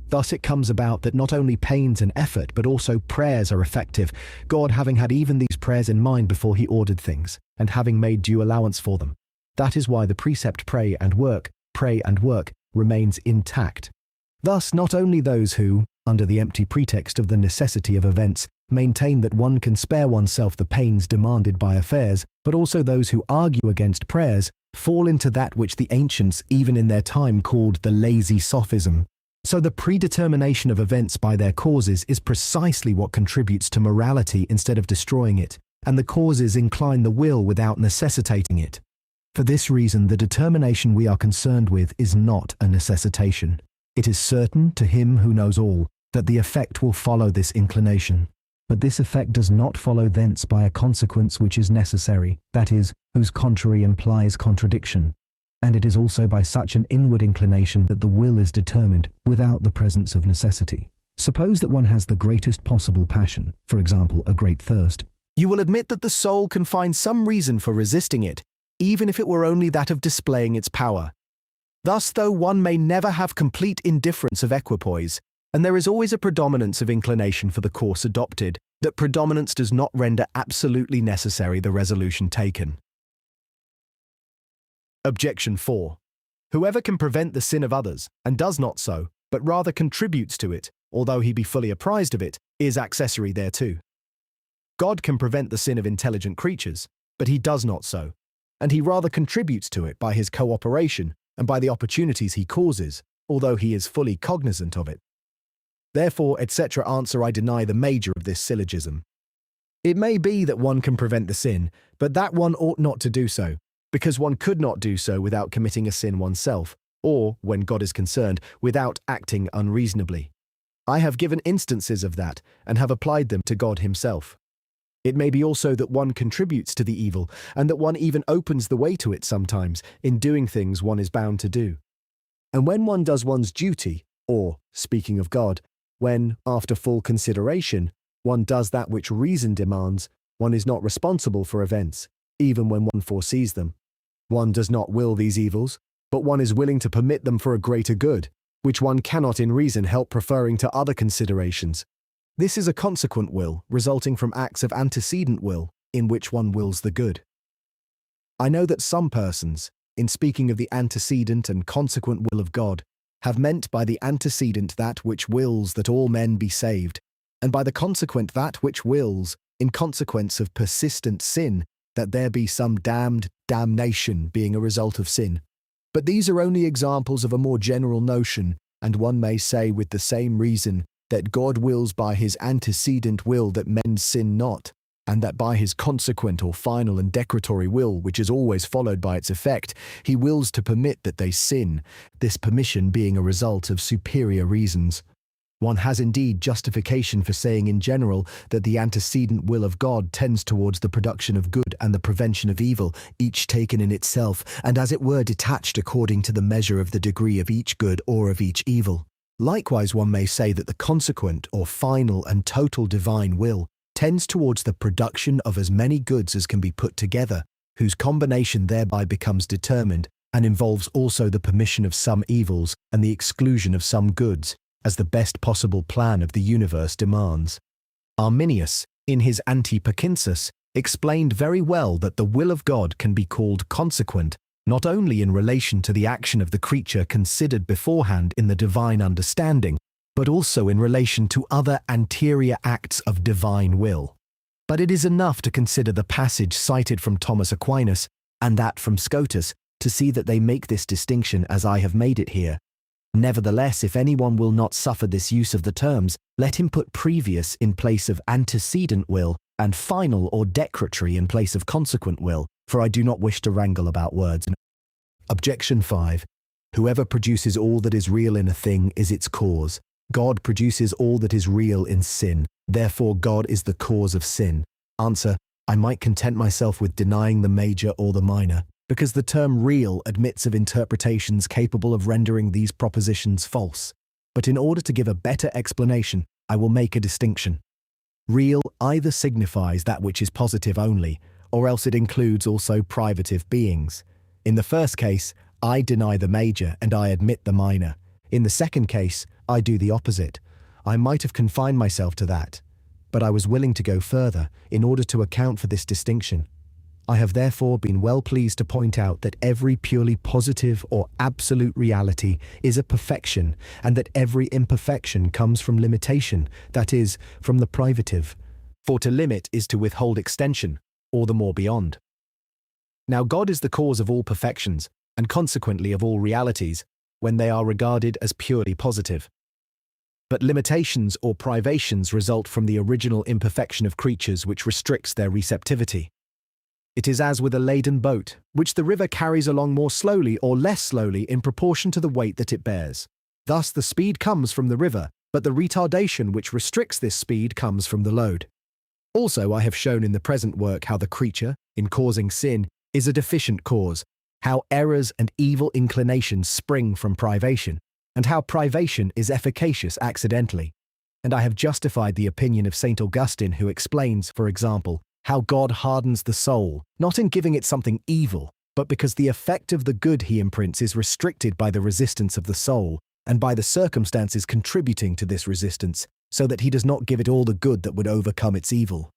Thus it comes about that not only pains and effort, but also prayers are effective, God having had even these prayers in mind before he ordered things, and having made due allowance for them. That is why the precept pray and work, remains intact. Thus not only those who, under the empty pretext of the necessity of events, maintain that one can spare oneself the pains demanded by affairs, but also those who argue against prayers, fall into that which the ancients even in their time called the lazy sophism. So the predetermination of events by their causes is precisely what contributes to morality instead of destroying it, and the causes incline the will without necessitating it. For this reason, the determination we are concerned with is not a necessitation. It is certain to him who knows all that the effect will follow this inclination. But this effect does not follow thence by a consequence which is necessary, that is, whose contrary implies contradiction. And it is also by such an inward inclination that the will is determined without the presence of necessity. Suppose that one has the greatest possible passion, for example, a great thirst. You will admit that the soul can find some reason for resisting it, even if it were only that of displaying its power. Thus, though one may never have complete indifference of equipoise, and there is always a predominance of inclination for the course adopted, that predominance does not render absolutely necessary the resolution taken. Objection 4. Whoever can prevent the sin of others, and does not so, but rather contributes to it, although he be fully apprised of it, is accessory thereto. God can prevent the sin of intelligent creatures, but he does not so, and he rather contributes to it by his cooperation and by the opportunities he causes, although he is fully cognizant of it. Therefore, etc. answer I deny the major of this syllogism. It may be that one can prevent the sin, but that one ought not to do so, because one could not do so without committing a sin oneself, or, when God is concerned, without acting unreasonably. I have given instances of that, and have applied them to God himself. It may be also that one contributes to the evil, and that one even opens the way to it sometimes, in doing things one is bound to do. And when one does one's duty, or, speaking of God, when, after full consideration, one does that which reason demands, one is not responsible for events, even when one foresees them. One does not will these evils, but one is willing to permit them for a greater good, which one cannot in reason help preferring to other considerations. This is a consequent will, resulting from acts of antecedent will, in which one wills the good. I know that some persons, in speaking of the antecedent and consequent will of God, have meant by the antecedent that which wills that all men be saved, and by the consequent that which wills, in consequence of persistent sin, that there be some damnation being a result of sin. But these are only examples of a more general notion, and one may say with the same reason that God wills by his antecedent will that men sin not, and that by his consequent or final and decretory will, which is always followed by its effect, he wills to permit that they sin, this permission being a result of superior reasons. One has indeed justification for saying in general that the antecedent will of God tends towards the production of good and the prevention of evil, each taken in itself, and as it were detached according to the measure of the degree of each good or of each evil. Likewise, one may say that the consequent or final and total divine will tends towards the production of as many goods as can be put together, whose combination thereby becomes determined, and involves also the permission of some evils and the exclusion of some goods, as the best possible plan of the universe demands. Arminius, in his Anti-Pacinus, explained very well that the will of God can be called consequent, not only in relation to the action of the creature considered beforehand in the divine understanding, but also in relation to other anterior acts of divine will. But it is enough to consider the passage cited from Thomas Aquinas and that from Scotus to see that they make this distinction as I have made it here. Nevertheless, if anyone will not suffer this use of the terms, let him put previous in place of antecedent will, and final or decretary in place of consequent will, for I do not wish to wrangle about words. Objection 5. Whoever produces all that is real in a thing is its cause. God produces all that is real in sin. Therefore God is the cause of sin. Answer: I might content myself with denying the major or the minor, because the term real admits of interpretations capable of rendering these propositions false. But in order to give a better explanation, I will make a distinction. Real either signifies that which is positive only, or else it includes also privative beings. In the first case, I deny the major and I admit the minor. In the second case, I do the opposite. I might have confined myself to that, but I was willing to go further in order to account for this distinction. I have therefore been well pleased to point out that every purely positive or absolute reality is a perfection, and that every imperfection comes from limitation, that is, from the privative. For to limit is to withhold extension, or the more beyond. Now God is the cause of all perfections, and consequently of all realities, when they are regarded as purely positive. But limitations or privations result from the original imperfection of creatures which restricts their receptivity. It is as with a laden boat, which the river carries along more slowly or less slowly in proportion to the weight that it bears. Thus the speed comes from the river, but the retardation which restricts this speed comes from the load. Also I have shown in the present work how the creature, in causing sin, is a deficient cause, how errors and evil inclinations spring from privation, and how privation is efficacious accidentally. And I have justified the opinion of St. Augustine, who explains, for example, how God hardens the soul, not in giving it something evil, but because the effect of the good he imprints is restricted by the resistance of the soul, and by the circumstances contributing to this resistance, so that he does not give it all the good that would overcome its evil.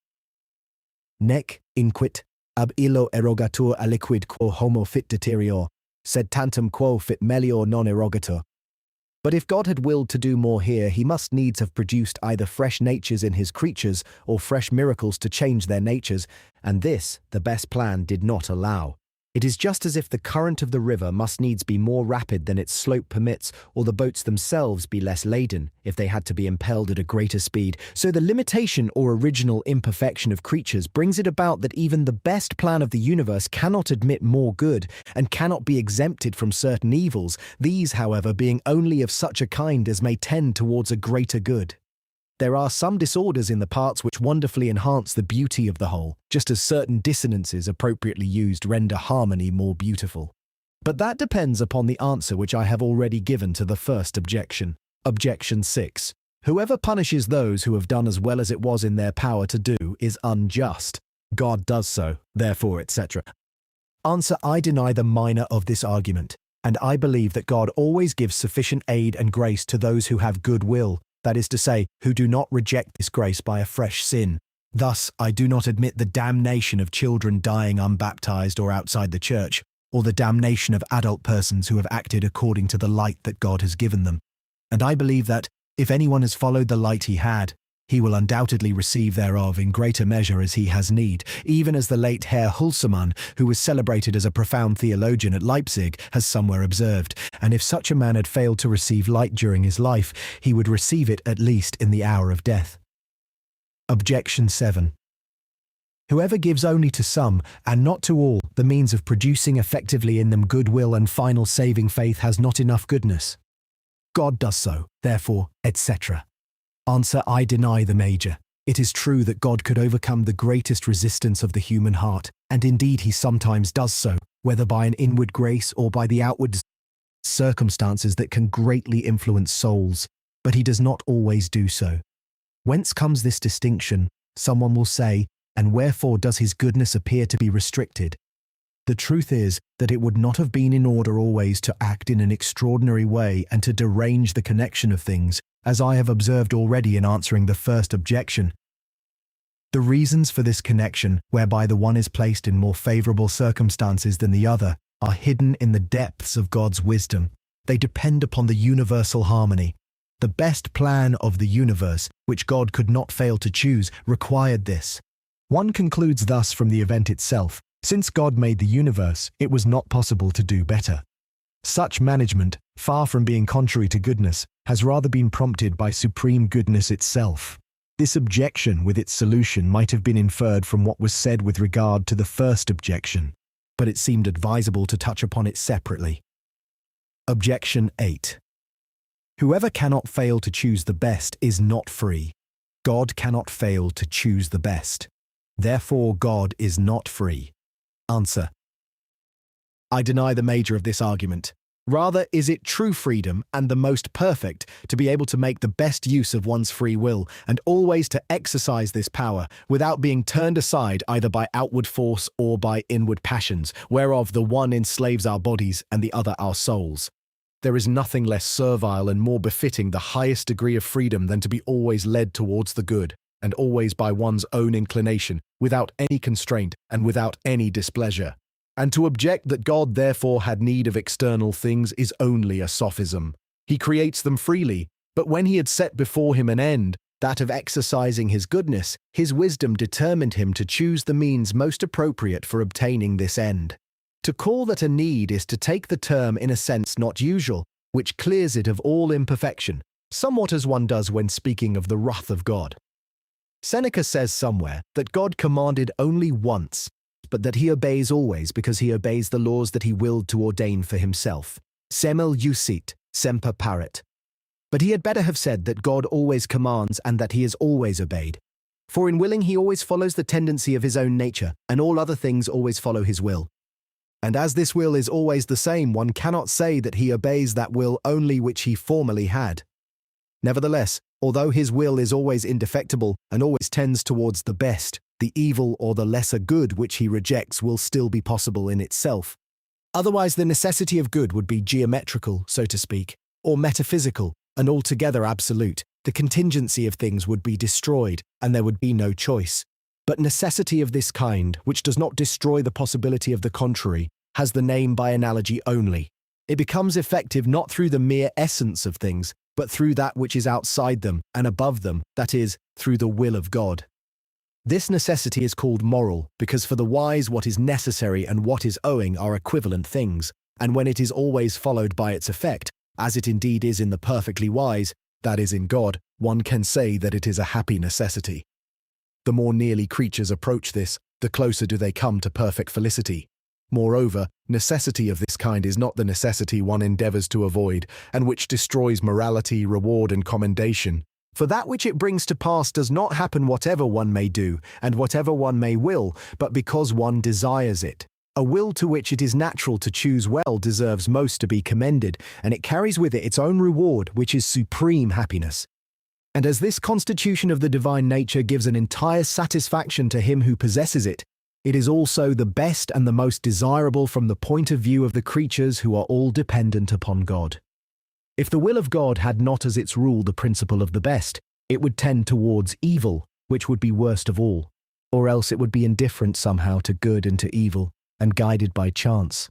Nec inquit ab illo erogatur aliquid quo homo fit deterior, sed tantum quo fit melior non erogatur. But if God had willed to do more here, he must needs have produced either fresh natures in his creatures or fresh miracles to change their natures, and this the best plan did not allow. It is just as if the current of the river must needs be more rapid than its slope permits, or the boats themselves be less laden, if they had to be impelled at a greater speed. So the limitation or original imperfection of creatures brings it about that even the best plan of the universe cannot admit more good, and cannot be exempted from certain evils, these, however, being only of such a kind as may tend towards a greater good. There are some disorders in the parts which wonderfully enhance the beauty of the whole, just as certain dissonances appropriately used render harmony more beautiful. But that depends upon the answer which I have already given to the first objection. Objection 6. Whoever punishes those who have done as well as it was in their power to do is unjust. God does so, therefore, etc. Answer: I deny the minor of this argument, and I believe that God always gives sufficient aid and grace to those who have good will, that is to say, who do not reject this grace by a fresh sin. Thus, I do not admit the damnation of children dying unbaptized or outside the church, or the damnation of adult persons who have acted according to the light that God has given them. And I believe that, if anyone has followed the light he had, he will undoubtedly receive thereof in greater measure as he has need, even as the late Herr Hulsemann, who was celebrated as a profound theologian at Leipzig, has somewhere observed, and if such a man had failed to receive light during his life, he would receive it at least in the hour of death. Objection 7. Whoever gives only to some, and not to all, the means of producing effectively in them goodwill and final saving faith has not enough goodness. God does so, therefore, etc. Answer: I deny the major. It is true that God could overcome the greatest resistance of the human heart, and indeed he sometimes does so, whether by an inward grace or by the outward circumstances that can greatly influence souls, but he does not always do so. Whence comes this distinction, someone will say, and wherefore does his goodness appear to be restricted? The truth is that it would not have been in order always to act in an extraordinary way and to derange the connection of things, as I have observed already in answering the first objection. The reasons for this connection, whereby the one is placed in more favorable circumstances than the other, are hidden in the depths of God's wisdom. They depend upon the universal harmony. The best plan of the universe, which God could not fail to choose, required this. One concludes thus from the event itself: since God made the universe, it was not possible to do better. Such management, far from being contrary to goodness, has rather been prompted by supreme goodness itself. This objection with its solution might have been inferred from what was said with regard to the first objection, but it seemed advisable to touch upon it separately. Objection 8. Whoever cannot fail to choose the best is not free. God cannot fail to choose the best. Therefore, God is not free. Answer: I deny the major of this argument. Rather, is it true freedom and the most perfect to be able to make the best use of one's free will and always to exercise this power without being turned aside either by outward force or by inward passions, whereof the one enslaves our bodies and the other our souls. There is nothing less servile and more befitting the highest degree of freedom than to be always led towards the good, and always by one's own inclination, without any constraint and without any displeasure. And to object that God therefore had need of external things is only a sophism. He creates them freely, but when he had set before him an end, that of exercising his goodness, his wisdom determined him to choose the means most appropriate for obtaining this end. To call that a need is to take the term in a sense not usual, which clears it of all imperfection, somewhat as one does when speaking of the wrath of God. Seneca says somewhere that God commanded only once, but that he obeys always because he obeys the laws that he willed to ordain for himself. Semel usit, semper paret. But he had better have said that God always commands and that he is always obeyed. For in willing he always follows the tendency of his own nature, and all other things always follow his will. And as this will is always the same, one cannot say that he obeys that will only which he formerly had. Nevertheless, although his will is always indefectible and always tends towards the best, the evil or the lesser good which he rejects will still be possible in itself. Otherwise the necessity of good would be geometrical, so to speak, or metaphysical, and altogether absolute. The contingency of things would be destroyed, and there would be no choice. But necessity of this kind, which does not destroy the possibility of the contrary, has the name by analogy only. It becomes effective not through the mere essence of things, but through that which is outside them and above them, that is, through the will of God. This necessity is called moral, because for the wise what is necessary and what is owing are equivalent things, and when it is always followed by its effect, as it indeed is in the perfectly wise, that is in God, one can say that it is a happy necessity. The more nearly creatures approach this, the closer do they come to perfect felicity. Moreover, necessity of this kind is not the necessity one endeavors to avoid, and which destroys morality, reward, and commendation. For that which it brings to pass does not happen whatever one may do, and whatever one may will, but because one desires it. A will to which it is natural to choose well deserves most to be commended, and it carries with it its own reward, which is supreme happiness. And as this constitution of the divine nature gives an entire satisfaction to him who possesses it, it is also the best and the most desirable from the point of view of the creatures who are all dependent upon God. If the will of God had not as its rule the principle of the best, it would tend towards evil, which would be worst of all, or else it would be indifferent somehow to good and to evil, and guided by chance.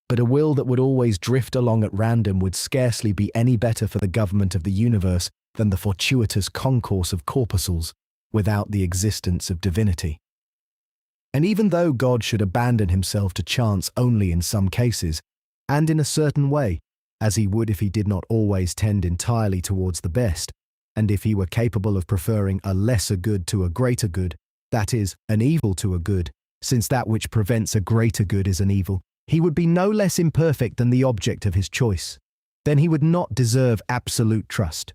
But a will that would always drift along at random would scarcely be any better for the government of the universe than the fortuitous concourse of corpuscles, without the existence of divinity. And even though God should abandon himself to chance only in some cases, and in a certain way, as he would if he did not always tend entirely towards the best, and if he were capable of preferring a lesser good to a greater good, that is, an evil to a good, since that which prevents a greater good is an evil, he would be no less imperfect than the object of his choice. Then he would not deserve absolute trust.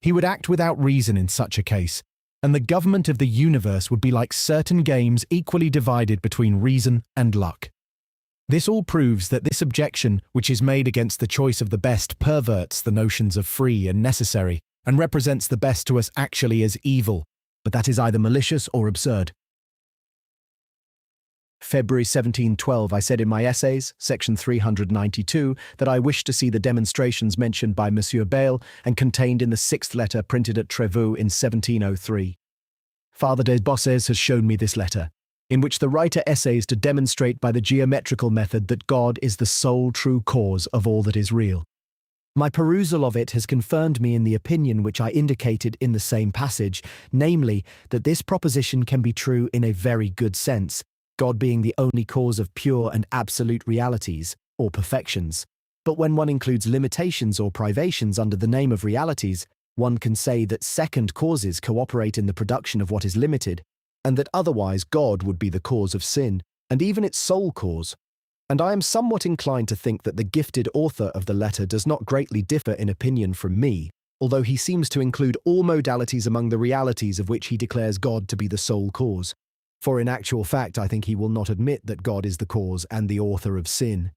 He would act without reason in such a case, and the government of the universe would be like certain games equally divided between reason and luck. This all proves that this objection, which is made against the choice of the best, perverts the notions of free and necessary, and represents the best to us actually as evil, but that is either malicious or absurd. February 1712, I said in my essays, section 392, that I wished to see the demonstrations mentioned by Monsieur Bayle and contained in the 6th letter printed at Trevoux in 1703. Father des Bosses has shown me this letter, in which the writer essays to demonstrate by the geometrical method that God is the sole true cause of all that is real. My perusal of it has confirmed me in the opinion which I indicated in the same passage, namely, that this proposition can be true in a very good sense, God being the only cause of pure and absolute realities, or perfections. But when one includes limitations or privations under the name of realities, one can say that second causes cooperate in the production of what is limited, and that otherwise God would be the cause of sin, and even its sole cause. And I am somewhat inclined to think that the gifted author of the letter does not greatly differ in opinion from me, although he seems to include all modalities among the realities of which he declares God to be the sole cause. For in actual fact, I think he will not admit that God is the cause and the author of sin.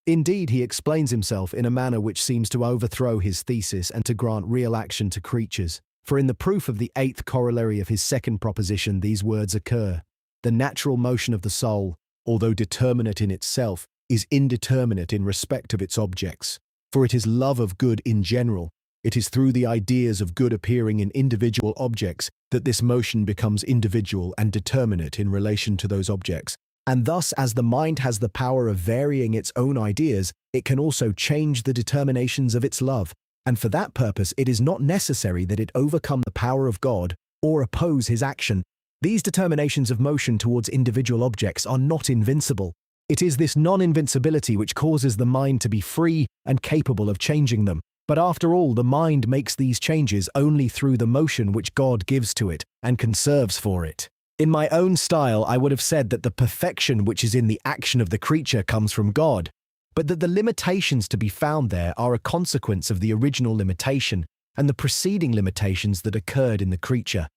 Indeed, he explains himself in a manner which seems to overthrow his thesis and to grant real action to creatures. For in the proof of the 8th corollary of his second proposition, these words occur: the natural motion of the soul, although determinate in itself, is indeterminate in respect of its objects. For it is love of good in general. It is through the ideas of good appearing in individual objects that this motion becomes individual and determinate in relation to those objects. And thus, as the mind has the power of varying its own ideas, it can also change the determinations of its love. And for that purpose, it is not necessary that it overcome the power of God or oppose his action. These determinations of motion towards individual objects are not invincible. It is this non-invincibility which causes the mind to be free and capable of changing them. But after all, the mind makes these changes only through the motion which God gives to it and conserves for it. In my own style, I would have said that the perfection which is in the action of the creature comes from God, but that the limitations to be found there are a consequence of the original limitation and the preceding limitations that occurred in the creature.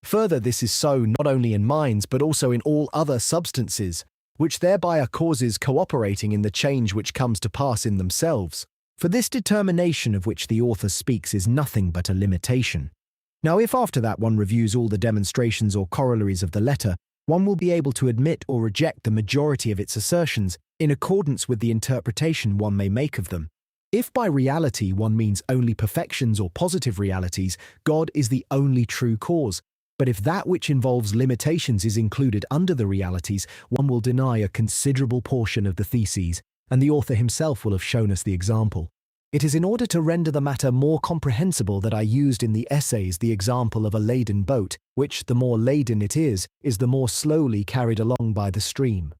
Further, this is so not only in minds but also in all other substances, which thereby are causes cooperating in the change which comes to pass in themselves. For this determination of which the author speaks is nothing but a limitation. Now, if after that one reviews all the demonstrations or corollaries of the letter, one will be able to admit or reject the majority of its assertions in accordance with the interpretation one may make of them. If by reality one means only perfections or positive realities, God is the only true cause. But if that which involves limitations is included under the realities, one will deny a considerable portion of the theses, and the author himself will have shown us the example. It is in order to render the matter more comprehensible that I used in the essays the example of a laden boat, which, the more laden it is the more slowly carried along by the stream.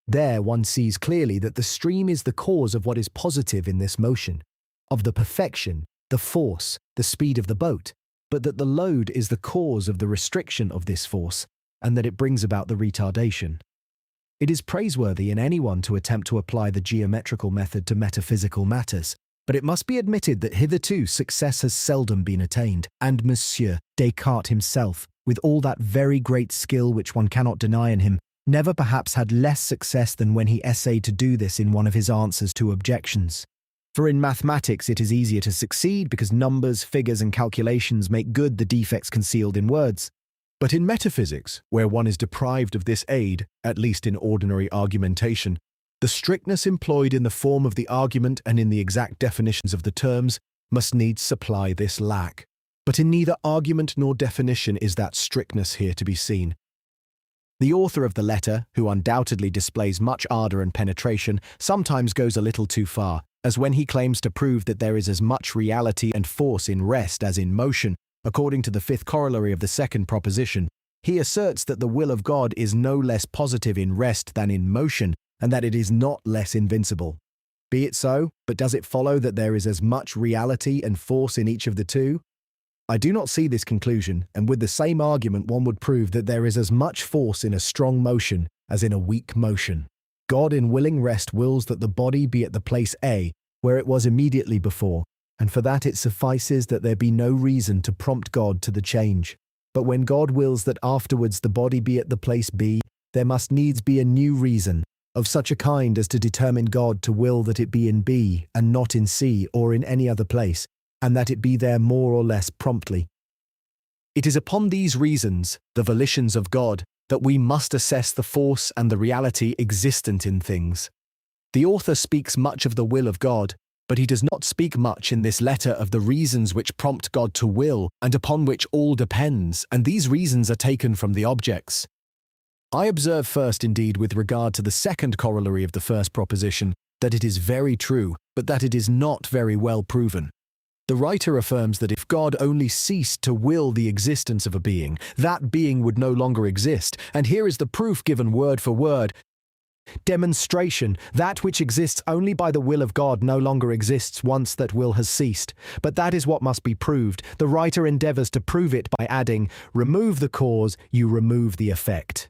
There one sees clearly that the stream is the cause of what is positive in this motion, of the perfection, the force, the speed of the boat, but that the load is the cause of the restriction of this force, and that it brings about the retardation. It is praiseworthy in anyone to attempt to apply the geometrical method to metaphysical matters, but it must be admitted that hitherto success has seldom been attained, and Monsieur Descartes himself, with all that very great skill which one cannot deny in him, never perhaps had less success than when he essayed to do this in one of his answers to objections. For in mathematics it is easier to succeed because numbers, figures, and calculations make good the defects concealed in words. But in metaphysics, where one is deprived of this aid, at least in ordinary argumentation, the strictness employed in the form of the argument and in the exact definitions of the terms must needs supply this lack. But in neither argument nor definition is that strictness here to be seen. The author of the letter, who undoubtedly displays much ardour and penetration, sometimes goes a little too far, as when he claims to prove that there is as much reality and force in rest as in motion. According to the 5th corollary of the 2nd proposition, he asserts that the will of God is no less positive in rest than in motion, and that it is not less invincible. Be it so, but does it follow that there is as much reality and force in each of the two? I do not see this conclusion, and with the same argument one would prove that there is as much force in a strong motion as in a weak motion. God in willing rest wills that the body be at the place A, where it was immediately before, and for that it suffices that there be no reason to prompt God to the change. But when God wills that afterwards the body be at the place B, there must needs be a new reason, of such a kind as to determine God to will that it be in B, and not in C or in any other place, and that it be there more or less promptly. It is upon these reasons, the volitions of God, that we must assess the force and the reality existent in things. The author speaks much of the will of God, but he does not speak much in this letter of the reasons which prompt God to will and upon which all depends, and these reasons are taken from the objects. I observe first, indeed, with regard to the second corollary of the first proposition, that it is very true, but that it is not very well proven. The writer affirms that if God only ceased to will the existence of a being, that being would no longer exist, and here is the proof given word for word. Demonstration, that which exists only by the will of God no longer exists once that will has ceased. But that is what must be proved. The writer endeavors to prove it by adding, remove the cause, you remove the effect.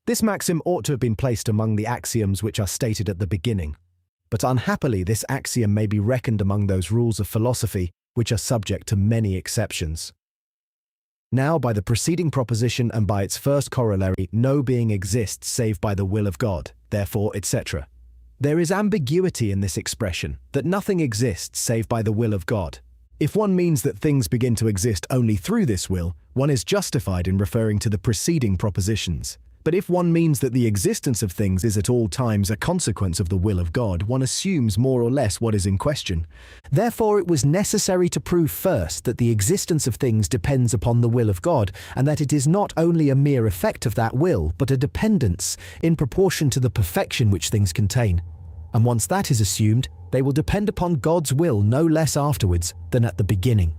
This maxim ought to have been placed among the axioms which are stated at the beginning. But unhappily, this axiom may be reckoned among those rules of philosophy which are subject to many exceptions. Now, by the preceding proposition and by its first corollary, no being exists save by the will of God, therefore, etc. There is ambiguity in this expression, that nothing exists save by the will of God. If one means that things begin to exist only through this will, one is justified in referring to the preceding propositions. But if one means that the existence of things is at all times a consequence of the will of God, one assumes more or less what is in question. Therefore, it was necessary to prove first that the existence of things depends upon the will of God, and that it is not only a mere effect of that will, but a dependence in proportion to the perfection which things contain. And once that is assumed, they will depend upon God's will no less afterwards than at the beginning.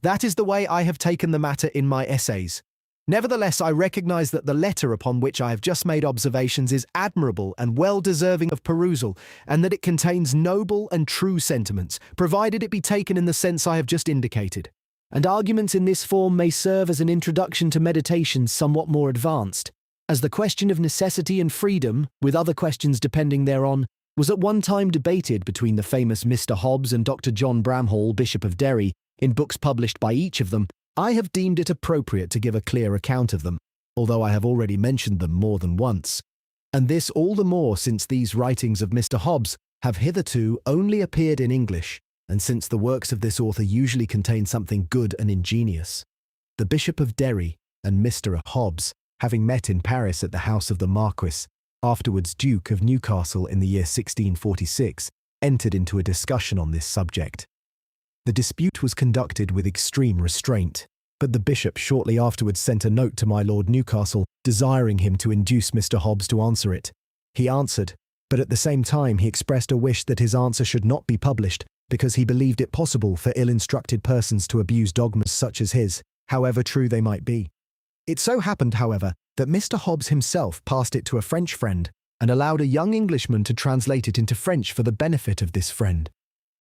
That is the way I have taken the matter in my essays. Nevertheless, I recognize that the letter upon which I have just made observations is admirable and well deserving of perusal, and that it contains noble and true sentiments, provided it be taken in the sense I have just indicated. And arguments in this form may serve as an introduction to meditations somewhat more advanced, as the question of necessity and freedom, with other questions depending thereon, was at one time debated between the famous Mr. Hobbes and Dr. John Bramhall, Bishop of Derry, in books published by each of them. I have deemed it appropriate to give a clear account of them, although I have already mentioned them more than once, and this all the more since these writings of Mr. Hobbes have hitherto only appeared in English, and since the works of this author usually contain something good and ingenious. The Bishop of Derry and Mr. Hobbes, having met in Paris at the house of the Marquis, afterwards Duke of Newcastle in the year 1646, entered into a discussion on this subject. The dispute was conducted with extreme restraint, but the bishop shortly afterwards sent a note to my Lord Newcastle, desiring him to induce Mr. Hobbes to answer it. He answered, but at the same time he expressed a wish that his answer should not be published, because he believed it possible for ill-instructed persons to abuse dogmas such as his, however true they might be. It so happened, however, that Mr. Hobbes himself passed it to a French friend, and allowed a young Englishman to translate it into French for the benefit of this friend.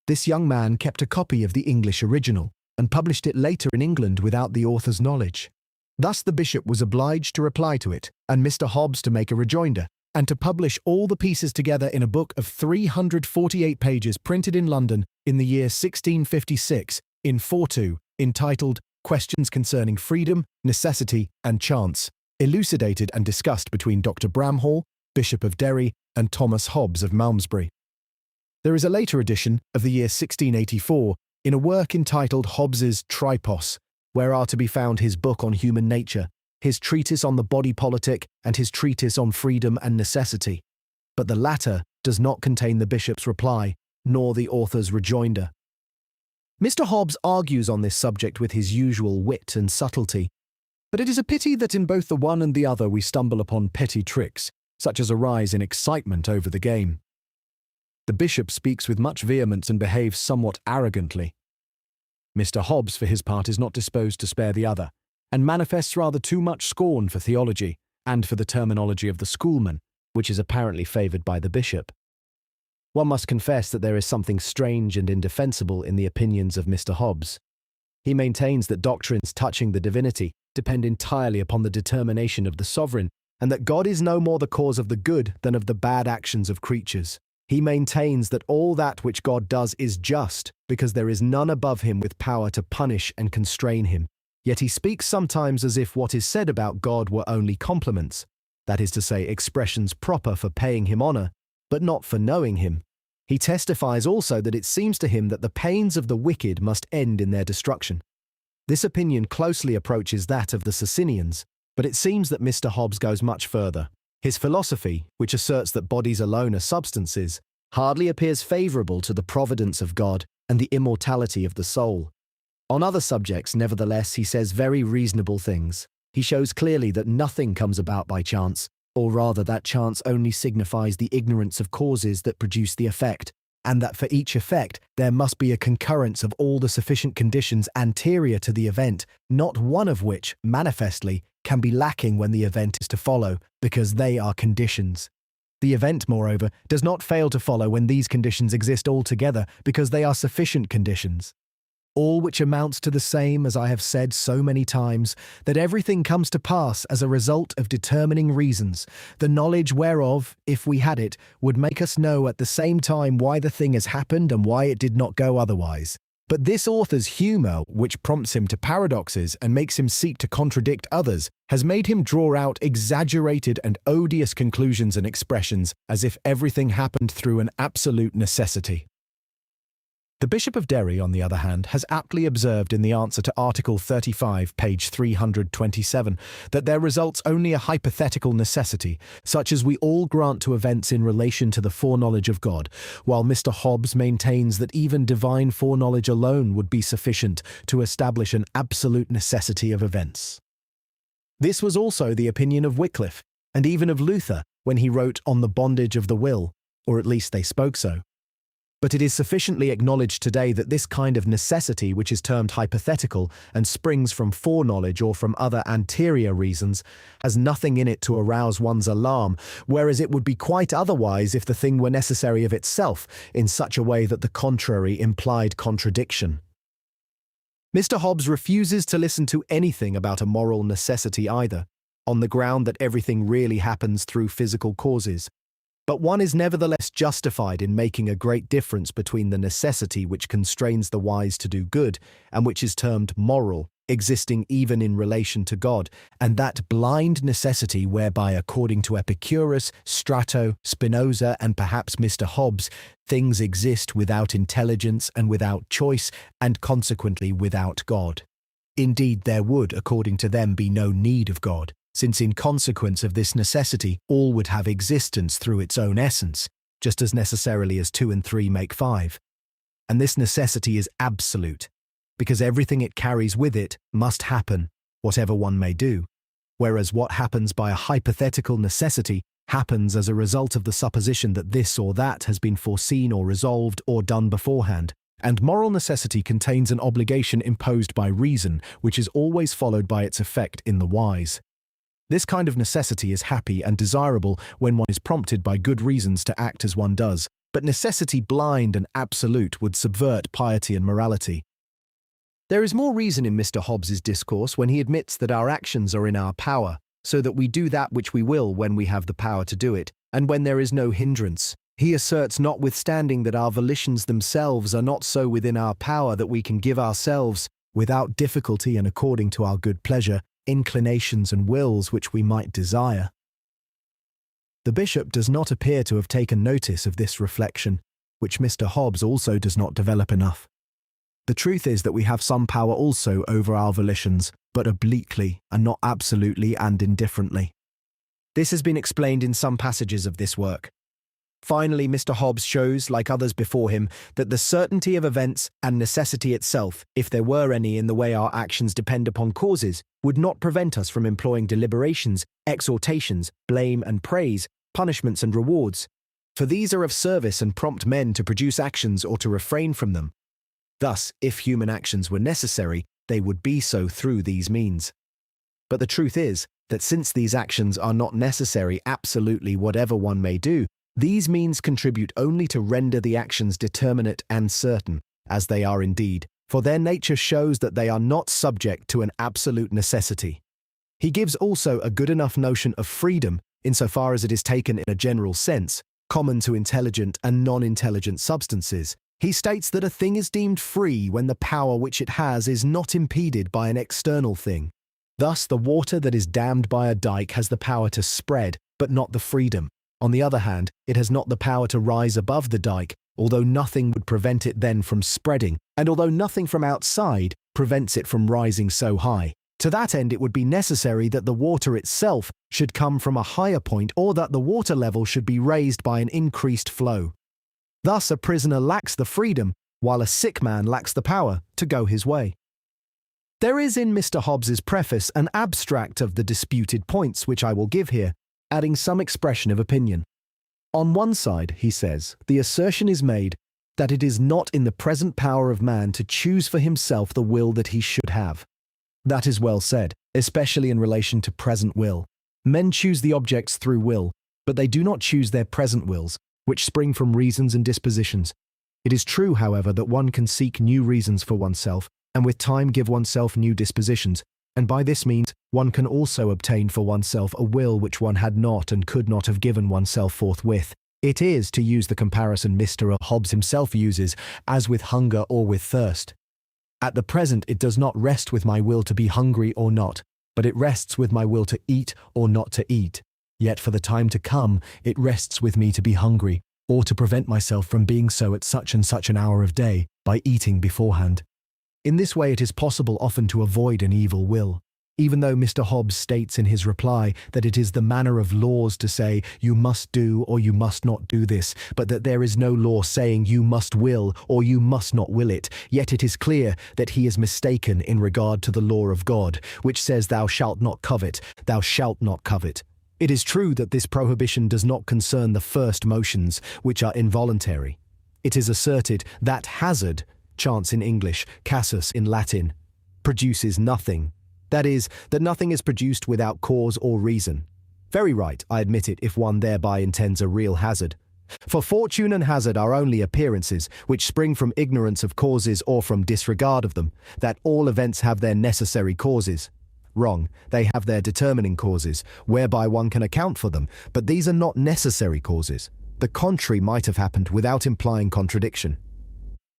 This young man kept a copy of the English original, and published it later in England without the author's knowledge. Thus the bishop was obliged to reply to it, and Mr. Hobbes to make a rejoinder, and to publish all the pieces together in a book of 348 pages printed in London in the year 1656, in 4-2, entitled Questions Concerning Freedom, Necessity, and Chance, elucidated and discussed between Dr. Bramhall, Bishop of Derry, and Thomas Hobbes of Malmesbury. There is a later edition of the year 1684 in a work entitled Hobbes's Tripos, where are to be found his book on human nature, his treatise on the body politic, and his treatise on freedom and necessity. But the latter does not contain the bishop's reply, nor the author's rejoinder. Mr. Hobbes argues on this subject with his usual wit and subtlety, but it is a pity that in both the one and the other we stumble upon petty tricks, such as arise in excitement over the game. The bishop speaks with much vehemence and behaves somewhat arrogantly. Mr. Hobbes, for his part, is not disposed to spare the other, and manifests rather too much scorn for theology and for the terminology of the schoolman, which is apparently favoured by the bishop. One must confess that there is something strange and indefensible in the opinions of Mr. Hobbes. He maintains that doctrines touching the divinity depend entirely upon the determination of the sovereign, and that God is no more the cause of the good than of the bad actions of creatures. He maintains that all that which God does is just, because there is none above him with power to punish and constrain him. Yet he speaks sometimes as if what is said about God were only compliments, that is to say, expressions proper for paying him honor, but not for knowing him. He testifies also that it seems to him that the pains of the wicked must end in their destruction. This opinion closely approaches that of the Socinians, but it seems that Mr. Hobbes goes much further. His philosophy, which asserts that bodies alone are substances, hardly appears favorable to the providence of God and the immortality of the soul. On other subjects, nevertheless, he says very reasonable things. He shows clearly that nothing comes about by chance, or rather that chance only signifies the ignorance of causes that produce the effect, and that for each effect there must be a concurrence of all the sufficient conditions anterior to the event, not one of which, manifestly, can be lacking when the event is to follow, because they are conditions. The event, moreover, does not fail to follow when these conditions exist altogether, because they are sufficient conditions. All which amounts to the same, as I have said so many times, that everything comes to pass as a result of determining reasons, the knowledge whereof, if we had it, would make us know at the same time why the thing has happened and why it did not go otherwise. But this author's humour, which prompts him to paradoxes and makes him seek to contradict others, has made him draw out exaggerated and odious conclusions and expressions as if everything happened through an absolute necessity. The Bishop of Derry, on the other hand, has aptly observed in the answer to Article 35, page 327, that there results only a hypothetical necessity, such as we all grant to events in relation to the foreknowledge of God, while Mr. Hobbes maintains that even divine foreknowledge alone would be sufficient to establish an absolute necessity of events. This was also the opinion of Wycliffe, and even of Luther, when he wrote On the Bondage of the Will, or at least they spoke so. But it is sufficiently acknowledged today that this kind of necessity, which is termed hypothetical and springs from foreknowledge or from other anterior reasons, has nothing in it to arouse one's alarm, whereas it would be quite otherwise if the thing were necessary of itself, in such a way that the contrary implied contradiction. Mr. Hobbes refuses to listen to anything about a moral necessity either, on the ground that everything really happens through physical causes. But one is nevertheless justified in making a great difference between the necessity which constrains the wise to do good, and which is termed moral, existing even in relation to God, and that blind necessity whereby, according to Epicurus, Strato, Spinoza, and perhaps Mr. Hobbes, things exist without intelligence and without choice, and consequently without God. Indeed, there would, according to them, be no need of God, since in consequence of this necessity all would have existence through its own essence, just as necessarily as 2 and 3 make 5. And this necessity is absolute, because everything it carries with it must happen, whatever one may do, whereas what happens by a hypothetical necessity happens as a result of the supposition that this or that has been foreseen or resolved or done beforehand, and moral necessity contains an obligation imposed by reason, which is always followed by its effect in the wise. This kind of necessity is happy and desirable when one is prompted by good reasons to act as one does, but necessity blind and absolute would subvert piety and morality. There is more reason in Mr. Hobbes's discourse when he admits that our actions are in our power, so that we do that which we will when we have the power to do it, and when there is no hindrance. He asserts notwithstanding that our volitions themselves are not so within our power that we can give ourselves, without difficulty and according to our good pleasure, inclinations and wills which we might desire. The bishop does not appear to have taken notice of this reflection, which Mr. Hobbes also does not develop enough. The truth is that we have some power also over our volitions, but obliquely and not absolutely and indifferently. This has been explained in some passages of this work. Finally, Mr. Hobbes shows, like others before him, that the certainty of events and necessity itself, if there were any in the way our actions depend upon causes, would not prevent us from employing deliberations, exhortations, blame and praise, punishments and rewards, for these are of service and prompt men to produce actions or to refrain from them. Thus, if human actions were necessary, they would be so through these means. But the truth is that since these actions are not necessary absolutely whatever one may do, these means contribute only to render the actions determinate and certain, as they are indeed, for their nature shows that they are not subject to an absolute necessity. He gives also a good enough notion of freedom, insofar as it is taken in a general sense, common to intelligent and non-intelligent substances. He states that a thing is deemed free when the power which it has is not impeded by an external thing. Thus, the water that is dammed by a dike has the power to spread, but not the freedom. On the other hand, it has not the power to rise above the dike, although nothing would prevent it then from spreading, and although nothing from outside prevents it from rising so high. To that end, it would be necessary that the water itself should come from a higher point, or that the water level should be raised by an increased flow. Thus, a prisoner lacks the freedom, while a sick man lacks the power to go his way. There is in Mr. Hobbes's preface an abstract of the disputed points which I will give here, adding some expression of opinion. On one side, he says, the assertion is made that it is not in the present power of man to choose for himself the will that he should have. That is well said, especially in relation to present will. Men choose the objects through will, but they do not choose their present wills, which spring from reasons and dispositions. It is true, however, that one can seek new reasons for oneself, and with time give oneself new dispositions, and by this means one can also obtain for oneself a will which one had not and could not have given oneself forthwith. It is, to use the comparison Mr. Hobbes himself uses, as with hunger or with thirst. At the present it does not rest with my will to be hungry or not, but it rests with my will to eat or not to eat. Yet for the time to come it rests with me to be hungry, or to prevent myself from being so at such and such an hour of day, by eating beforehand. In this way it is possible often to avoid an evil will, even though Mr. Hobbes states in his reply that it is the manner of laws to say you must do or you must not do this, but that there is no law saying you must will or you must not will it. Yet it is clear that he is mistaken in regard to the law of God, which says thou shalt not covet, thou shalt not covet. It is true that this prohibition does not concern the first motions, which are involuntary. It is asserted that hazard, chance in English, casus in Latin, produces nothing. That is, that nothing is produced without cause or reason. Very right, I admit it, if one thereby intends a real hazard. For fortune and hazard are only appearances, which spring from ignorance of causes or from disregard of them, that all events have their necessary causes. Wrong, they have their determining causes, whereby one can account for them, but these are not necessary causes. The contrary might have happened without implying contradiction.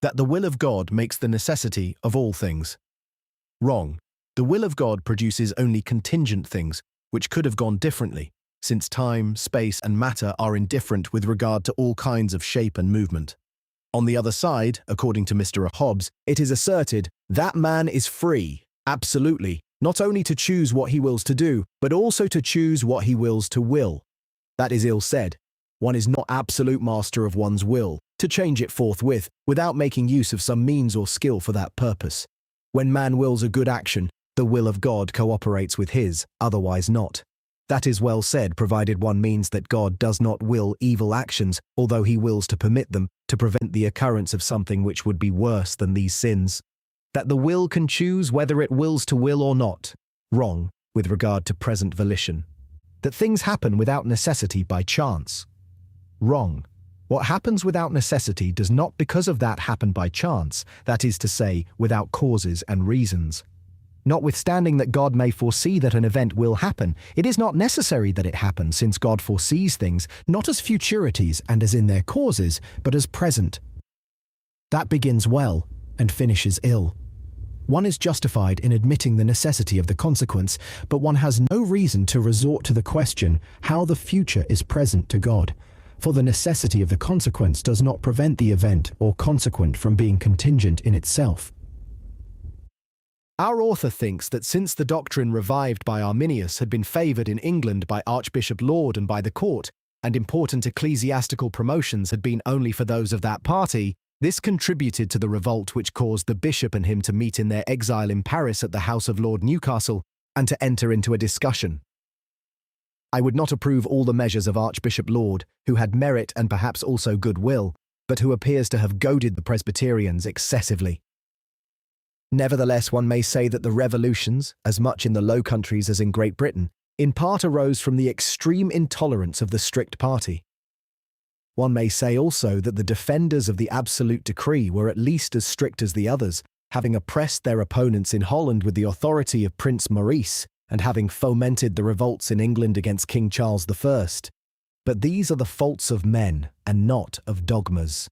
That the will of God makes the necessity of all things. Wrong. The will of God produces only contingent things, which could have gone differently, since time, space, and matter are indifferent with regard to all kinds of shape and movement. On the other side, according to Mr. Hobbes, it is asserted that man is free, absolutely, not only to choose what he wills to do, but also to choose what he wills to will. That is ill said. One is not absolute master of one's will, to change it forthwith, without making use of some means or skill for that purpose. When man wills a good action, the will of God cooperates with his, otherwise not. That is well said, provided one means that God does not will evil actions, although he wills to permit them, to prevent the occurrence of something which would be worse than these sins. That the will can choose whether it wills to will or not. Wrong, with regard to present volition. That things happen without necessity by chance. Wrong. What happens without necessity does not because of that happen by chance, that is to say, without causes and reasons. Notwithstanding that God may foresee that an event will happen, it is not necessary that it happen, since God foresees things not as futurities and as in their causes, but as present. That begins well and finishes ill. One is justified in admitting the necessity of the consequence, but one has no reason to resort to the question how the future is present to God. For the necessity of the consequence does not prevent the event or consequent from being contingent in itself. Our author thinks that since the doctrine revived by Arminius had been favoured in England by Archbishop Laud and by the court, and important ecclesiastical promotions had been only for those of that party, this contributed to the revolt which caused the bishop and him to meet in their exile in Paris at the house of Lord Newcastle, and to enter into a discussion. I would not approve all the measures of Archbishop Laud, who had merit and perhaps also good will, but who appears to have goaded the Presbyterians excessively. Nevertheless, one may say that the revolutions, as much in the Low Countries as in Great Britain, in part arose from the extreme intolerance of the strict party. One may say also that the defenders of the absolute decree were at least as strict as the others, having oppressed their opponents in Holland with the authority of Prince Maurice, and having fomented the revolts in England against King Charles I. But these are the faults of men, and not of dogmas.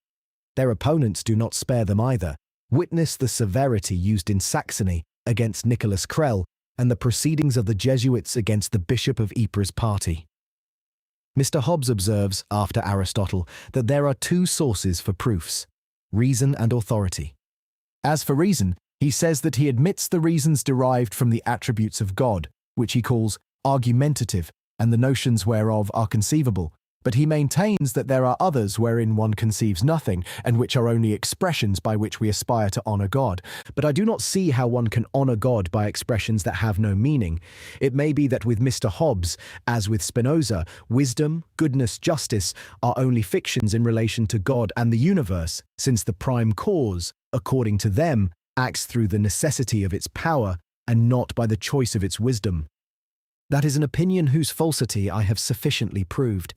Their opponents do not spare them either. Witness the severity used in Saxony against Nicholas Crell, and the proceedings of the Jesuits against the Bishop of Ypres' party. Mr. Hobbes observes, after Aristotle, that there are two sources for proofs: reason and authority. As for reason, he says that he admits the reasons derived from the attributes of God, which he calls argumentative, and the notions whereof are conceivable, but he maintains that there are others wherein one conceives nothing, and which are only expressions by which we aspire to honour God. But I do not see how one can honour God by expressions that have no meaning. It may be that with Mr. Hobbes, as with Spinoza, wisdom, goodness, justice are only fictions in relation to God and the universe, since the prime cause, according to them, acts through the necessity of its power, and not by the choice of its wisdom. That is an opinion whose falsity I have sufficiently proved.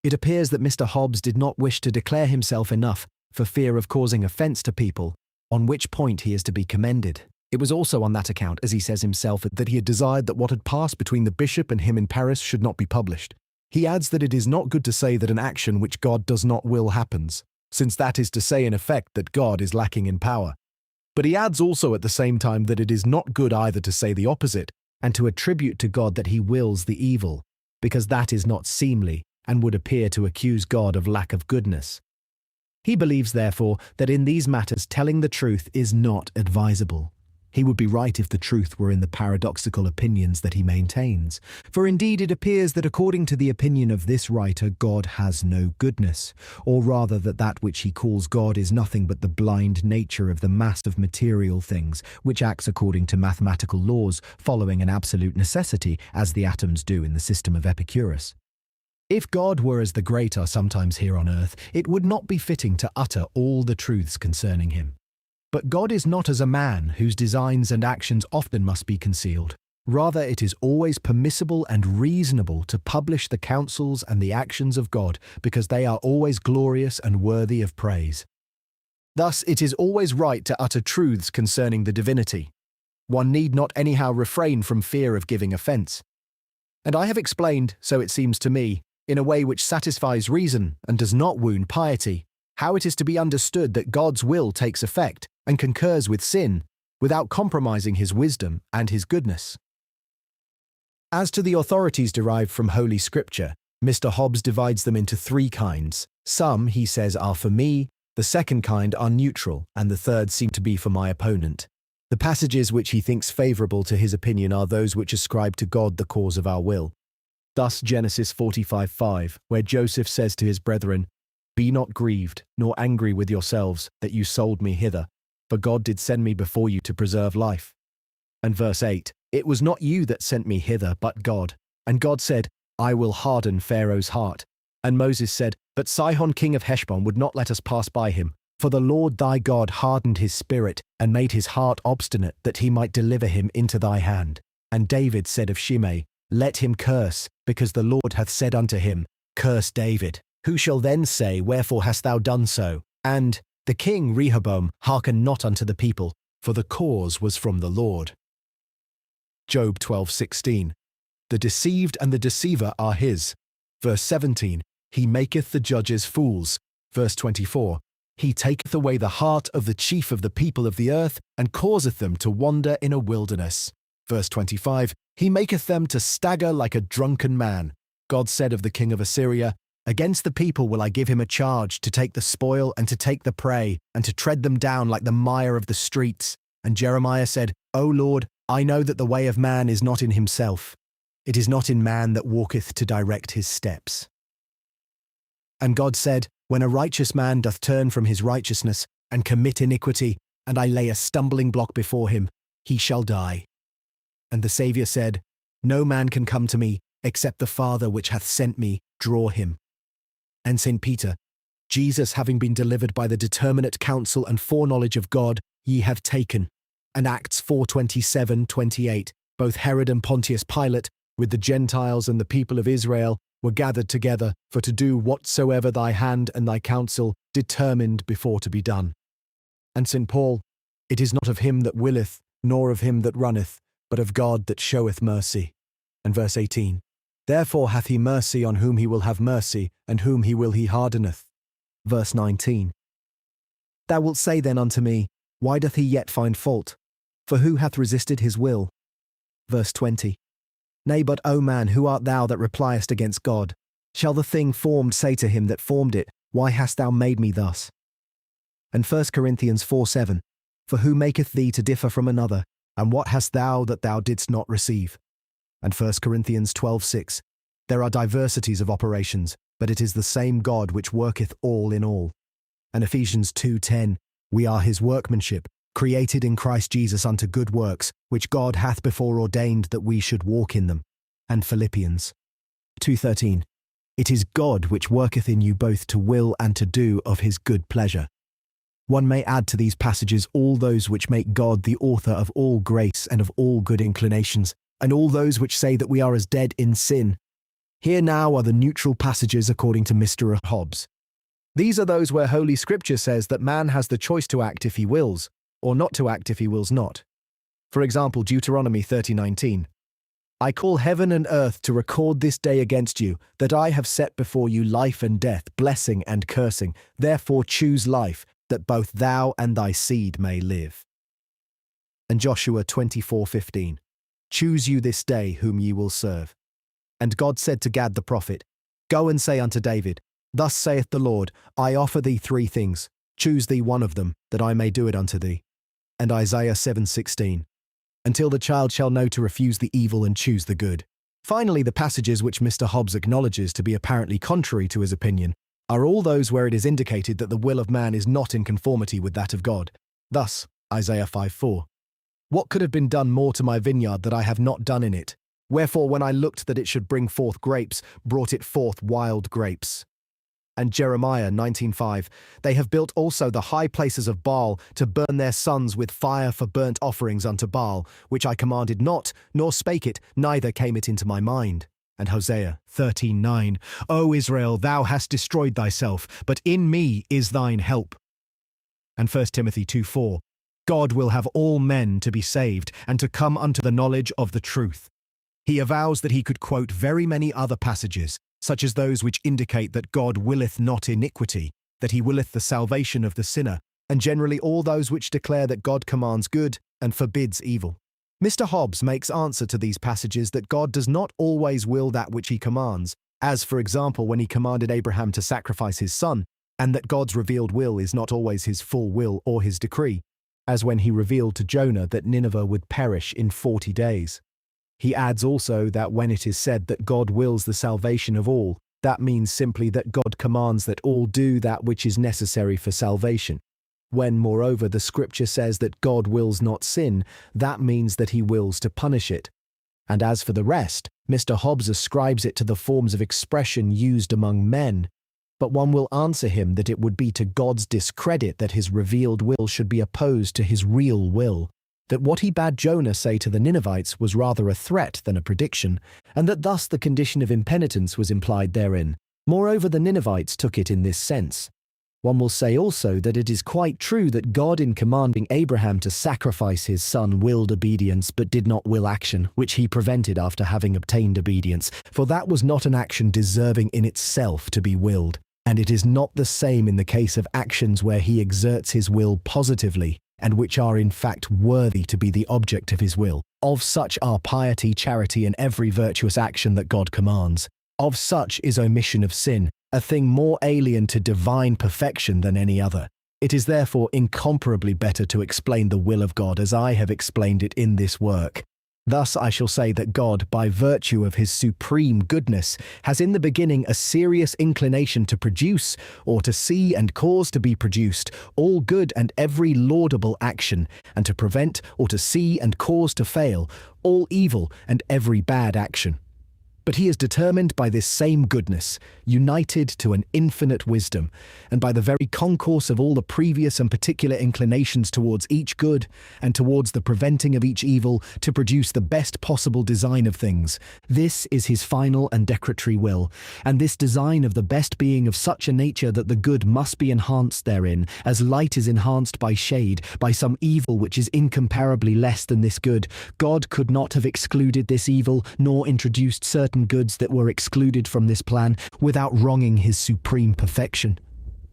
It appears that Mr. Hobbes did not wish to declare himself enough for fear of causing offence to people, on which point he is to be commended. It was also on that account, as he says himself, that he had desired that what had passed between the bishop and him in Paris should not be published. He adds that it is not good to say that an action which God does not will happens, since that is to say in effect that God is lacking in power. But he adds also at the same time that it is not good either to say the opposite, and to attribute to God that he wills the evil, because that is not seemly, and would appear to accuse God of lack of goodness. He believes, therefore, that in these matters telling the truth is not advisable. He would be right if the truth were in the paradoxical opinions that he maintains. For indeed it appears that according to the opinion of this writer, God has no goodness, or rather that that which he calls God is nothing but the blind nature of the mass of material things, which acts according to mathematical laws, following an absolute necessity, as the atoms do in the system of Epicurus. If God were as the great are sometimes here on earth, it would not be fitting to utter all the truths concerning him. But God is not as a man, whose designs and actions often must be concealed. Rather, it is always permissible and reasonable to publish the counsels and the actions of God, because they are always glorious and worthy of praise. Thus, it is always right to utter truths concerning the divinity. One need not anyhow refrain from fear of giving offence. And I have explained, so it seems to me, in a way which satisfies reason and does not wound piety, how it is to be understood that God's will takes effect and concurs with sin, without compromising his wisdom and his goodness. As to the authorities derived from Holy Scripture, Mr. Hobbes divides them into three kinds. Some, he says, are for me, the second kind are neutral, and the third seem to be for my opponent. The passages which he thinks favourable to his opinion are those which ascribe to God the cause of our will. Thus Genesis 45:5, where Joseph says to his brethren, "Be not grieved, nor angry with yourselves, that you sold me hither, for God did send me before you to preserve life." And verse 8, "It was not you that sent me hither, but God. And God said, I will harden Pharaoh's heart. And Moses said, But Sihon king of Heshbon would not let us pass by him, for the Lord thy God hardened his spirit, and made his heart obstinate, that he might deliver him into thy hand. And David said of Shimei, Let him curse, because the Lord hath said unto him, Curse David. Who shall then say, Wherefore hast thou done so? And the king Rehoboam hearkened not unto the people, for the cause was from the Lord." Job 12:16. "The deceived and the deceiver are his." Verse 17. "He maketh the judges fools." Verse 24. "He taketh away the heart of the chief of the people of the earth, and causeth them to wander in a wilderness." Verse 25. "He maketh them to stagger like a drunken man." God said of the king of Assyria, "Against the people will I give him a charge, to take the spoil and to take the prey, and to tread them down like the mire of the streets." And Jeremiah said, "O Lord, I know that the way of man is not in himself. It is not in man that walketh to direct his steps." And God said, "When a righteous man doth turn from his righteousness, and commit iniquity, and I lay a stumbling block before him, he shall die." And the Saviour said, "No man can come to me, except the Father which hath sent me draw him." And St. Peter, "Jesus having been delivered by the determinate counsel and foreknowledge of God, ye have taken." And Acts 4:27-28, both Herod and Pontius Pilate, with the Gentiles and the people of Israel, were gathered together for to do whatsoever thy hand and thy counsel determined before to be done. And St. Paul, "It is not of him that willeth, nor of him that runneth, but of God that showeth mercy." And verse 18, Therefore hath he mercy on whom he will have mercy, and whom he will he hardeneth. Verse 19. Thou wilt say then unto me, Why doth he yet find fault? For who hath resisted his will? Verse 20. Nay, but, O man, who art thou that repliest against God? Shall the thing formed say to him that formed it, Why hast thou made me thus? And 1 Corinthians 4:7. For who maketh thee to differ from another? And what hast thou that thou didst not receive? And 1 Corinthians 12:6. There are diversities of operations, but it is the same God which worketh all in all. And Ephesians 2:10. We are his workmanship, created in Christ Jesus unto good works, which God hath before ordained that we should walk in them. And Philippians 2:13. It is God which worketh in you both to will and to do of his good pleasure. One may add to these passages all those which make God the author of all grace and of all good inclinations, and all those which say that we are as dead in sin. Here now are the neutral passages according to Mr. Hobbes. These are those where Holy Scripture says that man has the choice to act if he wills, or not to act if he wills not. For example, Deuteronomy 30:19. I call heaven and earth to record this day against you, that I have set before you life and death, blessing and cursing. Therefore choose life, that both thou and thy seed may live. And Joshua 24:15. Choose you this day whom ye will serve. And God said to Gad the prophet, Go and say unto David, Thus saith the Lord, I offer thee 3 things. Choose thee one of them, that I may do it unto thee. And Isaiah 7:16. Until the child shall know to refuse the evil and choose the good. Finally, the passages which Mr. Hobbes acknowledges to be apparently contrary to his opinion are all those where it is indicated that the will of man is not in conformity with that of God. Thus, Isaiah 5:4. What could have been done more to my vineyard that I have not done in it? Wherefore, when I looked that it should bring forth grapes, brought it forth wild grapes. And Jeremiah 19:5. They have built also the high places of Baal to burn their sons with fire for burnt offerings unto Baal, which I commanded not, nor spake it, neither came it into my mind. And Hosea 13:9. O Israel, thou hast destroyed thyself, but in me is thine help. And 1 Timothy 2:4. God will have all men to be saved, and to come unto the knowledge of the truth. He avows that he could quote very many other passages, such as those which indicate that God willeth not iniquity, that he willeth the salvation of the sinner, and generally all those which declare that God commands good and forbids evil. Mr. Hobbes makes answer to these passages that God does not always will that which he commands, as for example when he commanded Abraham to sacrifice his son, and that God's revealed will is not always his full will or his decree, as when he revealed to Jonah that Nineveh would perish in 40 days. He adds also that when it is said that God wills the salvation of all, that means simply that God commands that all do that which is necessary for salvation. When, moreover, the Scripture says that God wills not sin, that means that he wills to punish it. And as for the rest, Mr. Hobbes ascribes it to the forms of expression used among men. But one will answer him that it would be to God's discredit that his revealed will should be opposed to his real will, that what he bade Jonah say to the Ninevites was rather a threat than a prediction, and that thus the condition of impenitence was implied therein. Moreover, the Ninevites took it in this sense. One will say also that it is quite true that God, in commanding Abraham to sacrifice his son, willed obedience but did not will action, which he prevented after having obtained obedience, for that was not an action deserving in itself to be willed, and it is not the same in the case of actions where he exerts his will positively, and which are in fact worthy to be the object of his will. Of such are piety, charity, and every virtuous action that God commands. Of such is omission of sin, a thing more alien to divine perfection than any other. It is therefore incomparably better to explain the will of God as I have explained it in this work. Thus I shall say that God, by virtue of his supreme goodness, has in the beginning a serious inclination to produce, or to see and cause to be produced, all good and every laudable action, and to prevent, or to see and cause to fail, all evil and every bad action. But he is determined by this same goodness, united to an infinite wisdom, and by the very concourse of all the previous and particular inclinations towards each good, and towards the preventing of each evil, to produce the best possible design of things. This is his final and decretary will, and this design of the best being of such a nature that the good must be enhanced therein, as light is enhanced by shade, by some evil which is incomparably less than this good. God could not have excluded this evil, nor introduced certain certain goods that were excluded from this plan without wronging his supreme perfection.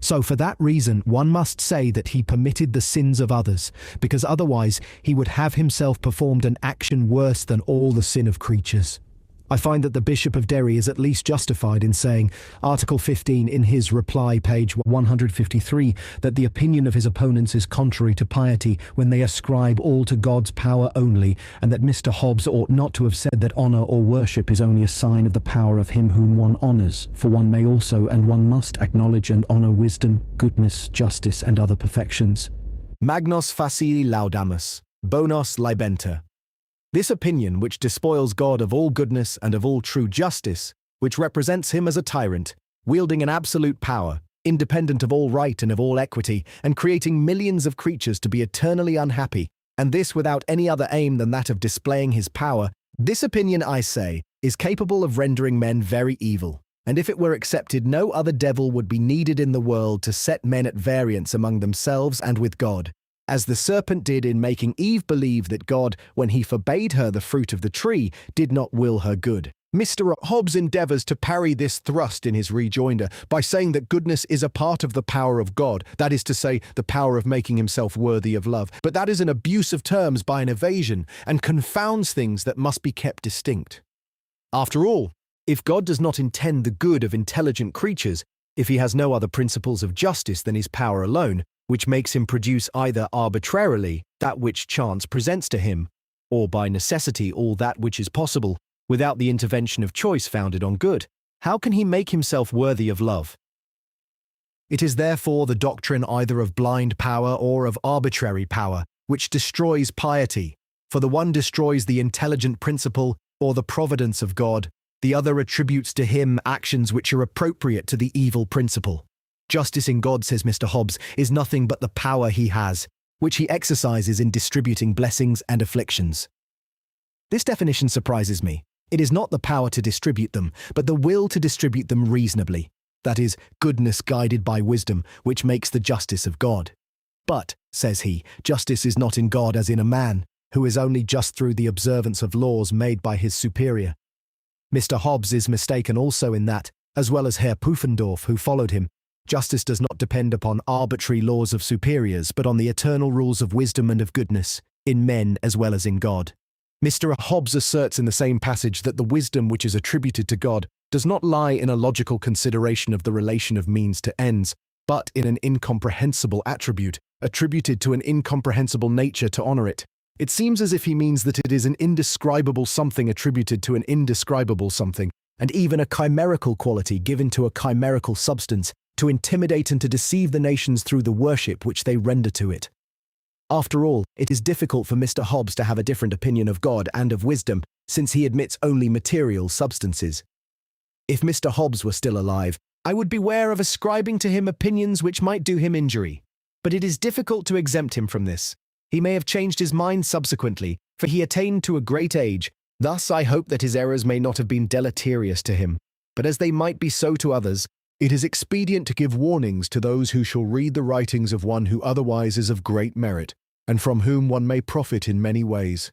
So for that reason, one must say that he permitted the sins of others, because otherwise he would have himself performed an action worse than all the sin of creatures. I find that the Bishop of Derry is at least justified in saying, Article 15 in his reply, page 153, that the opinion of his opponents is contrary to piety when they ascribe all to God's power only, and that Mr. Hobbes ought not to have said that honour or worship is only a sign of the power of him whom one honours, for one may also and one must acknowledge and honour wisdom, goodness, justice, and other perfections. Magnos facili laudamus, bonos libenter. This opinion, which despoils God of all goodness and of all true justice, which represents him as a tyrant, wielding an absolute power, independent of all right and of all equity, and creating millions of creatures to be eternally unhappy, and this without any other aim than that of displaying his power, this opinion, I say, is capable of rendering men very evil, and if it were accepted, no other devil would be needed in the world to set men at variance among themselves and with God, as the serpent did in making Eve believe that God, when he forbade her the fruit of the tree, did not will her good. Mr. Hobbes endeavours to parry this thrust in his rejoinder by saying that goodness is a part of the power of God, that is to say, the power of making himself worthy of love. But that is an abuse of terms by an evasion, and confounds things that must be kept distinct. After all, if God does not intend the good of intelligent creatures, if he has no other principles of justice than his power alone, which makes him produce either arbitrarily that which chance presents to him, or by necessity all that which is possible, without the intervention of choice founded on good, how can he make himself worthy of love? It is therefore the doctrine either of blind power or of arbitrary power, which destroys piety, for the one destroys the intelligent principle or the providence of God, the other attributes to him actions which are appropriate to the evil principle. Justice in God, says Mr. Hobbes, is nothing but the power he has, which he exercises in distributing blessings and afflictions. This definition surprises me. It is not the power to distribute them, but the will to distribute them reasonably. That is, goodness guided by wisdom, which makes the justice of God. But, says he, justice is not in God as in a man, who is only just through the observance of laws made by his superior. Mr. Hobbes is mistaken also in that, as well as Herr Pufendorf, who followed him, justice does not depend upon arbitrary laws of superiors, but on the eternal rules of wisdom and of goodness, in men as well as in God. Mr. Hobbes asserts in the same passage that the wisdom which is attributed to God does not lie in a logical consideration of the relation of means to ends, but in an incomprehensible attribute, attributed to an incomprehensible nature to honour it. It seems as if he means that it is an indescribable something attributed to an indescribable something, and even a chimerical quality given to a chimerical substance, to intimidate and to deceive the nations through the worship which they render to it. After all, it is difficult for Mr. Hobbes to have a different opinion of God and of wisdom, since he admits only material substances. If Mr. Hobbes were still alive, I would beware of ascribing to him opinions which might do him injury. But it is difficult to exempt him from this. He may have changed his mind subsequently, for he attained to a great age. Thus I hope that his errors may not have been deleterious to him, but as they might be so to others, it is expedient to give warnings to those who shall read the writings of one who otherwise is of great merit, and from whom one may profit in many ways.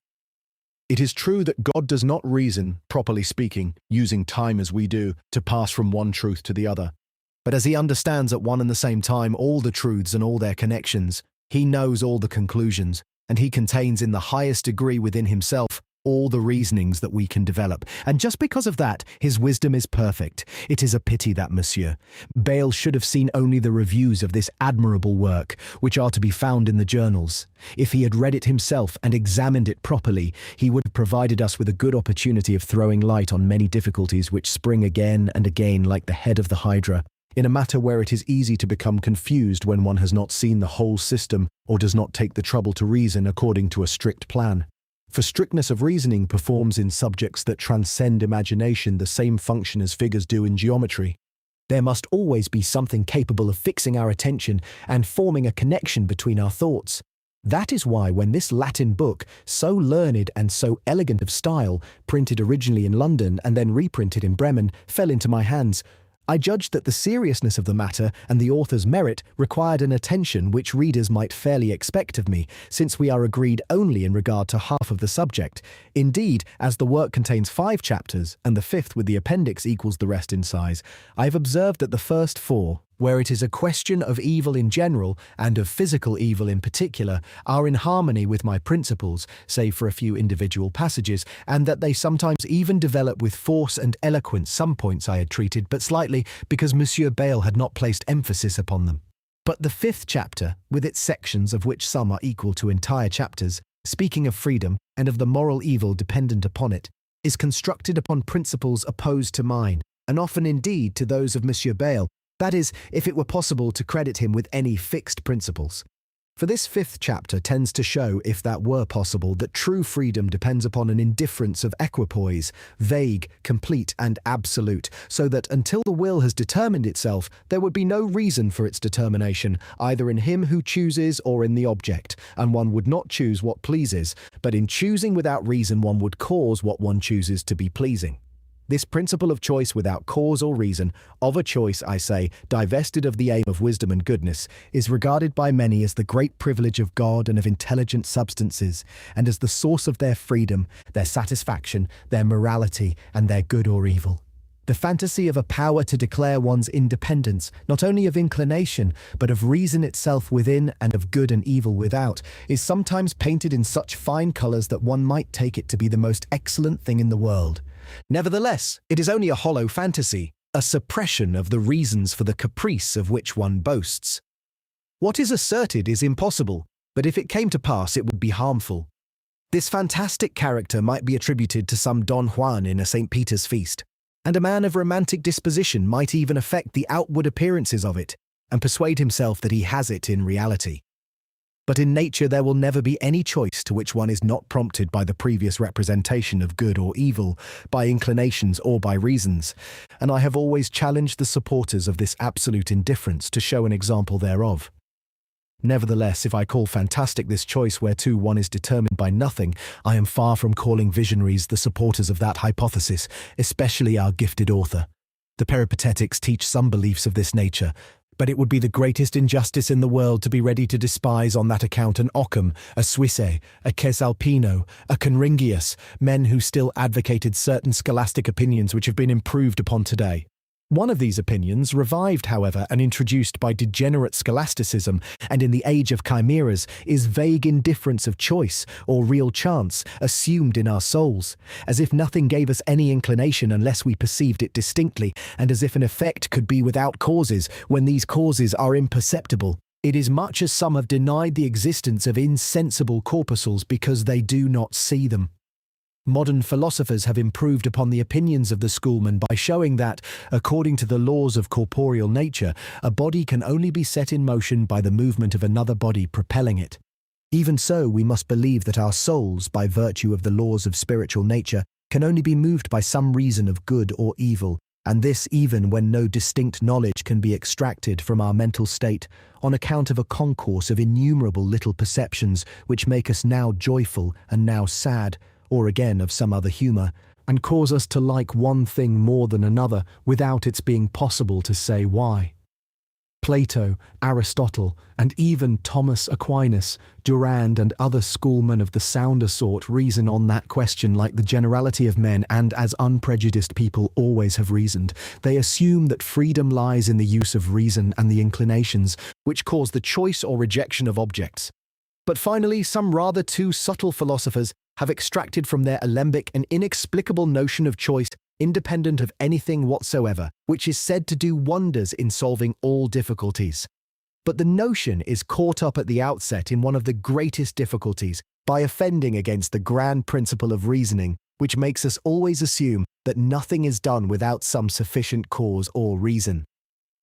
It is true that God does not reason, properly speaking, using time as we do, to pass from one truth to the other. But as he understands at one and the same time all the truths and all their connections, he knows all the conclusions, and he contains in the highest degree within himself all the reasonings that we can develop. And just because of that, his wisdom is perfect. It is a pity that Monsieur Bayle should have seen only the reviews of this admirable work, which are to be found in the journals. If he had read it himself and examined it properly, he would have provided us with a good opportunity of throwing light on many difficulties which spring again and again like the head of the Hydra, in a matter where it is easy to become confused when one has not seen the whole system or does not take the trouble to reason according to a strict plan. For strictness of reasoning performs in subjects that transcend imagination the same function as figures do in geometry. There must always be something capable of fixing our attention and forming a connection between our thoughts. That is why when this Latin book, so learned and so elegant of style, printed originally in London and then reprinted in Bremen, fell into my hands, I judged that the seriousness of the matter and the author's merit required an attention which readers might fairly expect of me, since we are agreed only in regard to half of the subject. Indeed, as the work contains 5 chapters, and the 5th with the appendix equals the rest in size, I have observed that the first 4, where it is a question of evil in general and of physical evil in particular, are in harmony with my principles, save for a few individual passages, and that they sometimes even develop with force and eloquence some points I had treated but slightly because Monsieur Bayle had not placed emphasis upon them. But the 5th chapter, with its sections of which some are equal to entire chapters, speaking of freedom and of the moral evil dependent upon it, is constructed upon principles opposed to mine, and often indeed to those of Monsieur Bayle, that is, if it were possible to credit him with any fixed principles. For this 5th chapter tends to show, if that were possible, that true freedom depends upon an indifference of equipoise, vague, complete, and absolute, so that until the will has determined itself, there would be no reason for its determination, either in him who chooses or in the object, and one would not choose what pleases, but in choosing without reason one would cause what one chooses to be pleasing. This principle of choice without cause or reason, of a choice, I say, divested of the aim of wisdom and goodness, is regarded by many as the great privilege of God and of intelligent substances, and as the source of their freedom, their satisfaction, their morality, and their good or evil. The fantasy of a power to declare one's independence, not only of inclination, but of reason itself within and of good and evil without, is sometimes painted in such fine colours that one might take it to be the most excellent thing in the world. Nevertheless, it is only a hollow fantasy, a suppression of the reasons for the caprice of which one boasts. What is asserted is impossible, but if it came to pass it would be harmful. This fantastic character might be attributed to some Don Juan in a St. Peter's feast, and a man of romantic disposition might even affect the outward appearances of it, and persuade himself that he has it in reality. But in nature there will never be any choice to which one is not prompted by the previous representation of good or evil, by inclinations or by reasons, and I have always challenged the supporters of this absolute indifference to show an example thereof. Nevertheless, if I call fantastic this choice whereto one is determined by nothing, I am far from calling visionaries the supporters of that hypothesis, especially our gifted author. The Peripatetics teach some beliefs of this nature, but it would be the greatest injustice in the world to be ready to despise on that account an Occam, a Suisse, a Cesalpino, a Conringius, men who still advocated certain scholastic opinions which have been improved upon today. One of these opinions, revived, however, and introduced by degenerate scholasticism, and in the age of chimeras, is vague indifference of choice, or real chance, assumed in our souls, as if nothing gave us any inclination unless we perceived it distinctly, and as if an effect could be without causes, when these causes are imperceptible. It is much as some have denied the existence of insensible corpuscles because they do not see them. Modern philosophers have improved upon the opinions of the schoolmen by showing that, according to the laws of corporeal nature, a body can only be set in motion by the movement of another body propelling it. Even so, we must believe that our souls, by virtue of the laws of spiritual nature, can only be moved by some reason of good or evil, and this even when no distinct knowledge can be extracted from our mental state, on account of a concourse of innumerable little perceptions which make us now joyful and now sad, or again of some other humour, and cause us to like one thing more than another without its being possible to say why. Plato, Aristotle, and even Thomas Aquinas, Durand, and other schoolmen of the sounder sort reason on that question like the generality of men, and as unprejudiced people always have reasoned. They assume that freedom lies in the use of reason and the inclinations, which cause the choice or rejection of objects. But finally, some rather too subtle philosophers have extracted from their alembic an inexplicable notion of choice independent of anything whatsoever, which is said to do wonders in solving all difficulties. But the notion is caught up at the outset in one of the greatest difficulties by offending against the grand principle of reasoning, which makes us always assume that nothing is done without some sufficient cause or reason.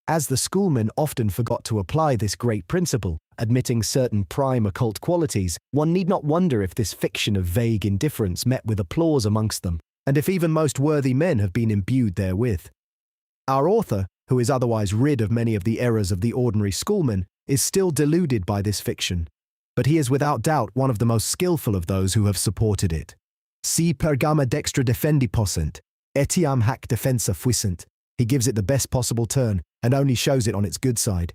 As the schoolmen often forgot to apply this great principle, admitting certain prime occult qualities, one need not wonder if this fiction of vague indifference met with applause amongst them, and if even most worthy men have been imbued therewith. Our author, who is otherwise rid of many of the errors of the ordinary schoolman, is still deluded by this fiction, but he is without doubt one of the most skilful of those who have supported it. Si pergama dextra defendi possent, etiam hac defensa fuissent. He gives it the best possible turn and only shows it on its good side.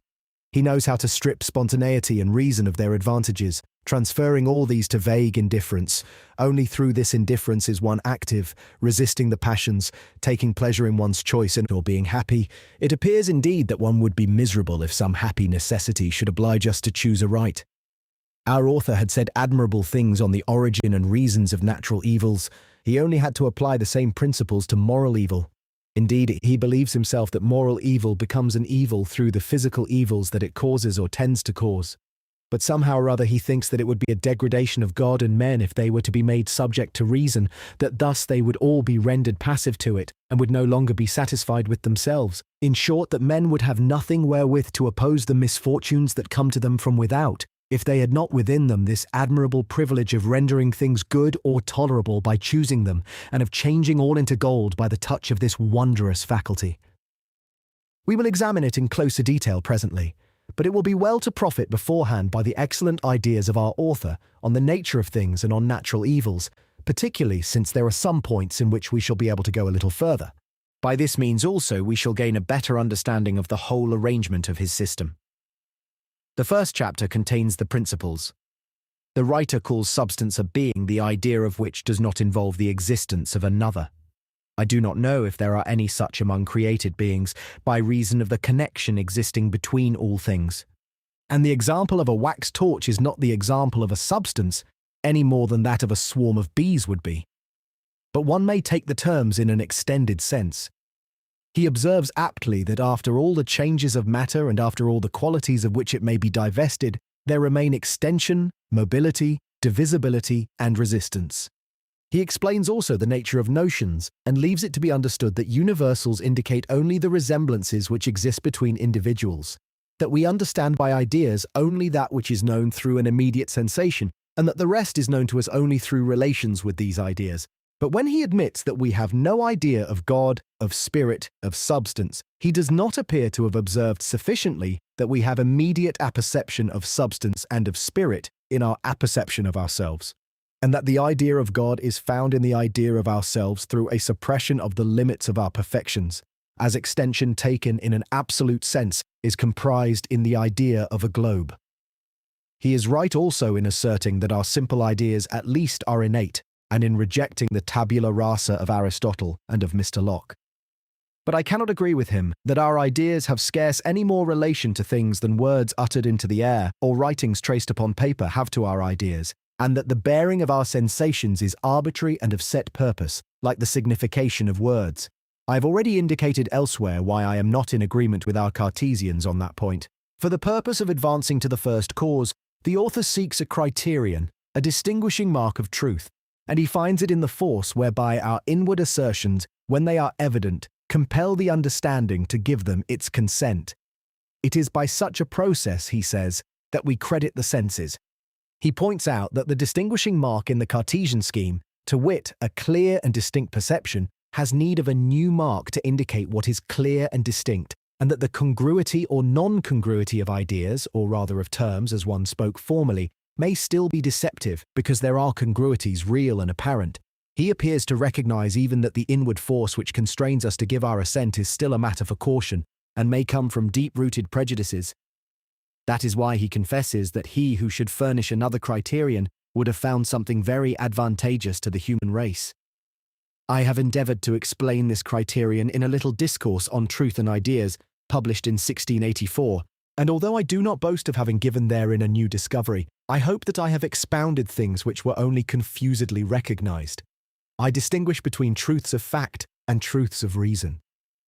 He knows how to strip spontaneity and reason of their advantages, transferring all these to vague indifference. Only through this indifference is one active, resisting the passions, taking pleasure in one's choice and or being happy. It appears indeed that one would be miserable if some happy necessity should oblige us to choose aright. Our author had said admirable things on the origin and reasons of natural evils. He only had to apply the same principles to moral evil. Indeed, he believes himself that moral evil becomes an evil through the physical evils that it causes or tends to cause. But somehow or other he thinks that it would be a degradation of God and men if they were to be made subject to reason, that thus they would all be rendered passive to it, and would no longer be satisfied with themselves. In short, that men would have nothing wherewith to oppose the misfortunes that come to them from without, if they had not within them this admirable privilege of rendering things good or tolerable by choosing them, and of changing all into gold by the touch of this wondrous faculty. We will examine it in closer detail presently, but it will be well to profit beforehand by the excellent ideas of our author on the nature of things and on natural evils, particularly since there are some points in which we shall be able to go a little further. By this means also we shall gain a better understanding of the whole arrangement of his system. The first chapter contains the principles. The writer calls substance a being, the idea of which does not involve the existence of another. I do not know if there are any such among created beings, by reason of the connection existing between all things. And the example of a wax torch is not the example of a substance, any more than that of a swarm of bees would be. But one may take the terms in an extended sense. He observes aptly that after all the changes of matter and after all the qualities of which it may be divested, there remain extension, mobility, divisibility, and resistance. He explains also the nature of notions, and leaves it to be understood that universals indicate only the resemblances which exist between individuals, that we understand by ideas only that which is known through an immediate sensation, and that the rest is known to us only through relations with these ideas. But when he admits that we have no idea of God, of spirit, of substance, he does not appear to have observed sufficiently that we have immediate apperception of substance and of spirit in our apperception of ourselves, and that the idea of God is found in the idea of ourselves through a suppression of the limits of our perfections, as extension taken in an absolute sense is comprised in the idea of a globe. He is right also in asserting that our simple ideas at least are innate, and in rejecting the tabula rasa of Aristotle and of Mr. Locke. But I cannot agree with him that our ideas have scarce any more relation to things than words uttered into the air or writings traced upon paper have to our ideas, and that the bearing of our sensations is arbitrary and of set purpose, like the signification of words. I have already indicated elsewhere why I am not in agreement with our Cartesians on that point. For the purpose of advancing to the first cause, the author seeks a criterion, a distinguishing mark of truth, and he finds it in the force whereby our inward assertions, when they are evident, compel the understanding to give them its consent. It is by such a process, he says, that we credit the senses. He points out that the distinguishing mark in the Cartesian scheme, to wit, a clear and distinct perception, has need of a new mark to indicate what is clear and distinct, and that the congruity or non-congruity of ideas, or rather of terms as one spoke formerly, may still be deceptive because there are congruities real and apparent. He appears to recognize even that the inward force which constrains us to give our assent is still a matter for caution, and may come from deep-rooted prejudices. That is why he confesses that he who should furnish another criterion would have found something very advantageous to the human race. I have endeavored to explain this criterion in a little discourse on truth and ideas, published in 1684, and although I do not boast of having given therein a new discovery, I hope that I have expounded things which were only confusedly recognized. I distinguish between truths of fact and truths of reason.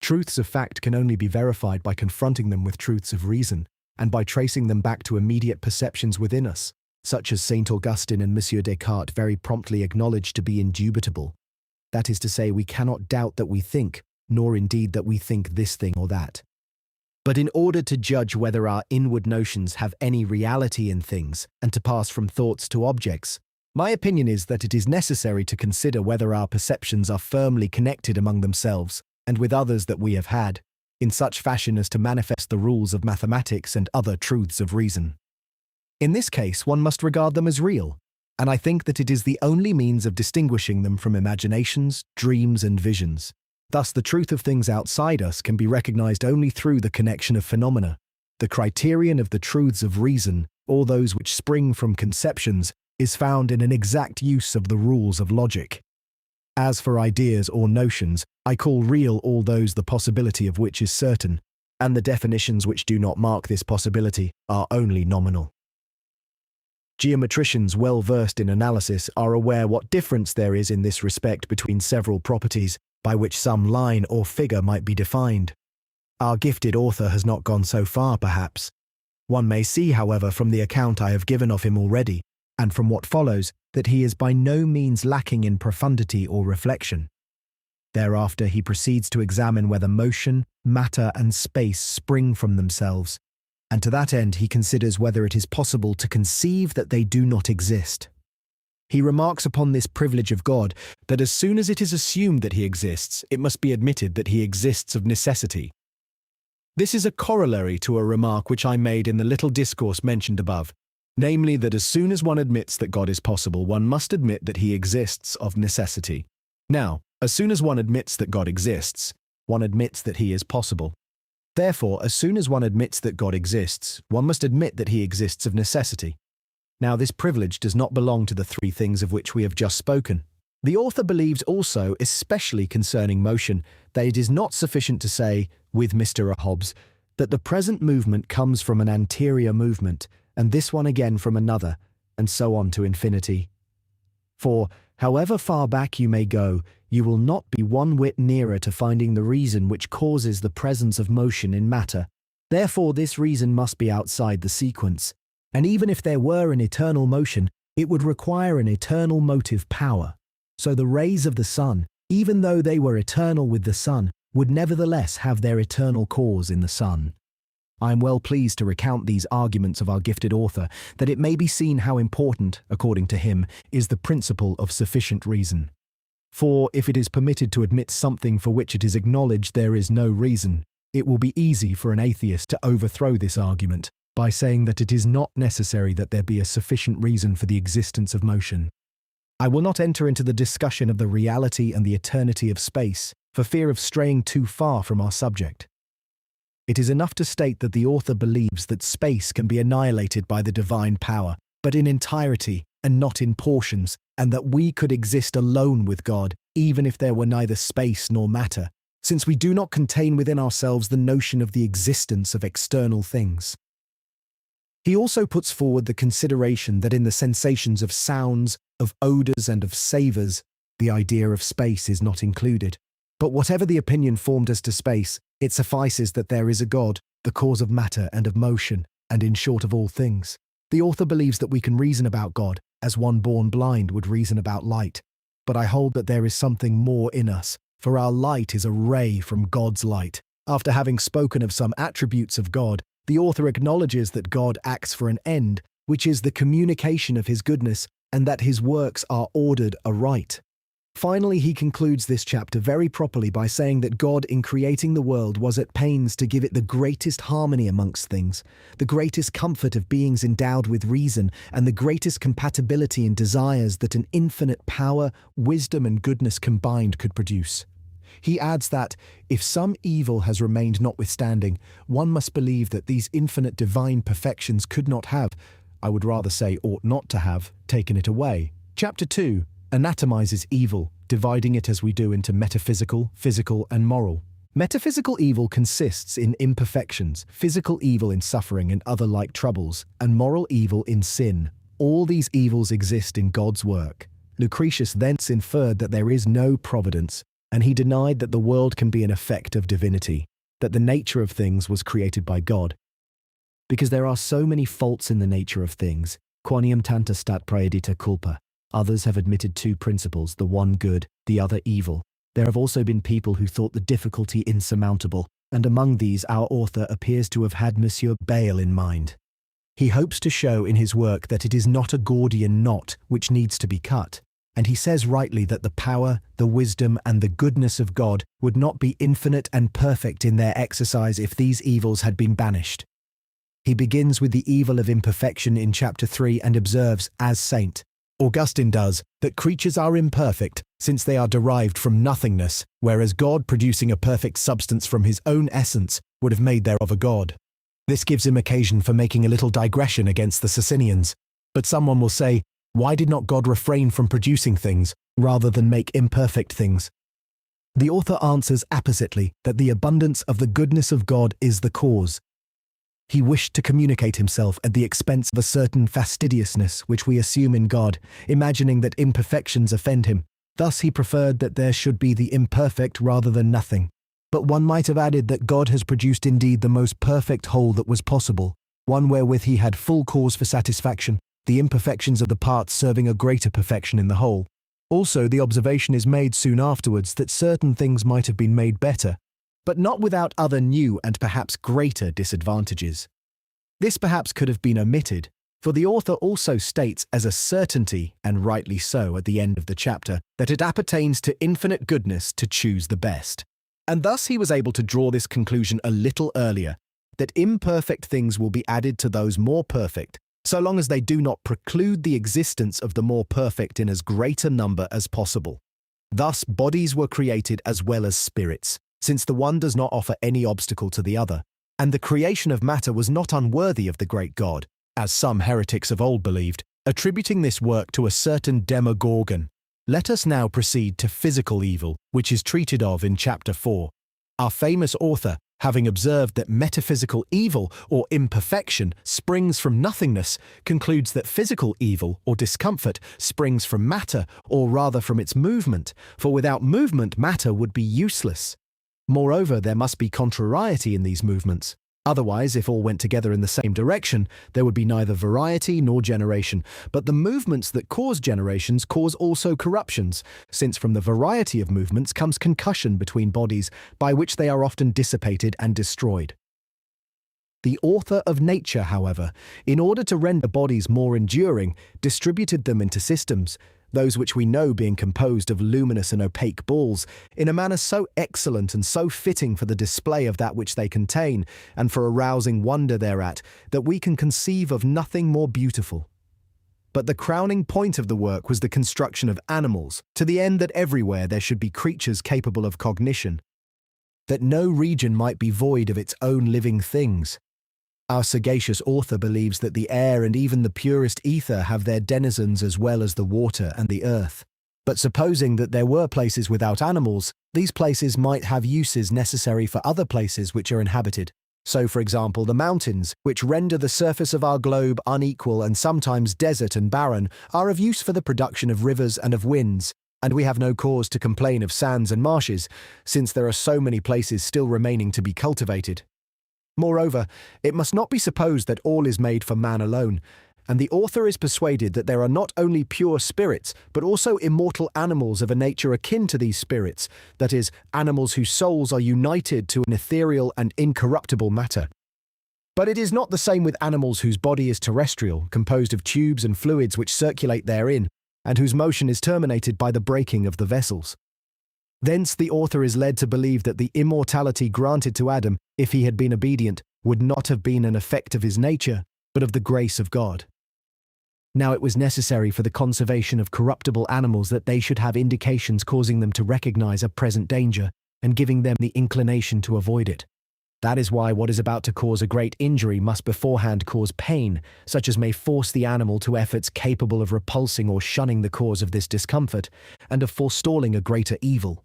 Truths of fact can only be verified by confronting them with truths of reason, and by tracing them back to immediate perceptions within us, such as St. Augustine and M. Descartes very promptly acknowledged to be indubitable. That is to say, we cannot doubt that we think, nor indeed that we think this thing or that. But in order to judge whether our inward notions have any reality in things, and to pass from thoughts to objects, my opinion is that it is necessary to consider whether our perceptions are firmly connected among themselves, and with others that we have had, in such fashion as to manifest the rules of mathematics and other truths of reason. In this case, one must regard them as real, and I think that it is the only means of distinguishing them from imaginations, dreams, and visions. Thus, the truth of things outside us can be recognized only through the connection of phenomena. The criterion of the truths of reason, or those which spring from conceptions, is found in an exact use of the rules of logic. As for ideas or notions, I call real all those the possibility of which is certain, and the definitions which do not mark this possibility are only nominal. Geometricians well versed in analysis are aware what difference there is in this respect between several properties by which some line or figure might be defined. Our gifted author has not gone so far, perhaps. One may see, however, from the account I have given of him already, and from what follows, that he is by no means lacking in profundity or reflection. Thereafter he proceeds to examine whether motion, matter, and space spring from themselves, and to that end he considers whether it is possible to conceive that they do not exist. He remarks upon this privilege of God that as soon as it is assumed that he exists, it must be admitted that he exists of necessity. This is a corollary to a remark which I made in the little discourse mentioned above, namely that as soon as one admits that God is possible, one must admit that he exists of necessity. Now, as soon as one admits that God exists, one admits that he is possible. Therefore, as soon as one admits that God exists, one must admit that he exists of necessity. Now, this privilege does not belong to the three things of which we have just spoken. The author believes also, especially concerning motion, that it is not sufficient to say, with Mr. Hobbes, that the present movement comes from an anterior movement, and this one again from another, and so on to infinity. For, however far back you may go, you will not be one whit nearer to finding the reason which causes the presence of motion in matter. Therefore, this reason must be outside the sequence. And even if there were an eternal motion, it would require an eternal motive power. So the rays of the sun, even though they were eternal with the sun, would nevertheless have their eternal cause in the sun. I am well pleased to recount these arguments of our gifted author, that it may be seen how important, according to him, is the principle of sufficient reason. For if it is permitted to admit something for which it is acknowledged there is no reason, it will be easy for an atheist to overthrow this argument by saying that it is not necessary that there be a sufficient reason for the existence of motion. I will not enter into the discussion of the reality and the eternity of space, for fear of straying too far from our subject. It is enough to state that the author believes that space can be annihilated by the divine power, but in entirety and not in portions, and that we could exist alone with God, even if there were neither space nor matter, since we do not contain within ourselves the notion of the existence of external things. He also puts forward the consideration that in the sensations of sounds, of odours, and of savours, the idea of space is not included. But whatever the opinion formed as to space, it suffices that there is a God, the cause of matter and of motion, and in short of all things. The author believes that we can reason about God, as one born blind would reason about light. But I hold that there is something more in us, for our light is a ray from God's light. After having spoken of some attributes of God, the author acknowledges that God acts for an end, which is the communication of his goodness, and that his works are ordered aright. Finally, he concludes this chapter very properly by saying that God, in creating the world, was at pains to give it the greatest harmony amongst things, the greatest comfort of beings endowed with reason, and the greatest compatibility in desires that an infinite power, wisdom, and goodness combined could produce. He adds that, if some evil has remained notwithstanding, one must believe that these infinite divine perfections could not have, I would rather say ought not to have, taken it away. Chapter 2 anatomizes evil, dividing it as we do into metaphysical, physical, and moral. Metaphysical evil consists in imperfections, physical evil in suffering and other like troubles, and moral evil in sin. All these evils exist in God's work. Lucretius thence inferred that there is no providence, and he denied that the world can be an effect of divinity, that the nature of things was created by God. Because there are so many faults in the nature of things, quoniam tanta stat praedita culpa. Others have admitted two principles, the one good, the other evil. There have also been people who thought the difficulty insurmountable, and among these our author appears to have had Monsieur Bayle in mind. He hopes to show in his work that it is not a Gordian knot which needs to be cut, and he says rightly that the power, the wisdom, and the goodness of God would not be infinite and perfect in their exercise if these evils had been banished. He begins with the evil of imperfection in chapter 3 and observes, as saint Augustine does, that creatures are imperfect, since they are derived from nothingness, whereas God, producing a perfect substance from his own essence, would have made thereof a god. This gives him occasion for making a little digression against the Socinians. But someone will say, why did not God refrain from producing things, rather than make imperfect things? The author answers appositely that the abundance of the goodness of God is the cause. He wished to communicate himself at the expense of a certain fastidiousness which we assume in God, imagining that imperfections offend him. Thus he preferred that there should be the imperfect rather than nothing. But one might have added that God has produced indeed the most perfect whole that was possible, one wherewith he had full cause for satisfaction, the imperfections of the parts serving a greater perfection in the whole. Also, the observation is made soon afterwards that certain things might have been made better, but not without other new and perhaps greater disadvantages. This perhaps could have been omitted, for the author also states as a certainty, and rightly so at the end of the chapter, that it appertains to infinite goodness to choose the best. And thus he was able to draw this conclusion a little earlier, that imperfect things will be added to those more perfect, so long as they do not preclude the existence of the more perfect in as great a number as possible. Thus bodies were created as well as spirits, since the one does not offer any obstacle to the other, and the creation of matter was not unworthy of the great God, as some heretics of old believed, attributing this work to a certain Demogorgon. Let us now proceed to physical evil, which is treated of in chapter 4. Our famous author, having observed that metaphysical evil, or imperfection, springs from nothingness, concludes that physical evil, or discomfort, springs from matter, or rather from its movement, for without movement matter would be useless. Moreover, there must be contrariety in these movements. Otherwise, if all went together in the same direction, there would be neither variety nor generation. But the movements that cause generations cause also corruptions, since from the variety of movements comes concussion between bodies, by which they are often dissipated and destroyed. The author of nature, however, in order to render bodies more enduring, distributed them into systems, those which we know being composed of luminous and opaque balls, in a manner so excellent and so fitting for the display of that which they contain, and for arousing wonder thereat, that we can conceive of nothing more beautiful. But the crowning point of the work was the construction of animals, to the end that everywhere there should be creatures capable of cognition, that no region might be void of its own living things. Our sagacious author believes that the air and even the purest ether have their denizens as well as the water and the earth. But supposing that there were places without animals, these places might have uses necessary for other places which are inhabited. So, for example, the mountains, which render the surface of our globe unequal and sometimes desert and barren, are of use for the production of rivers and of winds, and we have no cause to complain of sands and marshes, since there are so many places still remaining to be cultivated. Moreover, it must not be supposed that all is made for man alone, and the author is persuaded that there are not only pure spirits, but also immortal animals of a nature akin to these spirits, that is, animals whose souls are united to an ethereal and incorruptible matter. But it is not the same with animals whose body is terrestrial, composed of tubes and fluids which circulate therein, and whose motion is terminated by the breaking of the vessels. Thence the author is led to believe that the immortality granted to Adam, if he had been obedient, would not have been an effect of his nature, but of the grace of God. Now it was necessary for the conservation of corruptible animals that they should have indications causing them to recognize a present danger, and giving them the inclination to avoid it. That is why what is about to cause a great injury must beforehand cause pain, such as may force the animal to efforts capable of repulsing or shunning the cause of this discomfort, and of forestalling a greater evil.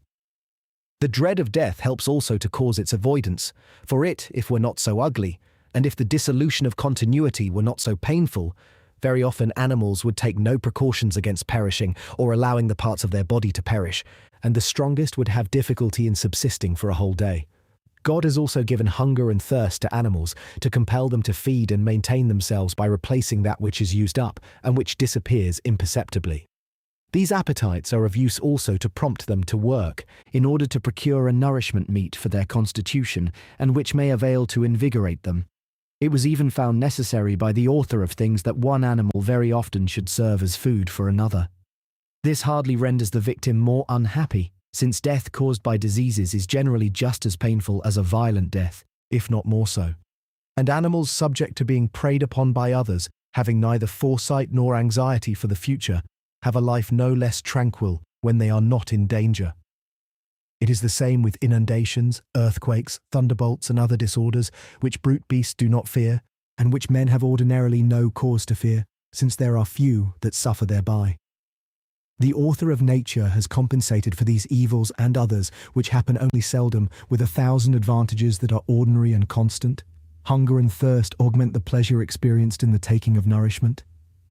The dread of death helps also to cause its avoidance, for it, if were not so ugly, and if the dissolution of continuity were not so painful, very often animals would take no precautions against perishing or allowing the parts of their body to perish, and the strongest would have difficulty in subsisting for a whole day. God has also given hunger and thirst to animals, to compel them to feed and maintain themselves by replacing that which is used up and which disappears imperceptibly. These appetites are of use also to prompt them to work, in order to procure a nourishment meet for their constitution, and which may avail to invigorate them. It was even found necessary by the author of things that one animal very often should serve as food for another. This hardly renders the victim more unhappy, since death caused by diseases is generally just as painful as a violent death, if not more so. And animals subject to being preyed upon by others, having neither foresight nor anxiety for the future, have a life no less tranquil, when they are not in danger. It is the same with inundations, earthquakes, thunderbolts, and other disorders, which brute beasts do not fear, and which men have ordinarily no cause to fear, since there are few that suffer thereby. The author of nature has compensated for these evils and others, which happen only seldom, with 1,000 advantages that are ordinary and constant. Hunger and thirst augment the pleasure experienced in the taking of nourishment.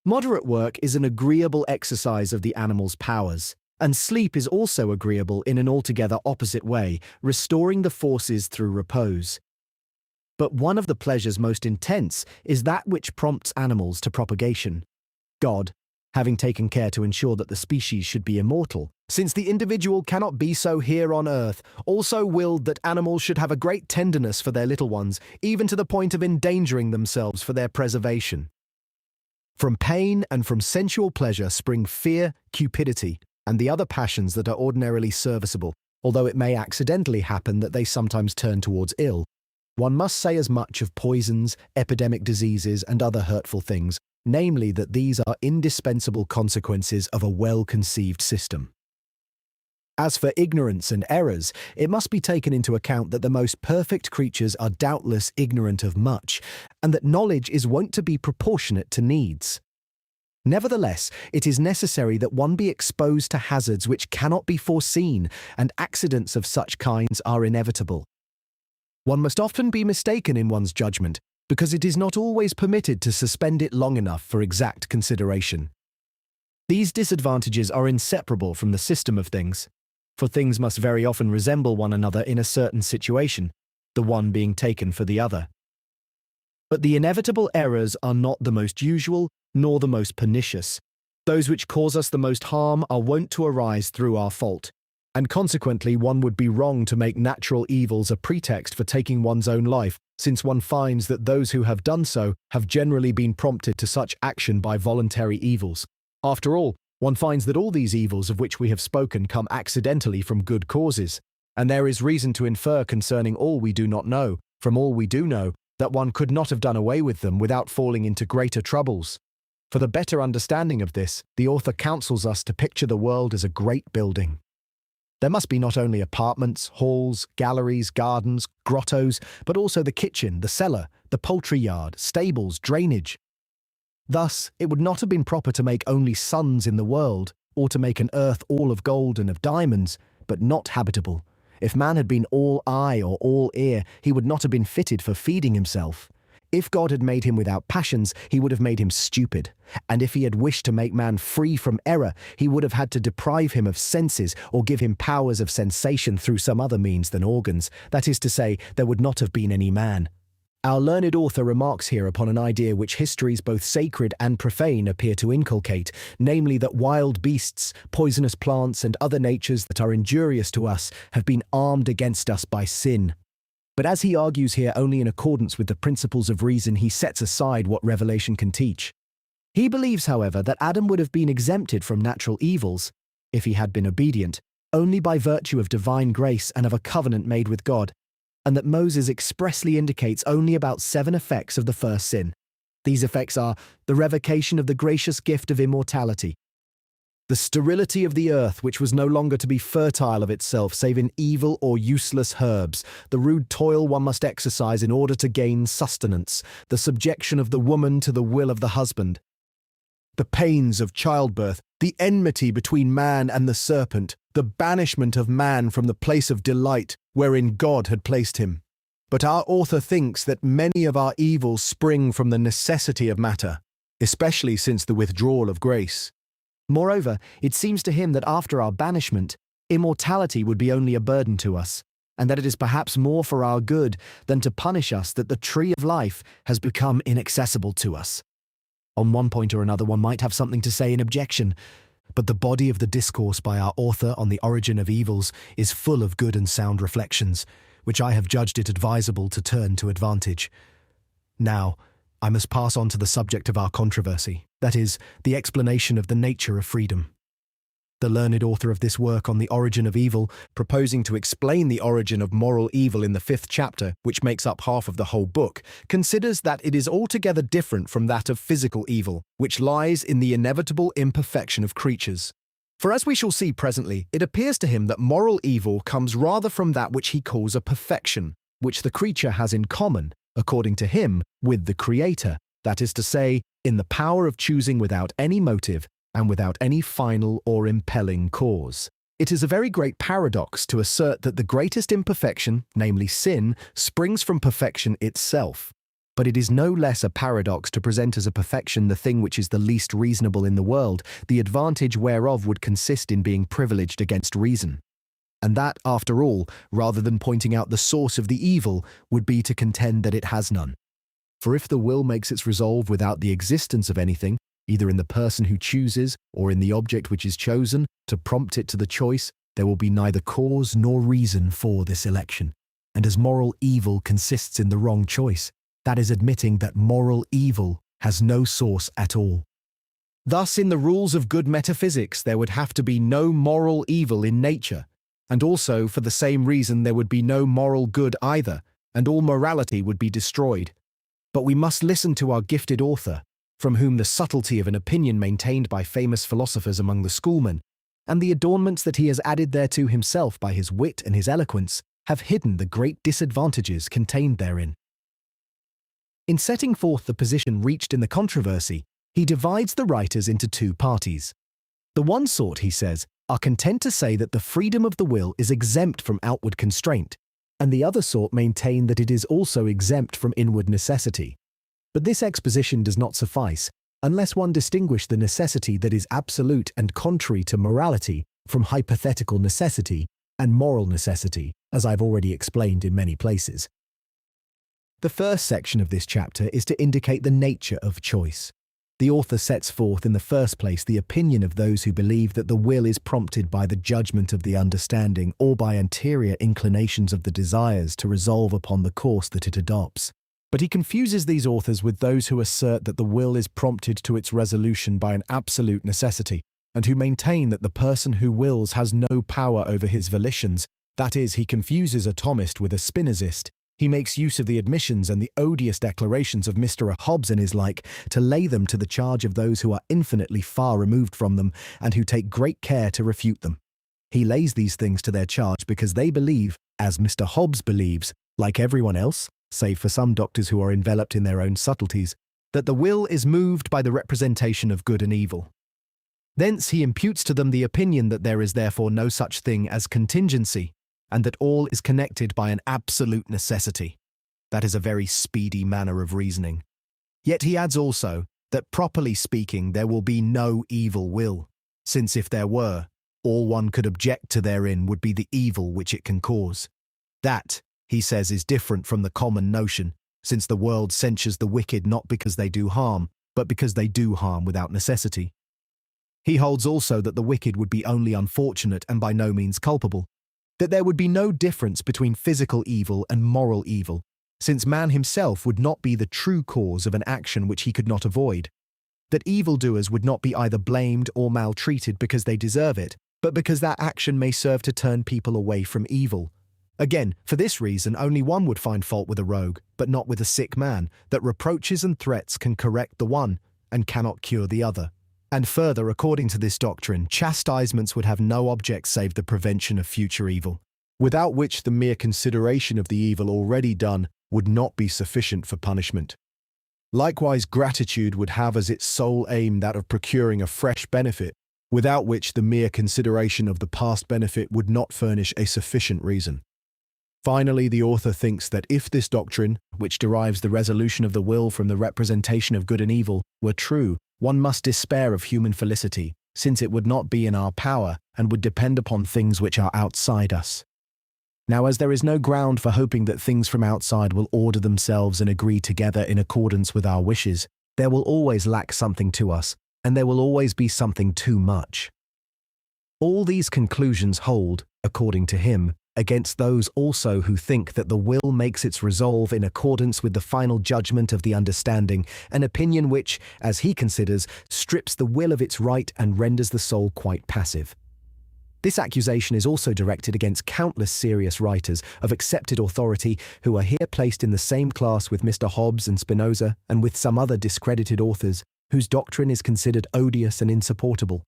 Moderate work is an agreeable exercise of the animal's powers, and sleep is also agreeable in an altogether opposite way, restoring the forces through repose. But one of the pleasures most intense is that which prompts animals to propagation. God, having taken care to ensure that the species should be immortal, since the individual cannot be so here on earth, also willed that animals should have a great tenderness for their little ones, even to the point of endangering themselves for their preservation. From pain and from sensual pleasure spring fear, cupidity, and the other passions that are ordinarily serviceable, although it may accidentally happen that they sometimes turn towards ill. One must say as much of poisons, epidemic diseases, and other hurtful things, namely that these are indispensable consequences of a well-conceived system. As for ignorance and errors, it must be taken into account that the most perfect creatures are doubtless ignorant of much, and that knowledge is wont to be proportionate to needs. Nevertheless, it is necessary that one be exposed to hazards which cannot be foreseen, and accidents of such kinds are inevitable. One must often be mistaken in one's judgment, because it is not always permitted to suspend it long enough for exact consideration. These disadvantages are inseparable from the system of things, for things must very often resemble one another in a certain situation, the one being taken for the other. But the inevitable errors are not the most usual, nor the most pernicious. Those which cause us the most harm are wont to arise through our fault, and consequently one would be wrong to make natural evils a pretext for taking one's own life, since one finds that those who have done so have generally been prompted to such action by voluntary evils. After all, one finds that all these evils of which we have spoken come accidentally from good causes, and there is reason to infer concerning all we do not know, from all we do know, that one could not have done away with them without falling into greater troubles. For the better understanding of this, the author counsels us to picture the world as a great building. There must be not only apartments, halls, galleries, gardens, grottos, but also the kitchen, the cellar, the poultry yard, stables, drainage. Thus, it would not have been proper to make only suns in the world, or to make an earth all of gold and of diamonds, but not habitable. If man had been all eye or all ear, he would not have been fitted for feeding himself. If God had made him without passions, he would have made him stupid. And if he had wished to make man free from error, he would have had to deprive him of senses or give him powers of sensation through some other means than organs. That is to say, there would not have been any man. Our learned author remarks here upon an idea which histories both sacred and profane appear to inculcate, namely that wild beasts, poisonous plants, and other natures that are injurious to us have been armed against us by sin. But as he argues here only in accordance with the principles of reason, he sets aside what revelation can teach. He believes, however, that Adam would have been exempted from natural evils, if he had been obedient, only by virtue of divine grace and of a covenant made with God, and that Moses expressly indicates only about 7 effects of the first sin. These effects are the revocation of the gracious gift of immortality, the sterility of the earth, which was no longer to be fertile of itself save in evil or useless herbs, the rude toil one must exercise in order to gain sustenance, the subjection of the woman to the will of the husband, the pains of childbirth, the enmity between man and the serpent, the banishment of man from the place of delight wherein God had placed him. But our author thinks that many of our evils spring from the necessity of matter, especially since the withdrawal of grace. Moreover, it seems to him that after our banishment, immortality would be only a burden to us, and that it is perhaps more for our good than to punish us that the tree of life has become inaccessible to us. On one point or another one might have something to say in objection, but the body of the discourse by our author on the origin of evils is full of good and sound reflections, which I have judged it advisable to turn to advantage. Now, I must pass on to the subject of our controversy, that is, the explanation of the nature of freedom. The learned author of this work on the origin of evil, proposing to explain the origin of moral evil in the 5th chapter, which makes up half of the whole book, considers that it is altogether different from that of physical evil, which lies in the inevitable imperfection of creatures. For as we shall see presently, it appears to him that moral evil comes rather from that which he calls a perfection, which the creature has in common, according to him, with the Creator, that is to say, in the power of choosing without any motive and without any final or impelling cause. It is a very great paradox to assert that the greatest imperfection, namely sin, springs from perfection itself. But it is no less a paradox to present as a perfection the thing which is the least reasonable in the world, the advantage whereof would consist in being privileged against reason. And that, after all, rather than pointing out the source of the evil, would be to contend that it has none. For if the will makes its resolve without the existence of anything, either in the person who chooses or in the object which is chosen, to prompt it to the choice, there will be neither cause nor reason for this election. And as moral evil consists in the wrong choice, that is admitting that moral evil has no source at all. Thus, in the rules of good metaphysics, there would have to be no moral evil in nature, and also, for the same reason, there would be no moral good either, and all morality would be destroyed. But we must listen to our gifted author, from whom the subtlety of an opinion maintained by famous philosophers among the schoolmen, and the adornments that he has added thereto himself by his wit and his eloquence, have hidden the great disadvantages contained therein. In setting forth the position reached in the controversy, he divides the writers into two parties. The one sort, he says, are content to say that the freedom of the will is exempt from outward constraint, and the other sort maintain that it is also exempt from inward necessity. But this exposition does not suffice, unless one distinguish the necessity that is absolute and contrary to morality from hypothetical necessity and moral necessity, as I've already explained in many places. The first section of this chapter is to indicate the nature of choice. The author sets forth in the first place the opinion of those who believe that the will is prompted by the judgment of the understanding or by anterior inclinations of the desires to resolve upon the course that it adopts. But he confuses these authors with those who assert that the will is prompted to its resolution by an absolute necessity, and who maintain that the person who wills has no power over his volitions. That is, he confuses a Thomist with a Spinozist. He makes use of the admissions and the odious declarations of Mr. Hobbes and his like to lay them to the charge of those who are infinitely far removed from them and who take great care to refute them. He lays these things to their charge because they believe, as Mr. Hobbes believes, like everyone else, save for some doctors who are enveloped in their own subtleties, that the will is moved by the representation of good and evil. Thence he imputes to them the opinion that there is therefore no such thing as contingency, and that all is connected by an absolute necessity. That is a very speedy manner of reasoning. Yet he adds also that, properly speaking, there will be no evil will, since if there were, all one could object to therein would be the evil which it can cause. That, he says, is different from the common notion, since the world censures the wicked not because they do harm, but because they do harm without necessity. He holds also that the wicked would be only unfortunate and by no means culpable, that there would be no difference between physical evil and moral evil, since man himself would not be the true cause of an action which he could not avoid, that evildoers would not be either blamed or maltreated because they deserve it, but because that action may serve to turn people away from evil. Again, for this reason, only one would find fault with a rogue, but not with a sick man, that reproaches and threats can correct the one and cannot cure the other. And further, according to this doctrine, chastisements would have no object save the prevention of future evil, without which the mere consideration of the evil already done would not be sufficient for punishment. Likewise, gratitude would have as its sole aim that of procuring a fresh benefit, without which the mere consideration of the past benefit would not furnish a sufficient reason. Finally, the author thinks that if this doctrine, which derives the resolution of the will from the representation of good and evil, were true, one must despair of human felicity, since it would not be in our power and would depend upon things which are outside us. Now, as there is no ground for hoping that things from outside will order themselves and agree together in accordance with our wishes, there will always lack something to us, and there will always be something too much. All these conclusions hold, according to him, against those also who think that the will makes its resolve in accordance with the final judgment of the understanding, an opinion which, as he considers, strips the will of its right and renders the soul quite passive. This accusation is also directed against countless serious writers of accepted authority who are here placed in the same class with Mr. Hobbes and Spinoza and with some other discredited authors whose doctrine is considered odious and insupportable.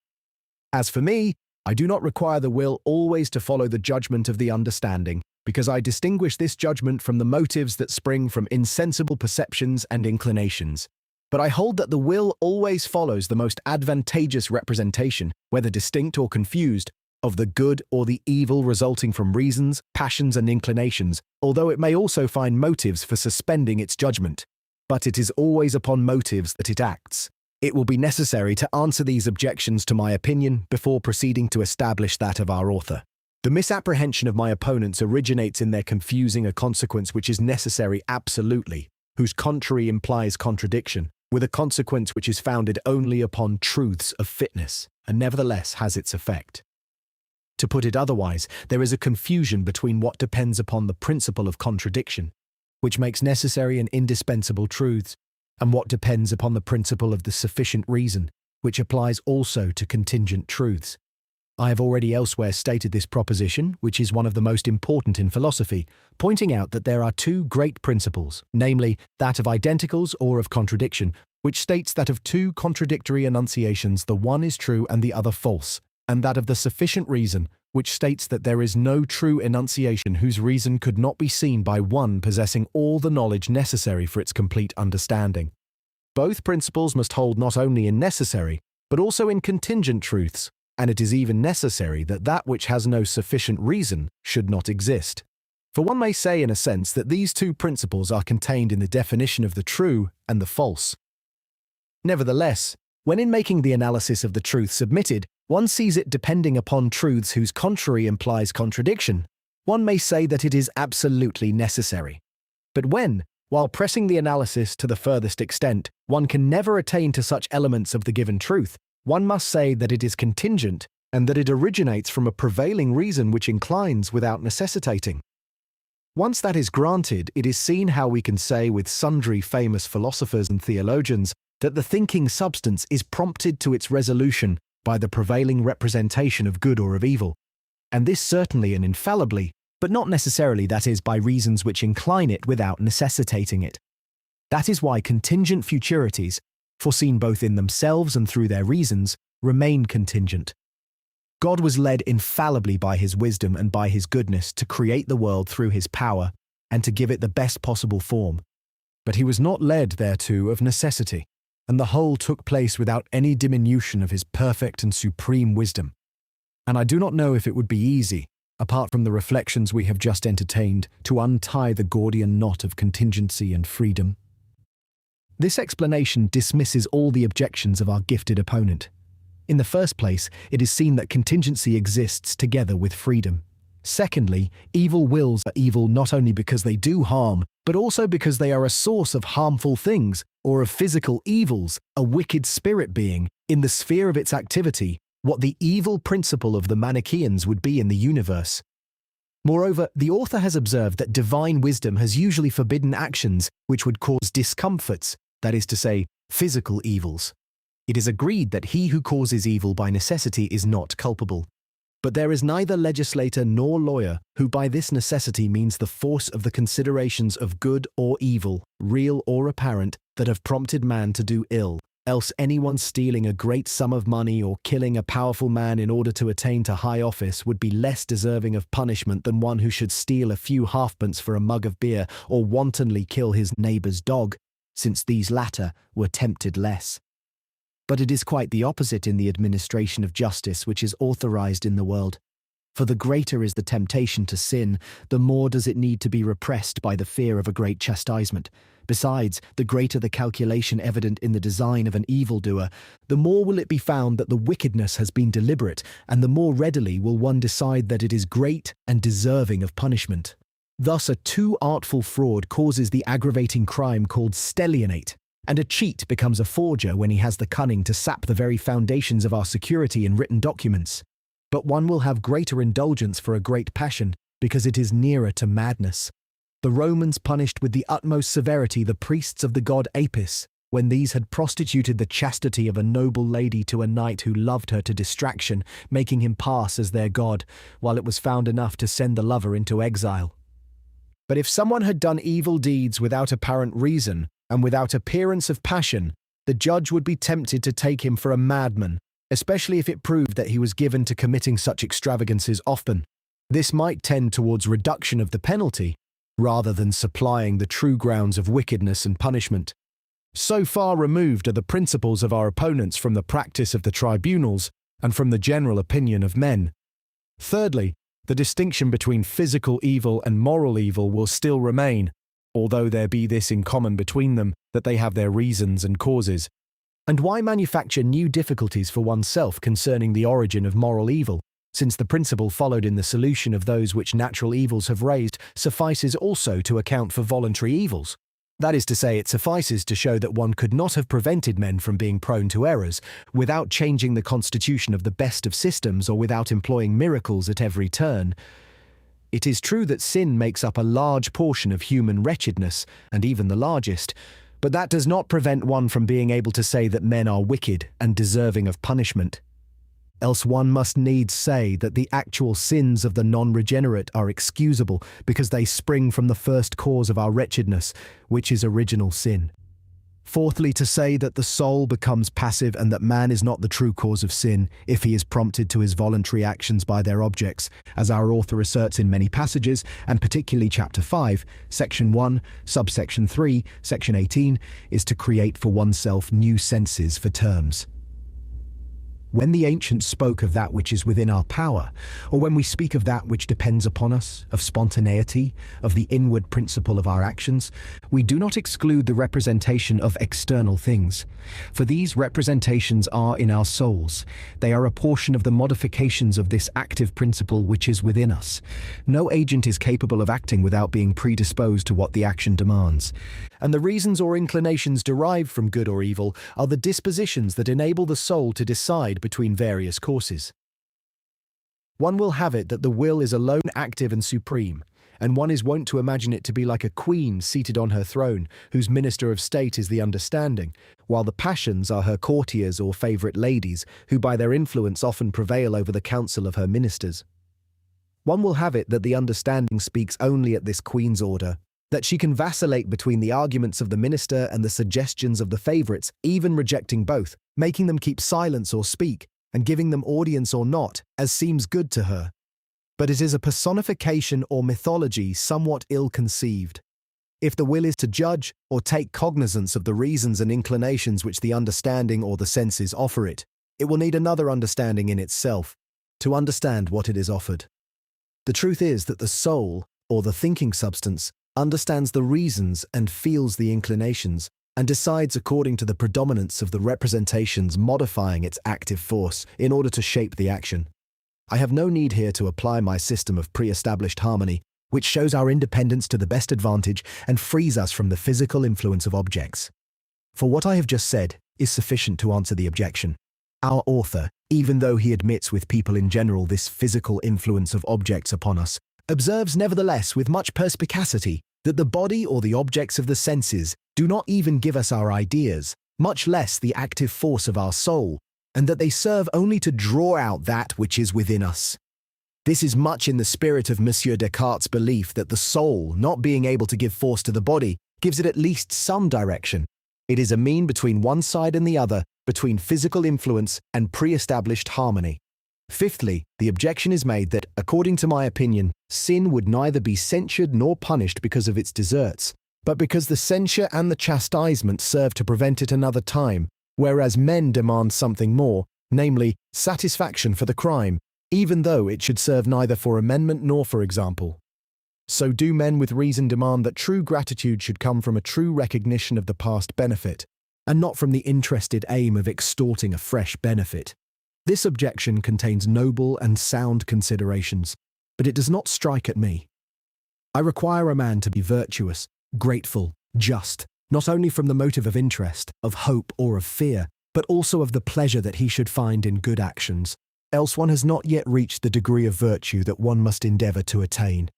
As for me, I do not require the will always to follow the judgment of the understanding, because I distinguish this judgment from the motives that spring from insensible perceptions and inclinations. But I hold that the will always follows the most advantageous representation, whether distinct or confused, of the good or the evil resulting from reasons, passions, and inclinations, although it may also find motives for suspending its judgment. But it is always upon motives that it acts. It will be necessary to answer these objections to my opinion before proceeding to establish that of our author. The misapprehension of my opponents originates in their confusing a consequence which is necessary absolutely, whose contrary implies contradiction, with a consequence which is founded only upon truths of fitness, and nevertheless has its effect. To put it otherwise, there is a confusion between what depends upon the principle of contradiction, which makes necessary and indispensable truths, and what depends upon the principle of the sufficient reason, which applies also to contingent truths. I have already elsewhere stated this proposition, which is one of the most important in philosophy, pointing out that there are two great principles, namely, that of identicals or of contradiction, which states that of two contradictory enunciations the one is true and the other false, and that of the sufficient reason, which states that there is no true enunciation whose reason could not be seen by one possessing all the knowledge necessary for its complete understanding. Both principles must hold not only in necessary, but also in contingent truths, and it is even necessary that that which has no sufficient reason should not exist. For one may say in a sense that these two principles are contained in the definition of the true and the false. Nevertheless, when in making the analysis of the truth submitted, one sees it depending upon truths whose contrary implies contradiction, one may say that it is absolutely necessary. But when, while pressing the analysis to the furthest extent, one can never attain to such elements of the given truth, one must say that it is contingent and that it originates from a prevailing reason which inclines without necessitating. Once that is granted, it is seen how we can say with sundry famous philosophers and theologians that the thinking substance is prompted to its resolution by the prevailing representation of good or of evil, and this certainly and infallibly, but not necessarily, that is, by reasons which incline it without necessitating it. That is why contingent futurities, foreseen both in themselves and through their reasons, remain contingent. God was led infallibly by his wisdom and by his goodness to create the world through his power and to give it the best possible form. But he was not led thereto of necessity, and the whole took place without any diminution of his perfect and supreme wisdom. And I do not know if it would be easy, apart from the reflections we have just entertained, to untie the Gordian knot of contingency and freedom. This explanation dismisses all the objections of our gifted opponent. In the first place, it is seen that contingency exists together with freedom. Secondly, evil wills are evil not only because they do harm, but also because they are a source of harmful things, or of physical evils, a wicked spirit being, in the sphere of its activity, what the evil principle of the Manichaeans would be in the universe. Moreover, the author has observed that divine wisdom has usually forbidden actions which would cause discomforts, that is to say, physical evils. It is agreed that he who causes evil by necessity is not culpable. But there is neither legislator nor lawyer who by this necessity means the force of the considerations of good or evil, real or apparent, that have prompted man to do ill, else anyone stealing a great sum of money or killing a powerful man in order to attain to high office would be less deserving of punishment than one who should steal a few halfpence for a mug of beer or wantonly kill his neighbour's dog, since these latter were tempted less. But it is quite the opposite in the administration of justice which is authorized in the world. For the greater is the temptation to sin, the more does it need to be repressed by the fear of a great chastisement. Besides, the greater the calculation evident in the design of an evildoer, the more will it be found that the wickedness has been deliberate, and the more readily will one decide that it is great and deserving of punishment. Thus a too artful fraud causes the aggravating crime called stellionate, and a cheat becomes a forger when he has the cunning to sap the very foundations of our security in written documents. But one will have greater indulgence for a great passion, because it is nearer to madness. The Romans punished with the utmost severity the priests of the god Apis, when these had prostituted the chastity of a noble lady to a knight who loved her to distraction, making him pass as their god, while it was found enough to send the lover into exile. But if someone had done evil deeds without apparent reason, and without appearance of passion, the judge would be tempted to take him for a madman, especially if it proved that he was given to committing such extravagances often. This might tend towards reduction of the penalty, rather than supplying the true grounds of wickedness and punishment. So far removed are the principles of our opponents from the practice of the tribunals and from the general opinion of men. Thirdly, the distinction between physical evil and moral evil will still remain, although there be this in common between them, that they have their reasons and causes. And why manufacture new difficulties for oneself concerning the origin of moral evil, since the principle followed in the solution of those which natural evils have raised suffices also to account for voluntary evils? That is to say, it suffices to show that one could not have prevented men from being prone to errors without changing the constitution of the best of systems or without employing miracles at every turn. It is true that sin makes up a large portion of human wretchedness, and even the largest, but that does not prevent one from being able to say that men are wicked and deserving of punishment. Else one must needs say that the actual sins of the non-regenerate are excusable because they spring from the first cause of our wretchedness, which is original sin. Fourthly, to say that the soul becomes passive and that man is not the true cause of sin if he is prompted to his voluntary actions by their objects, as our author asserts in many passages, and particularly chapter 5, section 1, subsection 3, section 18, is to create for oneself new senses for terms. When the ancients spoke of that which is within our power, or when we speak of that which depends upon us, of spontaneity, of the inward principle of our actions, we do not exclude the representation of external things. For these representations are in our souls. They are a portion of the modifications of this active principle which is within us. No agent is capable of acting without being predisposed to what the action demands. And the reasons or inclinations derived from good or evil are the dispositions that enable the soul to decide between various courses. One will have it that the will is alone active and supreme, and one is wont to imagine it to be like a queen seated on her throne, whose minister of state is the understanding, while the passions are her courtiers or favourite ladies, who by their influence often prevail over the counsel of her ministers. One will have it that the understanding speaks only at this queen's order, that she can vacillate between the arguments of the minister and the suggestions of the favourites, even rejecting both, making them keep silence or speak, and giving them audience or not, as seems good to her. But it is a personification or mythology somewhat ill-conceived. If the will is to judge or take cognizance of the reasons and inclinations which the understanding or the senses offer it, it will need another understanding in itself, to understand what it is offered. The truth is that the soul, or the thinking substance, understands the reasons and feels the inclinations, and decides according to the predominance of the representations modifying its active force in order to shape the action. I have no need here to apply my system of pre-established harmony, which shows our independence to the best advantage and frees us from the physical influence of objects. For what I have just said is sufficient to answer the objection. Our author, even though he admits with people in general this physical influence of objects upon us, observes nevertheless with much perspicacity that the body or the objects of the senses do not even give us our ideas, much less the active force of our soul, and that they serve only to draw out that which is within us. This is much in the spirit of M. Descartes' belief that the soul, not being able to give force to the body, gives it at least some direction. It is a mean between one side and the other, between physical influence and pre-established harmony. Fifthly, the objection is made that, according to my opinion, sin would neither be censured nor punished because of its deserts, but because the censure and the chastisement serve to prevent it another time, whereas men demand something more, namely, satisfaction for the crime, even though it should serve neither for amendment nor for example. So do men with reason demand that true gratitude should come from a true recognition of the past benefit, and not from the interested aim of extorting a fresh benefit. This objection contains noble and sound considerations, but it does not strike at me. I require a man to be virtuous, grateful, just, not only from the motive of interest, of hope, or of fear, but also of the pleasure that he should find in good actions, else one has not yet reached the degree of virtue that one must endeavour to attain.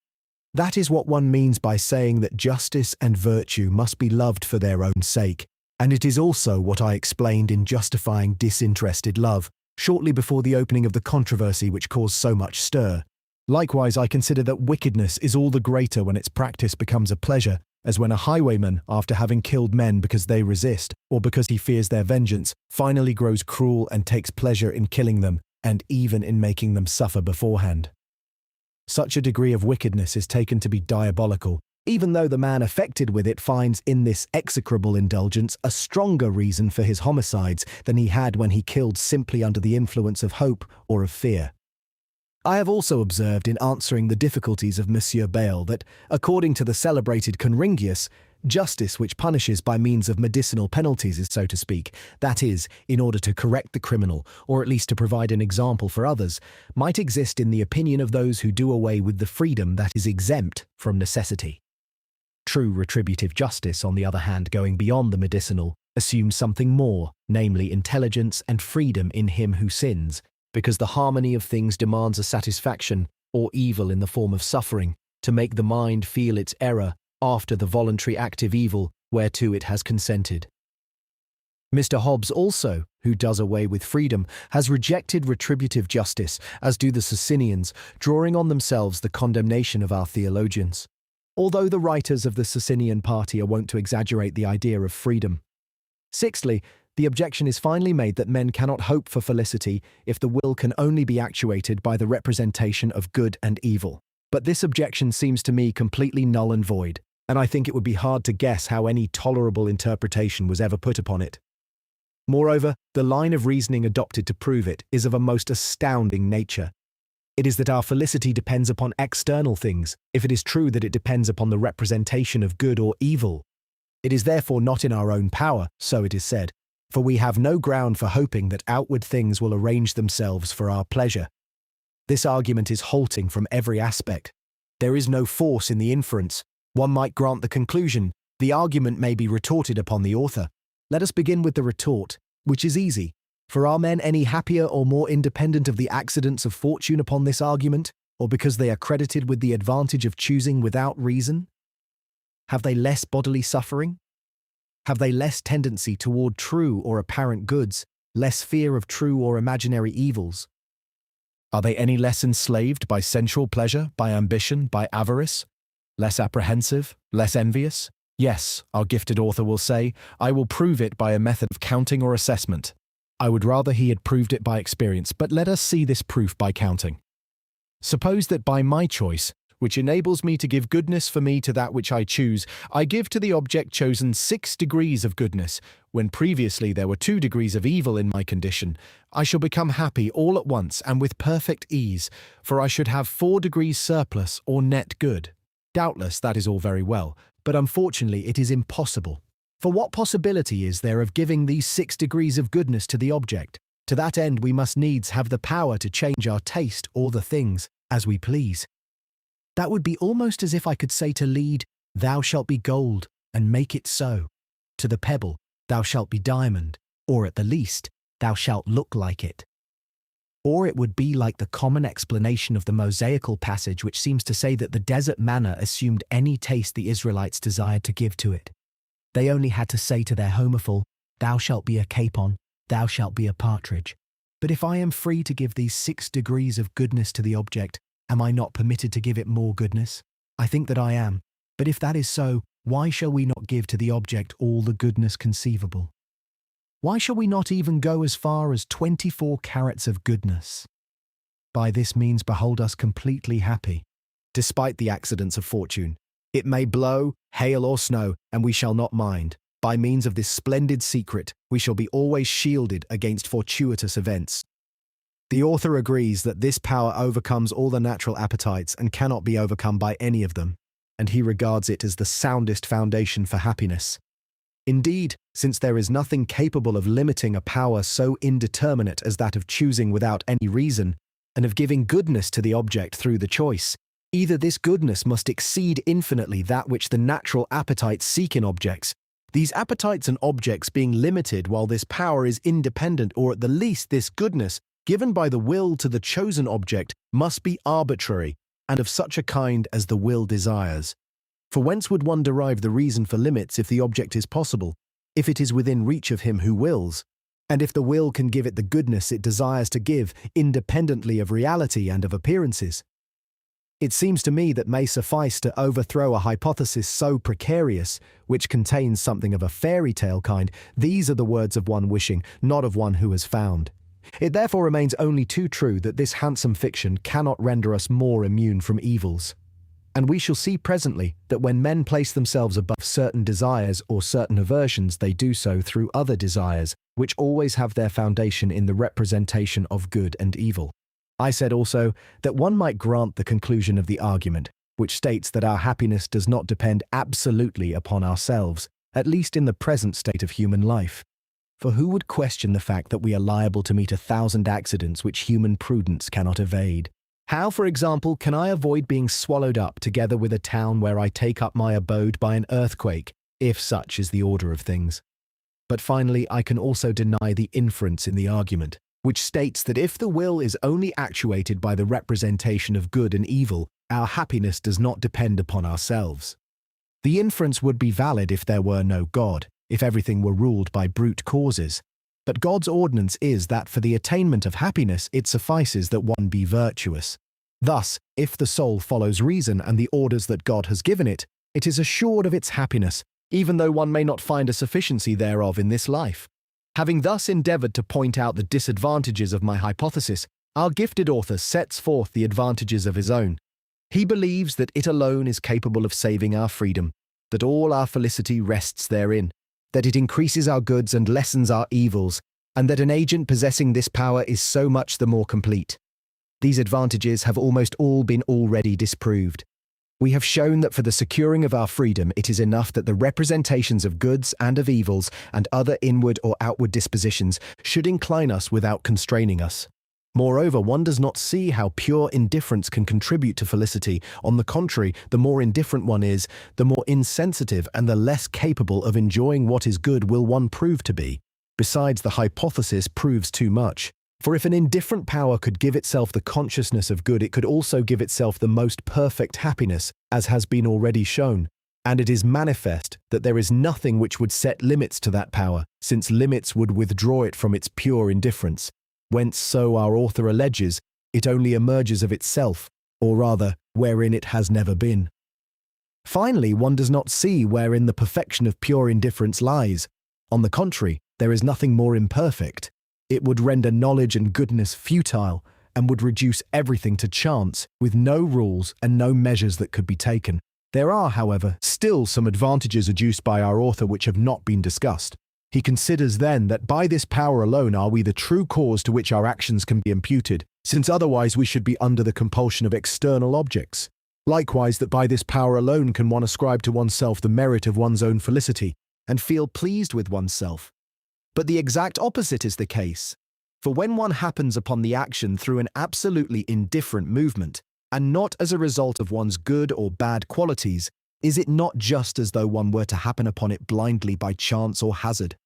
That is what one means by saying that justice and virtue must be loved for their own sake, and it is also what I explained in justifying disinterested love, shortly before the opening of the controversy which caused so much stir. Likewise, I consider that wickedness is all the greater when its practice becomes a pleasure, as when a highwayman, after having killed men because they resist, or because he fears their vengeance, finally grows cruel and takes pleasure in killing them, and even in making them suffer beforehand. Such a degree of wickedness is taken to be diabolical, even though the man affected with it finds in this execrable indulgence a stronger reason for his homicides than he had when he killed simply under the influence of hope or of fear. I have also observed in answering the difficulties of Monsieur Bayle that, according to the celebrated Conringius, justice which punishes by means of medicinal penalties is, so to speak, that is, in order to correct the criminal, or at least to provide an example for others, might exist in the opinion of those who do away with the freedom that is exempt from necessity. True retributive justice, on the other hand, going beyond the medicinal, assumes something more, namely intelligence and freedom in him who sins, because the harmony of things demands a satisfaction, or evil in the form of suffering, to make the mind feel its error after the voluntary active evil whereto it has consented. Mr. Hobbes also, who does away with freedom, has rejected retributive justice, as do the Socinians, drawing on themselves the condemnation of our theologians. Although the writers of the Socinian party are wont to exaggerate the idea of freedom. Sixthly, the objection is finally made that men cannot hope for felicity if the will can only be actuated by the representation of good and evil. But this objection seems to me completely null and void, and I think it would be hard to guess how any tolerable interpretation was ever put upon it. Moreover, the line of reasoning adopted to prove it is of a most astounding nature. It is that our felicity depends upon external things, if it is true that it depends upon the representation of good or evil. It is therefore not in our own power, so it is said, for we have no ground for hoping that outward things will arrange themselves for our pleasure. This argument is halting from every aspect. There is no force in the inference. One might grant the conclusion. The argument may be retorted upon the author. Let us begin with the retort, which is easy. For are men any happier or more independent of the accidents of fortune upon this argument, or because they are credited with the advantage of choosing without reason? Have they less bodily suffering? Have they less tendency toward true or apparent goods, less fear of true or imaginary evils? Are they any less enslaved by sensual pleasure, by ambition, by avarice? Less apprehensive, less envious? Yes, our gifted author will say, I will prove it by a method of counting or assessment. I would rather he had proved it by experience, but let us see this proof by counting. Suppose that by my choice, which enables me to give goodness for me to that which I choose, I give to the object chosen 6 degrees of goodness, when previously there were 2 degrees of evil in my condition. I shall become happy all at once and with perfect ease, for I should have 4 degrees surplus or net good. Doubtless that is all very well, but unfortunately it is impossible. For what possibility is there of giving these 6 degrees of goodness to the object? To that end we must needs have the power to change our taste or the things, as we please. That would be almost as if I could say to lead, thou shalt be gold, and make it so. To the pebble, thou shalt be diamond, or at the least, thou shalt look like it. Or it would be like the common explanation of the Mosaical passage which seems to say that the desert manna assumed any taste the Israelites desired to give to it. They only had to say to their homophil, thou shalt be a capon, thou shalt be a partridge. But if I am free to give these 6 degrees of goodness to the object, am I not permitted to give it more goodness? I think that I am. But if that is so, why shall we not give to the object all the goodness conceivable? Why shall we not even go as far as 24 carats of goodness? By this means behold us completely happy, despite the accidents of fortune. It may blow, hail or snow, and we shall not mind. By means of this splendid secret, we shall be always shielded against fortuitous events. The author agrees that this power overcomes all the natural appetites and cannot be overcome by any of them, and he regards it as the soundest foundation for happiness. Indeed, since there is nothing capable of limiting a power so indeterminate as that of choosing without any reason, and of giving goodness to the object through the choice, either this goodness must exceed infinitely that which the natural appetites seek in objects, these appetites and objects being limited while this power is independent, or at the least this goodness, given by the will to the chosen object, must be arbitrary, and of such a kind as the will desires. For whence would one derive the reason for limits if the object is possible, if it is within reach of him who wills, and if the will can give it the goodness it desires to give, independently of reality and of appearances? It seems to me that may suffice to overthrow a hypothesis so precarious, which contains something of a fairy tale kind. These are the words of one wishing, not of one who has found. It therefore remains only too true that this handsome fiction cannot render us more immune from evils. And we shall see presently that when men place themselves above certain desires or certain aversions, they do so through other desires, which always have their foundation in the representation of good and evil. I said also that one might grant the conclusion of the argument, which states that our happiness does not depend absolutely upon ourselves, at least in the present state of human life. For who would question the fact that we are liable to meet 1,000 accidents which human prudence cannot evade? How, for example, can I avoid being swallowed up together with a town where I take up my abode by an earthquake, if such is the order of things? But finally, I can also deny the inference in the argument, which states that if the will is only actuated by the representation of good and evil, our happiness does not depend upon ourselves. The inference would be valid if there were no God, if everything were ruled by brute causes. But God's ordinance is that for the attainment of happiness it suffices that one be virtuous. Thus, if the soul follows reason and the orders that God has given it, it is assured of its happiness, even though one may not find a sufficiency thereof in this life. Having thus endeavored to point out the disadvantages of my hypothesis, our gifted author sets forth the advantages of his own. He believes that it alone is capable of saving our freedom, that all our felicity rests therein, that it increases our goods and lessens our evils, and that an agent possessing this power is so much the more complete. These advantages have almost all been already disproved. We have shown that for the securing of our freedom it is enough that the representations of goods and of evils and other inward or outward dispositions should incline us without constraining us. Moreover, one does not see how pure indifference can contribute to felicity. On the contrary, the more indifferent one is, the more insensitive and the less capable of enjoying what is good will one prove to be. Besides, the hypothesis proves too much. For if an indifferent power could give itself the consciousness of good, it could also give itself the most perfect happiness, as has been already shown. And it is manifest that there is nothing which would set limits to that power, since limits would withdraw it from its pure indifference. Whence, so our author alleges, it only emerges of itself, or rather, wherein it has never been. Finally, one does not see wherein the perfection of pure indifference lies. On the contrary, there is nothing more imperfect. It would render knowledge and goodness futile, and would reduce everything to chance, with no rules and no measures that could be taken. There are, however, still some advantages adduced by our author which have not been discussed. He considers then that by this power alone are we the true cause to which our actions can be imputed, since otherwise we should be under the compulsion of external objects. Likewise, that by this power alone can one ascribe to oneself the merit of one's own felicity, and feel pleased with oneself. But the exact opposite is the case. For when one happens upon the action through an absolutely indifferent movement, and not as a result of one's good or bad qualities, is it not just as though one were to happen upon it blindly by chance or hazard?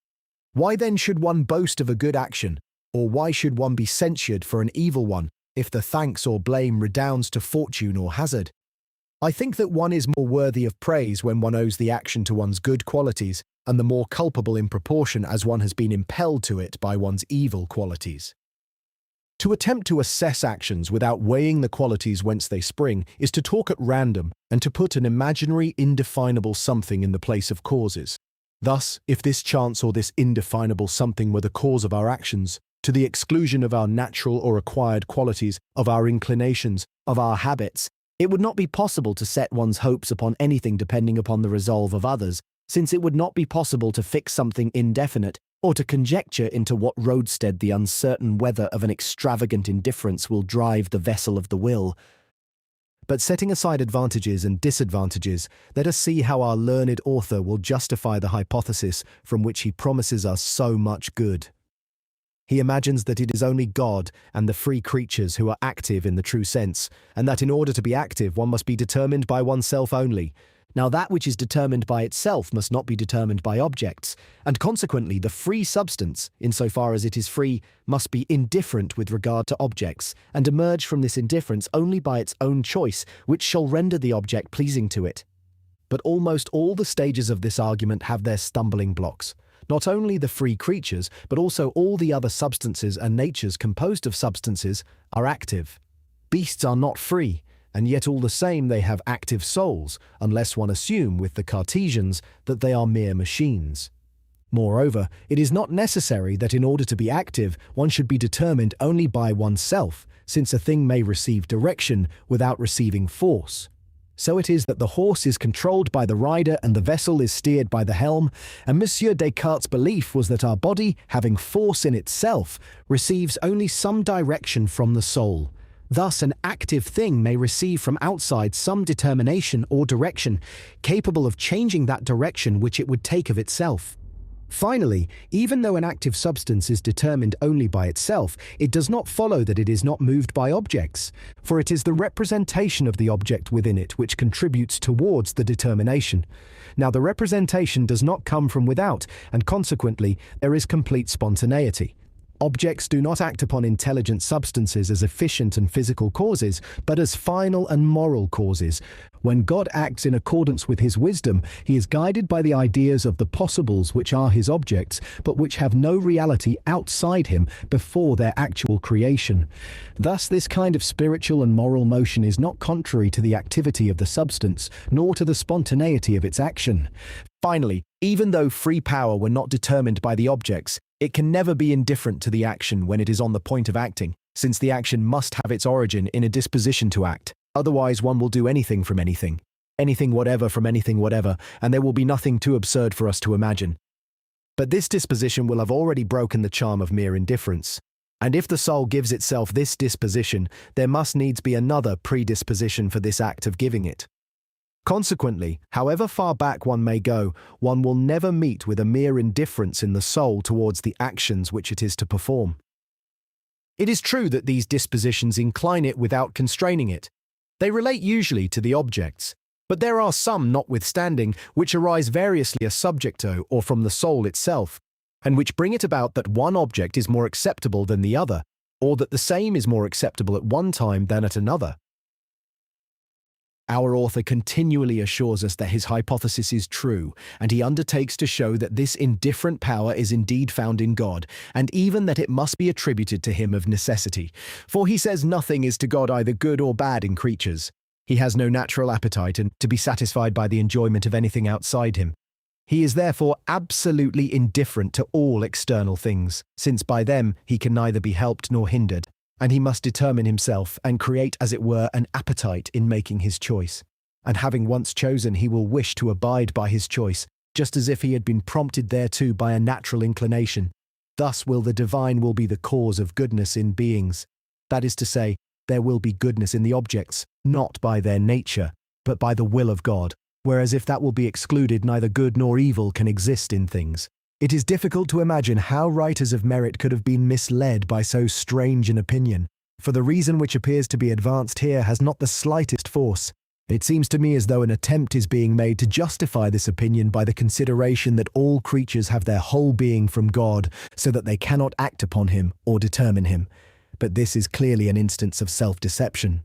Why then should one boast of a good action, or why should one be censured for an evil one, if the thanks or blame redounds to fortune or hazard? I think that one is more worthy of praise when one owes the action to one's good qualities, and the more culpable in proportion as one has been impelled to it by one's evil qualities. To attempt to assess actions without weighing the qualities whence they spring is to talk at random and to put an imaginary, indefinable something in the place of causes. Thus, if this chance or this indefinable something were the cause of our actions, to the exclusion of our natural or acquired qualities, of our inclinations, of our habits, it would not be possible to set one's hopes upon anything depending upon the resolve of others, since it would not be possible to fix something indefinite, or to conjecture into what roadstead the uncertain weather of an extravagant indifference will drive the vessel of the will. But setting aside advantages and disadvantages, let us see how our learned author will justify the hypothesis from which he promises us so much good. He imagines that it is only God and the free creatures who are active in the true sense, and that in order to be active one must be determined by oneself only. Now that which is determined by itself must not be determined by objects, and consequently the free substance, insofar as it is free, must be indifferent with regard to objects, and emerge from this indifference only by its own choice, which shall render the object pleasing to it. But almost all the stages of this argument have their stumbling blocks. Not only the free creatures, but also all the other substances and natures composed of substances are active. Beasts are not free. and yet all the same they have active souls, unless one assume, with the Cartesians, that they are mere machines. Moreover, it is not necessary that in order to be active, one should be determined only by oneself, since a thing may receive direction without receiving force. So it is that the horse is controlled by the rider and the vessel is steered by the helm, and Monsieur Descartes' belief was that our body, having force in itself, receives only some direction from the soul. Thus, an active thing may receive from outside some determination or direction, capable of changing that direction which it would take of itself. Finally, even though an active substance is determined only by itself, it does not follow that it is not moved by objects, for it is the representation of the object within it which contributes towards the determination. Now, the representation does not come from without, and consequently, there is complete spontaneity. Objects do not act upon intelligent substances as efficient and physical causes, but as final and moral causes. When God acts in accordance with his wisdom, he is guided by the ideas of the possibles which are his objects, but which have no reality outside him before their actual creation. Thus, this kind of spiritual and moral motion is not contrary to the activity of the substance, nor to the spontaneity of its action. Finally, even though free power were not determined by the objects, it can never be indifferent to the action when it is on the point of acting, since the action must have its origin in a disposition to act. Otherwise, one will do anything from anything whatever from anything whatever, and there will be nothing too absurd for us to imagine. But this disposition will have already broken the charm of mere indifference. And if the soul gives itself this disposition, there must needs be another predisposition for this act of giving it. Consequently, however far back one may go, one will never meet with a mere indifference in the soul towards the actions which it is to perform. It is true that these dispositions incline it without constraining it. They relate usually to the objects, but there are some, notwithstanding, which arise variously a subjecto or from the soul itself, and which bring it about that one object is more acceptable than the other, or that the same is more acceptable at one time than at another. Our author continually assures us that his hypothesis is true, and he undertakes to show that this indifferent power is indeed found in God, and even that it must be attributed to him of necessity. For he says nothing is to God either good or bad in creatures. He has no natural appetite and to be satisfied by the enjoyment of anything outside him. He is therefore absolutely indifferent to all external things, since by them he can neither be helped nor hindered. And he must determine himself and create, as it were, an appetite in making his choice. And having once chosen, he will wish to abide by his choice, just as if he had been prompted thereto by a natural inclination. Thus the divine will be the cause of goodness in beings. That is to say, there will be goodness in the objects, not by their nature, but by the will of God, whereas if that will be excluded, neither good nor evil can exist in things. It is difficult to imagine how writers of merit could have been misled by so strange an opinion, for the reason which appears to be advanced here has not the slightest force. It seems to me as though an attempt is being made to justify this opinion by the consideration that all creatures have their whole being from God, so that they cannot act upon him or determine him. But this is clearly an instance of self-deception.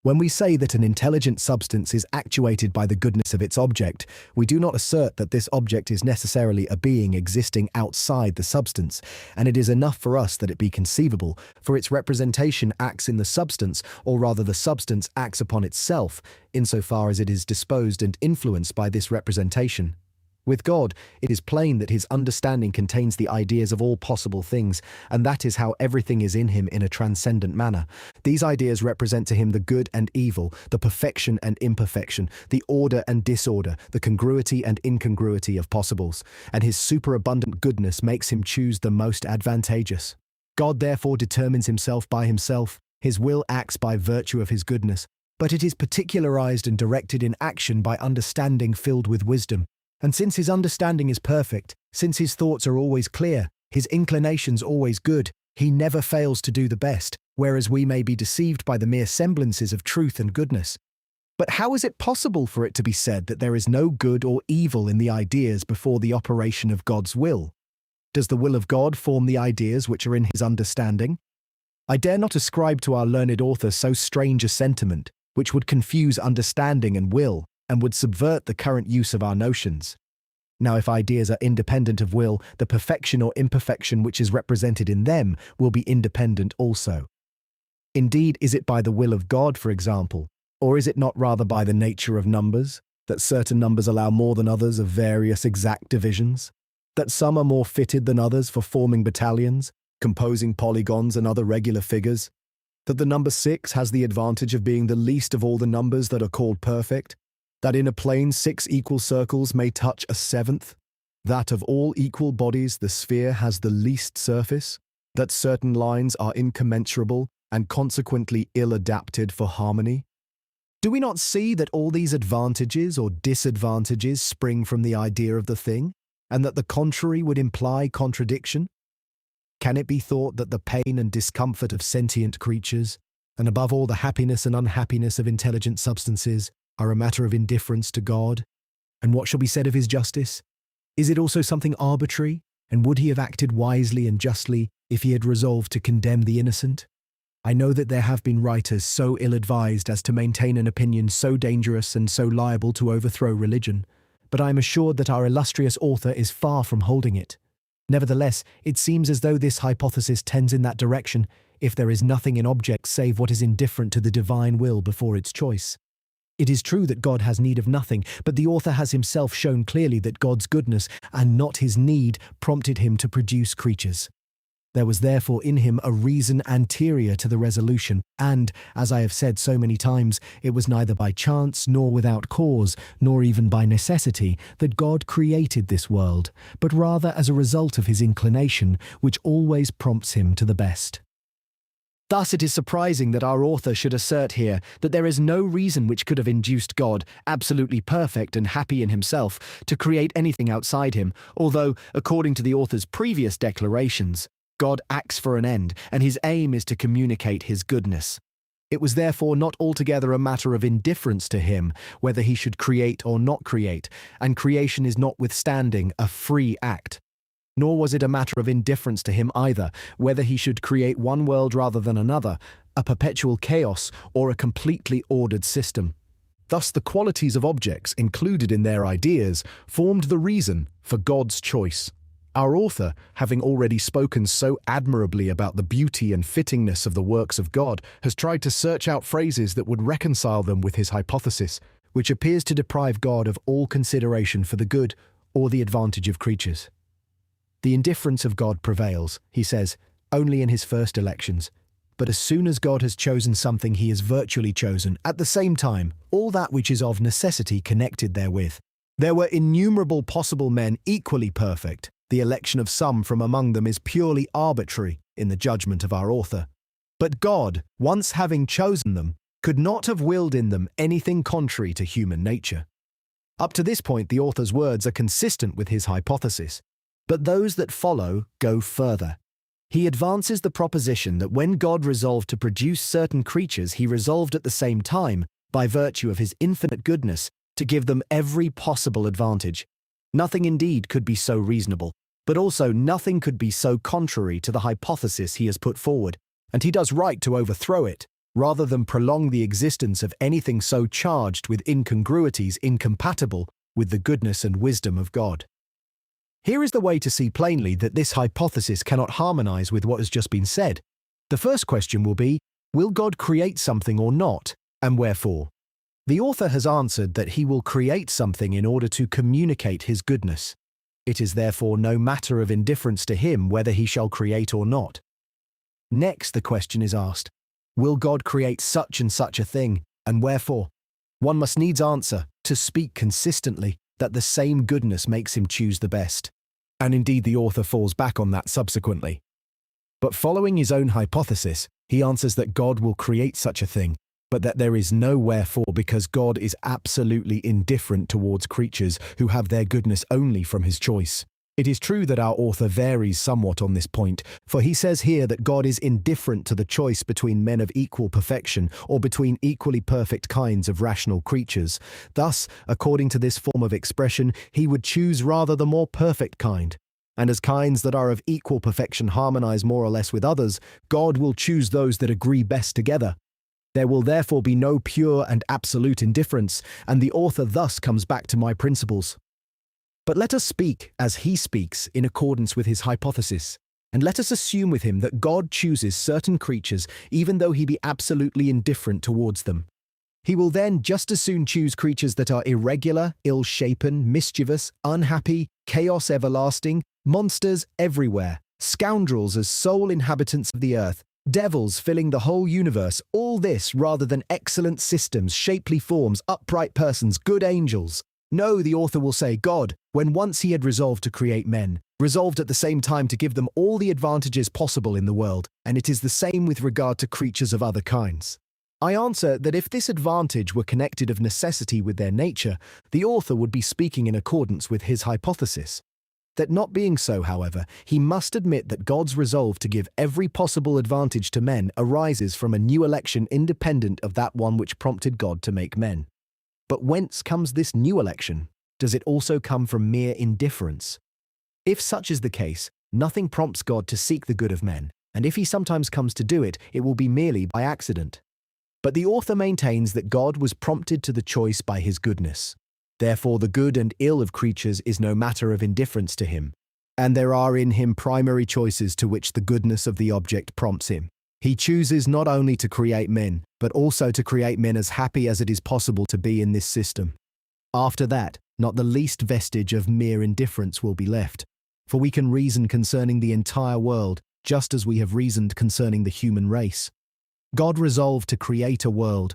When we say that an intelligent substance is actuated by the goodness of its object, we do not assert that this object is necessarily a being existing outside the substance, and it is enough for us that it be conceivable, for its representation acts in the substance, or rather the substance acts upon itself, insofar as it is disposed and influenced by this representation. With God, it is plain that his understanding contains the ideas of all possible things, and that is how everything is in him in a transcendent manner. These ideas represent to him the good and evil, the perfection and imperfection, the order and disorder, the congruity and incongruity of possibles, and his superabundant goodness makes him choose the most advantageous. God therefore determines himself by himself, his will acts by virtue of his goodness, but it is particularized and directed in action by understanding filled with wisdom. And since his understanding is perfect, since his thoughts are always clear, his inclinations always good, he never fails to do the best, whereas we may be deceived by the mere semblances of truth and goodness. But how is it possible for it to be said that there is no good or evil in the ideas before the operation of God's will? Does the will of God form the ideas which are in his understanding? I dare not ascribe to our learned author so strange a sentiment, which would confuse understanding and will, and would subvert the current use of our notions. Now, if ideas are independent of will, the perfection or imperfection which is represented in them will be independent also. Indeed, is it by the will of God, for example, Or is it not rather by the nature of numbers, that certain numbers allow more than others of various exact divisions? That some are more fitted than others for forming battalions, composing polygons and other regular figures? That the number 6 has the advantage of being the least of all the numbers that are called perfect? That in a plane 6 equal circles may touch a seventh? That of all equal bodies the sphere has the least surface? That certain lines are incommensurable and consequently ill-adapted for harmony? Do we not see that all these advantages or disadvantages spring from the idea of the thing, and that the contrary would imply contradiction? Can it be thought that the pain and discomfort of sentient creatures, and above all the happiness and unhappiness of intelligent substances, are a matter of indifference to God? And what shall be said of his justice? Is it also something arbitrary, and would he have acted wisely and justly if he had resolved to condemn the innocent? I know that there have been writers so ill-advised as to maintain an opinion so dangerous and so liable to overthrow religion, but I am assured that our illustrious author is far from holding it. Nevertheless, it seems as though this hypothesis tends in that direction, if there is nothing in objects save what is indifferent to the divine will before its choice. It is true that God has need of nothing, but the author has himself shown clearly that God's goodness, and not his need, prompted him to produce creatures. There was therefore in him a reason anterior to the resolution, and, as I have said so many times, it was neither by chance nor without cause, nor even by necessity, that God created this world, but rather as a result of his inclination, which always prompts him to the best. Thus it is surprising that our author should assert here that there is no reason which could have induced God, absolutely perfect and happy in himself, to create anything outside him, although, according to the author's previous declarations, God acts for an end, and his aim is to communicate his goodness. It was therefore not altogether a matter of indifference to him whether he should create or not create, and creation is notwithstanding a free act. Nor was it a matter of indifference to him either whether he should create one world rather than another, a perpetual chaos or a completely ordered system. Thus the qualities of objects included in their ideas formed the reason for God's choice. Our author, having already spoken so admirably about the beauty and fittingness of the works of God, has tried to search out phrases that would reconcile them with his hypothesis, which appears to deprive God of all consideration for the good or the advantage of creatures. The indifference of God prevails, he says, only in his first elections. But as soon as God has chosen something, he has virtually chosen, at the same time, all that which is of necessity connected therewith. There were innumerable possible men equally perfect. The election of some from among them is purely arbitrary in the judgment of our author. But God, once having chosen them, could not have willed in them anything contrary to human nature. Up to this point, the author's words are consistent with his hypothesis, but those that follow go further. He advances the proposition that when God resolved to produce certain creatures, he resolved at the same time, by virtue of his infinite goodness, to give them every possible advantage. Nothing indeed could be so reasonable, but also nothing could be so contrary to the hypothesis he has put forward, and he does right to overthrow it, rather than prolong the existence of anything so charged with incongruities incompatible with the goodness and wisdom of God. Here is the way to see plainly that this hypothesis cannot harmonize with what has just been said. The first question will be, will God create something or not, and wherefore? The author has answered that he will create something in order to communicate his goodness. It is therefore no matter of indifference to him whether he shall create or not. Next, the question is asked, will God create such and such a thing, and wherefore? One must needs answer, to speak consistently, that the same goodness makes him choose the best. And indeed the author falls back on that subsequently. But following his own hypothesis, he answers that God will create such a thing, but that there is no wherefore because God is absolutely indifferent towards creatures who have their goodness only from his choice. It is true that our author varies somewhat on this point, for he says here that God is indifferent to the choice between men of equal perfection or between equally perfect kinds of rational creatures. Thus, according to this form of expression, he would choose rather the more perfect kind. And as kinds that are of equal perfection harmonize more or less with others, God will choose those that agree best together. There will therefore be no pure and absolute indifference, and the author thus comes back to my principles. But let us speak, as he speaks, in accordance with his hypothesis, and let us assume with him that God chooses certain creatures even though he be absolutely indifferent towards them. He will then just as soon choose creatures that are irregular, ill-shapen, mischievous, unhappy, chaos everlasting, monsters everywhere, scoundrels as sole inhabitants of the earth, devils filling the whole universe, all this rather than excellent systems, shapely forms, upright persons, good angels. No, the author will say, God, when once he had resolved to create men, resolved at the same time to give them all the advantages possible in the world, and it is the same with regard to creatures of other kinds. I answer that if this advantage were connected of necessity with their nature, the author would be speaking in accordance with his hypothesis. That not being so, however, he must admit that God's resolve to give every possible advantage to men arises from a new election independent of that one which prompted God to make men. But whence comes this new election? Does it also come from mere indifference? If such is the case, nothing prompts God to seek the good of men, and if he sometimes comes to do it, it will be merely by accident. But the author maintains that God was prompted to the choice by his goodness. Therefore, the good and ill of creatures is no matter of indifference to him, and there are in him primary choices to which the goodness of the object prompts him. He chooses not only to create men, but also to create men as happy as it is possible to be in this system. After that, not the least vestige of mere indifference will be left, for we can reason concerning the entire world, just as we have reasoned concerning the human race. God resolved to create a world,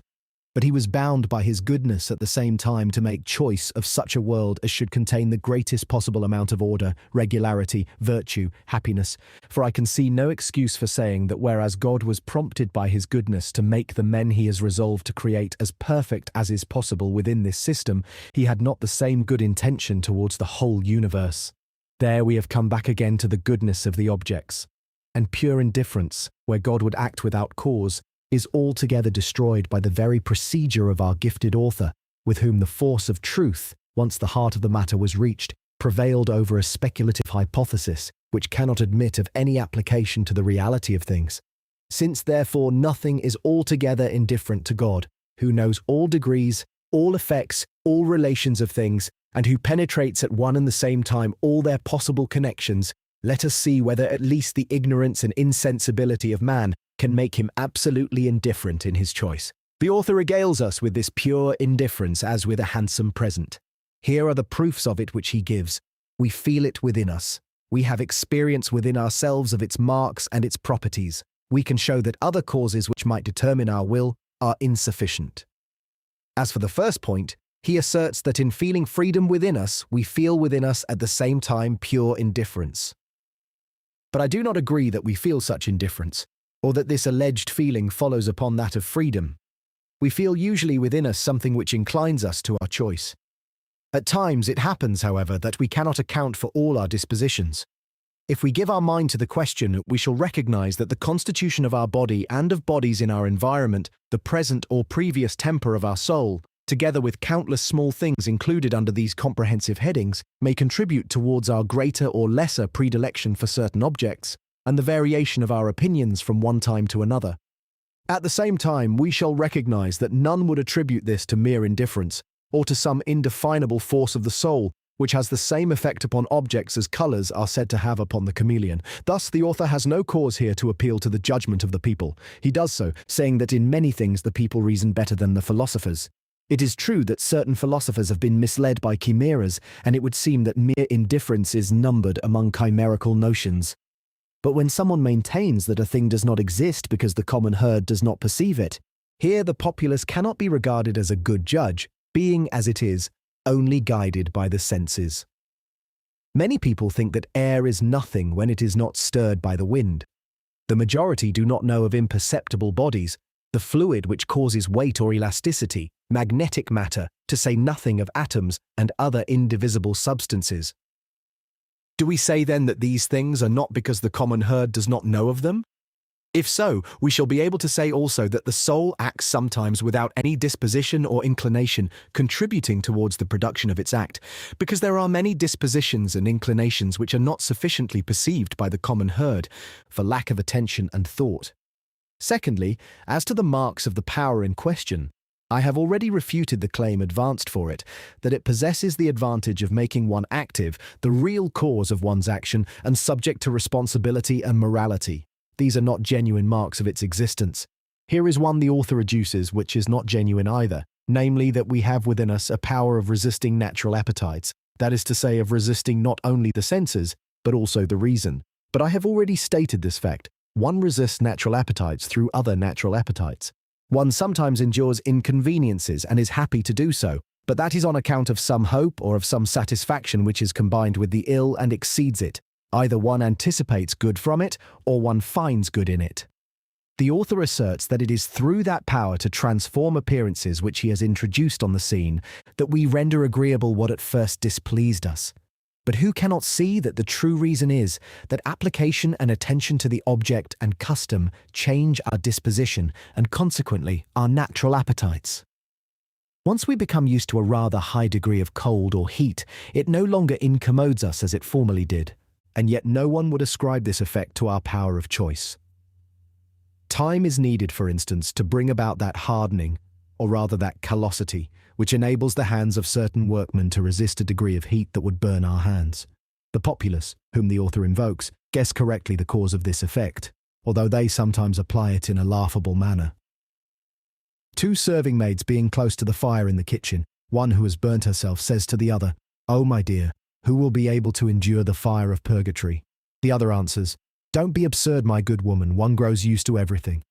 but he was bound by his goodness at the same time to make choice of such a world as should contain the greatest possible amount of order, regularity, virtue, happiness. For I can see no excuse for saying that whereas God was prompted by his goodness to make the men he has resolved to create as perfect as is possible within this system, he had not the same good intention towards the whole universe. There we have come back again to the goodness of the objects. And pure indifference, where God would act without cause, is altogether destroyed by the very procedure of our gifted author, with whom the force of truth, once the heart of the matter was reached, prevailed over a speculative hypothesis which cannot admit of any application to the reality of things. Since therefore nothing is altogether indifferent to God, who knows all degrees, all effects, all relations of things, and who penetrates at one and the same time all their possible connections, let us see whether at least the ignorance and insensibility of man can make him absolutely indifferent in his choice. The author regales us with this pure indifference as with a handsome present. Here are the proofs of it which he gives. We feel it within us. We have experience within ourselves of its marks and its properties. We can show that other causes which might determine our will are insufficient. As for the first point, he asserts that in feeling freedom within us, we feel within us at the same time pure indifference. But I do not agree that we feel such indifference, or that this alleged feeling follows upon that of freedom. We feel usually within us something which inclines us to our choice. At times it happens, however, that we cannot account for all our dispositions. If we give our mind to the question, we shall recognize that the constitution of our body and of bodies in our environment, the present or previous temper of our soul, together with countless small things included under these comprehensive headings, may contribute towards our greater or lesser predilection for certain objects, and the variation of our opinions from one time to another. At the same time, we shall recognize that none would attribute this to mere indifference, or to some indefinable force of the soul, which has the same effect upon objects as colors are said to have upon the chameleon. Thus, the author has no cause here to appeal to the judgment of the people. He does so, saying that in many things the people reason better than the philosophers. It is true that certain philosophers have been misled by chimeras, and it would seem that mere indifference is numbered among chimerical notions. But when someone maintains that a thing does not exist because the common herd does not perceive it, here the populace cannot be regarded as a good judge, being, as it is, only guided by the senses. Many people think that air is nothing when it is not stirred by the wind. The majority do not know of imperceptible bodies, the fluid which causes weight or elasticity, magnetic matter, to say nothing of atoms and other indivisible substances. Do we say then that these things are not because the common herd does not know of them? If so, we shall be able to say also that the soul acts sometimes without any disposition or inclination contributing towards the production of its act, because there are many dispositions and inclinations which are not sufficiently perceived by the common herd, for lack of attention and thought. Secondly, as to the marks of the power in question, I have already refuted the claim advanced for it, that it possesses the advantage of making one active, the real cause of one's action, and subject to responsibility and morality. These are not genuine marks of its existence. Here is one the author adduces which is not genuine either, namely that we have within us a power of resisting natural appetites, that is to say, of resisting not only the senses, but also the reason. But I have already stated this fact. One resists natural appetites through other natural appetites. One sometimes endures inconveniences and is happy to do so, but that is on account of some hope or of some satisfaction which is combined with the ill and exceeds it. Either one anticipates good from it, or one finds good in it. The author asserts that it is through that power to transform appearances which he has introduced on the scene that we render agreeable what at first displeased us. But who cannot see that the true reason is that application and attention to the object and custom change our disposition and consequently our natural appetites? Once we become used to a rather high degree of cold or heat, it no longer incommodes us as it formerly did, and yet no one would ascribe this effect to our power of choice. Time is needed, for instance, to bring about that hardening, or rather that callosity, which enables the hands of certain workmen to resist a degree of heat that would burn our hands. The populace, whom the author invokes, guess correctly the cause of this effect, although they sometimes apply it in a laughable manner. Two serving maids being close to the fire in the kitchen, one who has burnt herself says to the other, "Oh, my dear, who will be able to endure the fire of purgatory?" The other answers, "Don't be absurd, my good woman, one grows used to everything."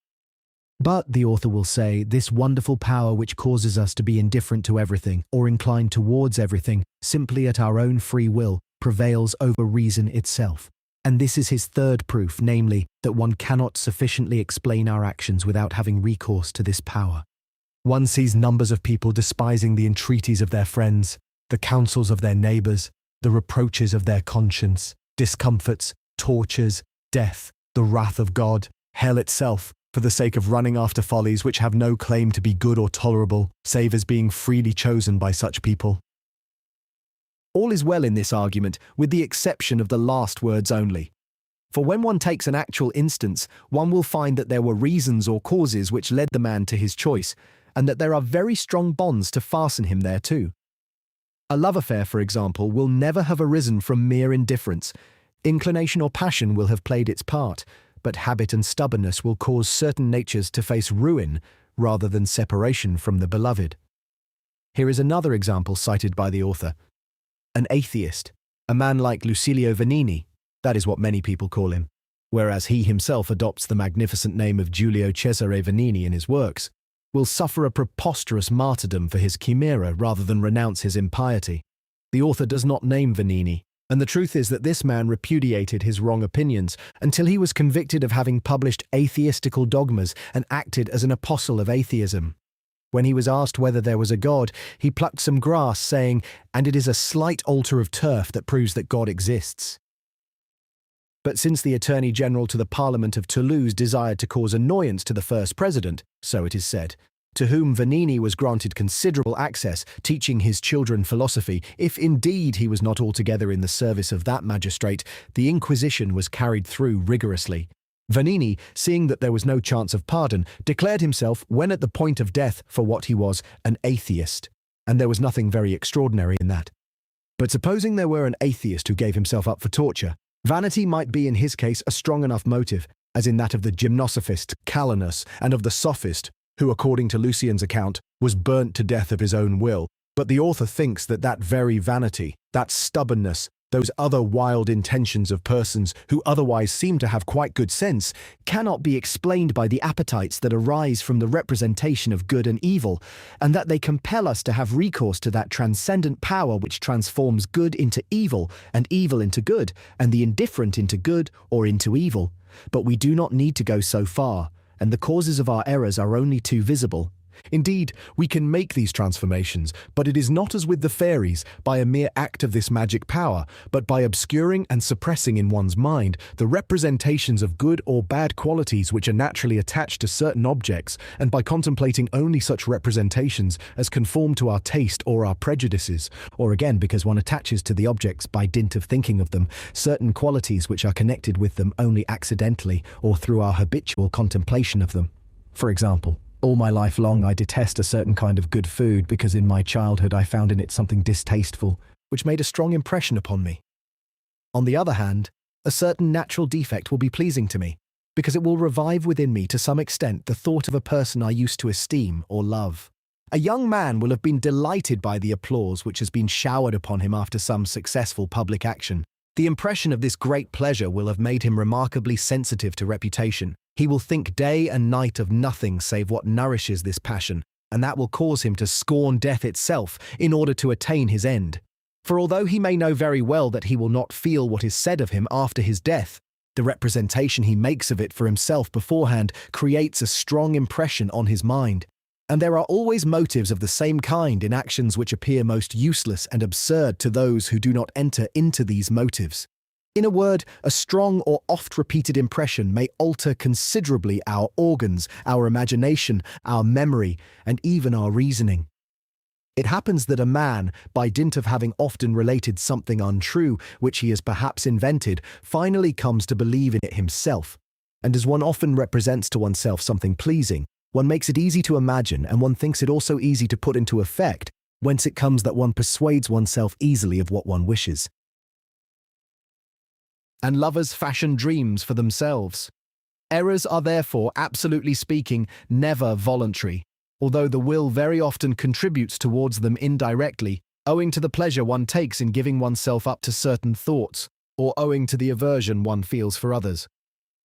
But, the author will say, this wonderful power which causes us to be indifferent to everything, or inclined towards everything, simply at our own free will, prevails over reason itself. And this is his third proof, namely, that one cannot sufficiently explain our actions without having recourse to this power. One sees numbers of people despising the entreaties of their friends, the counsels of their neighbours, the reproaches of their conscience, discomforts, tortures, death, the wrath of God, hell itself, for the sake of running after follies which have no claim to be good or tolerable, save as being freely chosen by such people. All is well in this argument, with the exception of the last words only. For when one takes an actual instance, one will find that there were reasons or causes which led the man to his choice, and that there are very strong bonds to fasten him thereto. A love affair, for example, will never have arisen from mere indifference. Inclination or passion will have played its part, but habit and stubbornness will cause certain natures to face ruin rather than separation from the beloved. Here is another example cited by the author. An atheist, a man like Lucilio Vanini, that is what many people call him, whereas he himself adopts the magnificent name of Giulio Cesare Vanini in his works, will suffer a preposterous martyrdom for his chimera rather than renounce his impiety. The author does not name Vanini, and the truth is that this man repudiated his wrong opinions until he was convicted of having published atheistical dogmas and acted as an apostle of atheism. When he was asked whether there was a God, he plucked some grass, saying, "And it is a slight altar of turf that proves that God exists." But since the Attorney General to the Parliament of Toulouse desired to cause annoyance to the first president, so it is said, to whom Vanini was granted considerable access, teaching his children philosophy, if indeed he was not altogether in the service of that magistrate, the Inquisition was carried through rigorously. Vanini, seeing that there was no chance of pardon, declared himself, when at the point of death, for what he was, an atheist, and there was nothing very extraordinary in that. But supposing there were an atheist who gave himself up for torture, vanity might be in his case a strong enough motive, as in that of the gymnosophist Calenus and of the sophist, who, according to Lucian's account, was burnt to death of his own will. But the author thinks that that very vanity, that stubbornness, those other wild intentions of persons who otherwise seem to have quite good sense, cannot be explained by the appetites that arise from the representation of good and evil, and that they compel us to have recourse to that transcendent power which transforms good into evil, and evil into good, and the indifferent into good or into evil. But we do not need to go so far, and the causes of our errors are only too visible. Indeed, we can make these transformations, but it is not as with the fairies, by a mere act of this magic power, but by obscuring and suppressing in one's mind the representations of good or bad qualities which are naturally attached to certain objects, and by contemplating only such representations as conform to our taste or our prejudices, or again because one attaches to the objects by dint of thinking of them, certain qualities which are connected with them only accidentally or through our habitual contemplation of them. For example, all my life long I detest a certain kind of good food because in my childhood I found in it something distasteful, which made a strong impression upon me. On the other hand, a certain natural defect will be pleasing to me, because it will revive within me to some extent the thought of a person I used to esteem or love. A young man will have been delighted by the applause which has been showered upon him after some successful public action. The impression of this great pleasure will have made him remarkably sensitive to reputation. He will think day and night of nothing save what nourishes this passion, and that will cause him to scorn death itself in order to attain his end. For although he may know very well that he will not feel what is said of him after his death, the representation he makes of it for himself beforehand creates a strong impression on his mind. And there are always motives of the same kind in actions which appear most useless and absurd to those who do not enter into these motives. In a word, a strong or oft-repeated impression may alter considerably our organs, our imagination, our memory, and even our reasoning. It happens that a man, by dint of having often related something untrue, which he has perhaps invented, finally comes to believe in it himself. And as one often represents to oneself something pleasing, one makes it easy to imagine, and one thinks it also easy to put into effect, whence it comes that one persuades oneself easily of what one wishes. And lovers fashion dreams for themselves. Errors are therefore, absolutely speaking, never voluntary, although the will very often contributes towards them indirectly, owing to the pleasure one takes in giving oneself up to certain thoughts, or owing to the aversion one feels for others.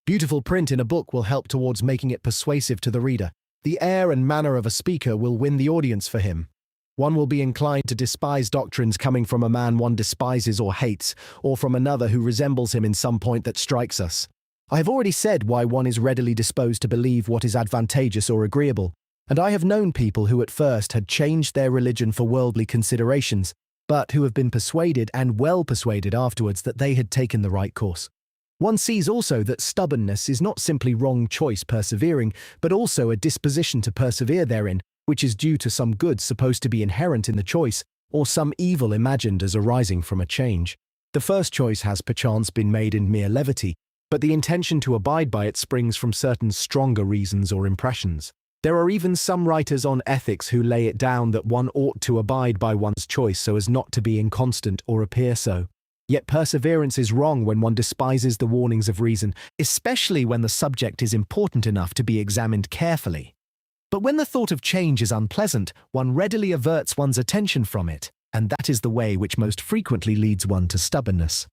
Beautiful print in a book will help towards making it persuasive to the reader. The air and manner of a speaker will win the audience for him. One will be inclined to despise doctrines coming from a man one despises or hates, or from another who resembles him in some point that strikes us. I have already said why one is readily disposed to believe what is advantageous or agreeable, and I have known people who at first had changed their religion for worldly considerations, but who have been persuaded and well persuaded afterwards that they had taken the right course. One sees also that stubbornness is not simply wrong choice persevering, but also a disposition to persevere therein, which is due to some good supposed to be inherent in the choice, or some evil imagined as arising from a change. The first choice has perchance been made in mere levity, but the intention to abide by it springs from certain stronger reasons or impressions. There are even some writers on ethics who lay it down that one ought to abide by one's choice so as not to be inconstant or appear so. Yet perseverance is wrong when one despises the warnings of reason, especially when the subject is important enough to be examined carefully. But when the thought of change is unpleasant, one readily averts one's attention from it, and that is the way which most frequently leads one to stubbornness.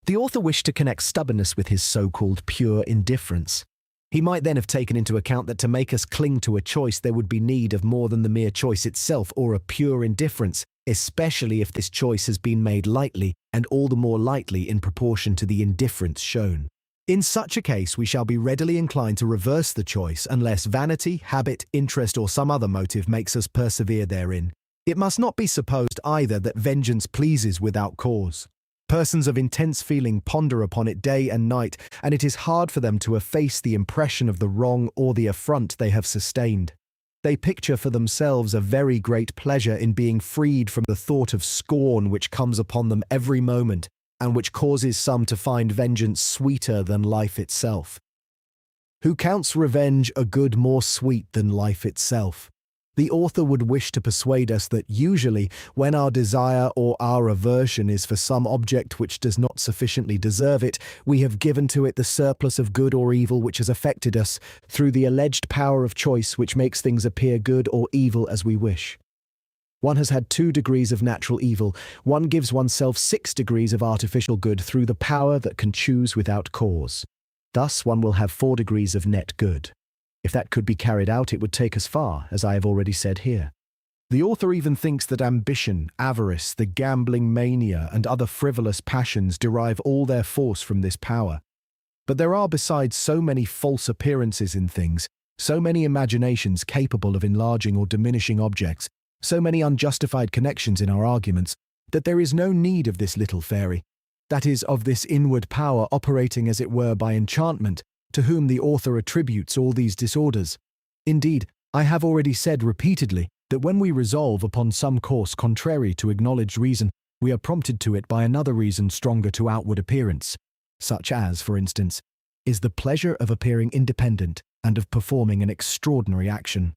The author wished to connect stubbornness with his so-called pure indifference. He might then have taken into account that to make us cling to a choice there would be need of more than the mere choice itself or a pure indifference, especially if this choice has been made lightly, and all the more lightly in proportion to the indifference shown. In such a case we shall be readily inclined to reverse the choice unless vanity, habit, interest or some other motive makes us persevere therein. It must not be supposed either that vengeance pleases without cause. Persons of intense feeling ponder upon it day and night, and it is hard for them to efface the impression of the wrong or the affront they have sustained. They picture for themselves a very great pleasure in being freed from the thought of scorn which comes upon them every moment, and which causes some to find vengeance sweeter than life itself. Who counts revenge a good more sweet than life itself? The author would wish to persuade us that usually, when our desire or our aversion is for some object which does not sufficiently deserve it, we have given to it the surplus of good or evil which has affected us, through the alleged power of choice which makes things appear good or evil as we wish. One has had 2 degrees of natural evil, one gives oneself 6 degrees of artificial good through the power that can choose without cause. Thus one will have 4 degrees of net good. If that could be carried out, it would take us far, as I have already said here. The author even thinks that ambition, avarice, the gambling mania, and other frivolous passions derive all their force from this power. But there are besides so many false appearances in things, so many imaginations capable of enlarging or diminishing objects, so many unjustified connections in our arguments, that there is no need of this little fairy, that is, of this inward power operating as it were by enchantment, to whom the author attributes all these disorders. Indeed, I have already said repeatedly that when we resolve upon some course contrary to acknowledged reason, we are prompted to it by another reason stronger to outward appearance, such as, for instance, is the pleasure of appearing independent and of performing an extraordinary action.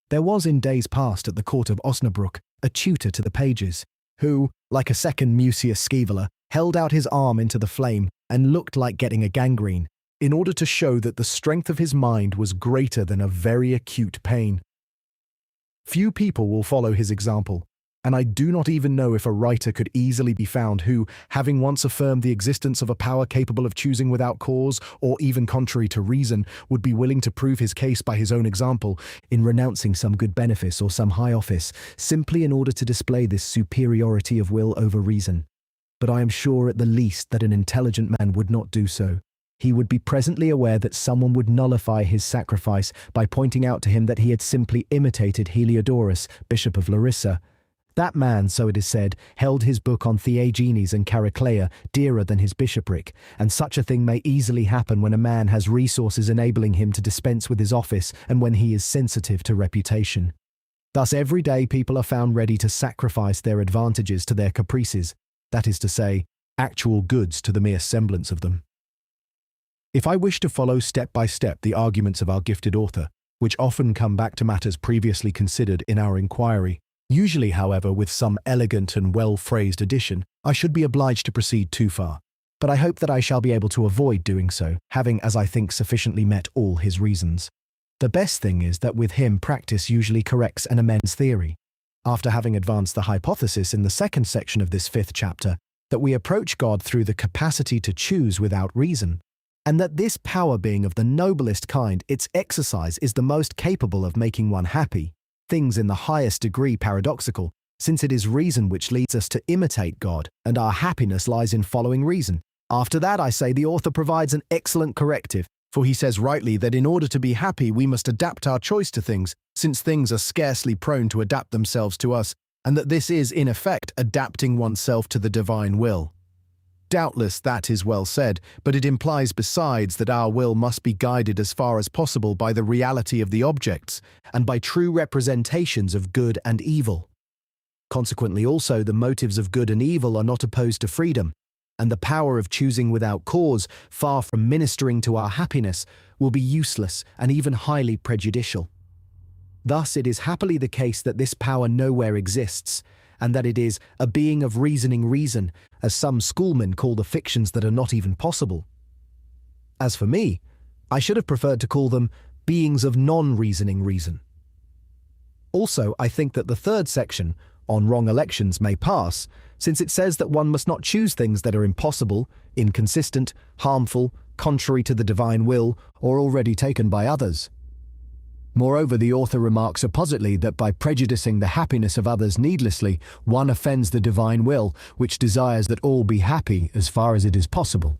There was in days past at the court of Osnabrück a tutor to the pages, who, like a second Mucius Scaevola, held out his arm into the flame and looked like getting a gangrene. in order to show that the strength of his mind was greater than a very acute pain. Few people will follow his example, and I do not even know if a writer could easily be found who, having once affirmed the existence of a power capable of choosing without cause, or even contrary to reason, would be willing to prove his case by his own example, in renouncing some good benefice or some high office, simply in order to display this superiority of will over reason. But I am sure at the least that an intelligent man would not do so. He would be presently aware that someone would nullify his sacrifice by pointing out to him that he had simply imitated Heliodorus, Bishop of Larissa. That man, so it is said, held his book on Theagenes and Chariclea dearer than his bishopric, and such a thing may easily happen when a man has resources enabling him to dispense with his office and when he is sensitive to reputation. Thus every day people are found ready to sacrifice their advantages to their caprices, that is to say, actual goods to the mere semblance of them. If I wish to follow step by step the arguments of our gifted author, which often come back to matters previously considered in our inquiry, usually, however, with some elegant and well-phrased addition, I should be obliged to proceed too far. But I hope that I shall be able to avoid doing so, having, as I think, sufficiently met all his reasons. The best thing is that with him practice usually corrects and amends theory. After having advanced the hypothesis in the second section of this 5th chapter, that we approach God through the capacity to choose without reason, and that this power being of the noblest kind, its exercise is the most capable of making one happy, things in the highest degree paradoxical, since it is reason which leads us to imitate God, and our happiness lies in following reason. After that, I say, the author provides an excellent corrective, for he says rightly that in order to be happy we must adapt our choice to things, since things are scarcely prone to adapt themselves to us, and that this is, in effect, adapting oneself to the divine will. Doubtless that is well said, but it implies besides that our will must be guided as far as possible by the reality of the objects, and by true representations of good and evil. Consequently also the motives of good and evil are not opposed to freedom, and the power of choosing without cause, far from ministering to our happiness, will be useless and even highly prejudicial. Thus it is happily the case that this power nowhere exists, and that it is a being of reasoning reason, as some schoolmen call the fictions that are not even possible. As for me, I should have preferred to call them beings of non-reasoning reason. Also, I think that the 3rd section, on wrong elections, may pass, since it says that one must not choose things that are impossible, inconsistent, harmful, contrary to the divine will, or already taken by others. Moreover, the author remarks appositely that by prejudicing the happiness of others needlessly, one offends the divine will, which desires that all be happy as far as it is possible.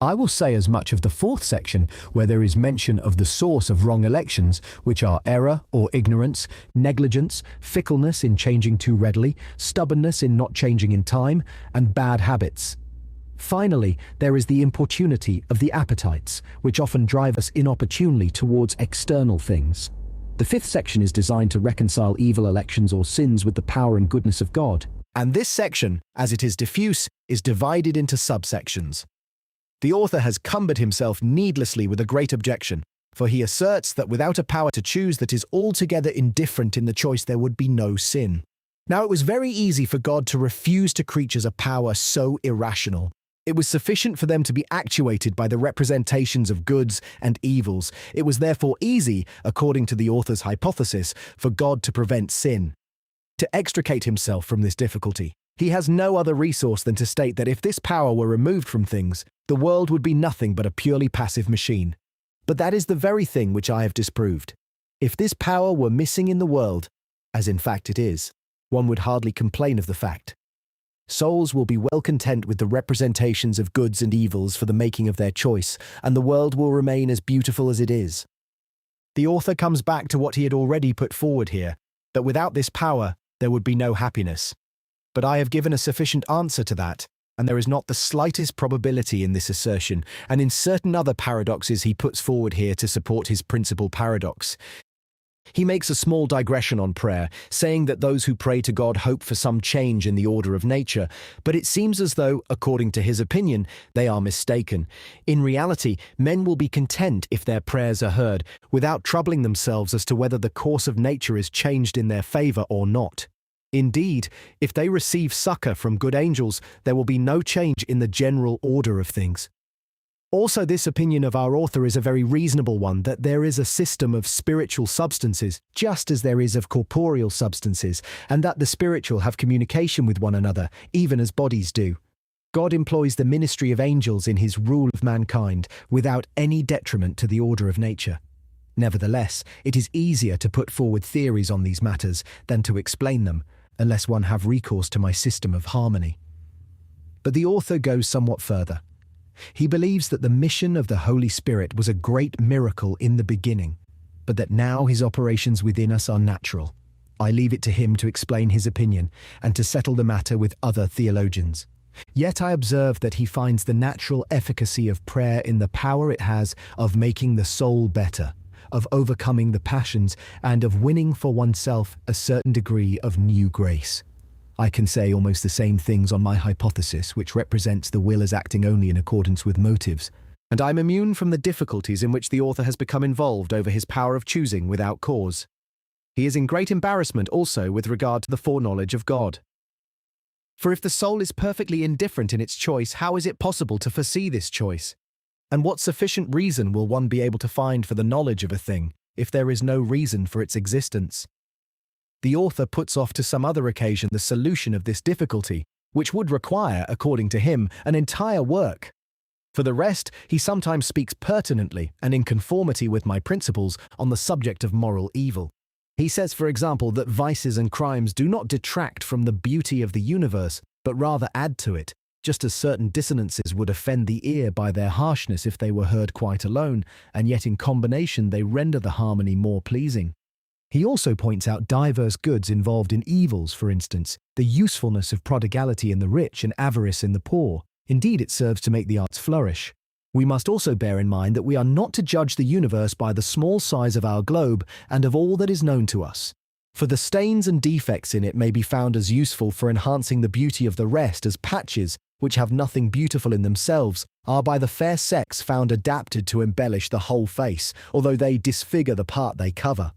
I will say as much of the 4th section, where there is mention of the source of wrong elections, which are error or ignorance, negligence, fickleness in changing too readily, stubbornness in not changing in time, and bad habits. Finally, there is the importunity of the appetites, which often drive us inopportunely towards external things. The 5th section is designed to reconcile evil elections or sins with the power and goodness of God. And this section, as it is diffuse, is divided into subsections. The author has cumbered himself needlessly with a great objection, for he asserts that without a power to choose that is altogether indifferent in the choice there would be no sin. Now it was very easy for God to refuse to creatures a power so irrational. It was sufficient for them to be actuated by the representations of goods and evils. It was therefore easy, according to the author's hypothesis, for God to prevent sin. To extricate himself from this difficulty, he has no other resource than to state that if this power were removed from things, the world would be nothing but a purely passive machine. But that is the very thing which I have disproved. If this power were missing in the world, as in fact it is, one would hardly complain of the fact. Souls will be well content with the representations of goods and evils for the making of their choice, and the world will remain as beautiful as it is. The author comes back to what he had already put forward here, that without this power there would be no happiness. But I have given a sufficient answer to that, and there is not the slightest probability in this assertion, and in certain other paradoxes he puts forward here to support his principal paradox. He makes a small digression on prayer, saying that those who pray to God hope for some change in the order of nature, but it seems as though, according to his opinion, they are mistaken. In reality, men will be content if their prayers are heard, without troubling themselves as to whether the course of nature is changed in their favor or not. Indeed, if they receive succor from good angels, there will be no change in the general order of things. Also, this opinion of our author is a very reasonable one, that there is a system of spiritual substances, just as there is of corporeal substances, and that the spiritual have communication with one another, even as bodies do. God employs the ministry of angels in his rule of mankind, without any detriment to the order of nature. Nevertheless, it is easier to put forward theories on these matters than to explain them, unless one have recourse to my system of harmony. But the author goes somewhat further. He believes that the mission of the Holy Spirit was a great miracle in the beginning, but that now his operations within us are natural. I leave it to him to explain his opinion and to settle the matter with other theologians. Yet I observe that he finds the natural efficacy of prayer in the power it has of making the soul better, of overcoming the passions, and of winning for oneself a certain degree of new grace. I can say almost the same things on my hypothesis, which represents the will as acting only in accordance with motives, and I'm immune from the difficulties in which the author has become involved over his power of choosing without cause. He is in great embarrassment also with regard to the foreknowledge of God. For if the soul is perfectly indifferent in its choice, how is it possible to foresee this choice? And what sufficient reason will one be able to find for the knowledge of a thing, if there is no reason for its existence? The author puts off to some other occasion the solution of this difficulty, which would require, according to him, an entire work. For the rest, he sometimes speaks pertinently and in conformity with my principles on the subject of moral evil. He says, for example, that vices and crimes do not detract from the beauty of the universe, but rather add to it, just as certain dissonances would offend the ear by their harshness if they were heard quite alone, and yet in combination they render the harmony more pleasing. He also points out diverse goods involved in evils, for instance, the usefulness of prodigality in the rich and avarice in the poor. Indeed, it serves to make the arts flourish. We must also bear in mind that we are not to judge the universe by the small size of our globe and of all that is known to us. For the stains and defects in it may be found as useful for enhancing the beauty of the rest as patches, which have nothing beautiful in themselves, are by the fair sex found adapted to embellish the whole face, although they disfigure the part they cover.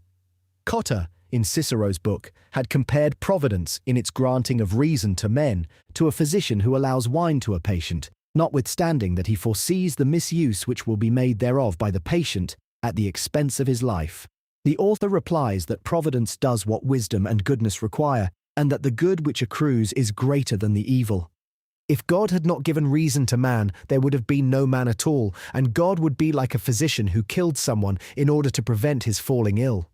Cotta, in Cicero's book, had compared providence in its granting of reason to men to a physician who allows wine to a patient, notwithstanding that he foresees the misuse which will be made thereof by the patient at the expense of his life. The author replies that providence does what wisdom and goodness require, and that the good which accrues is greater than the evil. If God had not given reason to man, there would have been no man at all, and God would be like a physician who killed someone in order to prevent his falling ill.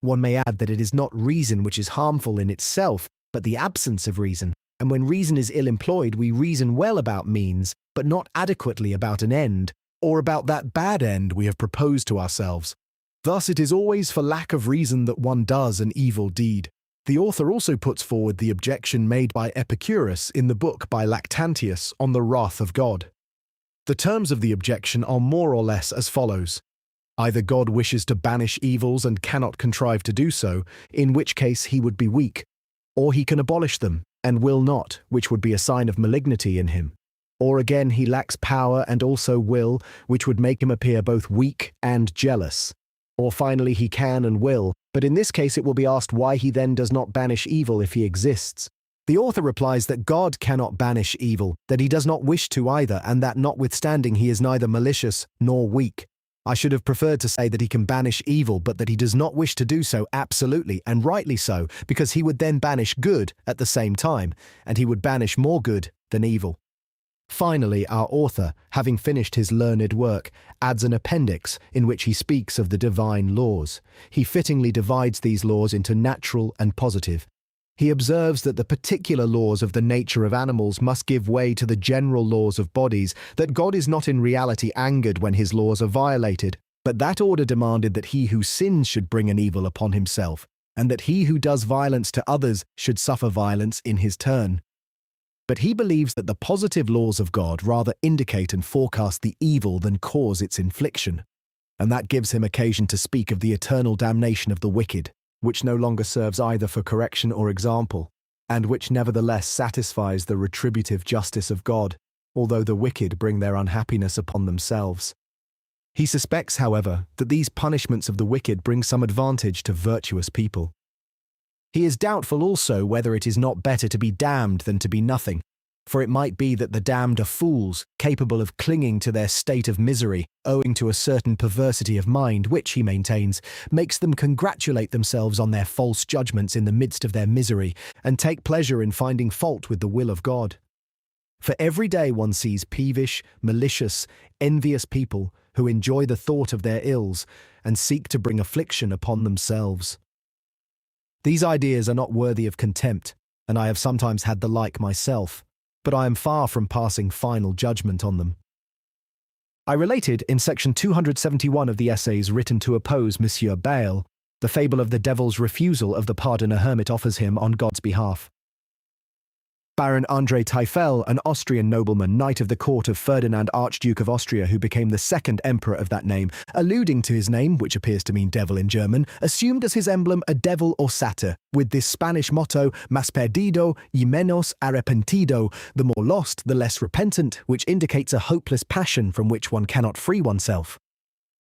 One may add that it is not reason which is harmful in itself, but the absence of reason. And when reason is ill employed, we reason well about means, but not adequately about an end, or about that bad end we have proposed to ourselves. Thus it is always for lack of reason that one does an evil deed. The author also puts forward the objection made by Epicurus in the book by Lactantius on the wrath of God. The terms of the objection are more or less as follows. Either God wishes to banish evils and cannot contrive to do so, in which case he would be weak, or he can abolish them, and will not, which would be a sign of malignity in him. Or again he lacks power and also will, which would make him appear both weak and jealous. Or finally he can and will, but in this case it will be asked why he then does not banish evil if he exists. The author replies that God cannot banish evil, that he does not wish to either, and that notwithstanding he is neither malicious nor weak. I should have preferred to say that he can banish evil, but that he does not wish to do so absolutely, and rightly so, because he would then banish good at the same time, and he would banish more good than evil. Finally, our author, having finished his learned work, adds an appendix in which he speaks of the divine laws. He fittingly divides these laws into natural and positive. He observes that the particular laws of the nature of animals must give way to the general laws of bodies, that God is not in reality angered when his laws are violated, but that order demanded that he who sins should bring an evil upon himself, and that he who does violence to others should suffer violence in his turn. But he believes that the positive laws of God rather indicate and forecast the evil than cause its infliction, and that gives him occasion to speak of the eternal damnation of the wicked, which no longer serves either for correction or example, and which nevertheless satisfies the retributive justice of God, although the wicked bring their unhappiness upon themselves. He suspects, however, that these punishments of the wicked bring some advantage to virtuous people. He is doubtful also whether it is not better to be damned than to be nothing, For it might be that the damned are fools, capable of clinging to their state of misery, owing to a certain perversity of mind which, he maintains, makes them congratulate themselves on their false judgments in the midst of their misery, and take pleasure in finding fault with the will of God. For every day one sees peevish, malicious, envious people who enjoy the thought of their ills and seek to bring affliction upon themselves. These ideas are not worthy of contempt, and I have sometimes had the like myself, but I am far from passing final judgment on them. I related in section 271 of the essays written to oppose Monsieur Bayle the fable of the devil's refusal of the pardon a hermit offers him on God's behalf. Baron André Teifel, an Austrian nobleman, knight of the court of Ferdinand, Archduke of Austria, who became the second emperor of that name, alluding to his name, which appears to mean devil in German, assumed as his emblem a devil or satyr, with this Spanish motto, más perdido y menos arrepentido, the more lost, the less repentant, which indicates a hopeless passion from which one cannot free oneself.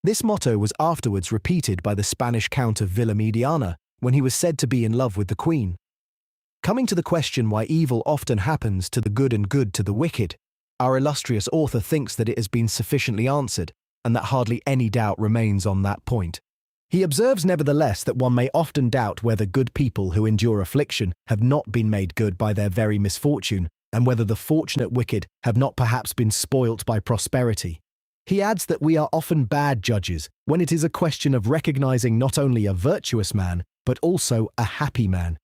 This motto was afterwards repeated by the Spanish Count of Villamediana, when he was said to be in love with the Queen. Coming to the question why evil often happens to the good and good to the wicked, our illustrious author thinks that it has been sufficiently answered, and that hardly any doubt remains on that point. He observes nevertheless that one may often doubt whether good people who endure affliction have not been made good by their very misfortune, and whether the fortunate wicked have not perhaps been spoilt by prosperity. He adds that we are often bad judges when it is a question of recognizing not only a virtuous man, but also a happy man.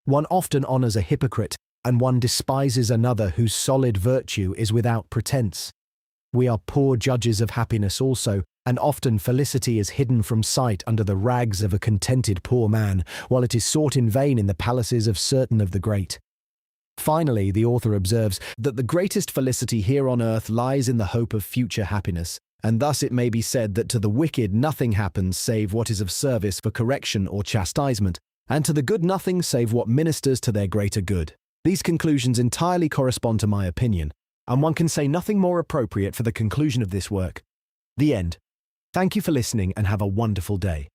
One often honors a hypocrite, and one despises another whose solid virtue is without pretense. We are poor judges of happiness also, and often felicity is hidden from sight under the rags of a contented poor man, while it is sought in vain in the palaces of certain of the great. Finally, the author observes that the greatest felicity here on earth lies in the hope of future happiness, and thus it may be said that to the wicked nothing happens save what is of service for correction or chastisement, and to the good nothing save what ministers to their greater good. These conclusions entirely correspond to my opinion, and one can say nothing more appropriate for the conclusion of this work. The end. Thank you for listening and have a wonderful day.